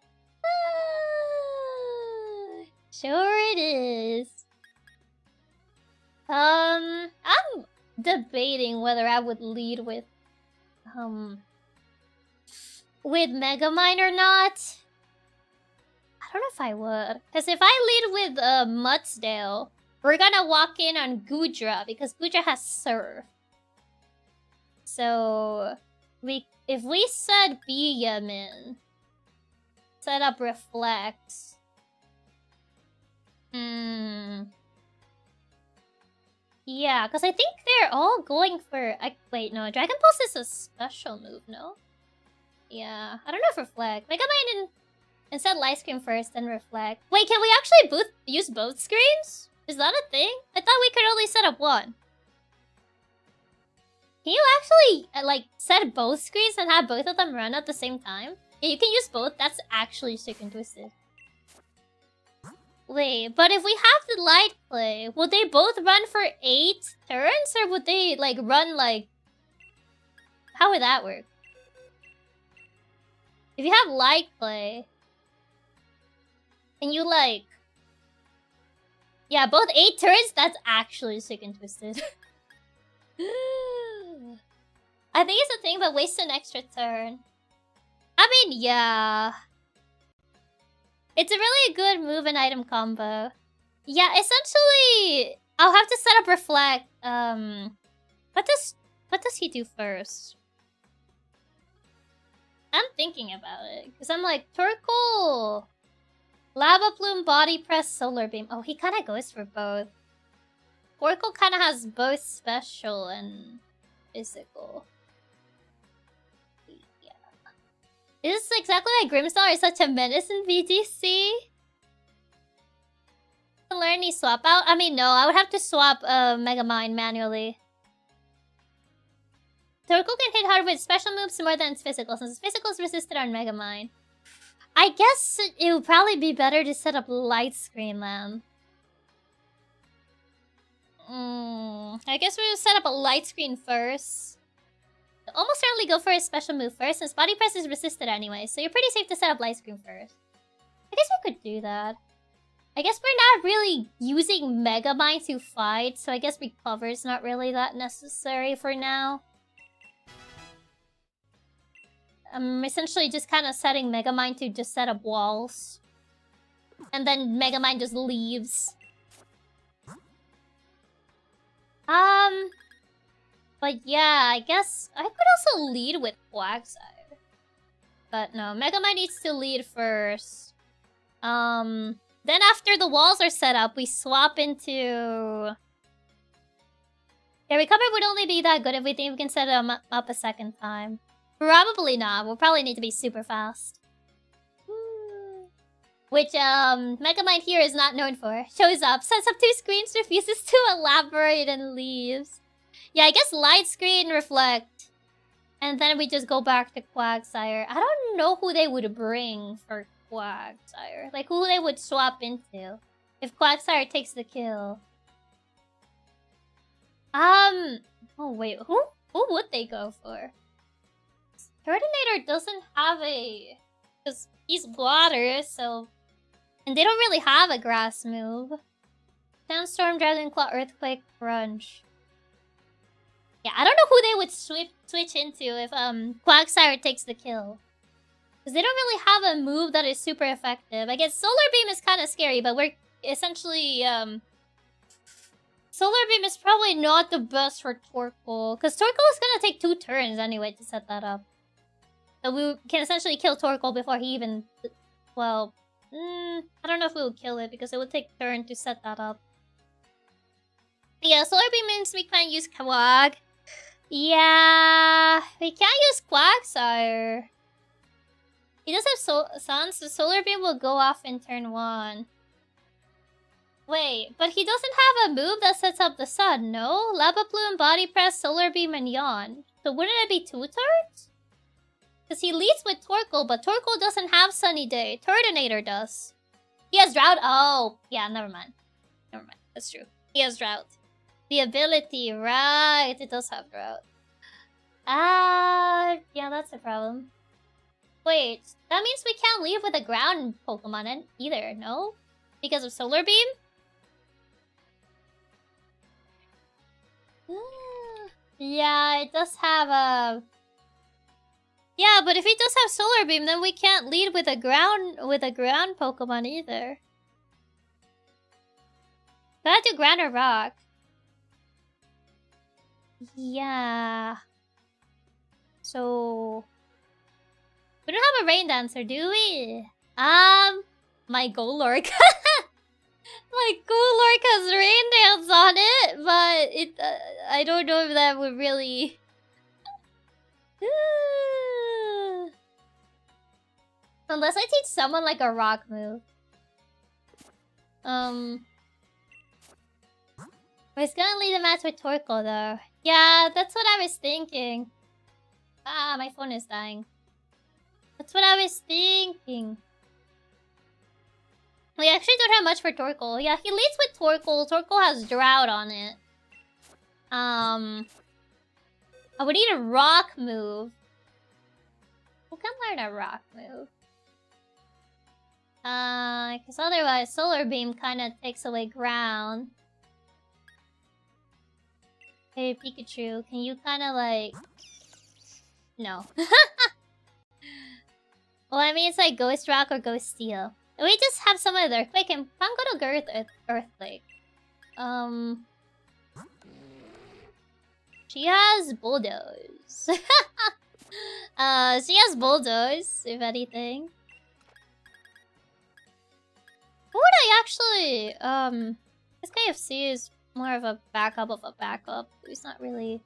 Sure it is. I'm debating whether I would lead with Megamind or not. I don't know if I would. Because if I lead with Mudsdale, we're gonna walk in on Goodra because Goodra has Surf. So if we set Beam in, set up Reflect. Yeah, because I think they're all going for... wait, no. Dragon Pulse is a special move, no? Yeah, I don't know if Reflect. Megamind and set Light Screen first, then Reflect. Wait, can we actually use both screens? Is that a thing? I thought we could only set up one. Can you actually, like, set both screens and have both of them run at the same time? Yeah, you can use both. That's actually sick and twisted. Wait, but if we have the Light Play, would they both run for 8 turns? Or would they, like, run, like... How would that work? If you have Light Play... And you, like... Yeah, both 8 turns? That's actually sick and twisted. I think it's a thing, but waste an extra turn. I mean, yeah. It's a really good move and item combo. Yeah, essentially, I'll have to set up Reflect. What does he do first? I'm thinking about it. Because I'm like, Torkoal, Lava Plume, Body Press, Solar Beam. Oh, he kind of goes for both. Torkoal kind of has both special and physical. Yeah. Is this exactly like Grimstar is such a menace in VGC? Learn any swap out? I mean, no, I would have to swap Megamind manually. Torkoal can hit hard with special moves more than its physical, since its physical is resisted on Megamind. I guess it would probably be better to set up Light Screen then. I guess we would set up a Light Screen first. Almost certainly go for a special move first, since Body Press is resisted anyway, so you're pretty safe to set up Light Screen first. I guess we could do that. I guess we're not really using Megamind to fight, so I guess Recover's not really that necessary for now. I'm essentially just kind of setting Megamind to just set up walls. And then Megamind just leaves. But yeah, I guess I could also lead with Quagsire. But no, Megamind needs to lead first. Then after the walls are set up, we swap into... Yeah, Recover would only be that good if we think we can set them up a second time. Probably not. We'll probably need to be super fast. Which, Megamind here is not known for. Shows up, sets up 2 screens, refuses to elaborate, and leaves. Yeah, I guess Light Screen, Reflect. And then we just go back to Quagsire. I don't know who they would bring for Quagsire. Like, who they would swap into. If Quagsire takes the kill. Oh wait, who would they go for? Turtonator doesn't have a... Because he's water, so... And they don't really have a grass move. Sandstorm, Dragon Claw, Earthquake, Crunch. Yeah, I don't know who they would switch into if Quagsire takes the kill. Because they don't really have a move that is super effective. I guess Solar Beam is kind of scary, but we're essentially... Solar Beam is probably not the best for Torkoal. Because Torkoal is going to take 2 turns anyway to set that up. So we can essentially kill Torkoal before he even... Well... I don't know if we would kill it because it would take a turn to set that up. Yeah, Solar Beam means we can't use Quag. Yeah, we can't use Quagsire. He does have Sun, so Solar Beam will go off in turn 1. Wait, but he doesn't have a move that sets up the sun, no? Lava Plume, Body Press, Solar Beam, and Yawn. So wouldn't it be 2 turns? Because he leads with Torkoal, but Torkoal doesn't have Sunny Day. Turtonator does. He has Drought. Oh, yeah, never mind. Never mind. That's true. He has Drought. The ability, right. It does have Drought. Yeah, that's a problem. Wait, that means we can't leave with a ground Pokemon either, no? Because of Solar Beam? Yeah, it does have a... Yeah, but if he does have Solar Beam, then we can't lead with a ground Pokemon either. Gotta do ground or rock. Yeah. So we don't have a Rain Dancer, do we? My Golurk. My Golurk has Rain Dance on it, but it I don't know if that would really unless I teach someone like a rock move. He's gonna lead the match with Torkoal though. Yeah, that's what I was thinking. Ah, my phone is dying. That's what I was thinking. We actually don't have much for Torkoal. Yeah, he leads with Torkoal. Torkoal has Drought on it. I would need a rock move. Who can learn a rock move? Because otherwise Solar Beam kind of takes away ground. Hey, Pikachu, can you kind of like... No. Well, I mean, it's like Ghost Rock or Ghost Steel. We just have some of the Earthquake and Pango to Earthquake. She has Bulldoze. She has Bulldoze, if anything. Who would I actually, this KFC is more of a backup of a backup. He's not really...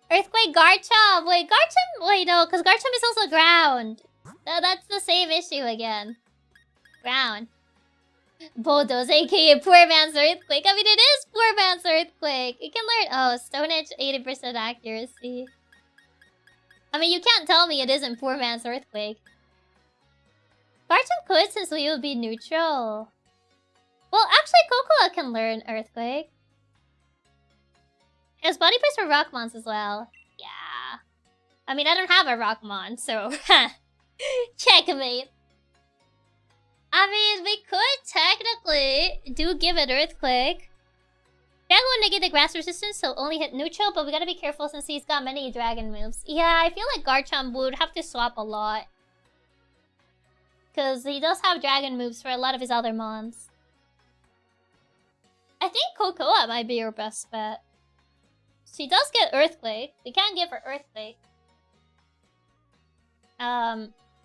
Earthquake Garchomp! Wait, Garchomp? Wait, no, because Garchomp is also ground. That's the same issue again. Ground. Bulldoze, aka Poor Man's Earthquake. I mean, it is Poor Man's Earthquake. You can learn... Oh, Stone Edge 80% accuracy. I mean, you can't tell me it isn't Poor Man's Earthquake. Garchomp could, since we would be neutral. Well, actually, Cocoa can learn Earthquake. There's body press for Rockmons as well. Yeah. I mean, I don't have a Rockmon, so... Checkmate. I mean, we could technically give it Earthquake. Dragon will negate the grass resistance, so only hit neutral, but we gotta be careful since he's got many dragon moves. Yeah, I feel like Garchomp would have to swap a lot. Because he does have dragon moves for a lot of his other mons. I think Cocoa might be your best bet. She does get Earthquake. We can't give her Earthquake.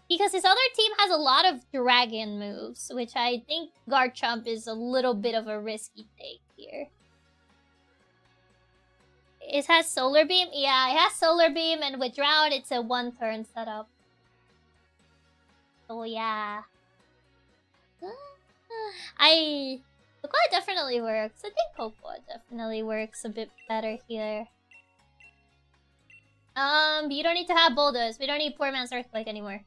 Because his other team has a lot of dragon moves, which I think Garchomp is a little bit of a risky take here. It has Solar Beam? Yeah, it has Solar Beam, and with Drown, it's a one-turn setup. Oh, yeah. Cocoa definitely works. I think Cocoa definitely works a bit better here. You don't need to have Bulldoze. We don't need Poor Man's Earthquake anymore.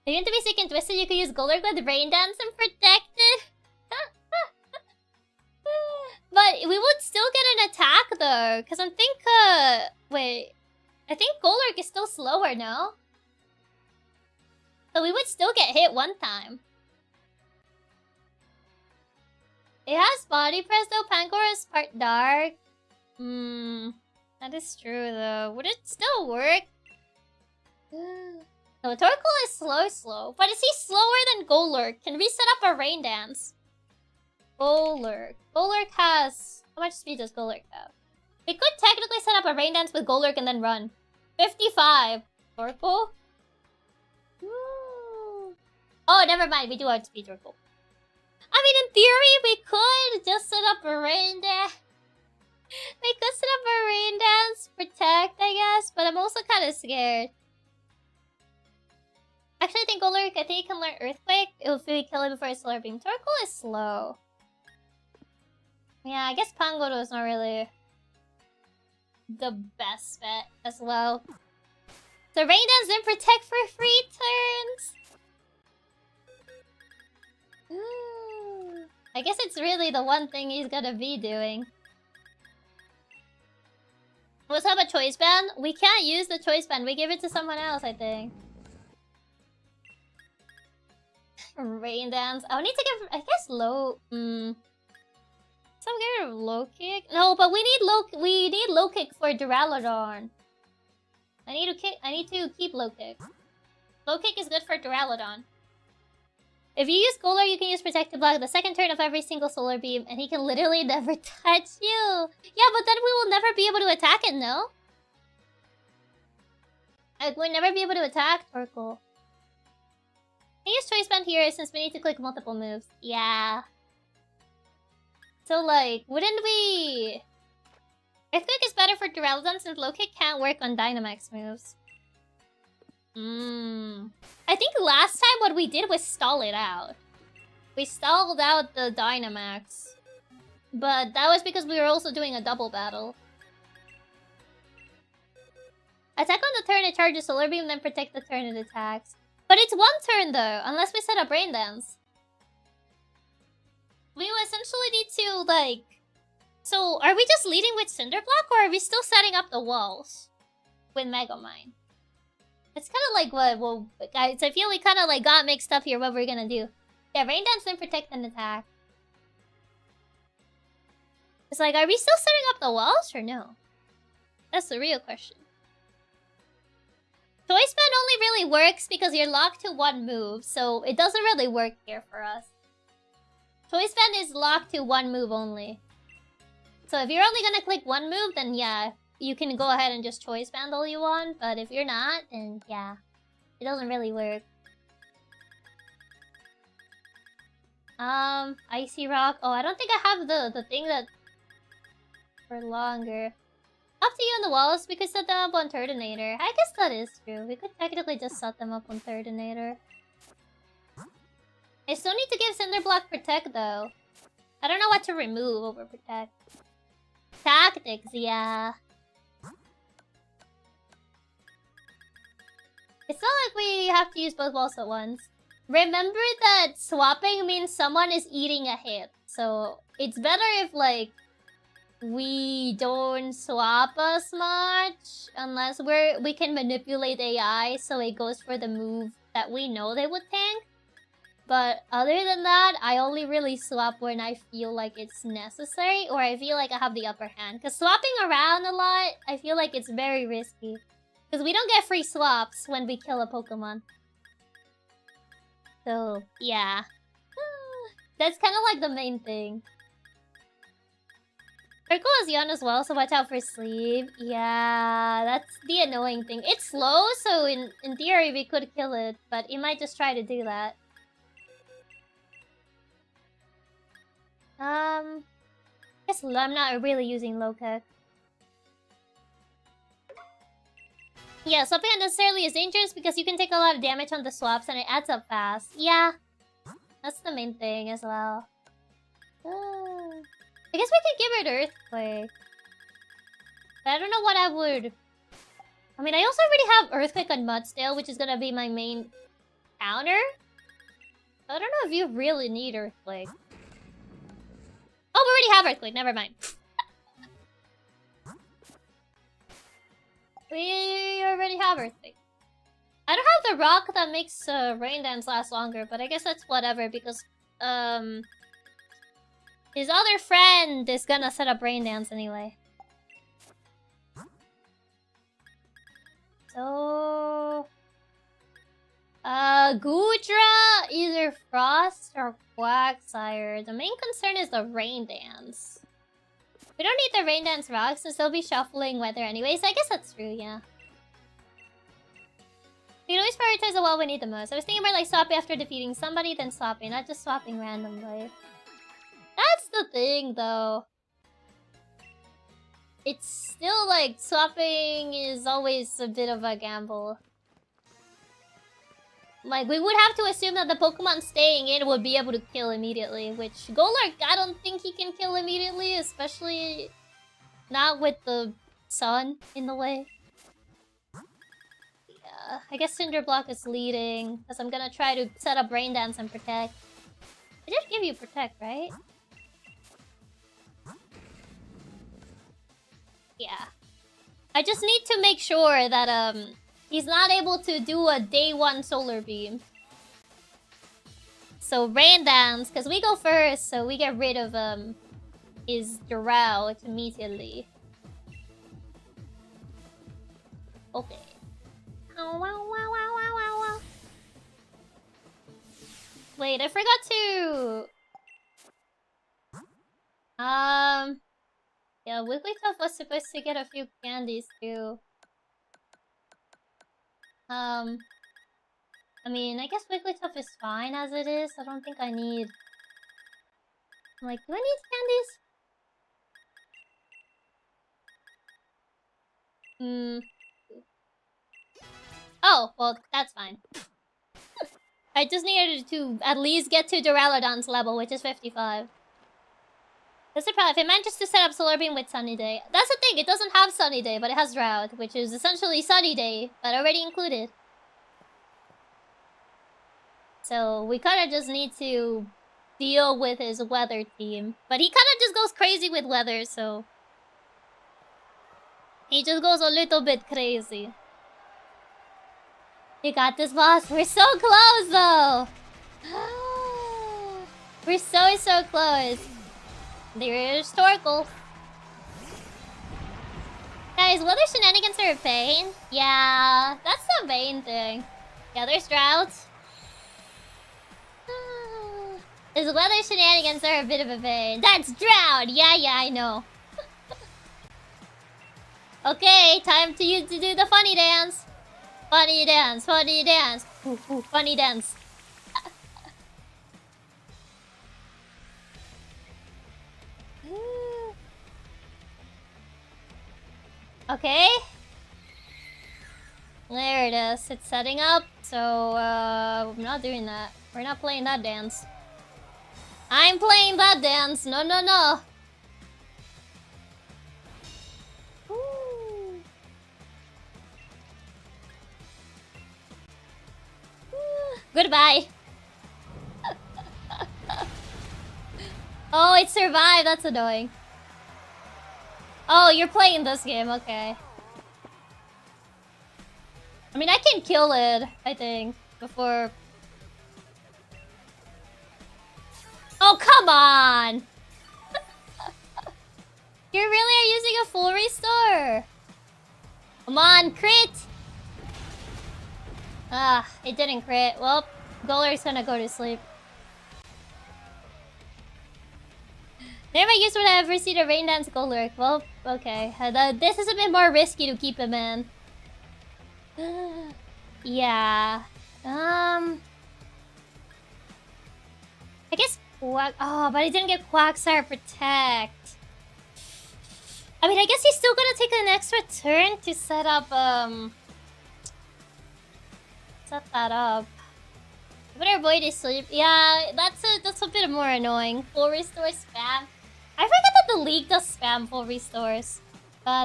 If you want to be sick and twisted, you could use Golurk with Rain Dance and protect it. But we would still get an attack though, because I think wait. I think Golurk is still slower, no? So we would still get hit one time. It has body press though. Pangor is part dark. That is true though. Would it still work? No, Torkoal is slow. But is he slower than Golurk? Can we set up a Rain Dance? Golurk. Golurk has... How much speed does Golurk have? We could technically set up a Rain Dance with Golurk and then run. 55. Torkoal? Oh, never mind. We do have speed Torkoal. I mean, in theory, we could just set up a Rain Dance. We could set up a Rain Dance, protect, I guess. But I'm also kind of scared. Actually, I think Golurk, I think he can learn Earthquake. If we kill him before his Solar Beam. Torkoal is slow. Yeah, I guess Pangoro is not really the best bet as well. So Rain Dance then protect for 3 turns. Ooh. I guess it's really the one thing he's gonna be doing. Let's have a choice band. We can't use the choice band. We give it to someone else, I think. Rain Dance. I need to give, I guess, low. Some kind of low kick. No, but we need low kick for Duraludon. I need to keep low kick. Low kick is good for Duraludon. If you use Golurk, you can use Protective Block the second turn of every single Solar Beam, and he can literally never touch you. Yeah, but then we will never be able to attack it, no? Like, we'll never be able to attack Torkoal. I use Choice Band here since we need to click multiple moves. Yeah. So, like, wouldn't we... Earthquake is better for Duraludon since low kick can't work on Dynamax moves. I think last time what we did was stall it out. We stalled out the Dynamax. But that was because we were also doing a double battle. Attack on the turn, it charges Solar Beam, then protect the turn it attacks. But it's one turn though, unless we set up Rain Dance. We will essentially need to, like... So, are we just leading with Cinder Block, or are we still setting up the walls with Megamind? It's kind of like what, well, guys, I feel we kind of like got mixed up here what we're gonna do. Yeah, Rain Dance, then protect and attack. It's like, are we still setting up the walls or no? That's the real question. Choice band only really works because you're locked to one move, so it doesn't really work here for us. Choice band is locked to one move only. So if you're only gonna click one move, then yeah, you can go ahead and just choice band all you want. But if you're not, then yeah, it doesn't really work. Icy Rock. Oh, I don't think I have the thing that for longer. Up to you on the walls, we could set them up on Turtonator. I guess that is true. We could technically just set them up on Turtonator. I still need to give Cinderblock Protect though. I don't know what to remove over Protect. Tactics, yeah. It's not like we have to use both walls at once. Remember that swapping means someone is eating a hit. So it's better if like we don't swap as much unless we can manipulate AI so it goes for the move that we know they would tank. But other than that, I only really swap when I feel like it's necessary or I feel like I have the upper hand. Because swapping around a lot, I feel like it's very risky. Because we don't get free swaps when we kill a Pokemon. So, yeah. That's kind of like the main thing. Circle is Yon as well, so watch out for sleep. Yeah, that's the annoying thing. It's slow, so in theory we could kill it, but it might just try to do that. I guess I'm not really using low-tech. Yeah, swapping unnecessarily is dangerous because you can take a lot of damage on the swaps and it adds up fast. Yeah, that's the main thing as well. I guess we could give it Earthquake. But I don't know what I would... I mean, I also already have Earthquake on Mudsdale, which is gonna be my main counter. I don't know if you really need Earthquake. Oh, we already have Earthquake, never mind. We already have Earthquake. I don't have the rock that makes Rain Dance last longer, but I guess that's whatever because his other friend is gonna set up Rain Dance anyway. So Goodra, either Frost or Quagsire. The main concern is the Rain Dance. We don't need the Rain Dance rocks since they'll be shuffling weather anyways. I guess that's true, yeah. We can always prioritize the wall we need the most. I was thinking more like swapping after defeating somebody than swapping, not just swapping randomly. That's the thing, though. It's still like swapping is always a bit of a gamble. Like, we would have to assume that the Pokemon staying in would be able to kill immediately, which Golurk, I don't think he can kill immediately, especially not with the sun in the way. Yeah, I guess Cinderblock is leading, because I'm gonna try to set up Rain Dance and Protect. I did give you Protect, right? Yeah. I just need to make sure that, he's not able to do a day 1 Solar Beam. So Rain Dance, because we go first, so we get rid of his drought immediately. Okay. Oh, wow, wow, wow, wow, wow, wow. Wait, I forgot to... Yeah, Wigglytuff was supposed to get a few candies too. I mean, I guess Wigglytuff is fine as it is. I don't think I need... Like, do I need candies? Oh, well, that's fine. I just needed to at least get to Duraludon's level, which is 55. That's the problem. If it manages to set up Solar Beam with Sunny Day... That's the thing, it doesn't have Sunny Day, but it has Drought, which is essentially Sunny Day, but already included. So we kind of just need to deal with his weather team. But he kind of just goes crazy with weather, so... He just goes a little bit crazy. You got this, boss. We're so close, though. We're so close. There's Torkoal. Guys, weather shenanigans are a pain. Yeah, that's the main thing. Yeah, there's droughts. His weather shenanigans are a bit of a pain. That's drought! Yeah, I know. Okay, time to you to do the funny dance. Funny dance, funny dance. Ooh, funny dance. Okay. There it is. It's setting up. So, I'm not doing that. We're not playing that dance. I'm playing that dance. No, no, no. Ooh. Goodbye. Oh, it survived. That's annoying. Oh, you're playing this game. Okay. I mean, I can kill it, I think, before... Oh, come on! You really are using a full restore? Come on, crit! Ah, it didn't crit. Well, Goaler's gonna go to sleep. Never used when I ever see the rain dance Goaler. Well, okay. This is a bit more risky to keep him in. Yeah. I guess Quack... Oh, but he didn't get Quagsire Protect. I mean, I guess he's still gonna take an extra turn to set up, set that up. Put our boy to sleep. Yeah, that's a bit more annoying. Full restore spam. I forget that the league does spam full restores. But,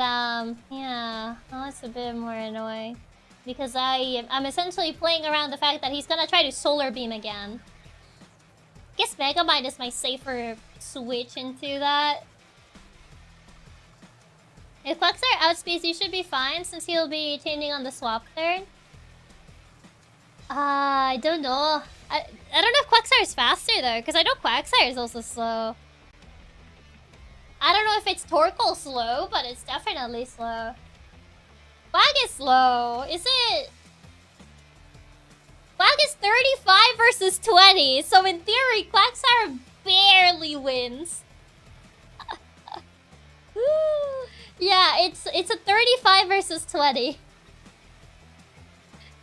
yeah. Oh, it's a bit more annoying. Because I'm essentially playing around the fact that he's gonna try to Solar Beam again. I guess Megamind is my safer switch into that. If Quagsire outspeeds, you should be fine since he'll be changing on the swap turn. I don't know. I don't know if Quagsire is faster though, because I know Quagsire is also slow. I don't know if it's Torkoal slow, but it's definitely slow. Quag is slow. Is it? Quag is 35 versus 20, so in theory, Quagsire barely wins. Yeah, it's a 35 versus 20.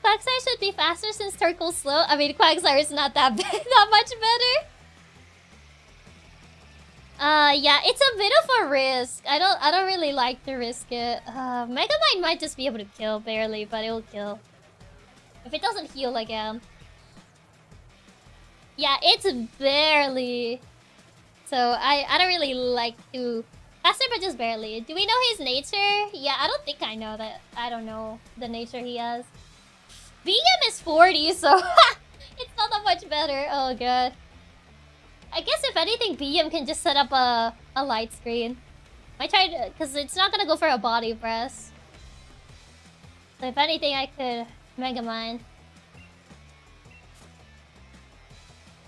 Quagsire should be faster since Torkoal's slow. I mean, Quagsire is not that bad, not much better. Yeah, it's a bit of a risk. I don't really like to risk it. Megamind might just be able to kill barely, but it'll kill. If it doesn't heal again. Yeah, it's barely. So I don't really like to... Faster, but just barely. Do we know his nature? Yeah, I don't think I know that. I don't know the nature he has. BM is 40, so it's not that much better. Oh god. I guess if anything, BM can just set up a light screen. I tried to, because it's not gonna go for a body press. So if anything, I could Megamind.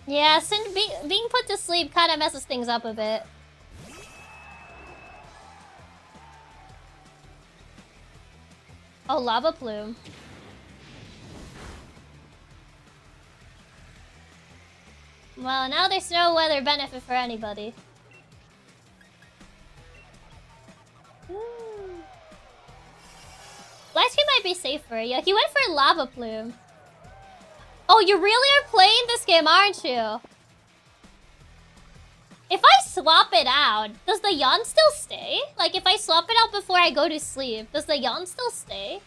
Yeah, since being put to sleep kind of messes things up a bit. Oh, Lava Plume. Well, now there's no weather benefit for anybody. Last game might be safer. Yeah, he went for Lava Plume. Oh, you really are playing this game, aren't you? If I swap it out, does the yawn still stay? Like, if I swap it out before I go to sleep, does the yawn still stay?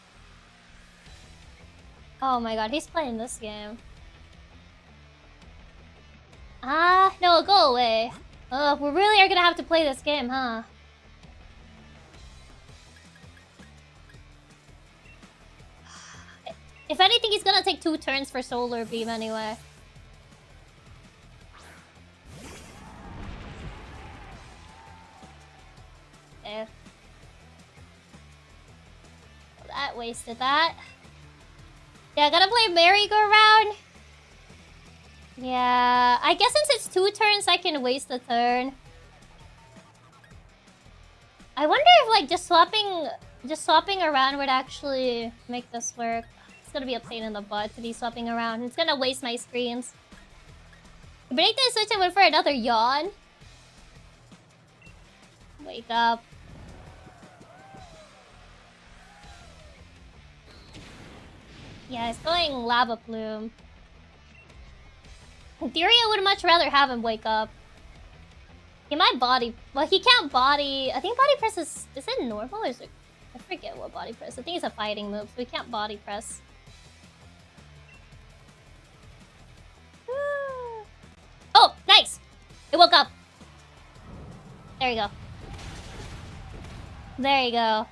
Oh my god, he's playing this game. Ah, no, go away. Oh, we really are gonna have to play this game, huh? If anything, he's gonna take 2 turns for Solar Beam anyway. Okay. Well, that wasted that. Yeah, I gotta play merry-go-round. Yeah, I guess since it's 2 turns, I can waste a turn. I wonder if, like, just swapping Just swapping around would actually make this work. It's gonna be a pain in the butt to be swapping around. It's gonna waste my screens. Break the switch and went for another yawn. Wake up. Yeah, it's going Lava Plume. In theory, I would much rather have him wake up. He might body... Well, he can't body... I think body press is... Is it normal or is it... I forget what body press. I think it's a fighting move, so we can't body press. Oh, nice! It woke up. There you go. There you go.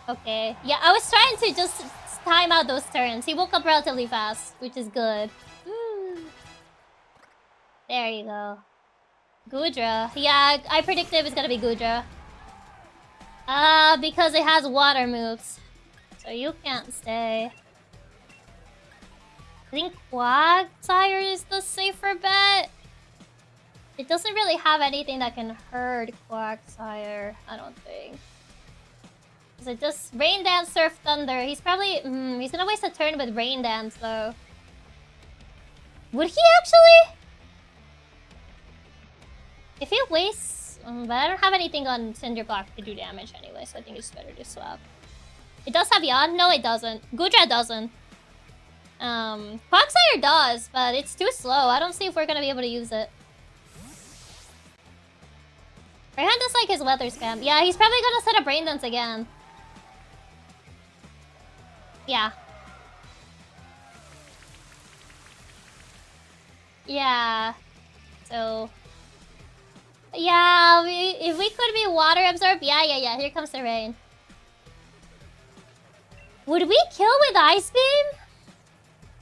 Okay. Yeah, I was trying to just time out those turns. He woke up relatively fast, which is good. There you go. Gudra. Yeah, I predicted it was gonna be Gudra. Because it has water moves. So you can't stay. I think Quagsire is the safer bet. It doesn't really have anything that can hurt Quagsire, I don't think. Because it just... Rain Dance, Surf Thunder. He's probably... he's gonna waste a turn with Rain Dance, though. Would he actually? If he wastes... but I don't have anything on Cinder Block to do damage anyway, so I think it's better to swap. It does have Yawn? No, it doesn't. Gudra doesn't. Quagsire does, but it's too slow. I don't see if we're gonna be able to use it. Raihan does like his weather spam. Yeah, he's probably gonna set up Rain Dance again. Yeah. Yeah. So... Yeah, if we could be water absorb, yeah. Here comes the rain. Would we kill with Ice Beam?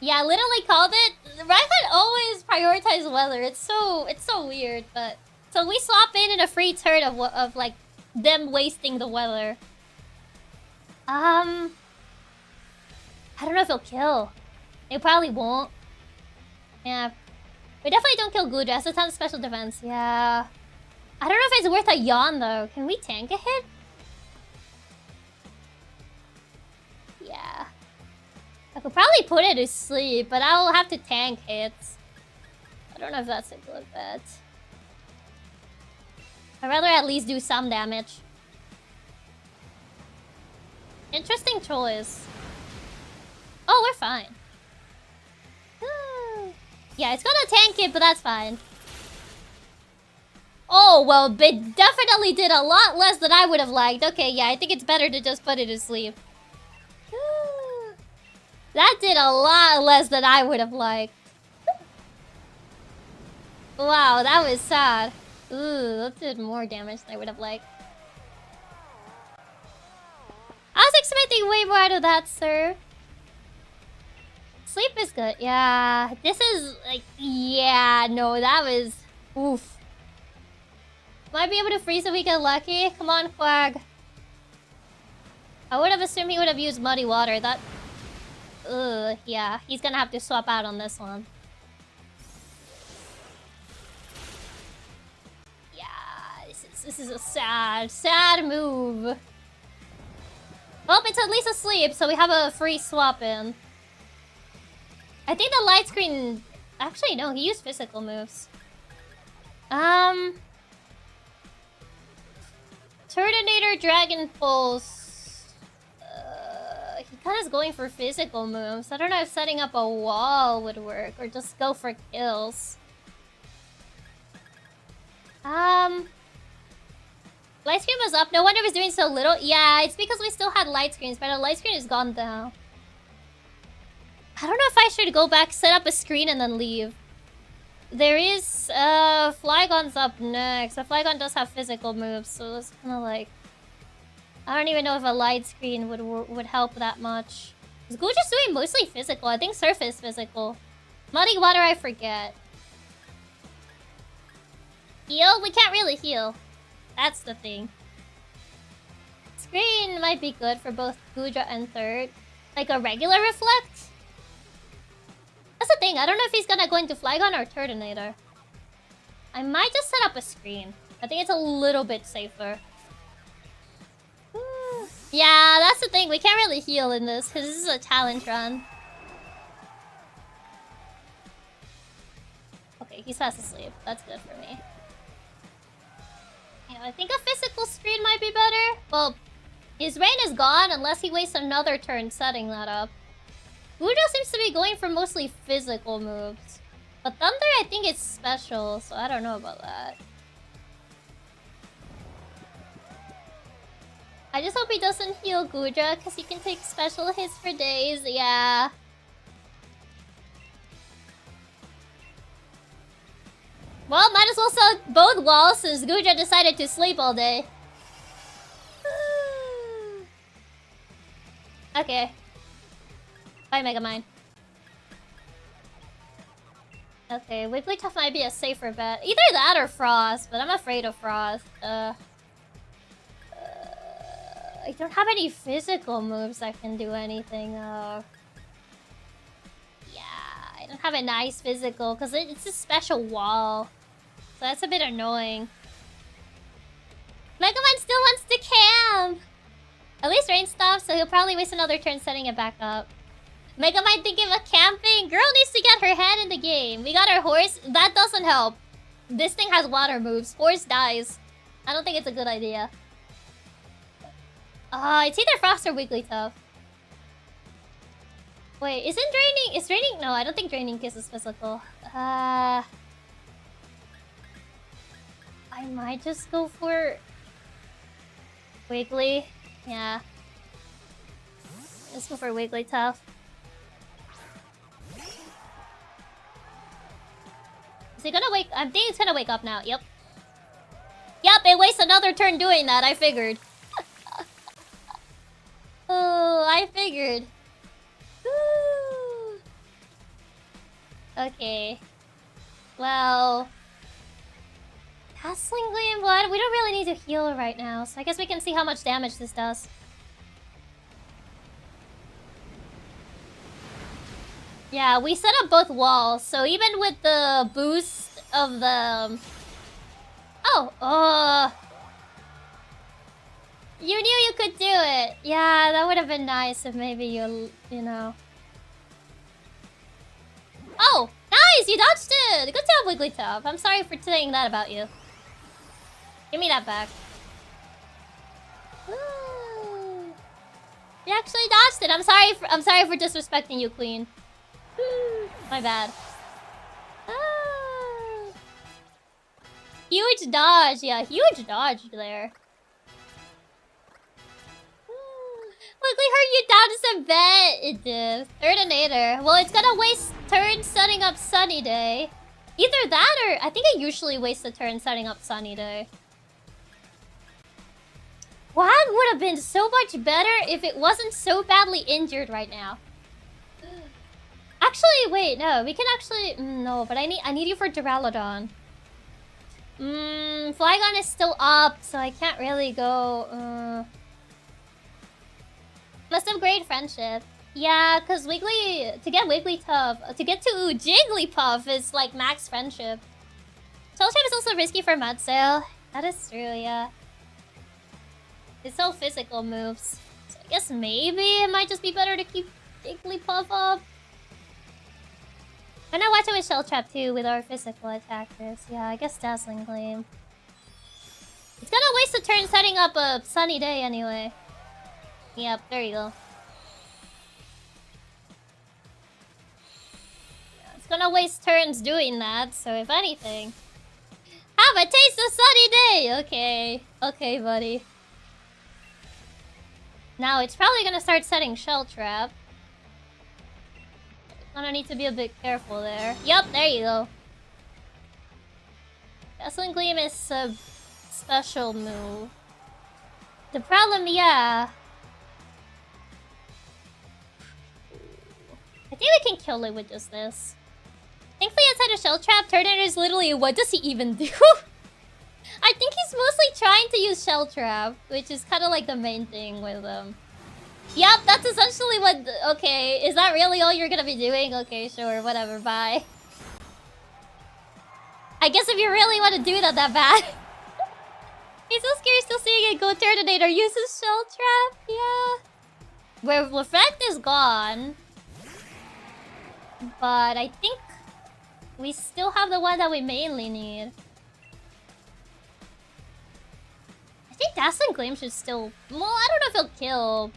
Yeah, literally called it. Raihan always prioritize weather. It's so weird, but so we swap in a free turn of like them wasting the weather. I don't know if he'll kill. It probably won't. Yeah. We definitely don't kill Gudra. It's a ton of special defense. Yeah. I don't know if it's worth a yawn though. Can we tank a hit? Yeah. I could probably put it to sleep, but I'll have to tank hits. I don't know if that's a good bet. I'd rather at least do some damage. Interesting choice. Oh, we're fine. Yeah, it's gonna tank it, but that's fine. Oh, well, it definitely did a lot less than I would have liked. Okay, yeah, I think it's better to just put it to sleep. That did a lot less than I would have liked. Wow, that was sad. Ooh, that did more damage than I would have liked. I was expecting way more out of that, sir. Sleep is good. Yeah, this is like... Yeah, no, that was... Oof. Might be able to freeze if we get lucky. Come on, Quag. I would have assumed he would have used Muddy Water. That... Ugh, yeah. He's gonna have to swap out on this one. Yeah, this is a sad move. Well, it's at least asleep, so we have a free swap in. I think the light screen... Actually, no, he used physical moves. Turtonator, Dragon Pulse. He kind of is going for physical moves. I don't know if setting up a wall would work or just go for kills. Light screen was up. No wonder it was doing so little. Yeah, it's because we still had light screens, but the light screen is gone now. I don't know if I should go back, set up a screen, and then leave. There is, Flygon's up next. The Flygon does have physical moves, so it's kind of like... I don't even know if a light screen would help that much. Is Goo just doing mostly physical? I think Surf is physical. Muddy Water, I forget. Heal? We can't really heal. That's the thing. Screen might be good for both Gudra and Third. Like a regular Reflect? That's the thing. I don't know if he's gonna go into Flygon or Turtonator. I might just set up a screen. I think it's a little bit safer. Yeah, that's the thing. We can't really heal in this because this is a challenge run. Okay, he's fast asleep. That's good for me. Yeah, I think a physical screen might be better. Well, his rain is gone unless he wastes another turn setting that up. Gujo seems to be going for mostly physical moves. But Thunder, I think it's special, so I don't know about that. I just hope he doesn't heal Gujo, because he can take special hits for days. Yeah. Well, might as well sell both walls since Gujo decided to sleep all day. Okay. Bye, Megamind. Okay, Wigglytuff might be a safer bet. Either that or Frost, but I'm afraid of Frost. I don't have any physical moves that can do anything. Yeah, I don't have a nice physical because it's a special wall. So that's a bit annoying. Megamind still wants to camp! At least rain stops, so he'll probably waste another turn setting it back up. Megamind thinking of camping? Girl needs to get her head in the game. We got our horse. That doesn't help. This thing has water moves. Horse dies. I don't think it's a good idea. It's either Frost or Wigglytuff. Wait, isn't Draining... Is Draining... No, I don't think Draining Kiss is physical. I might just go for... Wiggly. Yeah. Let's go for Wigglytuff. Is he gonna wake... I think it's gonna wake up now. Yep. Yep, it wastes another turn doing that. I figured. Oh, I figured. Woo. Okay. Well... Dazzling Gleam Blood? We don't really need to heal right now, so I guess we can see how much damage this does. Yeah, we set up both walls, so even with the boost of the... Oh, you knew you could do it. Yeah, that would have been nice if maybe you know... Oh, nice! You dodged it! Good job, Wigglytuff. I'm sorry for saying that about you. Give me that back. Ooh. You actually dodged it. I'm sorry for disrespecting you, Queen. My bad. Huge dodge. Yeah, huge dodge there. Wiggly heard you down to some bet. It did. Thirdinator. Well, it's gonna waste turns setting up Sunny Day. Either that or... I think it usually wastes a turn setting up Sunny Day. Wag would have been so much better if it wasn't so badly injured right now. Actually, wait, no. We can actually... no, but I need you for Duraludon. Flygon is still up, so I can't really go... Must have great friendship. Yeah, because Wiggly... To get Wigglytuff... To get to Jigglypuff is like max friendship. Soul Type is also risky for Mudsail. That is true, yeah. It's all physical moves. So I guess maybe it might just be better to keep Jigglypuff up. Why not watch it with Shell Trap too with our physical attackers? Yeah, I guess Dazzling Gleam. It's gonna waste a turn setting up a Sunny Day anyway. Yep, there you go. Yeah, it's gonna waste turns doing that, so if anything... Have a taste of Sunny Day! Okay. Okay, buddy. Now it's probably gonna start setting Shell Trap. Gonna need to be a bit careful there. Yup, there you go. Dazzling Gleam is a special move. The problem, yeah. I think we can kill it with just this. Thankfully, outside of Shell Trap, Turtonator is literally, what does he even do? I think he's mostly trying to use Shell Trap, which is kind of like the main thing with him. Yep, that's essentially what... Okay, is that really all you're gonna be doing? Okay, sure, whatever, bye. I guess if you really want to do that bad. He's so scared still seeing it go through. Exterminator uses Shell Trap, yeah. Where Refract is gone. But I think we still have the one that we mainly need. I think Dazzling Gleam should still... Well, I don't know if he'll kill.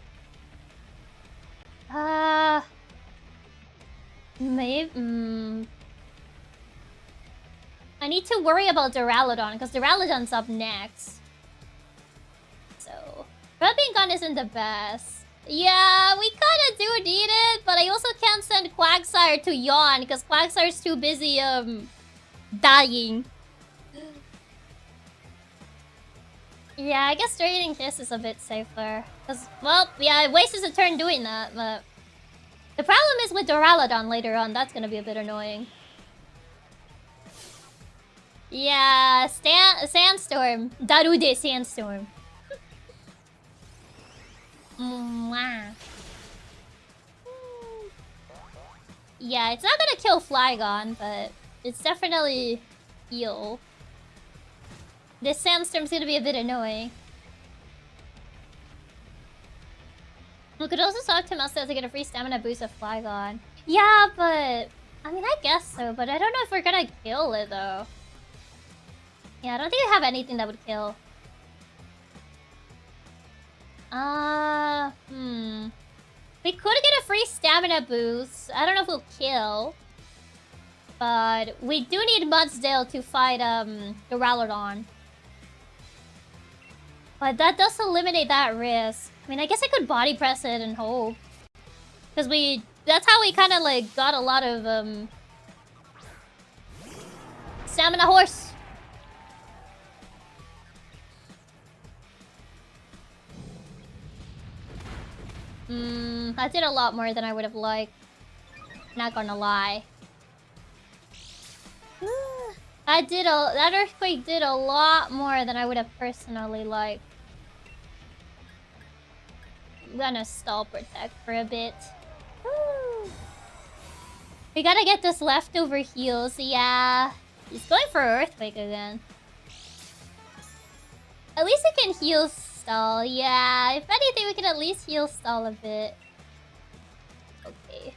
Maybe... I need to worry about Duraludon, because Duraludon's up next. So... Rubbing Gun isn't the best. Yeah, we kinda do need it, but I also can't send Quagsire to yawn, because Quagsire's too busy, dying. Yeah, I guess Draining Kiss is a bit safer. Because, well, yeah, it wastes a turn doing that, but... The problem is with Duraludon later on, that's gonna be a bit annoying. Yeah, Sandstorm. Darude Sandstorm. Mwah. Yeah, it's not gonna kill Flygon, but it's definitely heal. This Sandstorm's gonna be a bit annoying. We could also talk to Melstow to get a free stamina boost of Flygon. Yeah, but... I mean, I guess so, but I don't know if we're gonna kill it, though. Yeah, I don't think we have anything that would kill. We could get a free stamina boost. I don't know if we'll kill. But we do need Mudsdale to fight Duraludon. But that does eliminate that risk. I mean, I guess I could body press it and hope. Because that's how we kind of like got a lot of stamina horse. I did a lot more than I would have liked. Not gonna lie. That earthquake did a lot more than I would have personally liked. I'm gonna stall protect for a bit. Woo. We gotta get this leftover heals. Yeah, he's going for earthquake again. At least it can heal stall. Yeah, if anything, we can at least heal stall a bit. Okay.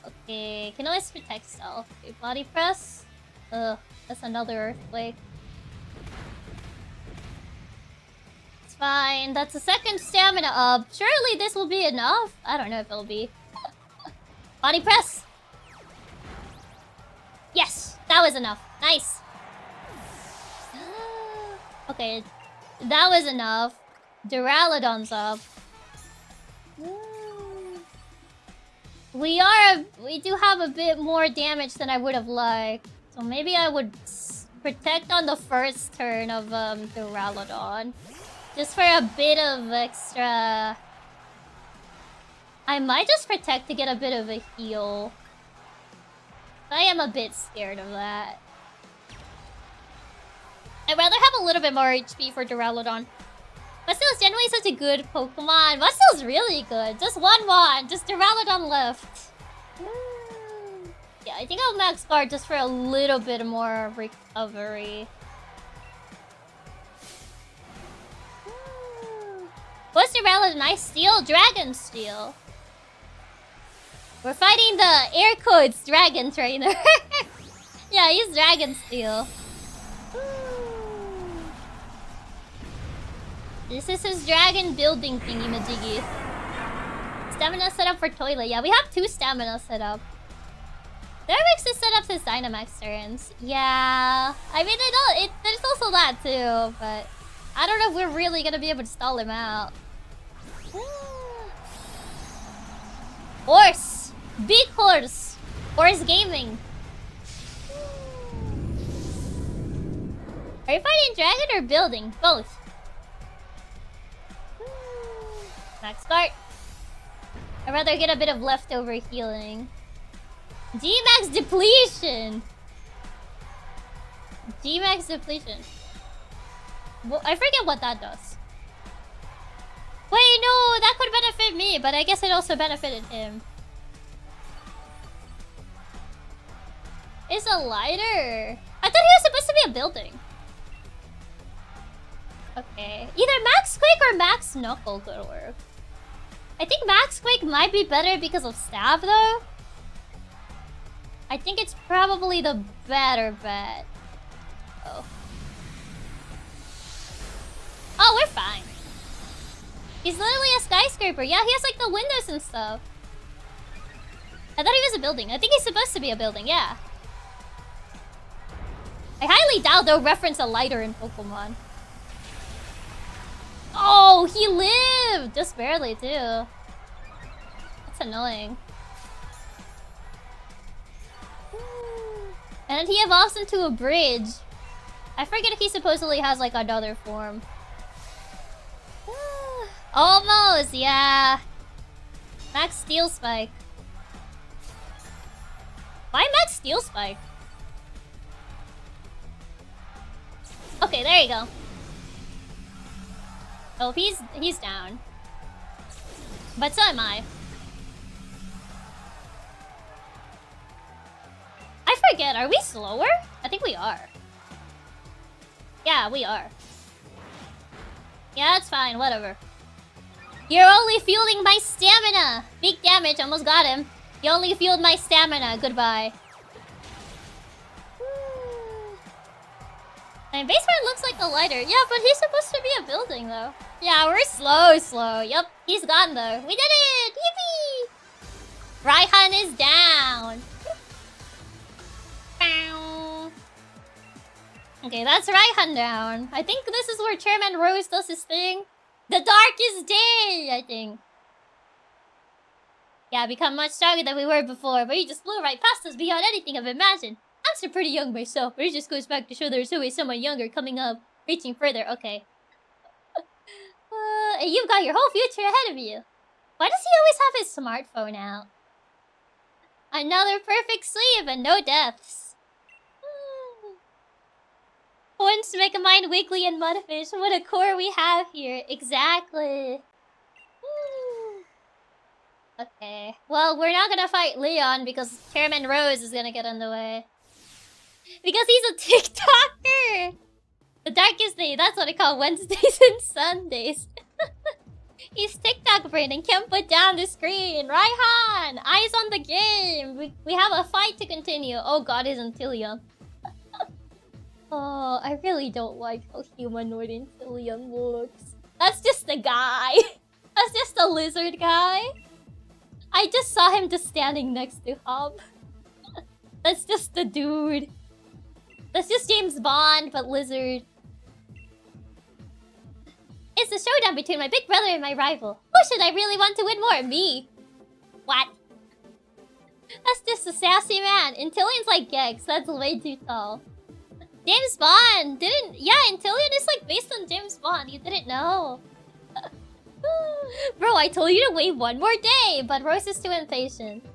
Okay, can always protect stall. Okay, body press. Ugh, that's another earthquake. It's fine. That's a second stamina up. Surely this will be enough. I don't know if it'll be. Body press. Yes, that was enough. Nice. Okay, that was enough. Duraludon's up. We do have a bit more damage than I would have liked. So maybe I would protect on the first turn of Duraludon. Just for a bit of extra... I might just protect to get a bit of a heal. I am a bit scared of that. I'd rather have a little bit more HP for Duraludon. Mudsdale's generally such a good Pokemon. Mudsdale's really good. Just one. Just Duraludon left. Yeah, I think I'll max guard just for a little bit more recovery. What's Duraludon? Nice Steel? Dragon Steel. We're fighting the air quotes Dragon Trainer. Yeah, he's Dragon Steel. This is his dragon building thingy-majiggy. Stamina set up for toilet. Yeah, we have 2 stamina set up. Dynamax is set up since Dynamax turns. Yeah. I mean, there's also that too, but I don't know if we're really gonna be able to stall him out. Horse! Big horse! Horse gaming. Are you fighting dragon or building? Both. Max start. I'd rather get a bit of leftover healing. G-Max depletion! G-Max depletion. Well, I forget what that does. Wait, no! That could benefit me, but I guess it also benefited him. It's a lighter. I thought he was supposed to be a building. Okay. Either Max Quake or Max Knuckle could work. I think Max Quake might be better because of stab though. I think it's probably the better bet. Oh. Oh, we're fine. He's literally a skyscraper. Yeah, he has like the windows and stuff. I thought he was a building. I think he's supposed to be a building, yeah. I highly doubt they'll reference a lighter in Pokemon. Oh, he lived! Just barely, too. That's annoying. And then he evolves into a bridge. I forget if he supposedly has like another form. Almost, yeah. Max Steel Spike. Why Max Steel Spike? Okay, there you go. Oh, he's down. But so am I. I forget, are we slower? I think we are. Yeah, we are. Yeah, that's fine, whatever. You're only fueling my stamina! Big damage, almost got him. You only fueled my stamina, goodbye. And basement looks like a lighter. Yeah, but he's supposed to be a building, though. Yeah, we're slow. Yup, he's gone, though. We did it! Yippee! Raihan is down. Okay, that's Raihan down. I think this is where Chairman Rose does his thing. The darkest day, I think. Yeah, become much stronger than we were before, but you just blew right past us beyond anything I've imagined. I'm still pretty young myself, but it just goes back to show there's always someone younger coming up, reaching further. Okay. And you've got your whole future ahead of you. Why does he always have his smartphone out? Another perfect sleep and no deaths. Points to make a mind wiggly and mudfish. What a core we have here. Exactly. Okay. Well, we're not gonna fight Leon because Chairman Rose is gonna get in the way. Because he's a TikToker! The darkest day, that's what I call Wednesdays and Sundays. He's TikTok brain and can't put down the screen. Raihan! Eyes on the game! We have a fight to continue. Oh god, isn't Tillion. Oh, I really don't like how humanoid Tillion looks. That's just the guy. That's just a lizard guy. I just saw him just standing next to Hob. That's just the dude. That's just James Bond, but lizard. It's a showdown between my big brother and my rival. Who should I really want to win more? Me. What? That's just a sassy man. Intillion's like Gex. That's way too tall. James Bond didn't... Yeah, Intillion is like based on James Bond. You didn't know. Bro, I told you to wait one more day, but Rose is too impatient.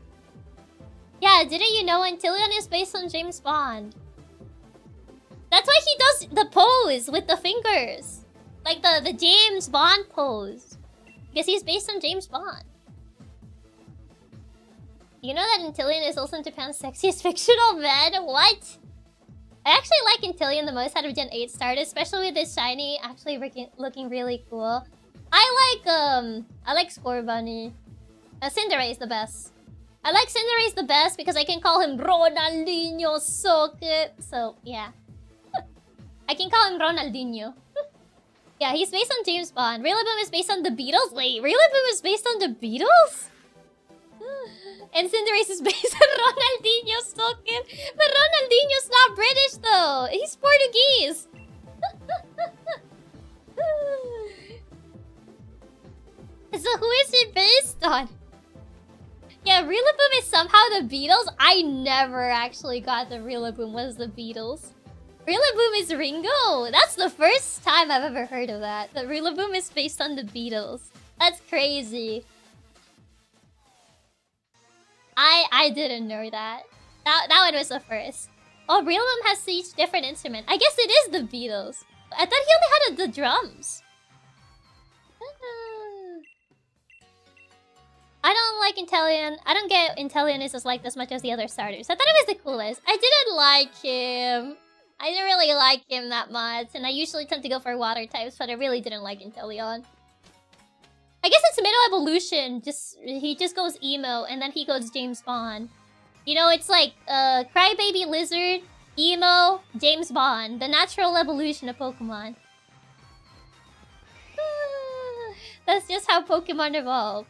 Yeah, didn't you know Intillion is based on James Bond? That's why he does the pose with the fingers. Like the James Bond pose. Because he's based on James Bond. You know that Intillion is also Japan's sexiest fictional man? What? I actually like Intillion the most out of Gen 8 starters, especially with this shiny actually looking really cool. I like Score Bunny. Cinderace the best. I like Cinderace the best because I can call him Ronaldinho Socket. So, yeah. I can call him Ronaldinho. Yeah, he's based on James Bond. Rillaboom is based on the Beatles? Wait, Rillaboom is based on the Beatles? And Cinderace is based on Ronaldinho Socket. But Ronaldinho's not British though. He's Portuguese. So who is it based on? Yeah, Rillaboom is somehow the Beatles? I never actually got the Rillaboom was the Beatles. Rillaboom is Ringo! That's the first time I've ever heard of that. That Rillaboom is based on the Beatles. That's crazy. I didn't know that. That one was the first. Oh, Rillaboom has each different instrument. I guess it is the Beatles. I thought he only had the drums. I don't like Intellion. I don't get Intellion is as liked as much as the other starters. I thought it was the coolest. I didn't like him. I didn't really like him that much, and I usually tend to go for water types, but I really didn't like Inteleon. I guess it's middle evolution. He just goes emo, and then he goes James Bond. You know, it's like Crybaby Lizard, emo, James Bond, the natural evolution of Pokemon. That's just how Pokemon evolve.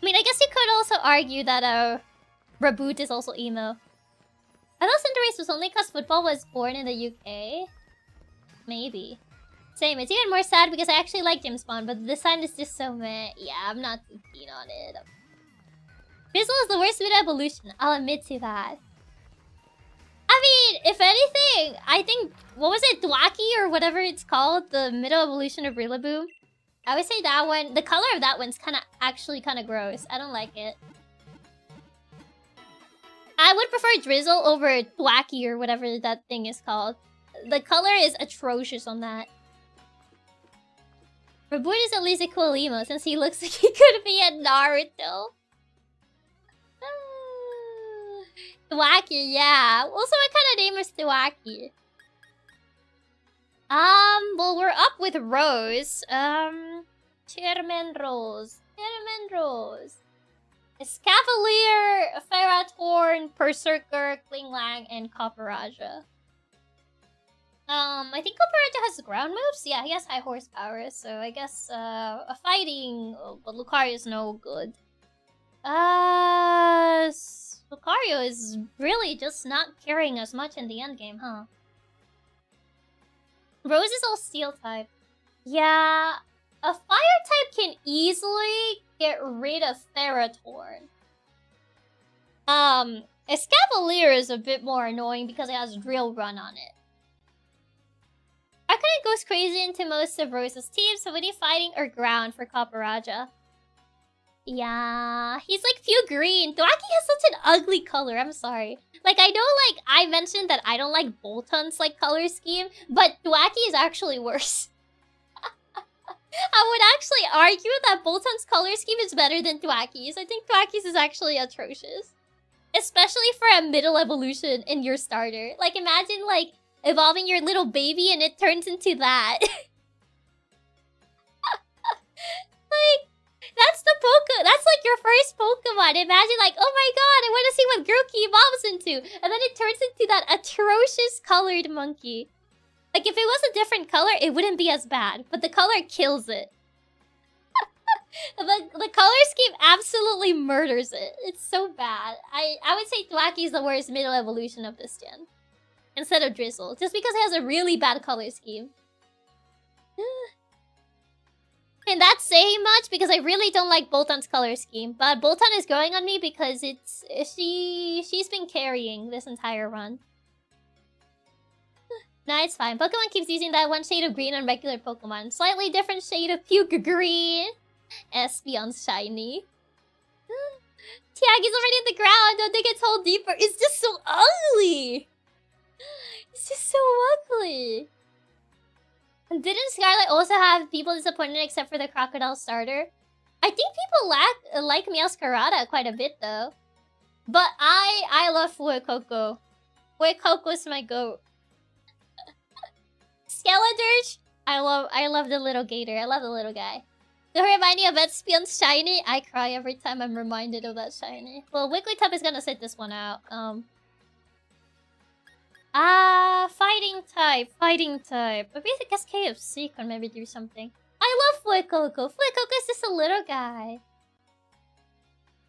I mean, I guess you could also argue that Raboot is also emo. I thought Cinderace was only because football was born in the UK. Maybe. Same, it's even more sad because I actually like James Bond, but the design is just so meh. Yeah, I'm not too keen on it. Drizzle is the worst mid evolution, I'll admit to that. I mean, if anything, I think, what was it, Thwacky or whatever it's called, the middle evolution of Rillaboom? I would say that one, the color of that one's actually kind of gross. I don't like it. I would prefer Drizzle over Thwacky or whatever that thing is called. The color is atrocious on that. Raboot is at least a cool emo since he looks like he could be a Naruto. Thwacky, yeah. Also, what kind of name is Thwacky? Well, we're up with Rose. Chairman Rose. Escavalier, Ferrothorn, Berserker, Klinglang, and Copperaja. I think Copperaja has ground moves? Yeah, he has high horsepower, so I guess, a fighting, but Lucario's no good. Lucario is really just not carrying as much in the endgame, huh? Rose is all steel type. Yeah, a fire type can easily get rid of Ferrothorn. Escavalier is a bit more annoying because it has Drill Run on it. Arcanine goes crazy into most of Rose's teams, so when he's fighting or ground for Copperaja. Yeah, he's like pure green. Thwacky has such an ugly color, I'm sorry. Like, I know, like, I mentioned that I don't like Boltun's, like, color scheme, but Thwacky is actually worse. I would actually argue that Boltun's color scheme is better than Thwacky's. I think Thwacky's is actually atrocious. Especially for a middle evolution in your starter. Like, imagine, like, evolving your little baby and it turns into that. Like, that's like your first Pokemon. Imagine like, oh my god, I want to see what Grookey evolves into. And then it turns into that atrocious colored monkey. Like, if it was a different color, it wouldn't be as bad. But the color kills it. The color scheme absolutely murders it. It's so bad. I would say Thwacky is the worst middle evolution of this gen. Instead of Drizzle. Just because it has a really bad color scheme. And that's saying much because I really don't like Boltun's color scheme. But Boltun is growing on me because she's been carrying this entire run. Nah, it's fine. Pokemon keeps using that one shade of green on regular Pokemon. Slightly different shade of puke green. Espeon's shiny. Tiagi's already in the ground. Don't think it's hole deeper. It's just so ugly. It's just so ugly. Didn't Scarlet also have people disappointed except for the Crocodile starter? I think people like Meowscarada quite a bit though. But I love Fuecoco. Fuecoco's my goat. Skeletorch, I love the little gator. I love the little guy. Don't remind me of Espeon's shiny. I cry every time I'm reminded of that shiny. Well, Wigglytuff is gonna sit this one out. Fighting type. Maybe I guess KFC could maybe do something. I love Fuecoco. Fuecoco is just a little guy.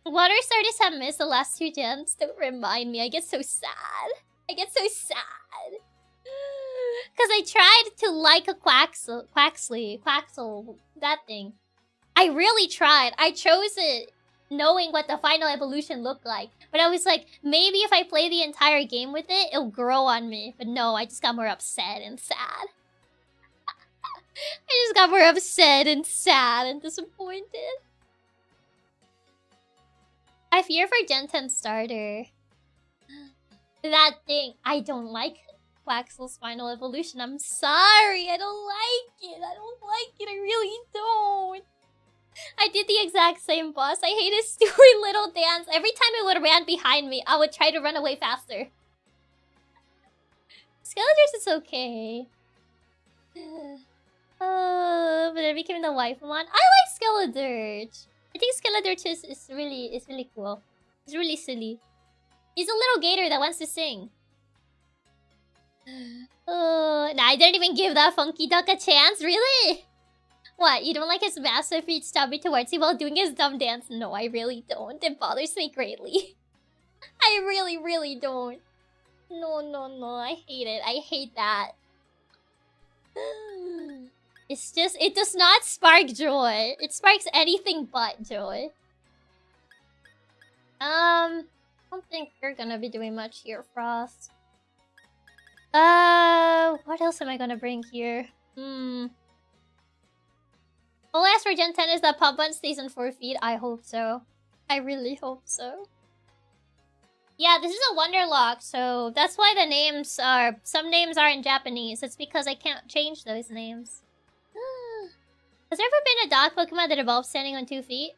Water starters have missed the last 2 gens. Don't remind me. I get so sad. Because I tried to like a Quaxly, that thing. I really tried. I chose it knowing what the final evolution looked like. But I was like, maybe if I play the entire game with it, it'll grow on me. But no, I just got more upset and sad. I just got more upset and sad and disappointed. I fear for Gen 10 starter. That thing, I don't like Quaxly's final evolution. I'm sorry, I don't like it. I really don't. I did the exact same boss. I hate his stupid little dance. Every time it would run behind me, I would try to run away faster. Skeletors is okay. Oh, but I became the wife one. I like Skeledirge. I think Skeledirge is really cool. It's really silly. He's a little gator that wants to sing. Oh, nah, I didn't even give that funky duck a chance, really? What, you don't like his massive feet stubby towards you while doing his dumb dance? No, I really don't. It bothers me greatly. I really don't. No, I hate it. I hate that. It's just, it does not spark joy. It sparks anything but joy. I don't think you're gonna be doing much here, Frost. What else am I gonna bring here? All I ask for Gen 10 is that Pump Bun stays on 4 feet. I hope so. I really hope so. Yeah, this is a Wonderlocke, so that's why the names are... Some names are in Japanese. It's because I can't change those names. Has there ever been a dog Pokemon that evolved standing on 2 feet?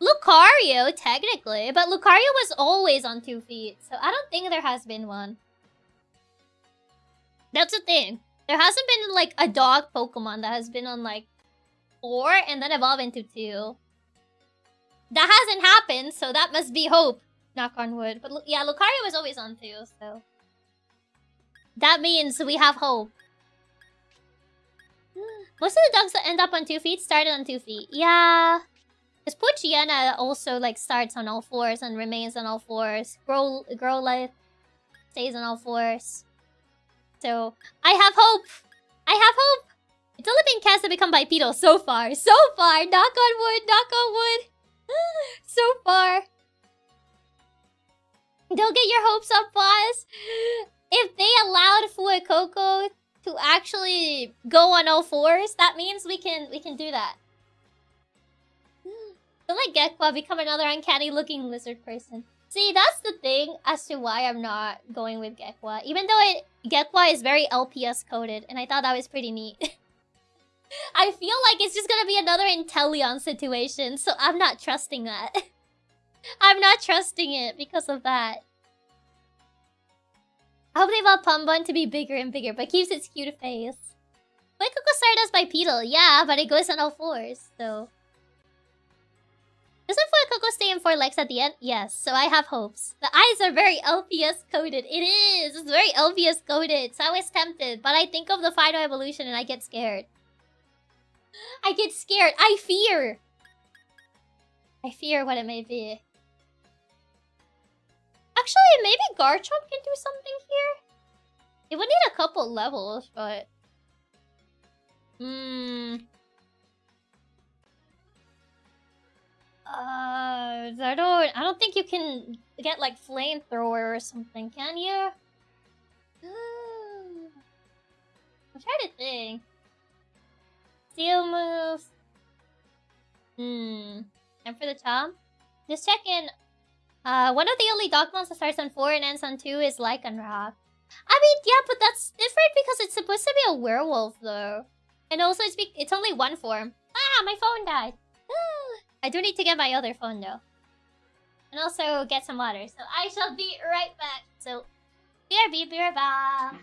Lucario, technically. But Lucario was always on 2 feet, so I don't think there has been one. That's the thing. There hasn't been, like, a dog Pokemon that has been on, like, 4 and then evolve into 2. That hasn't happened, so that must be hope. Knock on wood. But yeah, Lucario was always on 2, so... That means we have hope. Most of the dogs that end up on 2 feet started on 2 feet. Yeah. Because Poochyena also, like, starts on all 4s and remains on all 4s. Growlithe stays on all 4s. So, I have hope! I have hope! It's only been cast to become bipedal so far. So far! Knock on wood! Knock on wood! So far. Don't get your hopes up, boss. If they allowed Fuecoco to actually go on all 4s, that means we can do that. Don't let Gekwa become another uncanny-looking lizard person. See, that's the thing as to why I'm not going with Gekwa. Even though Gekwa is very LPS coded, and I thought that was pretty neat. I feel like it's just gonna be another Inteleon situation, so I'm not trusting that. I'm not trusting it because of that. I hope they want Pumbun to be bigger and bigger, but keeps its cute face. Fuecoco started as bipedal, yeah, but it goes on all 4s, so... Doesn't Fuecoco stay in 4 legs at the end? Yes, so I have hopes. The eyes are very LPS coded. It is! It's very LPS coded, so I was tempted, but I think of the final evolution and I get scared. I get scared. I fear! I fear what it may be. Actually, maybe Garchomp can do something here? It would need a couple levels, but... I don't think you can get, like, Flamethrower or something, can you? I'm trying to think. Steel moves. And for the Chomp? Just check in. One of the only Dogmons that starts on 4 and ends on 2 is Lycanroc. I mean, yeah, but that's different because it's supposed to be a werewolf, though. And also, it's only one form. Ah, my phone died. I do need to get my other phone, though. And also get some water. So I shall be right back. So, BRB, be right back.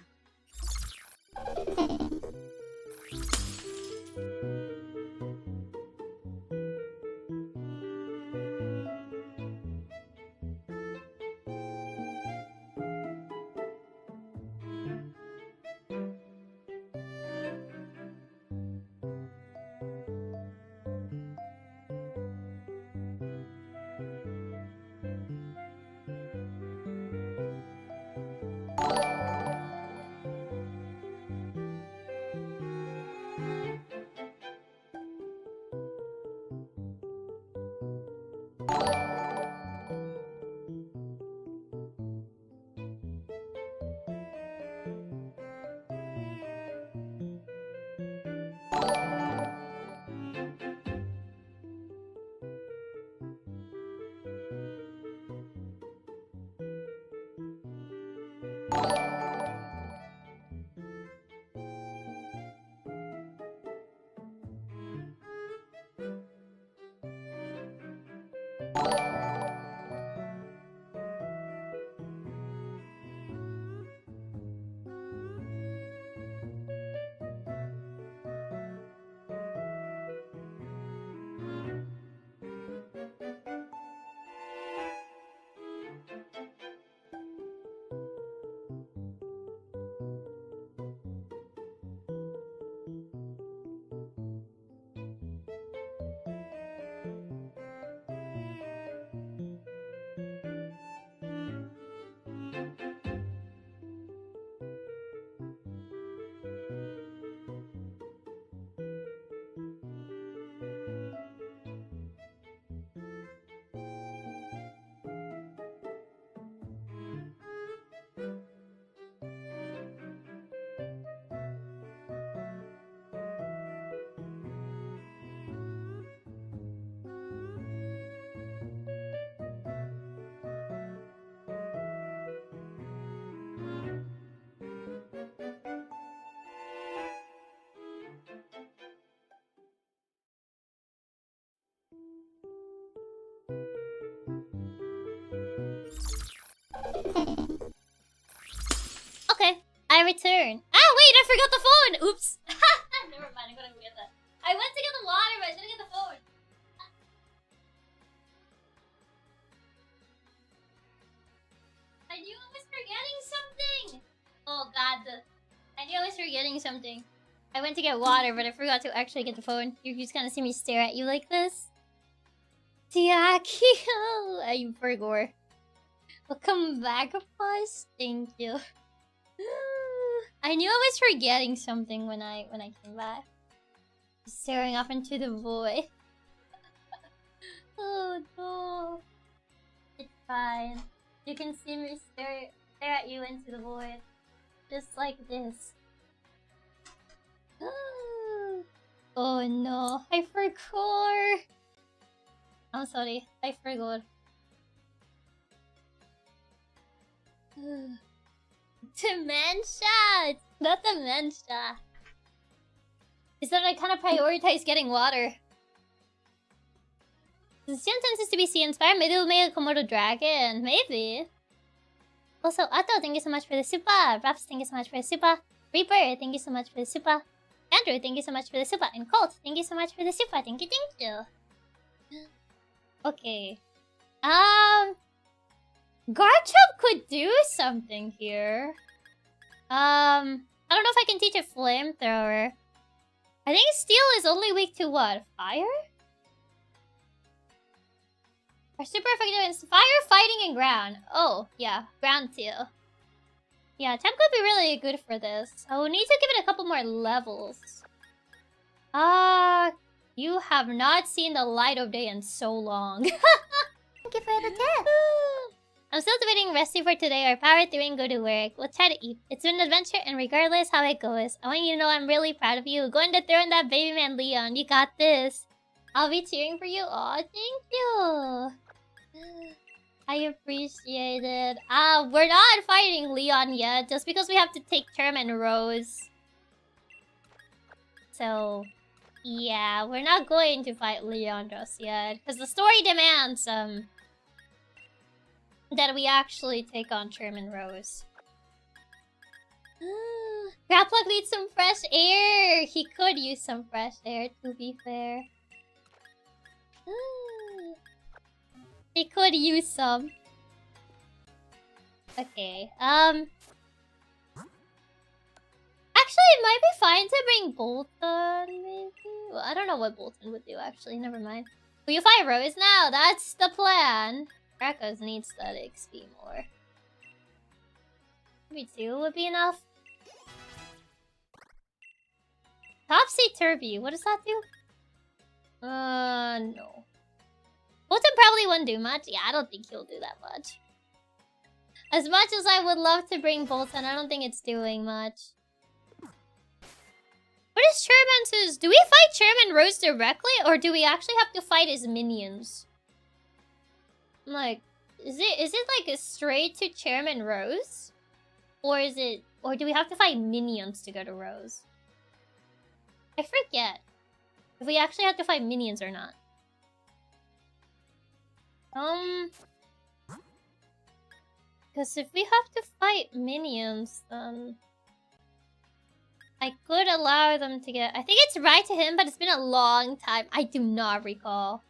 return. Ah, wait, I forgot the phone! Oops. Never mind, I'm gonna go get that. I went to get the water, but I didn't get the phone. I knew I was forgetting something! Oh god. I knew I was forgetting something. I went to get water, but I forgot to actually get the phone. You're just gonna see me stare at you like this. Chiaki, I forgot. Welcome back, boss. Thank you. I knew I was forgetting something when I came back. Staring off into the void. Oh no. It's fine. You can see me stare at you into the void. Just like this. Oh no, I forgot. I'm sorry, I forgot. Dementia! It's not dementia. It's that I kind of prioritize getting water. The sentence is to be sea inspired. Maybe we'll make a Komodo dragon. Maybe. Also, Atto, thank you so much for the super. Raps, thank you so much for the super. Reaper, thank you so much for the super. Andrew, thank you so much for the super. And Colt, thank you so much for the super. Thank you. Okay. Garchomp could do something here. I don't know if I can teach a flamethrower. I think steel is only weak to what? Fire? Our super effective is fire, fighting, and ground. Oh, yeah. Ground too. Yeah, temp could be really good for this. I will need to give it a couple more levels. You have not seen the light of day in so long. Thank you for the tip. I'm still debating resting for today or power through and go to work. We'll try to eat. It's been an adventure, and regardless how it goes, I want you to know I'm really proud of you. Going to throw in that baby man Leon. You got this. I'll be cheering for you. Aw, thank you. I appreciate it. We're not fighting Leon yet, just because we have to take Term and Rose. So, yeah, we're not going to fight Leon just yet, because the story demands, that we actually take on Term and Rose. Grapplock needs some fresh air! He could use some fresh air, to be fair. He could use some. Okay, actually, it might be fine to bring Bolton, maybe? Well, I don't know what Bolton would do, actually. Never mind. Will you fight Rose now? That's the plan. Krakos needs that XP more. Maybe 2 would be enough. Topsy-turvy. What does that do? No. Bolton probably wouldn't do much. Yeah, I don't think he'll do that much. As much as I would love to bring Bolton, I don't think it's doing much. What is Charmance's? Do we fight Charman Rose directly, or do we actually have to fight his minions? I'm like, is it like a straight to Chairman Rose? Or do we have to fight minions to go to Rose? I forget if we actually have to fight minions or not. Because if we have to fight minions, then I could allow them to get... I think it's right to him, but it's been a long time. I do not recall.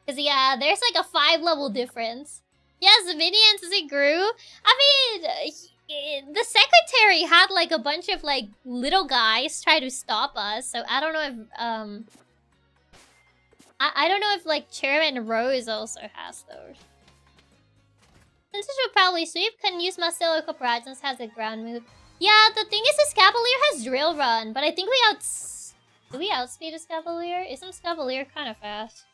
Because, yeah, there's like a 5-level difference. Yes, the minions as it grew. I mean, the secretary had like a bunch of like little guys try to stop us. So I don't know if I don't know if like Chairman Rose also has those. Since it should probably sweep, can use Marcelo Coprad since it has a ground move. Yeah, the thing is the Scavalier has Drill Run, but I think we do we outspeed a Scavalier? Isn't Scavalier kind of fast?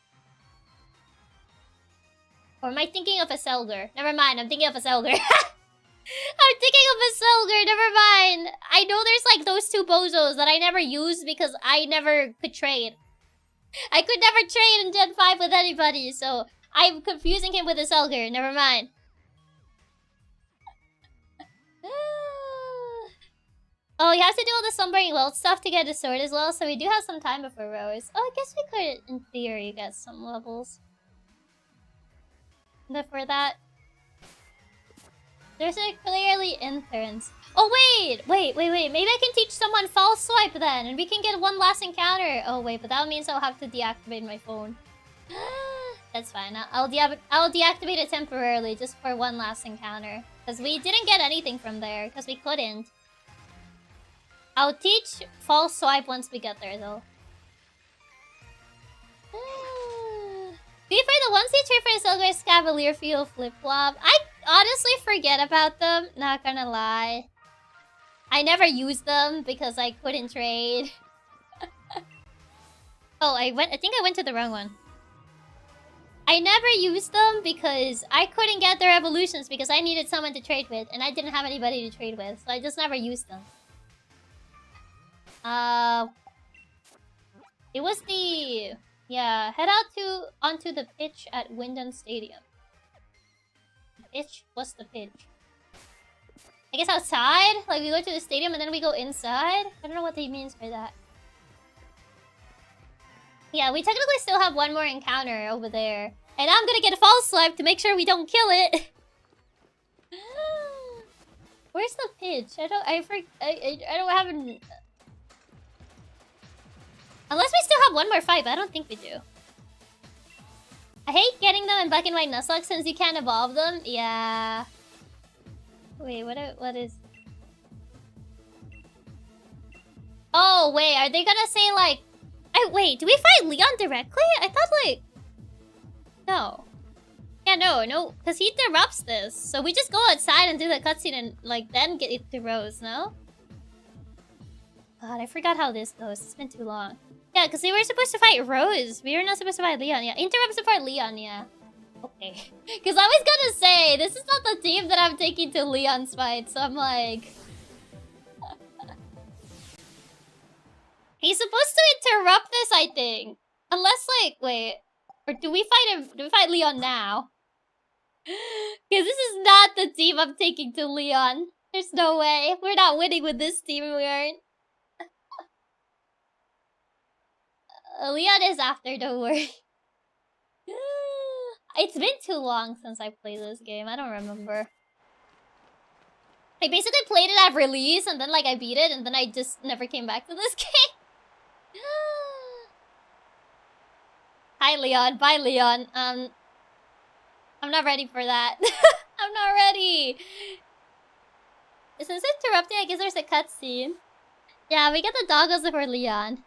Or am I thinking of a Selger? Never mind, I'm thinking of a Selger. I'm thinking of a Selger, never mind. I know there's like those 2 bozos that I never used because I never could trade. I could never trade in Gen 5 with anybody, so I'm confusing him with a Selger, never mind. Oh, you have to do all the Slumbering Welt stuff to get a sword as well, so we do have some time before Rose. Oh, I guess we could, in theory, get some levels. Before that, there's a clearly interns. Oh, wait. Maybe I can teach someone false swipe then, and we can get one last encounter. Oh, wait, but that means I'll have to deactivate my phone. That's fine. I'll deactivate it temporarily just for one last encounter. Because we didn't get anything from there, because we couldn't. I'll teach false swipe once we get there, though. Be for the ones you trade for the Silver's Cavalier Field flip-flop. I honestly forget about them, not gonna lie. I never used them because I couldn't trade. Oh, I think I went to the wrong one. I never used them because I couldn't get their evolutions because I needed someone to trade with, and I didn't have anybody to trade with, so I just never used them. It was the... Yeah, head out onto the pitch at Wyndham Stadium. Pitch? What's the pitch? I guess outside? Like we go to the stadium and then we go inside? I don't know what he means by that. Yeah, we technically still have one more encounter over there. And I'm gonna get a false swipe to make sure we don't kill it. Where's the pitch? I don't have an... Unless we still have one more fight, but I don't think we do. I hate getting them in black and white Nuzlocke since you can't evolve them. Yeah. Wait, what is... Oh, wait, are they gonna say like... wait, do we fight Leon directly? I thought like... No. Yeah, no, because he interrupts this. So we just go outside and do the cutscene and like then get it to Rose, no? God, I forgot how this goes. It's been too long. Yeah, because we were supposed to fight Rose. We were not supposed to fight Leon. Yeah, interrupt support Leon, yeah. Okay. Because I was gonna say, this is not the team that I'm taking to Leon's fight. So I'm like... He's supposed to interrupt this, I think. Unless, like, wait. Or do we fight him? Do we fight Leon now? Because this is not the team I'm taking to Leon. There's no way. We're not winning with this team, we aren't. Leon is after, don't worry. It's been too long since I played this game. I don't remember. I basically played it at release and then like I beat it and then I just never came back to this game. Hi Leon, bye Leon. I'm not ready for that. I'm not ready. Since interrupting, I guess there's a cutscene. Yeah, we get the doggos for Leon.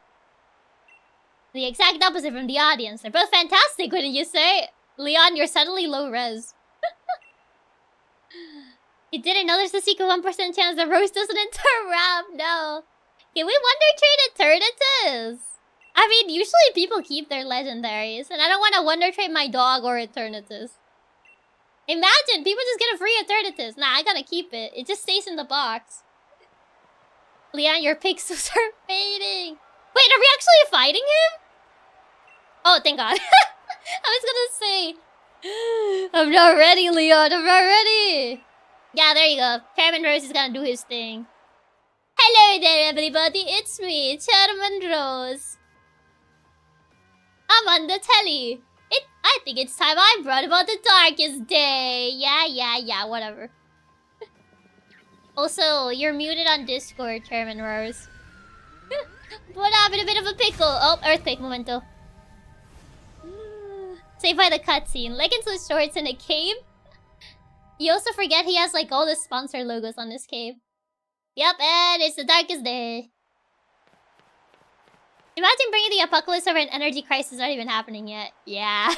The exact opposite from the audience. They're both fantastic, wouldn't you say? Leon, you're suddenly low res. You didn't know there's a secret 1% chance the Rose doesn't interrupt. No. Can we wonder trade Eternatus? I mean, usually people keep their legendaries. And I don't want to wonder trade my dog or Eternatus. Imagine, people just get a free Eternatus. Nah, I gotta keep it. It just stays in the box. Leon, your pixels are fading. Wait, are we actually fighting him? Oh, thank God. I was gonna say... I'm not ready, Leon. I'm not ready. Yeah, there you go. Chairman Rose is gonna do his thing. Hello there, everybody. It's me, Chairman Rose. I'm on the telly. I think it's time I brought about the darkest day. Yeah, whatever. Also, you're muted on Discord, Chairman Rose. But I'm in a bit of a pickle. Oh, earthquake momento. Saved by the cutscene. Leggings with shorts in a cave. You also forget he has like all the sponsor logos on this cave. Yep, and it's the darkest day. Imagine bringing the apocalypse over an energy crisis not even happening yet. Yeah.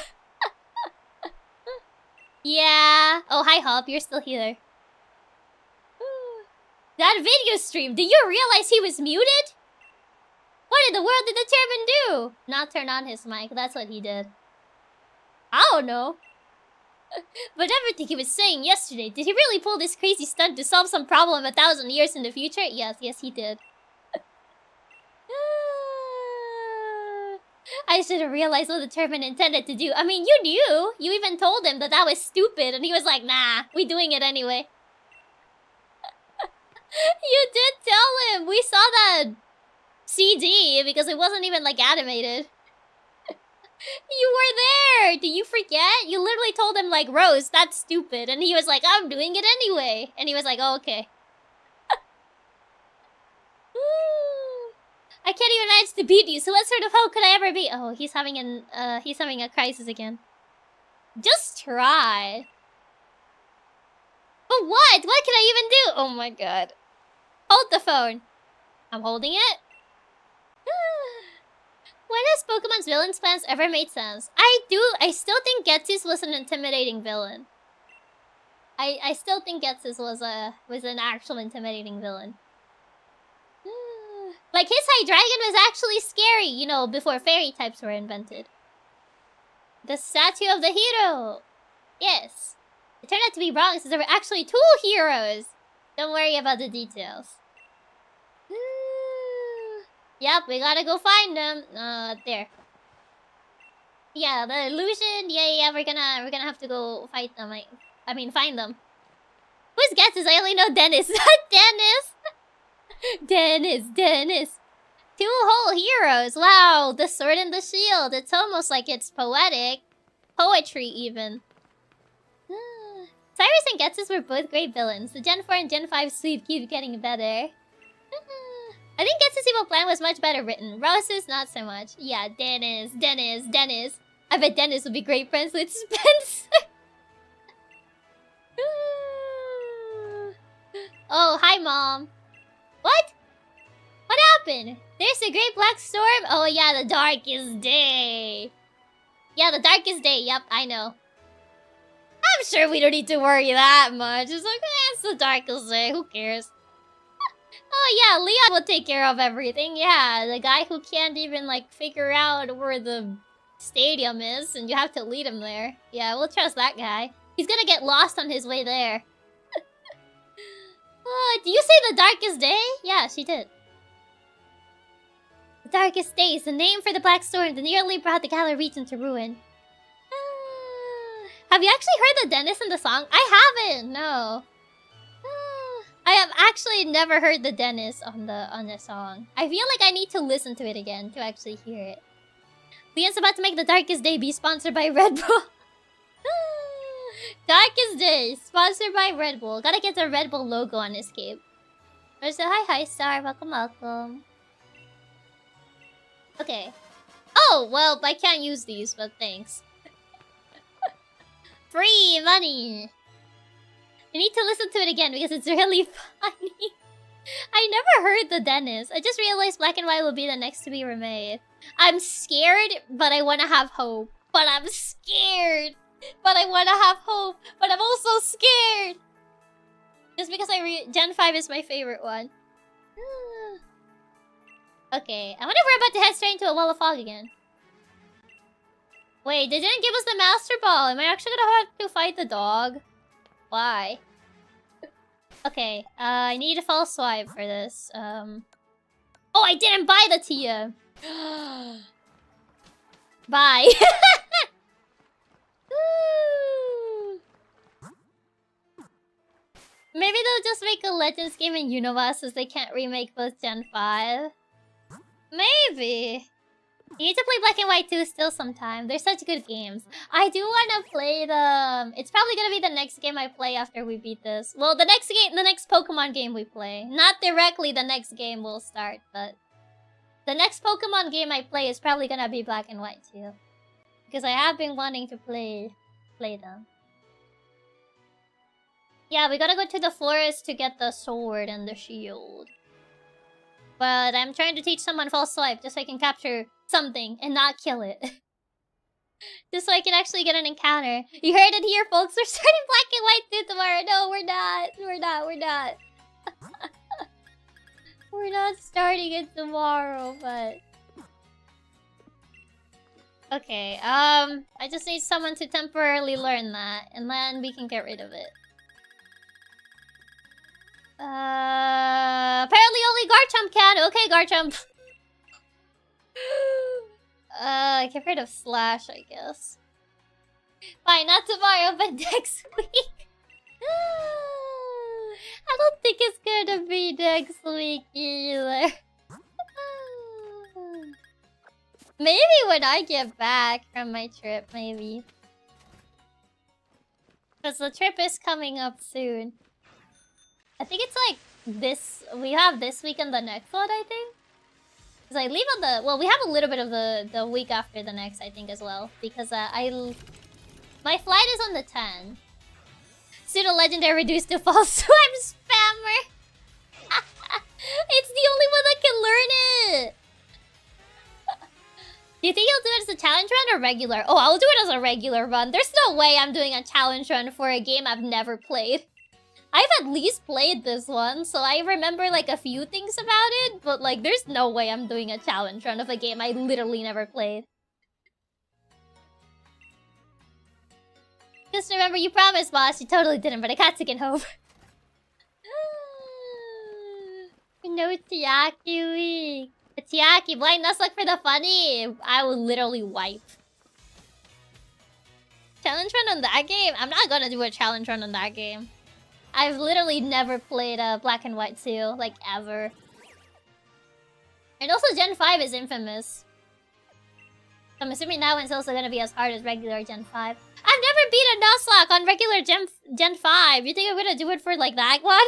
Yeah. Oh, hi Hop, you're still here. That video stream, do you realize he was muted? What in the world did the chairman do? Not turn on his mic, that's what he did. I don't know. But everything he was saying yesterday, did he really pull this crazy stunt to solve some problem 1,000 years in the future? Yes, he did. I should have realized what the chairman intended to do. I mean, you knew. You even told him that was stupid, and he was like, nah, we doing it anyway. You did tell him. We saw that CD because it wasn't even like animated. You were there. Do you forget? You literally told him like, Rose, that's stupid. And he was like, I'm doing it anyway. And he was like, oh, okay. I can't even manage to beat you, so what sort of hoe could I ever be? Oh, he's having a crisis again. Just try. But what? What can I even do? Oh my god. Hold the phone. I'm holding it. When has Pokemon's villain's plans ever made sense? I still think Getsus was an intimidating villain. I still think Getsus was an actual intimidating villain. Like, his Hydreigon was actually scary, you know, before fairy types were invented. The statue of the hero! Yes. It turned out to be wrong since there were actually 2 heroes! Don't worry about the details. Yep, we gotta go find them. There. Yeah, the illusion. Yeah, we're gonna have to go fight them. I mean, find them. Who's Getsus? I only know Dennis. Dennis. 2 whole heroes. Wow, the sword and the shield. It's almost like it's poetic. Poetry, even. Cyrus and Getsus were both great villains. The Gen 4 and Gen 5 sweep keep getting better. I think Getsus' evil plan was much better written. Rose's, not so much. Yeah, Dennis. I bet Dennis would be great friends with Spencer. Oh, hi, Mom. What? What happened? There's a great black storm? Oh, yeah, the darkest day. Yeah, the darkest day. Yep, I know. I'm sure we don't need to worry that much. It's like, it's the darkest day. Who cares? Oh, yeah, Leon will take care of everything. Yeah, the guy who can't even, like, figure out where the stadium is, and you have to lead him there. Yeah, we'll trust that guy. He's gonna get lost on his way there. Did you say the darkest day? Yeah, she did. The darkest day is the name for the black storm that nearly brought the Galar region to ruin. Have you actually heard the Dennis in the song? I haven't, no. I have actually never heard the Dennis on the song. I feel like I need to listen to it again to actually hear it. Leon's about to make the Darkest Day be sponsored by Red Bull. Darkest Day, sponsored by Red Bull. Gotta get the Red Bull logo on his cape. So hi Star, welcome. Okay. Oh, well, I can't use these, but thanks. Free money! I need to listen to it again because it's really funny. I never heard the Dennis. I just realized Black and White will be the next to be remade. I'm scared, but I want to have hope. But I'm scared, but I want to have hope. But I'm also scared. Just because Gen 5 is my favorite one. Okay, I wonder if we're about to head straight into a wall of fog again. Wait, they didn't give us the Master Ball. Am I actually gonna have to fight the dog? Why? Okay, I need a false swipe for this. Oh, I didn't buy the Tia! Bye! Maybe they'll just make a Legends game in Unova since they can't remake both Gen 5. Maybe! You need to play Black and White 2 still sometime. They're such good games. I do want to play the... It's probably gonna be the next game I play after we beat this. Well, the next Pokemon game we play. Not directly the next game will start, but... The next Pokemon game I play is probably gonna be Black and White 2. Because I have been wanting to play them. Yeah, we gotta go to the forest to get the sword and the shield. But I'm trying to teach someone false swipe just so I can capture something and not kill it. Just so I can actually get an encounter. You heard it here, folks. We're starting Black and White 2 tomorrow. No, we're not. We're not starting it tomorrow, but... Okay, I just need someone to temporarily learn that, and then we can get rid of it. Apparently only Garchomp can. Okay, Garchomp. Get rid of Slash, I guess. Fine, not tomorrow, but next week. I don't think it's gonna be next week either. Maybe when I get back from my trip, maybe. Because the trip is coming up soon. I think it's like we have this week and the next one, I think. Because I leave on the... Well, we have a little bit of the week after the next, I think, as well. Because my flight is on the 10. Pseudo legendary reduced to false swipe spammer. It's the only one that can learn it. Do you think you'll do it as a challenge run or regular? Oh, I'll do it as a regular run. There's no way I'm doing a challenge run for a game I've never played. I've at least played this one, so I remember like a few things about it, but like there's no way I'm doing a challenge run of a game I literally never played. Just remember, you promised, boss. You totally didn't, but I got taken home. No Chiaki week. Chiaki, blind Nuzlocke for the funny. I will literally wipe. Challenge run on that game? I'm not gonna do a challenge run on that game. I've literally never played Black and White 2, like ever. And also Gen 5 is infamous. I'm assuming that one's also gonna be as hard as regular Gen 5. I've never beat a Nuzlocke on regular Gen 5. You think I'm gonna do it for like that one?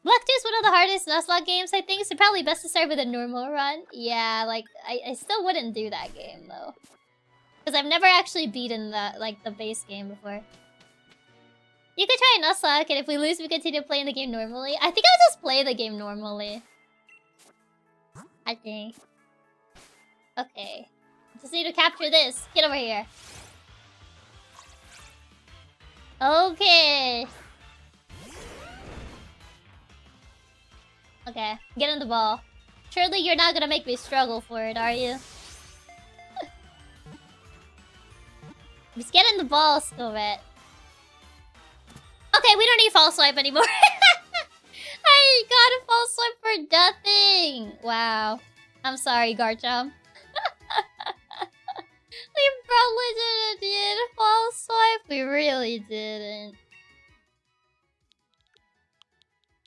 Black 2 is one of the hardest Nuzlocke games, I think, so probably best to start with a normal run. Yeah, like, I still wouldn't do that game, though. Because I've never actually beaten the base game before. You could try a Nuzlocke, and if we lose, we continue playing the game normally. I think I'll just play the game normally. I think. Okay. Just need to capture this. Get over here. Okay. Okay, get on the ball. Surely you're not gonna make me struggle for it, are you? Just get in the ball, Scovet. Okay, we don't need false swipe anymore. I got a false swipe for nothing. Wow. I'm sorry, Garchomp. We probably didn't need a false swipe. We really didn't.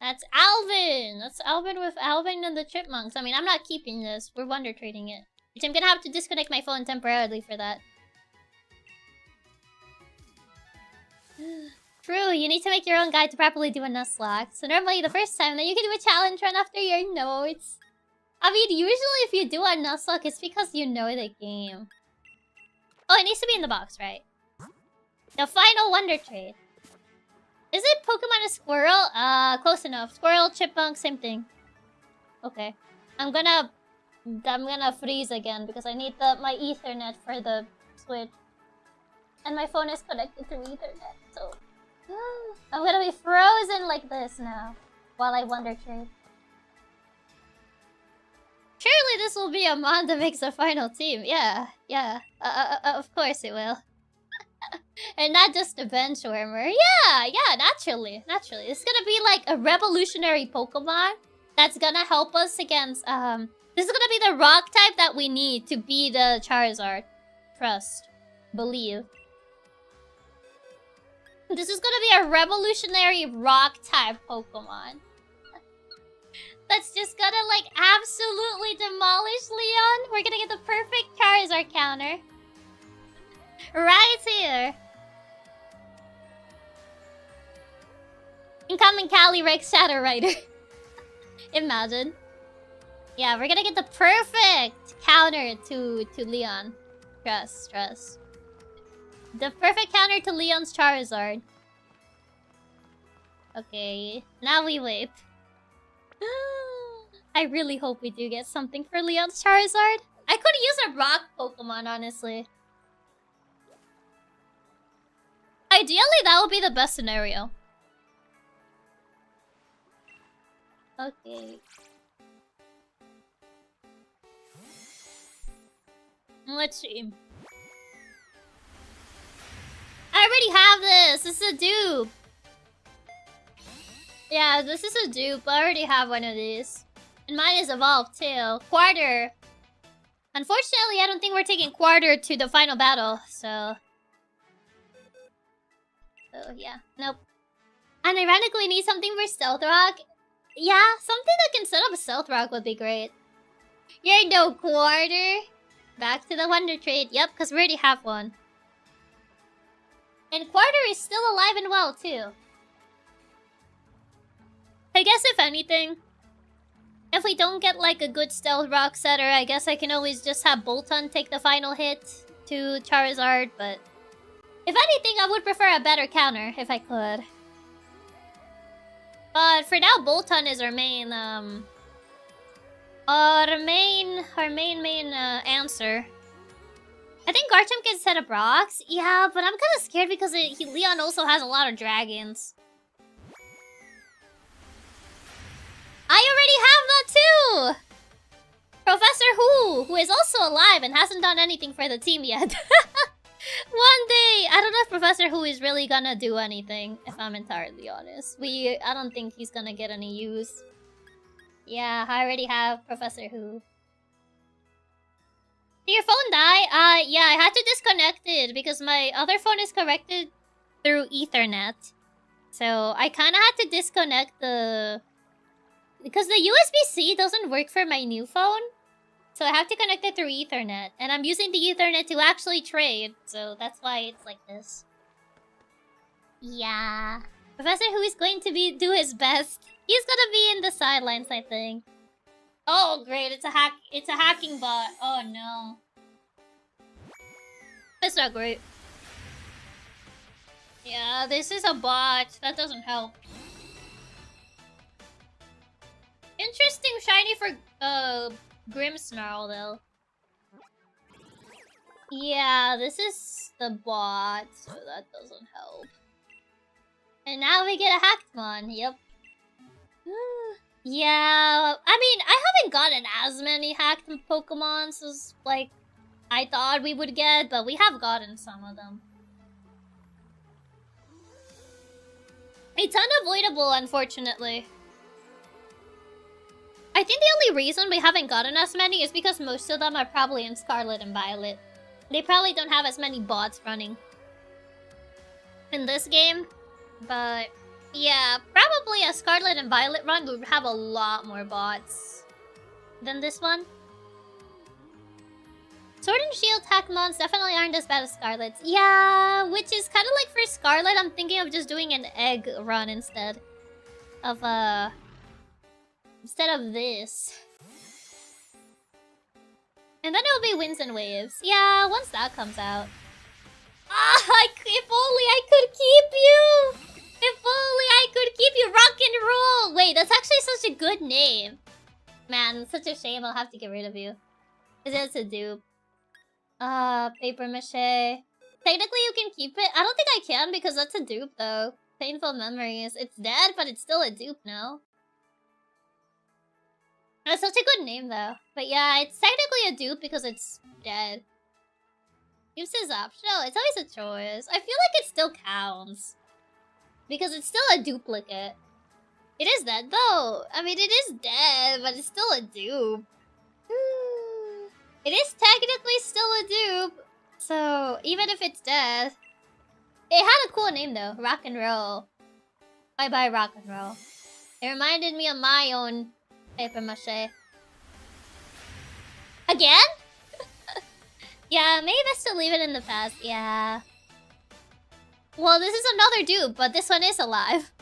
That's Alvin! That's Alvin with Alvin and the Chipmunks. I mean, I'm not keeping this. We're wonder trading it. Which I'm gonna have to disconnect my phone temporarily for that. True, you need to make your own guide to properly do a Nuzlocke. So normally the first time that you can do a challenge run after your notes. I mean, usually if you do a Nuzlocke, it's because you know the game. Oh, it needs to be in the box, right? The final wonder trade. Is it Pokemon a squirrel? Close enough. Squirrel, chipmunk, same thing. Okay. I'm gonna freeze again because I need my Ethernet for the Switch. And my phone is connected to Ethernet, so... I'm gonna be frozen like this now while I wonder trade. Surely this will be a mon that makes the final team. Yeah. Of course it will. And not just a bench warmer. Yeah, naturally. It's gonna be like a revolutionary Pokemon that's gonna help us against, this is gonna be the rock type that we need to beat the Charizard. Trust. Believe. This is gonna be a revolutionary rock type Pokemon. That's just gonna like absolutely demolish Leon. We're gonna get the perfect Charizard counter. Right here. Incoming Cali Rex Shadow Rider. Imagine. Yeah, we're gonna get the perfect counter to Leon. Trust. The perfect counter to Leon's Charizard. Okay, now we wait. I really hope we do get something for Leon's Charizard. I could use a rock Pokemon, honestly. Ideally, that would be the best scenario. Okay. Let's see. I already have this. This is a dupe. Yeah, this is a dupe. I already have one of these. And mine is evolved too. Quarter. Unfortunately, I don't think we're taking Quarter to the final battle, so yeah, nope. And ironically, need something for Stealth Rock. Yeah, something that can set up a Stealth Rock would be great. You're no Quarter. Back to the Wonder Trade. Yep, because we already have one. And Quarter is still alive and well, too. I guess if anything, if we don't get like a good stealth rock setter, I guess I can always just have Bolton take the final hit to Charizard, but if anything, I would prefer a better counter if I could. But for now, Bolton is our main, answer. I think Garchomp can set up rocks. Yeah, but I'm kind of scared because Leon also has a lot of dragons. I already have that too! Professor who is also alive and hasn't done anything for the team yet. One day! I don't know if Professor Who is really gonna do anything, if I'm entirely honest. I don't think he's gonna get any use. Yeah, I already have Professor Who. Did your phone die? Yeah, I had to disconnect it because my other phone is connected through Ethernet. So I kinda had to disconnect because the USB-C doesn't work for my new phone. So I have to connect it through Ethernet. And I'm using the Ethernet to actually trade. So that's why it's like this. Yeah. Professor Who is going to do his best. He's gonna be in the sidelines, I think. Oh, great. It's a hacking bot. Oh, no. That's not great. Yeah, this is a bot. That doesn't help. Interesting shiny for, Grimmsnarl, though. Yeah, this is the bot, so that doesn't help. And now we get a Hackmon, yep. Yeah, I mean, I haven't gotten as many hacked Pokemons as, like, I thought we would get, but we have gotten some of them. It's unavoidable, unfortunately. I think the only reason we haven't gotten as many is because most of them are probably in Scarlet and Violet. They probably don't have as many bots running in this game, but yeah, probably a Scarlet and Violet run would have a lot more bots than this one. Sword and Shield Hackmons definitely aren't as bad as Scarlet's. Yeah, which is kind of like for Scarlet, I'm thinking of just doing an egg run instead of this. And then it'll be Winds and Waves. Yeah, once that comes out. If only I could keep you! If only I could keep you! Rock and roll! Wait, that's actually such a good name. Man, it's such a shame I'll have to get rid of you. Because it's a dupe. Paper mache. Technically you can keep it. I don't think I can because that's a dupe though. Painful memories. It's dead, but it's still a dupe, no? That's such a good name though. But yeah, it's technically a dupe because it's dead. Use is optional. It's always a choice. I feel like it still counts. Because it's still a duplicate. It is dead though. I mean, it is dead, but it's still a dupe. It is technically still a dupe. So, even if it's dead. It had a cool name though. Rock and Roll. Bye-bye Rock and Roll. It reminded me of my own paper mache. Again? Yeah, maybe best to leave it in the past. Yeah. Well, this is another dupe, but this one is alive.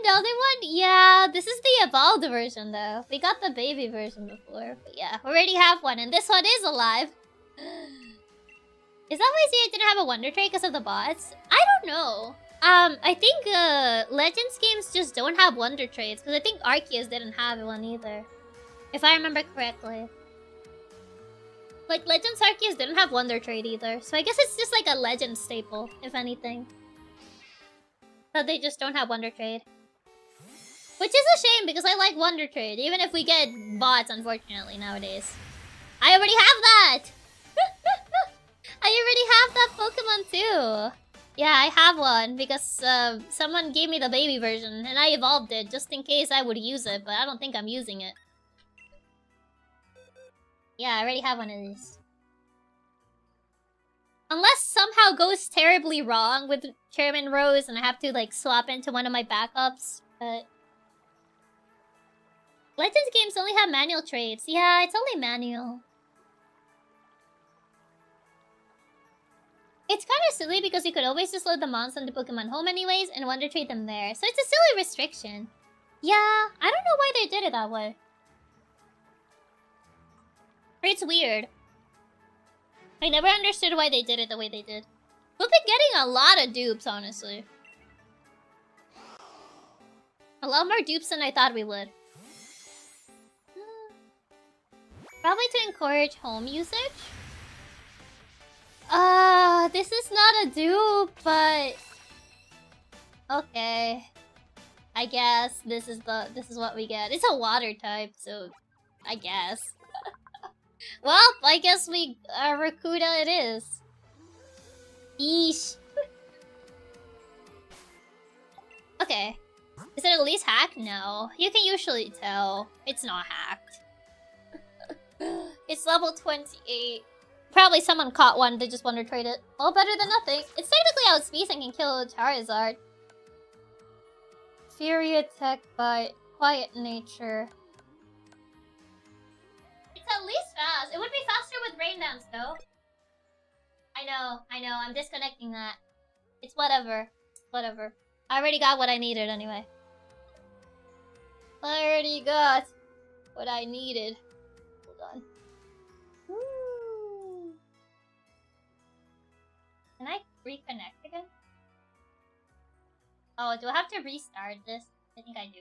Another one? Yeah, this is the evolved version though. We got the baby version before. But yeah, we already have one, and this one is alive. Is that why it didn't have a Wonder Trait because of the bots? I don't know. I think Legends games just don't have Wonder Traits, because I think Arceus didn't have one either. If I remember correctly. Like, Legends Arceus didn't have Wonder Trait either, so I guess it's just like a Legend staple, if anything. But they just don't have Wonder Trait. Which is a shame, because I like Wonder Trade, even if we get bots, unfortunately, nowadays. I already have that! I already have that Pokemon, too. Yeah, I have one, because someone gave me the baby version, and I evolved it, just in case I would use it, but I don't think I'm using it. Yeah, I already have one of these. Unless somehow goes terribly wrong with Chairman Rose, and I have to, like, swap into one of my backups, but... Legends games only have manual traits. Yeah, it's only manual. It's kind of silly because you could always just load the mons on the Pokemon home anyways and Wonder Trade them there. So it's a silly restriction. Yeah, I don't know why they did it that way. It's weird. I never understood why they did it the way they did. We've been getting a lot of dupes, honestly. A lot more dupes than I thought we would. Probably to encourage home usage. This is not a dupe, but okay. I guess this is what we get. It's a water type, so I guess. Well, I guess we Rakuda it is. Eesh. Okay. Is it at least hacked? No. You can usually tell. It's not hacked. It's level 28. Probably someone caught one, they just Wonder Trade it. Well, better than nothing. It's technically outspeeds and can kill Charizard. Fury attack by quiet nature. It's at least fast. It would be faster with Rain Dance, though. I know. I'm disconnecting that. It's whatever. Whatever. I already got what I needed anyway. I already got what I needed. Hold on. Woo. Can I reconnect again? Oh, do I have to restart this? I think I do.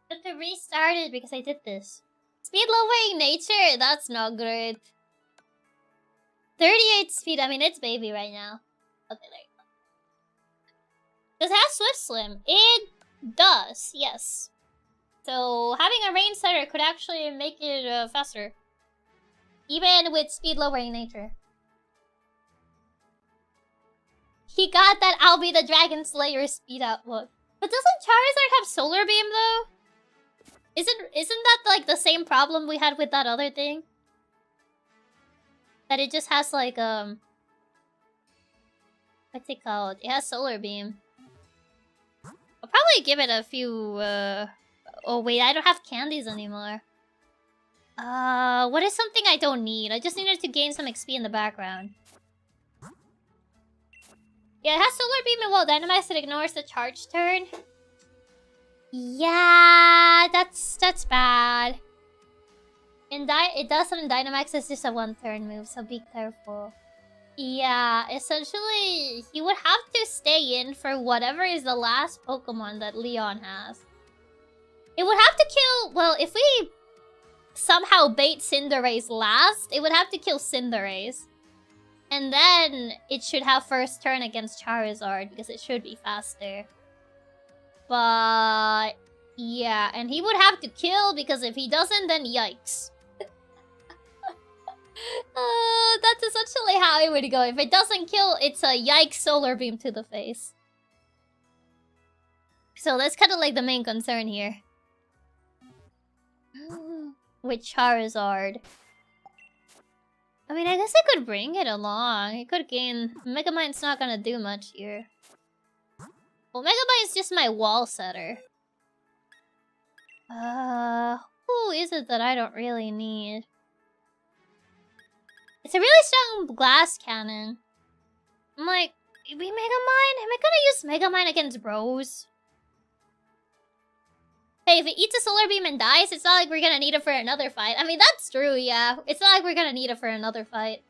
I have to restart it because I did this. Speed lowering nature? That's not great. 38 speed. I mean, it's baby right now. Okay, there you go. Does it have Swift Slim? It does, yes. So, having a range setter could actually make it faster. Even with speed lowering nature. He got that I'll be the Dragon Slayer speed output. But doesn't Charizard have Solar Beam though? Isn't that like the same problem we had with that other thing? That it just has like what's it called? It has Solar Beam. I'll probably give it a few oh wait, I don't have candies anymore. What is something I don't need? I just needed to gain some XP in the background. Yeah, it has Solar Beam and Dynamax, it ignores the charge turn. Yeah, that's bad. It does on Dynamax, it's just a one-turn move, so be careful. Yeah, essentially, he would have to stay in for whatever is the last Pokemon that Leon has. It would have to kill... Well, if we somehow bait Cinderace last, it would have to kill Cinderace. And then it should have first turn against Charizard because it should be faster. But yeah, and he would have to kill because if he doesn't, then yikes. That's essentially how it would go. If it doesn't kill, it's a yikes Solar Beam to the face. So that's kind of like the main concern here. With Charizard. I mean, I guess I could bring it along. It could gain... Megamind's not gonna do much here. Well, Megamine's just my wall setter. Who is it that I don't really need? It's a really strong glass cannon. I'm like, maybe Megamind? Am I gonna use Megamind against bros? Hey, if it eats a Solar Beam and dies, it's not like we're gonna need it for another fight. I mean, that's true, yeah. It's not like we're gonna need it for another fight.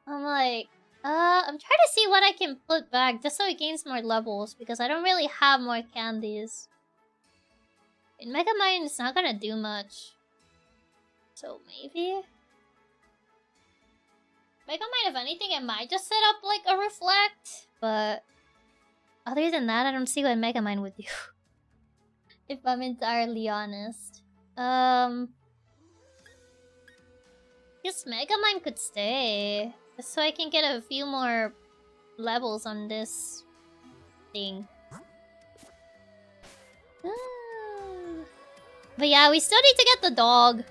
I'm like, I'm trying to see what I can put back just so it gains more levels because I don't really have more candies. In Megamind, it's not gonna do much. So maybe? Megamind, if anything, it might just set up like a Reflect. But other than that, I don't see what Megamind would do. If I'm entirely honest. Guess Megamind could stay. Just so I can get a few more levels on this thing. But yeah, we still need to get the dog.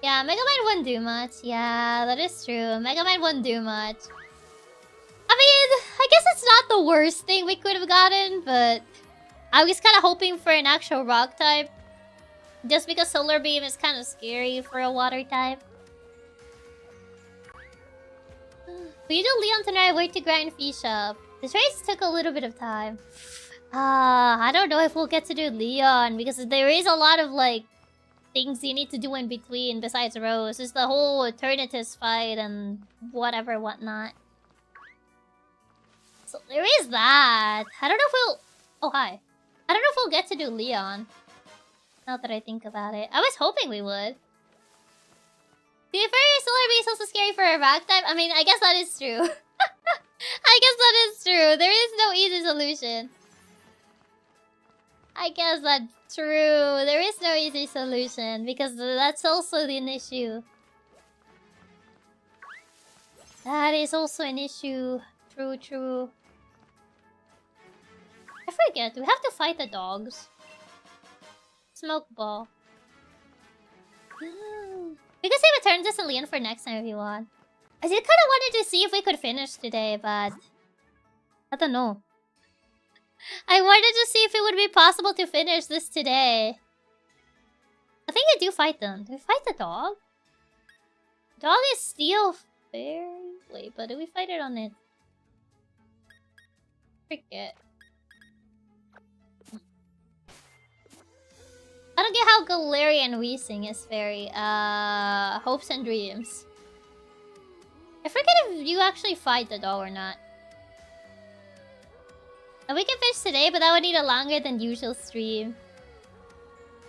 Yeah, Megamind wouldn't do much. Yeah, that is true. Megamind wouldn't do much. I mean, I guess it's not the worst thing we could have gotten, but I was kind of hoping for an actual rock type. Just because Solar Beam is kind of scary for a water type. We do Leon tonight, wait to grind fee shop. This race took a little bit of time. I don't know if we'll get to do Leon because there is a lot of like things you need to do in between besides Rose. There's the whole Eternatus fight and whatever whatnot. So there is that. I don't know if we'll... Oh, hi. I don't know if we'll get to do Leon. Now that I think about it. I was hoping we would. To be fair, Solar Bee is also scary for a rock type. I mean, I guess that is true. I guess that is true. There is no easy solution. I guess that's true. There is no easy solution because that's also an issue. That is also an issue. True, true. I forget. Do we have to fight the dogs? Smoke ball. We could save Eternatus and Leon for next time if you want. I did kind of wanted to see if we could finish today, but... I don't know. I wanted to see if it would be possible to finish this today. I think I do fight them. Do we fight the dog? Dog is Steel Fairy? Wait, but do we fight it on it? Forget. I don't get how Galarian Weezing is fairy. Hopes and Dreams. I forget if you actually fight the dog or not. We can fish today, but that would need a longer than usual stream.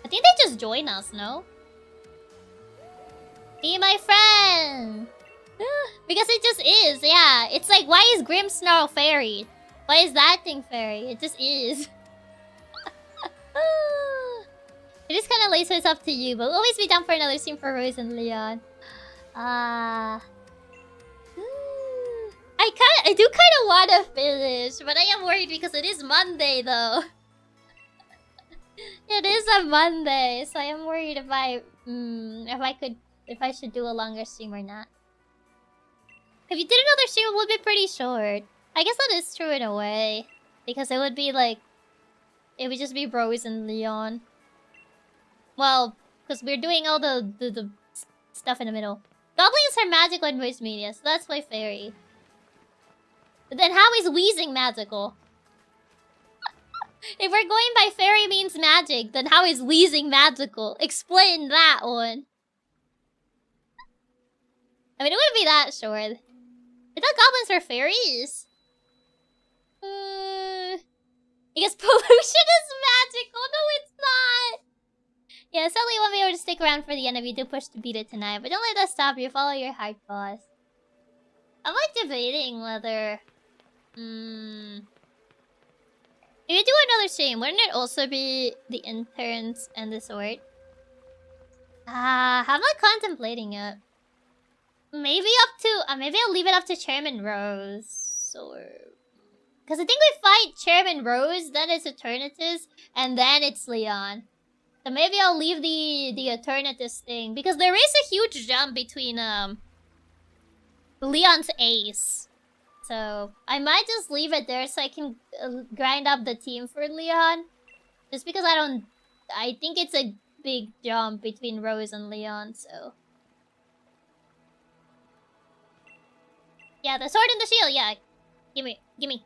I think they just join us, no? Be my friend! Because it just is, yeah. It's like, why is Grimmsnarl fairy? Why is that thing fairy? It just is. It is kind of late, so it's up to you. But we'll always be down for another stream for Rose and Leon. I do kind of want to finish, but I am worried because it is Monday, though. It is a Monday, so I am worried if I should do a longer stream or not. If you did another stream, it would be pretty short. I guess that is true in a way, because it would be like, it would just be Rose and Leon. Well, because we're doing all the stuff in the middle. Goblins are magical in voice media, so that's why fairy. But then how is Weezing magical? If we're going by fairy means magic, then how is Weezing magical? Explain that one. I mean, it wouldn't be that short. I thought goblins were fairies. Because pollution is magical. No, it's not. Yeah, sadly you won't be able to stick around for the end if you do push to beat it tonight. But don't let that stop you. Follow your heart, boss. I'm like debating whether... If you do another stream, wouldn't it also be the interns and the sword? I'm not contemplating it. Maybe up to... maybe I'll leave it up to Chairman Rose. Or... Because I think we fight Chairman Rose, then it's Eternatus, and then it's Leon. So maybe I'll leave the Eternatus thing. Because there is a huge jump between Leon's ace. So I might just leave it there so I can grind up the team for Leon. Just because I think it's a big jump between Rose and Leon, so... Yeah, the sword and the shield, yeah. Gimme, gimme.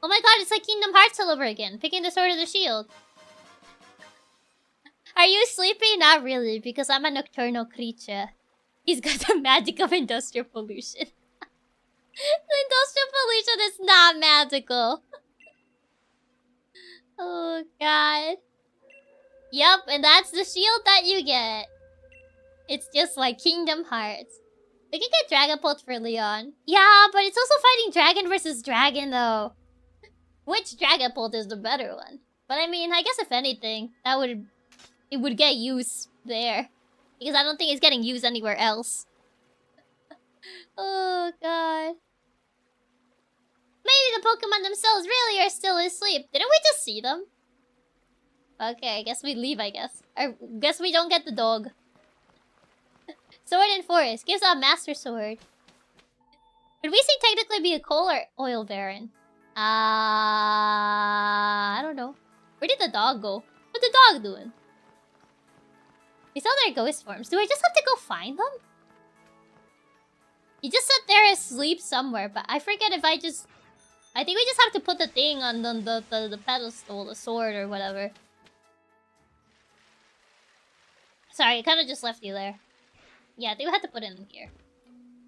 Oh my god, it's like Kingdom Hearts all over again. Picking the sword or the shield. Are you sleepy? Not really, because I'm a nocturnal creature. He's got the magic of industrial pollution. The industrial pollution is not magical. Oh god. Yep, and that's the shield that you get. It's just like Kingdom Hearts. We can get Dragapult for Leon. Yeah, but it's also fighting dragon versus dragon though. Which Dragapult is the better one? But I mean, I guess if anything, it would get used there. Because I don't think it's getting used anywhere else. Oh god. Maybe the Pokemon themselves really are still asleep. Didn't we just see them? Okay, I guess we leave, I guess. I guess we don't get the dog. Sword in Forest. Gives out Master Sword. Could we say technically be a coal or oil baron? I don't know. Where did the dog go? What's the dog doing? We saw their ghost forms. Do I just have to go find them? You just sit there asleep somewhere, but I forget if I just... I think we just have to put the thing on the pedestal, the sword or whatever. Sorry, I kind of just left you there. Yeah, I think we had to put it in here.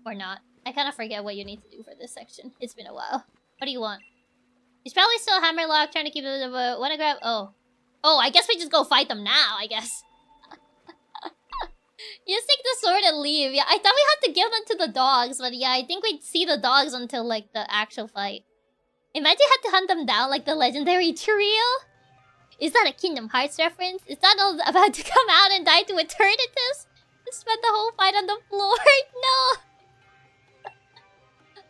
Or not. I kind of forget what you need to do for this section. It's been a while. What do you want? He's probably still hammerlock, trying to keep it... wanna grab... Oh. Oh, I guess we just go fight them now, I guess. You just take the sword and leave. Yeah, I thought we had to give them to the dogs, but yeah, I think we'd see the dogs until, like, the actual fight. Imagine you had to hunt them down like the legendary trio. Is that a Kingdom Hearts reference? Is that all about to come out and die to Eternatus? Just spend the whole fight on the floor? No!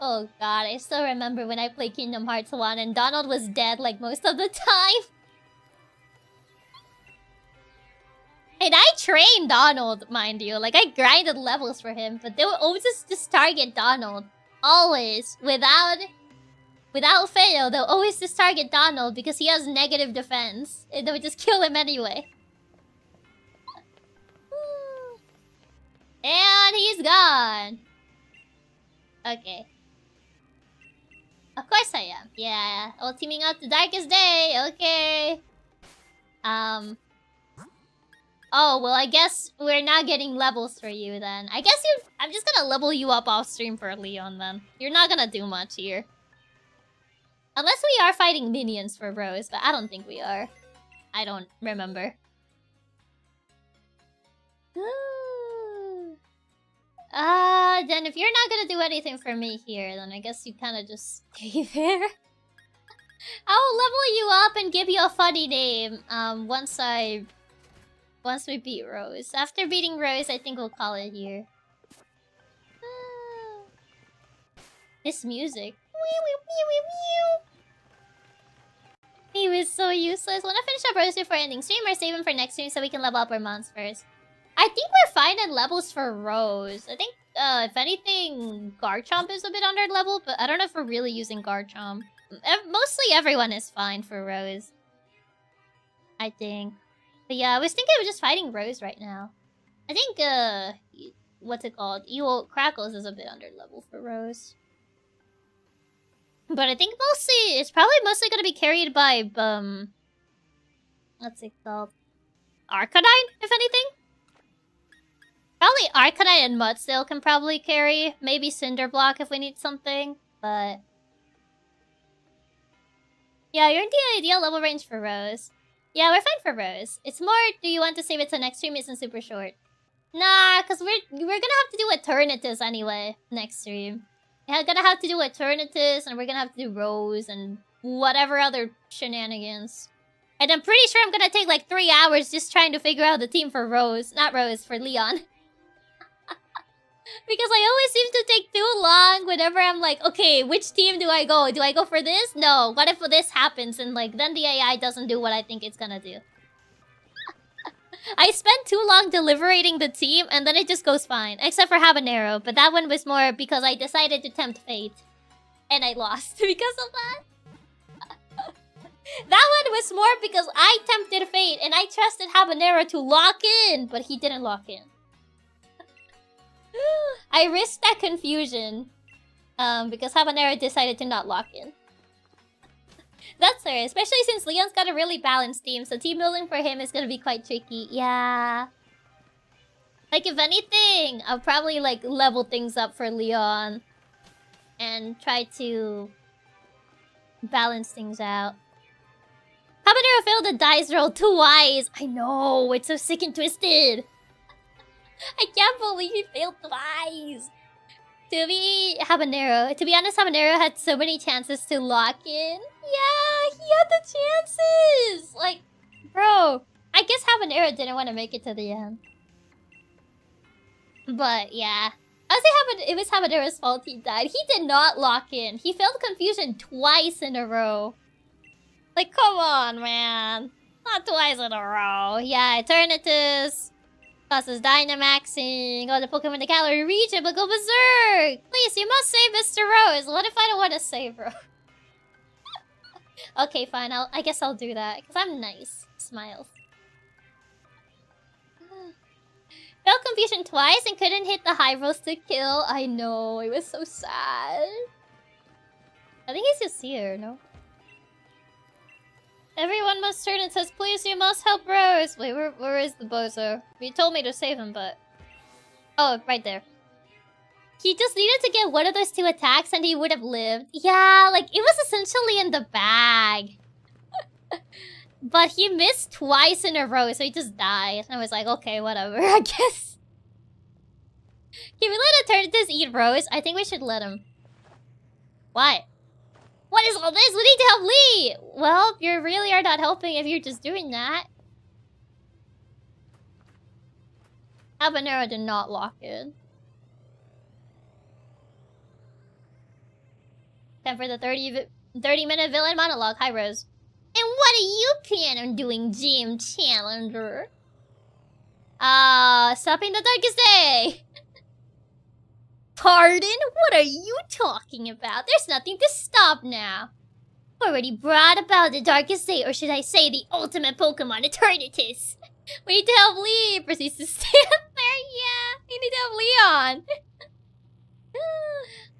Oh god, I still remember when I played Kingdom Hearts 1 and Donald was dead like most of the time. And I trained Donald, mind you. Like, I grinded levels for him, but they would always just target Donald. Always. Without fail, they'll always just target Donald because he has negative defense. And they would just kill him anyway. And he's gone. Okay. Of course I am. Yeah. Oh, teaming out the darkest day. Okay. Oh, well, I guess we're not getting levels for you then. I guess I'm just gonna level you up off stream for Leon then. You're not gonna do much here. Unless we are fighting minions for Rose, but I don't think we are. I don't remember. Then if you're not gonna do anything for me here, then I guess you kind of just stay there. I'll level you up and give you a funny name, once we beat Rose. After beating Rose, I think we'll call it here. This music. He was so useless. Wanna finish up Rose before ending stream or save him for next stream so we can level up our mons first? I think we're fine in levels for Rose. I think, if anything, Garchomp is a bit under level, but I don't know if we're really using Garchomp. Mostly everyone is fine for Rose. I think. But yeah, I was thinking of just fighting Rose right now. I think, what's it called? Evil Crackles is a bit under level for Rose. But I think it's probably mostly gonna be carried by, what's it called? Arcanine, if anything? Probably Arcanine and Mudstill can probably carry. Maybe Cinderblock if we need something, but... Yeah, you're in the ideal level range for Rose. Yeah, we're fine for Rose. It's more, do you want to save it till next stream? Isn't super short. Nah, because we're gonna have to do Eternatus anyway next stream. We're gonna have to do Eternatus, and we're gonna have to do Rose, and whatever other shenanigans. And I'm pretty sure I'm gonna take like 3 hours just trying to figure out the team for Rose. Not Rose, for Leon. Because I always seem to take too long whenever I'm like, okay, which team do I go? Do I go for this? No. What if this happens and like then the AI doesn't do what I think it's gonna do? I spent too long deliberating the team and then it just goes fine. Except for Habanero, but that one was more because I decided to tempt fate. And I lost because of that. That one was more because I tempted fate and I trusted Habanero to lock in, but he didn't lock in. I risked that confusion because Habanero decided to not lock in. That's her, especially since Leon's got a really balanced team, so team building for him is gonna be quite tricky. Yeah. Like, if anything, I'll probably, like, level things up for Leon and try to balance things out. Habanero failed the dice roll twice. I know, it's so sick and twisted. I can't believe he failed twice. To be honest, Habanero had so many chances to lock in. Yeah, he had the chances. Like, bro, I guess Habanero didn't want to make it to the end. But yeah, I would say it was Habanero's fault he died. He did not lock in. He failed confusion twice in a row. Like, come on, man. Not twice in a row. Yeah, Eternatus. Causes Dynamaxing. Go to Pokemon the calorie region, but go berserk. Please, you must save Mr. Rose. What if I don't want to save Rose? Okay, fine. I guess I'll do that. Because I'm nice. Smiles. Felt confusion twice and couldn't hit the high rolls to kill. I know, it was so sad. I think he's just here, no? Everyone must turn and says, please, you must help Rose. Wait, where is the bozo? You told me to save him, but... Oh, right there. He just needed to get one of those 2 attacks and he would have lived. Yeah, like, it was essentially in the bag. But he missed twice in a row, so he just died. I was like, okay, whatever, I guess. Can we let Eternatus eat Rose? I think we should let him. What? What is all this? We need to help Lee! Well, you really are not helping if you're just doing that. Habanero did not lock in. Time for the 30-minute villain monologue. Hi, Rose. And what do you plan on doing, Gym Challenger? Stopping the darkest day! Pardon? What are you talking about? There's nothing to stop now. Already brought about the darkest day, or should I say the ultimate Pokemon, Eternatus. We need to help Lee. Proceeds to stand there. Yeah, we need to help Leon.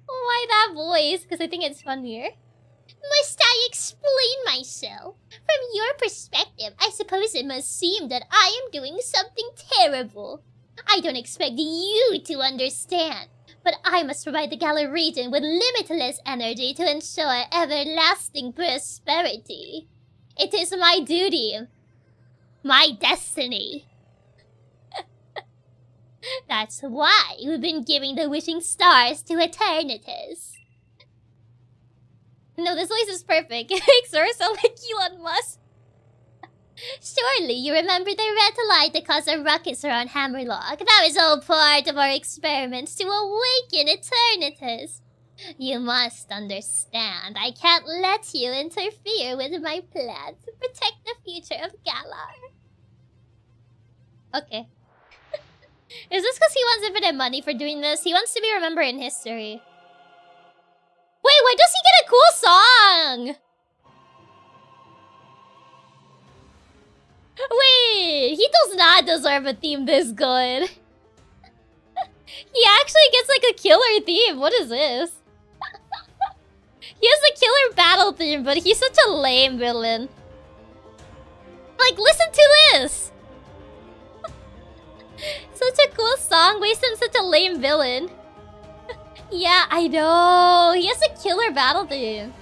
Why that voice? Because I think it's funnier. Must I explain myself? From your perspective, I suppose it must seem that I am doing something terrible. I don't expect you to understand, but I must provide the Galar region with limitless energy to ensure everlasting prosperity. It is my duty. My destiny. That's why we've been giving the wishing stars to Eternatus. No, this voice is perfect. It makes her sound like Elon Musk. Surely you remember the red light that caused a ruckus around Hammerlock. That was all part of our experiments to awaken Eternatus. You must understand, I can't let you interfere with my plan to protect the future of Galar. Okay. Is this because he wants infinite money for doing this? He wants to be remembered in history. Wait, why does he get a cool song? Wait, he does not deserve a theme this good. He actually gets like a killer theme. What is this? He has a killer battle theme, but he's such a lame villain. Like, listen to this! Such a cool song, wasting such a lame villain. Yeah, I know. He has a killer battle theme.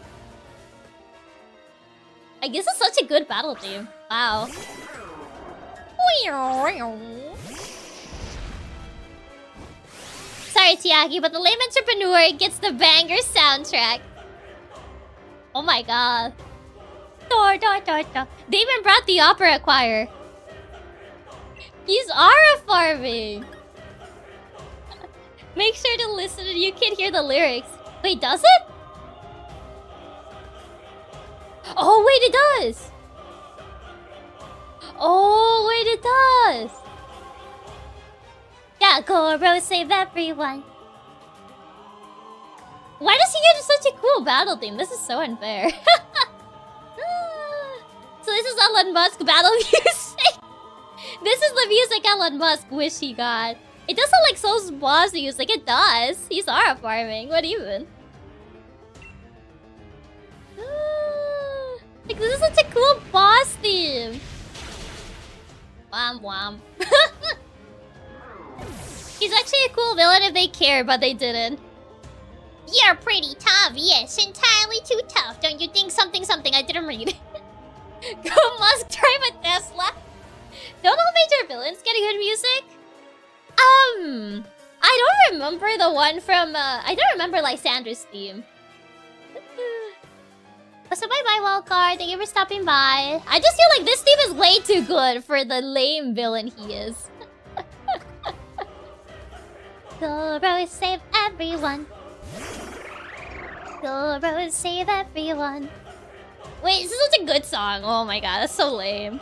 I guess it's such a good battle theme. Wow. Sorry, Chiaki, but the lame entrepreneur gets the banger soundtrack. Oh my god. They even brought the opera choir. He's aura farming. Make sure to listen and you can hear the lyrics. Wait, does it? Oh, wait, it does. Oh, wait, it does. Yeah, Goro, save everyone. Why does he get such a cool battle theme? This is so unfair. So this is Elon Musk battle music. This is the music Elon Musk wish he got. It doesn't like Soul's boss music. It does. He's aura farming. What even? Like, this is such a cool boss theme. Wham wham. He's actually a cool villain if they care, but they didn't. You're pretty tough, yes. Entirely too tough. Don't you think? Something. I didn't read. Go Musk, drive a Tesla. Don't all major villains get good music? I don't remember the one from, I don't remember Lysandra's theme. So bye-bye, Wildcard. Thank you for stopping by. I just feel like this theme is way too good for the lame villain he is. Goro, save everyone. Goro, save everyone. Wait, this is such a good song. Oh my god, that's so lame.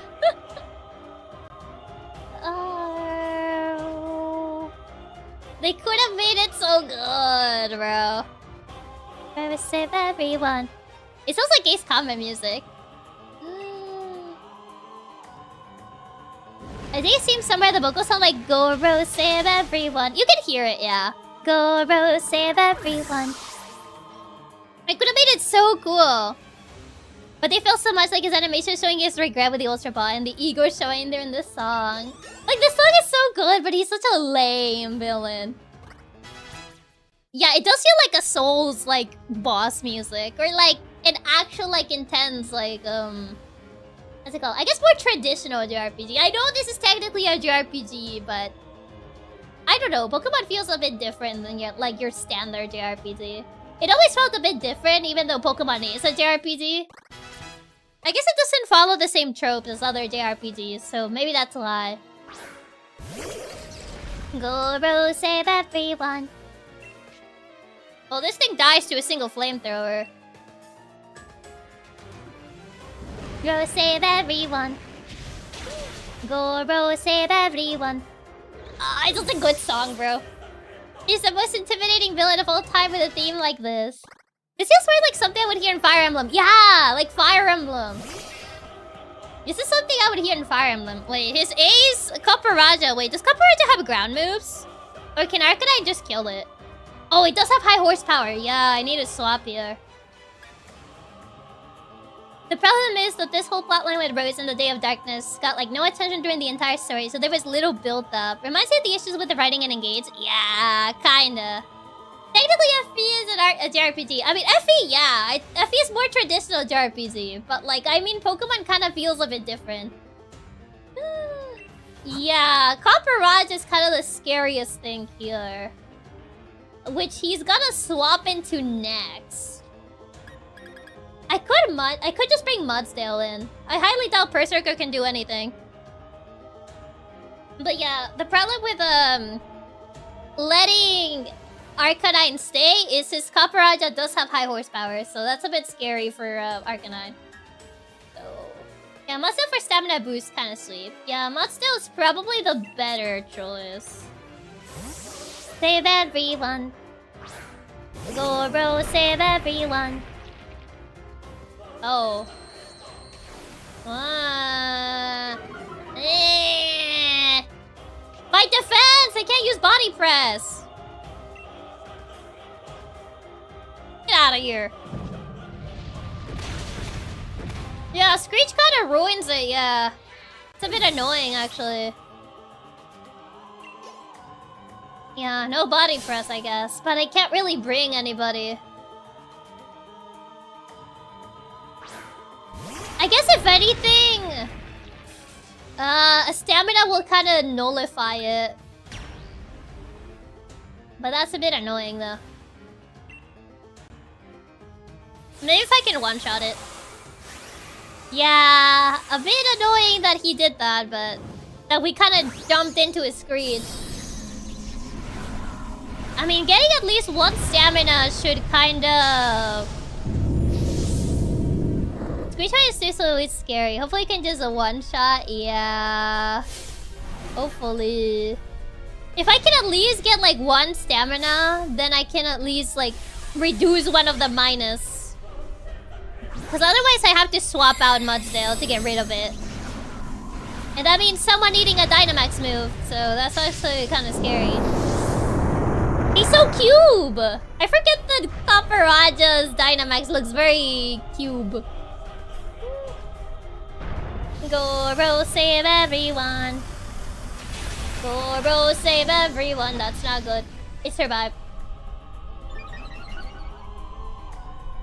Oh, they could have made it so good, bro. Goro, save everyone. It sounds like Ace Combat music. I think it seems somewhere the vocals sound like Goro save everyone. You can hear it, yeah. Goro save everyone. I could have made it so cool. But they feel so much like his animation showing his regret with the Ultra Ball and the ego showing there in this song. Like, this song is so good, but he's such a lame villain. Yeah, it does feel like a Souls, like, boss music. Or, like, an actual, like, intense, like, what's it called? I guess more traditional JRPG. I know this is technically a JRPG, but... I don't know. Pokemon feels a bit different than your, like, your standard JRPG. It always felt a bit different, even though Pokemon is a JRPG. I guess it doesn't follow the same tropes as other JRPGs, so maybe that's why. Goro save everyone. Well, this thing dies to a single flamethrower. Goro save everyone. Goro save everyone. Ah, it's just a good song, bro. He's the most intimidating villain of all time with a theme like this. This feels weird, like something I would hear in Fire Emblem. Yeah, like Fire Emblem. This is something I would hear in Fire Emblem. Wait, his A's Kaparaja. Wait, does Kaparaja have ground moves? Or can Arcanine just kill it? Oh, it does have high horsepower. Yeah, I need to swap here. The problem is that this whole plotline with Rose in the Day of Darkness got like no attention during the entire story, so there was little build-up. Reminds me of the issues with the writing and Engage. Yeah, kinda. Technically, FP is a JRPG. I mean, FE, yeah. FE is more traditional JRPG. But, like, I mean, Pokemon kind of feels a bit different. Yeah, Copperaj is kind of the scariest thing here. Which he's gonna swap into next. I could just bring Mudsdale in. I highly doubt Berserker can do anything. But yeah, the problem with, letting Arcanine stay is his Kaparaja does have high horsepower, so that's a bit scary for Arcanine. So yeah, Mudsdale for stamina boost kind of sweet. Yeah, Mudsdale is probably the better choice. Save everyone. Goro, save everyone. Oh. My defense! I can't use body press! Get out of here. Yeah, Screech kind of ruins it, yeah. It's a bit annoying, actually. Yeah, no body press, I guess. But I can't really bring anybody. I guess if anything... a stamina will kind of nullify it. But that's a bit annoying, though. Maybe if I can one-shot it. Yeah, a bit annoying that he did that, but... that we kind of jumped into his Screech. I mean, getting at least one stamina should kind of... Screech is seriously always scary. Hopefully, you can just a one-shot. Yeah. Hopefully. If I can at least get like one stamina, then I can at least like reduce one of the minus. Because otherwise, I have to swap out Mudsdale to get rid of it. And that means someone needing a Dynamax move. So that's actually kind of scary. He's so cube! I forget that Kaparaja's Dynamax looks very cube. Goro, save everyone. Goro, save everyone. That's not good. It survived.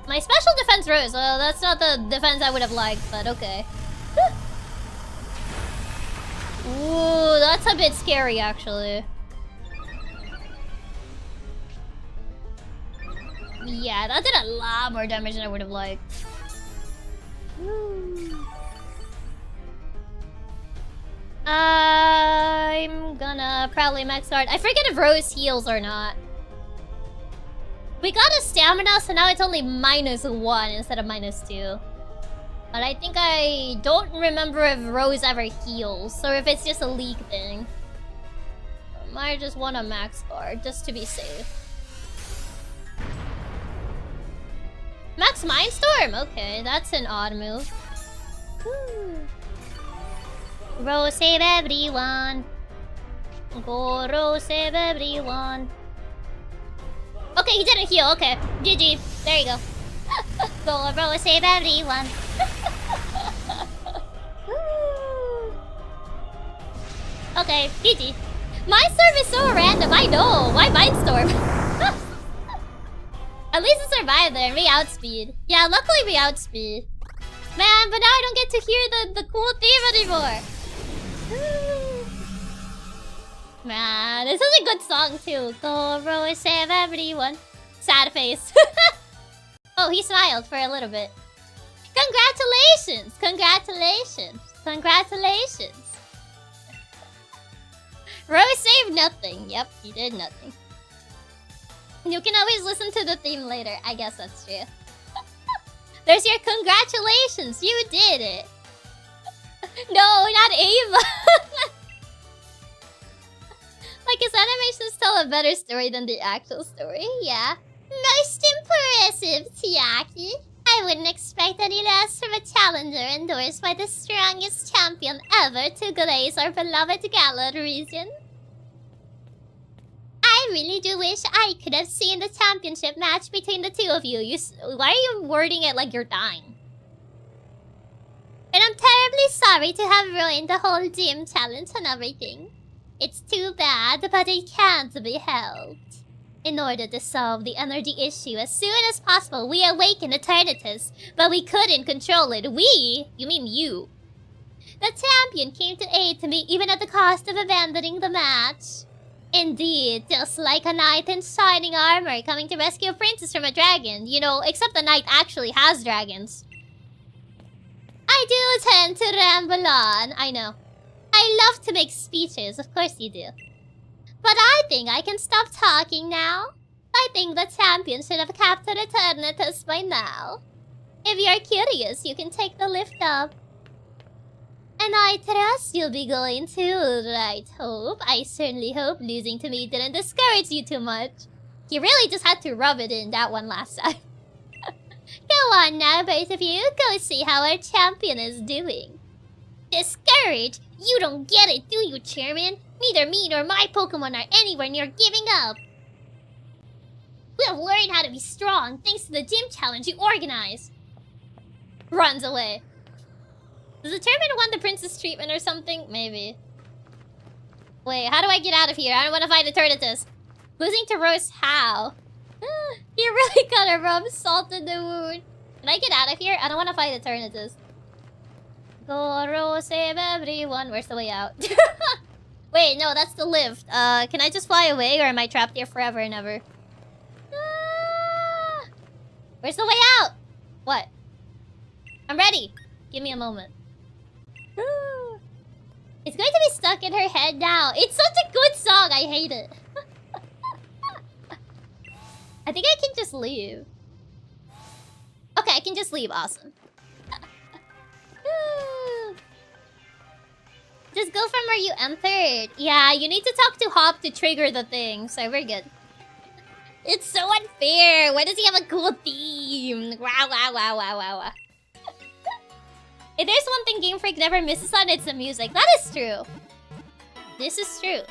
My special defense rose. Well, that's not the defense I would have liked, but okay. Ooh, that's a bit scary, actually. Yeah, that did a lot more damage than I would have liked. I'm gonna probably max guard. I forget if Rose heals or not. We got a stamina, so now it's only -1 instead of -2. But I think I don't remember if Rose ever heals, or if it's just a leak thing. I might just want to max guard, just to be safe. Max Mindstorm! Okay, that's an odd move. Woo. Ro save everyone. Go Ro save everyone. Okay, he didn't heal. Okay, GG. There you go. Go Ro save everyone. Okay, GG. Mindstorm is so random. I know. Why Mindstorm? At least it survived there. We outspeed. Yeah, luckily we outspeed. Man, but now I don't get to hear the cool theme anymore. Man, this is a good song too. Go Ro save everyone. Sad face. Oh, he smiled for a little bit. Congratulations! Congratulations! Congratulations! Rose saved nothing. Yep, he did nothing. You can always listen to the theme later. I guess that's true. There's your congratulations. You did it. No, not Ava. Like, his animations tell a better story than the actual story. Yeah. Most impressive, Chiaki. I wouldn't expect any less from a challenger endorsed by the strongest champion ever to grace our beloved Galar region. I really do wish I could have seen the championship match between the two of you. Why are you wording it like you're dying? And I'm terribly sorry to have ruined the whole gym challenge and everything. It's too bad, but it can't be helped. In order to solve the energy issue as soon as possible, we awakened Eternatus, but we couldn't control it. We? You mean you? The champion came to aid to me even at the cost of abandoning the match. Indeed, just like a knight in shining armor coming to rescue a princess from a dragon. You know, except the knight actually has dragons. I do tend to ramble on, I know. I love to make speeches, of course you do. But I think I can stop talking now. I think the champion should have captured Eternatus by now. If you're curious, you can take the lift up. And I trust you'll be going too, right, Hope? I certainly hope losing to me didn't discourage you too much. You really just had to rub it in that one last time. Go on now, both of you. Go see how our champion is doing. Discouraged? You don't get it, do you, Chairman? Neither me nor my Pokemon are anywhere near giving up. We have learned how to be strong thanks to the gym challenge you organized. Runs away. Does the chairman want the princess treatment or something? Maybe. Wait, how do I get out of here? I don't want to fight Eternatus. Losing to Rose, how? You really gotta rub salt in the wound. Can I get out of here? I don't want to fight Eternatus. Go Rose, save everyone. Where's the way out? Wait, no, that's the lift. Can I just fly away or am I trapped here forever and ever? Where's the way out? What? I'm ready. Give me a moment. It's going to be stuck in her head now. It's such a good song. I hate it. I think I can just leave. Okay, I can just leave. Awesome. Just go from where you entered. Yeah, you need to talk to Hop to trigger the thing, so we're good. It's so unfair. Why does he have a cool theme? Wow, wow, wow, wow, wow. If there's one thing Game Freak never misses on, it's the music. That is true. This is true.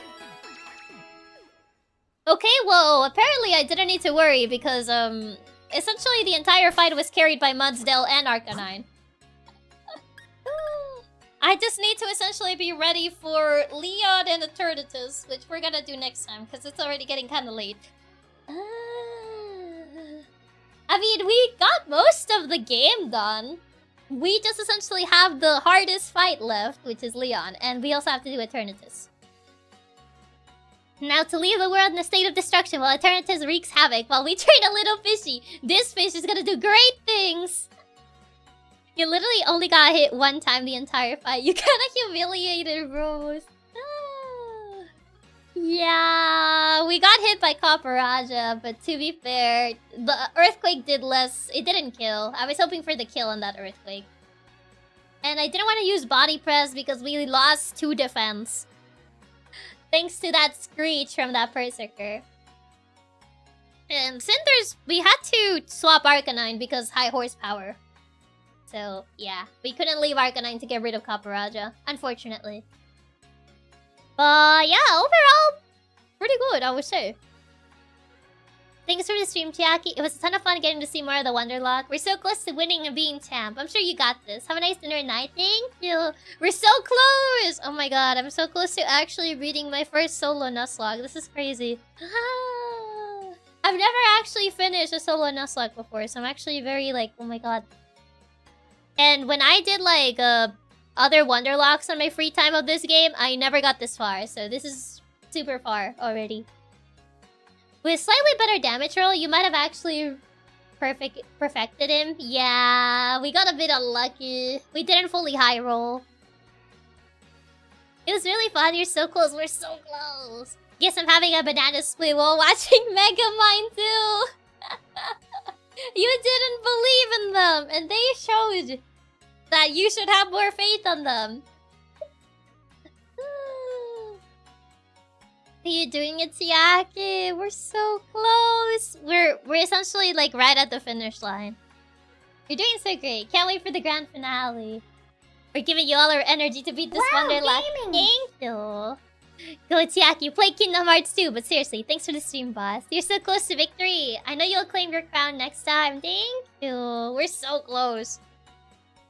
Okay, well, apparently I didn't need to worry because, essentially the entire fight was carried by Mudsdale and Arcanine. I just need to essentially be ready for Leon and Eternatus, which we're gonna do next time, because it's already getting kinda late. I mean, we got most of the game done. We just essentially have the hardest fight left, which is Leon, and we also have to do Eternatus. Now to leave the world in a state of destruction while Eternatus wreaks havoc while we train a little fishy. This fish is gonna do great things! You literally only got hit one time the entire fight. You kinda humiliated Rose. Yeah, we got hit by Copper but to be fair, the earthquake did less. It didn't kill. I was hoping for the kill on that earthquake. And I didn't want to use body press because we lost 2 defense. Thanks to that screech from that Berserker. Cinders, we had to swap Arcanine because high horsepower. So, yeah. We couldn't leave Arcanine to get rid of Caparaja, unfortunately. But, yeah, overall, pretty good, I would say. Thanks for the stream, Chiaki. It was a ton of fun getting to see more of the Wonderlocke. We're so close to winning and being champ. I'm sure you got this. Have a nice dinner night. Thank you. We're so close! Oh my god, I'm so close to actually reading my first solo Nuzlocke. This is crazy. I've never actually finished a solo Nuzlocke before, so I'm actually very like, oh my god. And when I did like other Wonderlocks on my free time of this game, I never got this far. So this is super far already. With slightly better damage roll, you might have actually perfected him. Yeah, we got a bit unlucky. We didn't fully high roll. It was really fun. You're so close. We're so close. Guess I'm having a banana split while watching Megamind too. You didn't believe in them, and they showed that you should have more faith on them. Are you doing it, Chiaki? We're so close. We're essentially like right at the finish line. You're doing so great. Can't wait for the grand finale. We're giving you all our energy to beat this Wonderlocke. Thank you. Go, Chiaki. Play Kingdom Hearts 2, but seriously, thanks for the stream, boss. You're so close to victory. I know you'll claim your crown next time. Thank you. We're so close.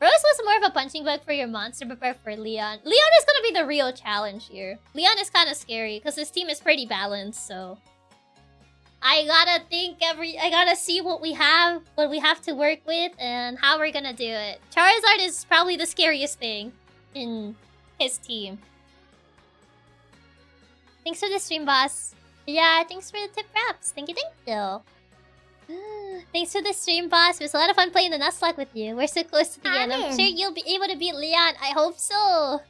Rose was more of a punching bag for your monster, but for Leon. Leon is gonna be the real challenge here. Leon is kind of scary because his team is pretty balanced, so I gotta see what we have to work with, and how we're gonna do it. Charizard is probably the scariest thing in his team. Thanks for the stream, boss. Yeah, thanks for the tip wraps. Thank you. Thanks for the stream, boss. It was a lot of fun playing the Nuzlocke with you. We're so close to the end. I'm sure you'll be able to beat Leon. I hope so.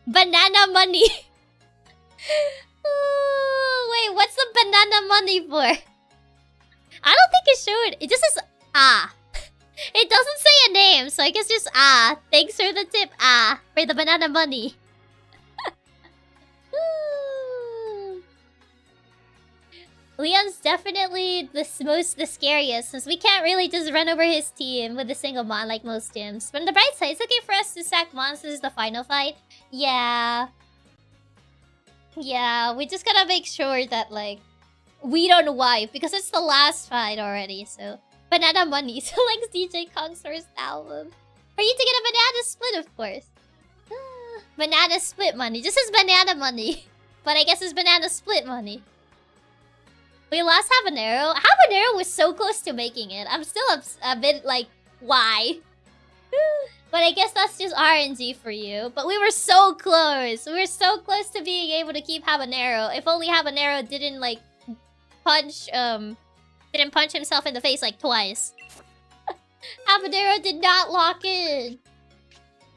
Banana money. Wait, what's the banana money for? I don't think it showed. It just says ah. It doesn't say a name, so I guess just ah. Thanks for the tip, ah, for the banana money. Leon's definitely the scariest, since we can't really just run over his team with a single mon like most gyms. But on the bright side, it's okay for us to sack monsters the final fight. Yeah. Yeah, we just gotta make sure that, like, we don't wipe, because it's the last fight already, so... Banana money selects DJ Kong's first album. For you to get a banana split, of course. Banana split money. Just as banana money. But I guess it's banana split money. We lost Habanero. Habanero was so close to making it. I'm still a bit like, why? But I guess that's just RNG for you. But we were so close. We were so close to being able to keep Habanero. If only Habanero didn't like punch himself in the face like twice. Habanero did not lock in.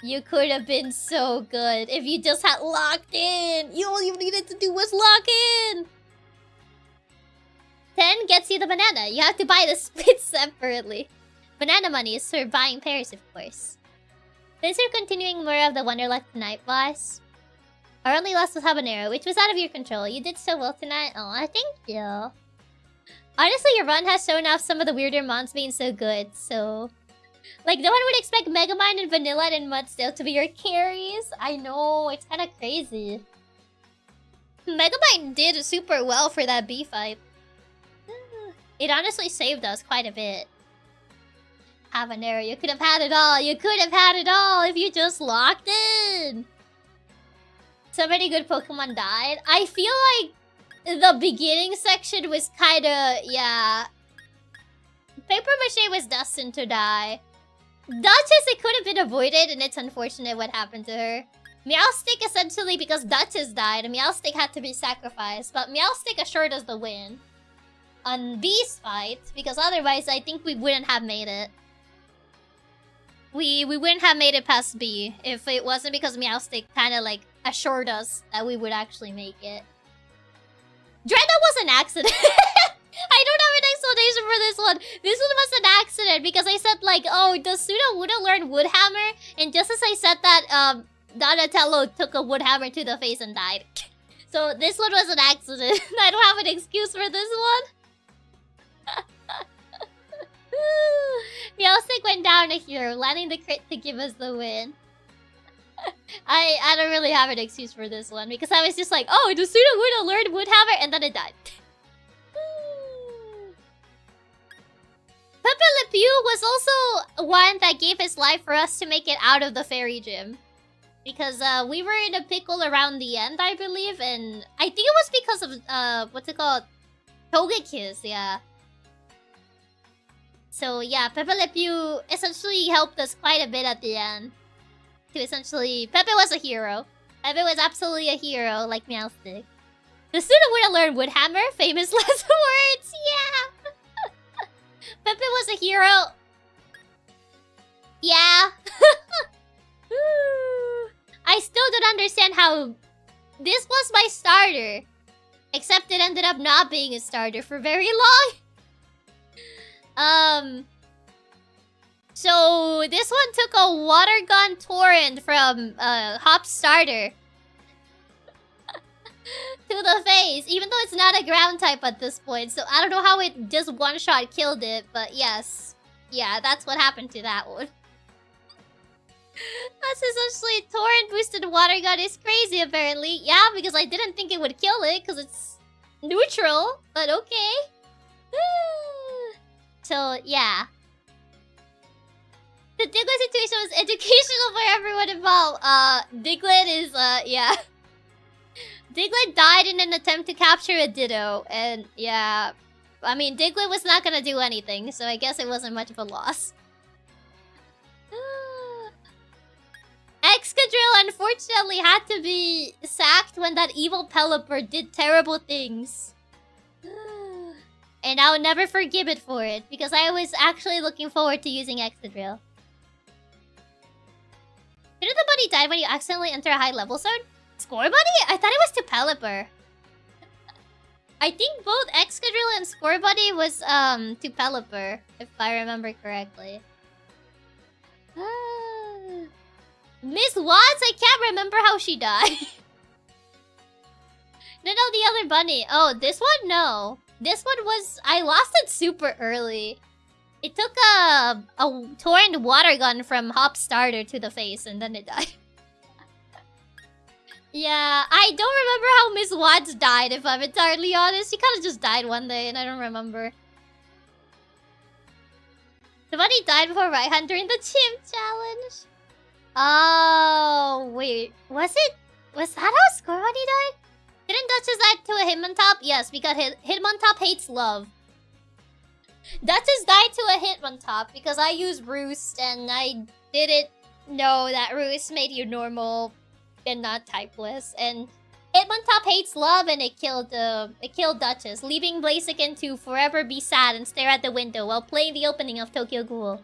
You could have been so good if you just had locked in. All you needed to do was lock in. 10 gets you the banana. You have to buy the split separately. Banana money is for buying pairs, of course. Thanks for continuing more of the Wonderlocke tonight, boss. Our only loss was Habanero, which was out of your control. You did so well tonight. Oh, thank you. Honestly, your run has shown off some of the weirder mons being so good, so... Like, no one would expect Megamind and Vanilla and Mudsteel to be your carries. I know, it's kind of crazy. Megamind did super well for that B fight. It honestly saved us quite a bit. Habanero, you could have had it all. You could have had it all if you just locked in. So many good Pokemon died. I feel like the beginning section was kind of, yeah. Paper Mache was destined to die. Duchess, it could have been avoided, and it's unfortunate what happened to her. Meowstic, essentially, because Duchess died, Meowstic had to be sacrificed. But Meowstic assured us the win on B's fight, because otherwise I think we wouldn't have made it. We wouldn't have made it past B if it wasn't because Meowstic kind of like assured us that we would actually make it. Dreadnought was an accident. I don't have an explanation for this one. This one was an accident because I said like, oh, does Suda Woulda learn Woodhammer? And just as I said that, Donatello took a Woodhammer to the face and died. So this one was an accident. I don't have an excuse for this one. Meowstic went down a hero, landing the crit to give us the win. I don't really have an excuse for this one because I was just like, oh, the pseudo would alert Woodhammer, and then it died. Pepe Le Pew was also one that gave his life for us to make it out of the fairy gym. Because we were in a pickle around the end, I believe, and I think it was because of what's it called? Togekiss, yeah. So yeah, Pepe Le Pew essentially helped us quite a bit at the end. To essentially, Pepe was a hero. Pepe was absolutely a hero, like Meowstic. The student would have learned Woodhammer, famous last words, yeah. Pepe was a hero. Yeah. I still don't understand how this was my starter. Except it ended up not being a starter for very long. So this one took a water gun torrent from Hop's starter to the face, even though it's not a ground type at this point. So I don't know how it just one-shot killed it, but yes. Yeah, that's what happened to that one. That's essentially torrent boosted water gun is crazy apparently. Yeah, because I didn't think it would kill it because it's neutral, but okay. So yeah. The Diglett situation was educational for everyone involved. Diglett is yeah. Diglett died in an attempt to capture a Ditto, and yeah. I mean, Diglett was not gonna do anything, so I guess it wasn't much of a loss. Excadrill unfortunately had to be sacked when that evil Pelipper did terrible things. And I'll never forgive it for it, because I was actually looking forward to using Excadrill. Didn't the bunny die when you accidentally enter a high level zone? Score Buddy? I thought it was to Pelipper. I think both Excadrill and Score Buddy was to Pelipper, if I remember correctly. Miss Watts, I can't remember how she died. No, the other bunny. Oh, this one? No. This one was... I lost it super early. It took a torrent water gun from Hop's starter to the face, and then it died. Yeah, I don't remember how Miss Watts died, if I'm entirely honest. She kind of just died one day, and I don't remember. The bunny died before Raihan during the Chimp Challenge. Oh, wait. Was that how Score Bunny died? Didn't Duchess die to a Hitmontop? Yes, because Hitmontop hates love. Duchess died to a Hitmontop because I used Roost and I didn't know that Roost made you normal and not typeless. And Hitmontop hates love and it killed Duchess, leaving Blaziken to forever be sad and stare at the window while playing the opening of Tokyo Ghoul.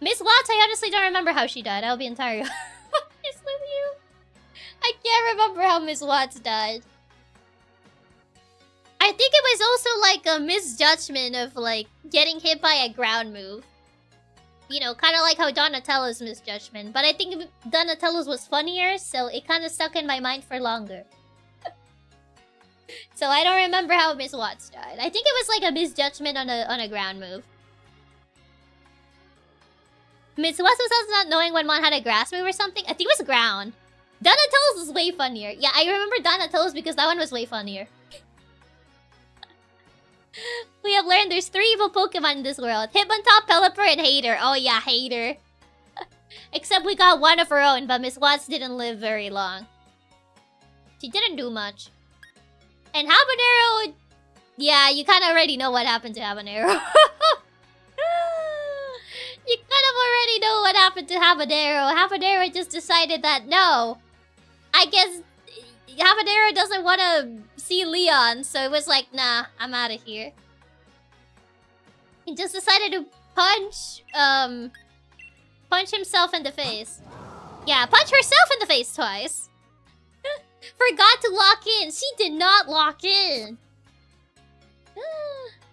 Miss Watts, I honestly don't remember how she died. I'll be entirely honest with you. I can't remember how Miss Watts died. I think it was also like a misjudgment of like getting hit by a ground move. You know, kind of like how Donatello's misjudgment. But I think Donatello's was funnier, so it kind of stuck in my mind for longer. So I don't remember how Miss Watts died. I think it was like a misjudgment on a ground move. Miss Watts was also not knowing when one had a grass move or something. I think it was ground. Donatello's was way funnier. Yeah, I remember Donatello's because that one was way funnier. We have learned there's 3 evil Pokemon in this world. Hitmontop, Pelipper, and Hater. Oh yeah, Hater. Except we got one of her own, but Miss Watts didn't live very long. She didn't do much. And Habanero... Yeah, you kind of already know what happened to Habanero. You kind of already know what happened to Habanero. Habanero just decided that, no. I guess Habanero doesn't want to see Leon, so it was like, nah, I'm out of here. He just decided to punch himself in the face. Yeah, punch herself in the face twice. Forgot to lock in. She did not lock in.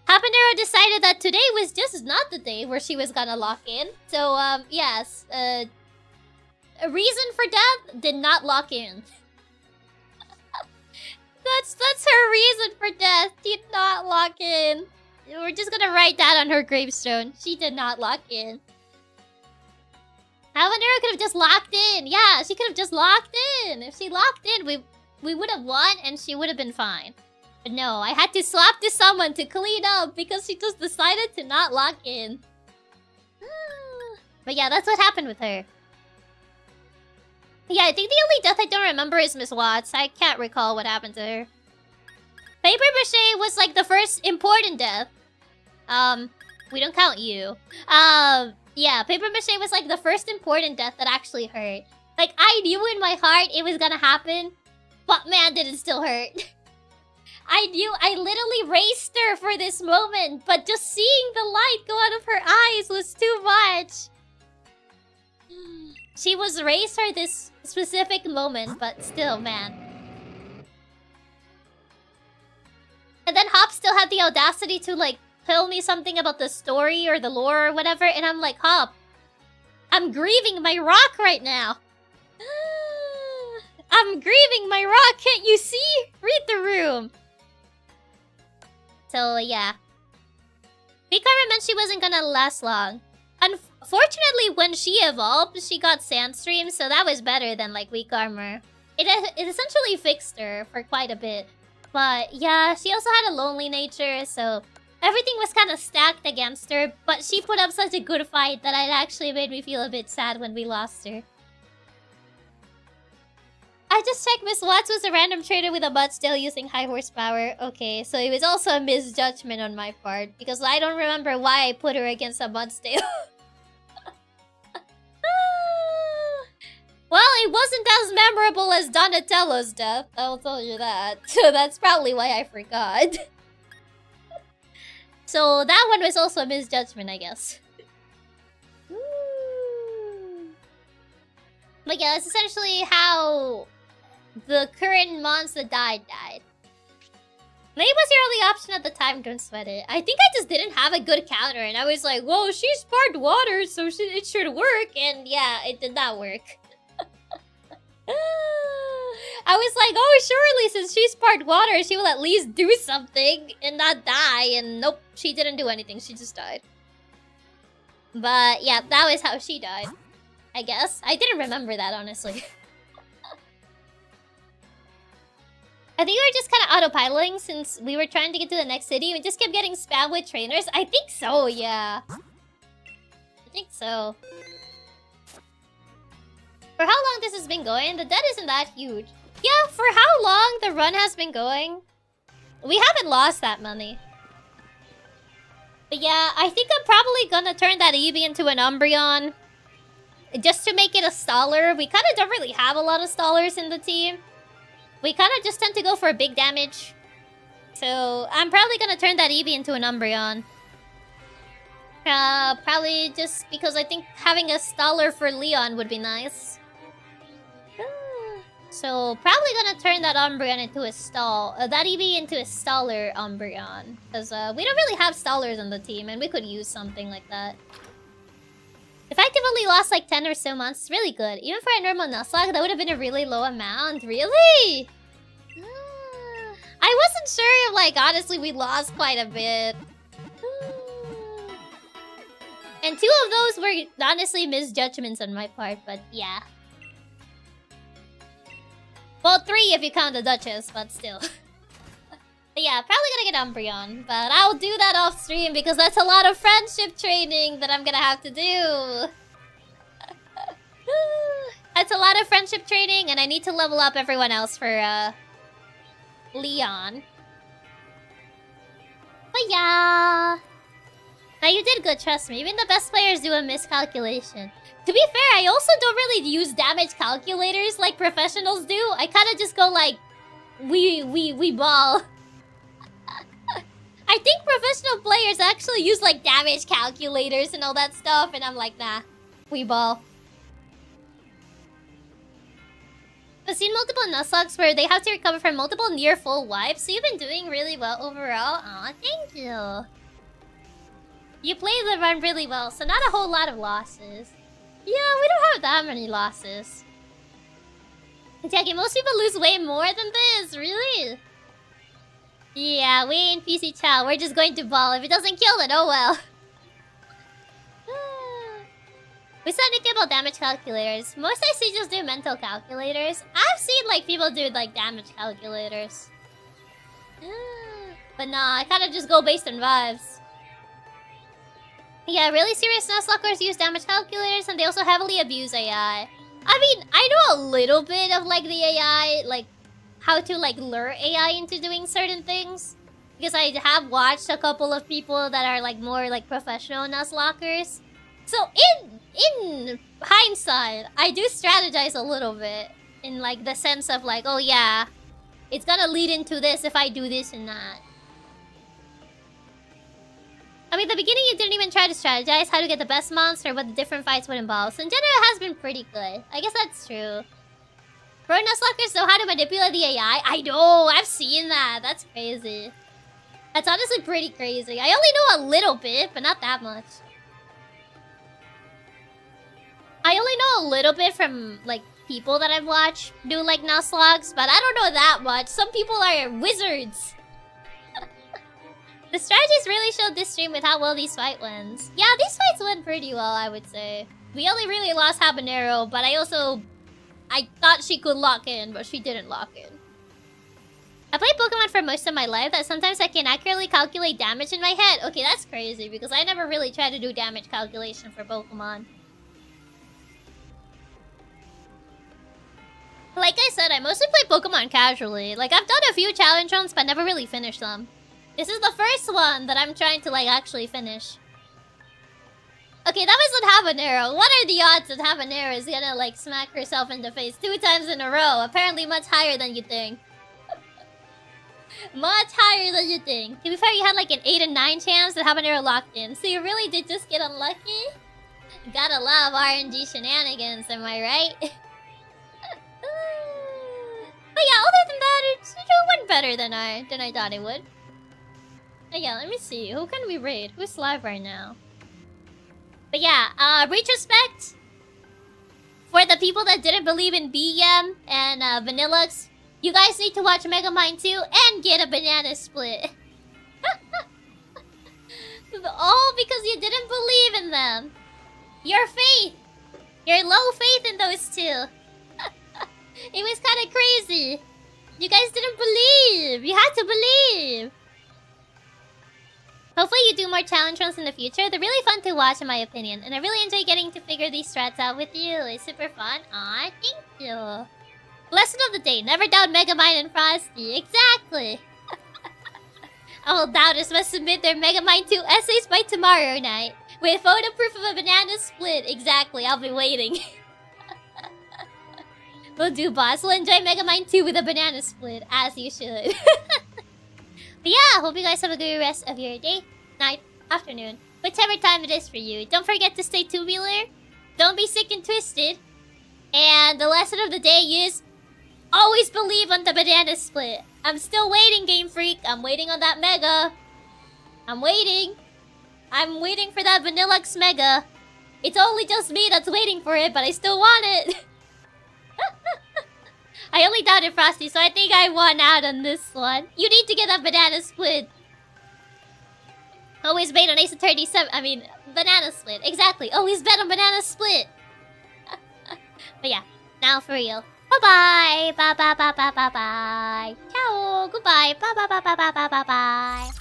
Habanero decided that today was just not the day where she was gonna lock in. So, yes. A reason for death did not lock in. That's her reason for death. Did not lock in. We're just gonna write that on her gravestone. She did not lock in. Habanero could have just locked in. Yeah, she could have just locked in. If she locked in, we would have won and she would have been fine. But no, I had to swap to someone to clean up because she just decided to not lock in. But yeah, that's what happened with her. Yeah, I think the only death I don't remember is Miss Watts. I can't recall what happened to her. Paper Mache was like the first important death. We don't count you. Yeah, Paper Mache was like the first important death that actually hurt. Like, I knew in my heart it was gonna happen, but man, did it still hurt. I literally raced her for this moment, but just seeing the light go out of her eyes was too much. She was raced for this specific moment, but still, man. And then Hop still had the audacity to, like, tell me something about the story or the lore or whatever, and I'm like, Hop, I'm grieving my rock right now. I'm grieving my rock, can't you see? Read the room. So, yeah. Vikarma meant she wasn't gonna last long. Unfortunately, when she evolved, she got Sandstream, so that was better than, like, Weak Armor. It essentially fixed her for quite a bit. But, yeah, she also had a lonely nature, so everything was kind of stacked against her, but she put up such a good fight that it actually made me feel a bit sad when we lost her. I just checked Miss Watts was a random trader with a butt still using high horsepower. Okay, so it was also a misjudgment on my part, because I don't remember why I put her against a Mudstale. Well, it wasn't as memorable as Donatello's death, I'll tell you that. So that's probably why I forgot. So that one was also a misjudgment, I guess. But yeah, that's essentially how the current monster died. Maybe it was your only option at the time, don't sweat it. I think I just didn't have a good counter, and I was like, whoa, she sparked water, so it should work. And yeah, it did not work. I was like, oh, surely since she sparked water, she will at least do something and not die. And nope, she didn't do anything. She just died. But yeah, that was how she died, I guess. I didn't remember that, honestly. I think we were just kind of autopiloting since we were trying to get to the next city. We just kept getting spammed with trainers. I think so, yeah. I think so. For how long this has been going, the debt isn't that huge. Yeah, for how long the run has been going, we haven't lost that money. But yeah, I think I'm probably gonna turn that Eevee into an Umbreon. Just to make it a staller. We kind of don't really have a lot of stallers in the team. We kind of just tend to go for big damage. So, I'm probably gonna turn that Eevee into an Umbreon. Probably just because I think having a staller for Leon would be nice. So, probably gonna turn that Umbreon into a that Eevee into a staller Umbreon. Because, we don't really have stallers on the team, and we could use something like that. If I could only lost like 10 or so months, it's really good. Even for a normal Nuzlocke, that would have been a really low amount. Really? I wasn't sure if, like, honestly, we lost quite a bit. And 2 of those were honestly misjudgments on my part, but yeah. Well, 3 if you count the Duchess, but still. But yeah, probably gonna get Umbreon, but I'll do that off stream because that's a lot of friendship training that I'm gonna have to do. That's a lot of friendship training, and I need to level up everyone else for Leon. But yeah. Now you did good, trust me. Even the best players do a miscalculation. To be fair, I also don't really use damage calculators like professionals do. I kind of just go like, we ball. I think professional players actually use like damage calculators and all that stuff, and I'm like, nah, we ball. I've seen multiple Nuzlockes where they have to recover from multiple near full wipes, so you've been doing really well overall. Aw, thank you. You play the run really well, so not a whole lot of losses. Yeah, we don't have that many losses. Chiaki, most people lose way more than this, really? Yeah, we in PC chat. We're just going to ball. If it doesn't kill, then oh well. We said anything about damage calculators. Most I see just do mental calculators. I've seen like people do like damage calculators. But nah, I kind of just go based on vibes. Yeah, really serious Nuzlockers use damage calculators and they also heavily abuse AI. I mean, I know a little bit of like the AI, like how to like lure AI into doing certain things. Because I have watched a couple of people that are like more like professional Nuzlockers. So in hindsight, I do strategize a little bit. In like the sense of like, oh yeah, it's gonna lead into this if I do this and that. I mean, the beginning you didn't even try to strategize how to get the best monster, what the different fights would involve. So in general, it has been pretty good. I guess that's true. Pro Nuzlockers know how to manipulate the AI. I know, I've seen that. That's crazy. That's honestly pretty crazy. I only know a little bit, but not that much. I only know a little bit from, like, people that I've watched do, like, Nuzlocks, but I don't know that much. Some people are wizards. The strategies really showed this stream with how well these fights went. Yeah, these fights went pretty well, I would say. We only really lost Habanero, but I thought she could lock in, but she didn't lock in. I played Pokemon for most of my life, that sometimes I can accurately calculate damage in my head. Okay, that's crazy, because I never really tried to do damage calculation for Pokemon. Like I said, I mostly play Pokemon casually. Like, I've done a few challenge runs, but never really finished them. This is the first one that I'm trying to, like, actually finish. Okay, that was with Habanero. What are the odds that Habanero is gonna, like, smack herself in the face 2 times in a row? Apparently much higher than you think. Much higher than you think. To be fair, you had, like, an 8 and 9 chance that Habanero locked in. So you really did just get unlucky? Gotta love RNG shenanigans, am I right? But yeah, other than that, it went better than I thought it would. Yeah, let me see. Who can we raid? Who's live right now? But yeah, retrospect. For the people that didn't believe in BM and Vanillux, you guys need to watch Megamind 2 and get a banana split. All because you didn't believe in them. Your faith. Your low faith in those two. It was kind of crazy. You guys didn't believe. You had to believe. Hopefully you do more challenge runs in the future. They're really fun to watch in my opinion. And I really enjoy getting to figure these strats out with you. It's super fun. Aw, thank you. Lesson of the day. Never doubt Megamind and Frosty. Exactly. All doubters must submit their Megamind 2 essays by tomorrow night. With photo proof of a banana split. Exactly. I'll be waiting. We'll do, boss. We'll enjoy Megamind 2 with a banana split. As you should. But yeah, hope you guys have a good rest of your day, night, afternoon, whichever time it is for you. Don't forget to stay tubular. Don't be sick and twisted. And the lesson of the day is always believe on the banana split. I'm still waiting, Game Freak. I'm waiting on that Mega. I'm waiting. I'm waiting for that Vanillux Mega. It's only just me that's waiting for it, but I still want it. I only doubted Frosty, so I think I won out on this one. You need to get that banana split. Always bet on Ace of 37. I mean, banana split. Exactly. Always bet on banana split. But yeah, now for real. Bye-bye. Bye-bye-bye-bye-bye-bye. Ciao. Goodbye. Bye-bye-bye-bye-bye-bye-bye.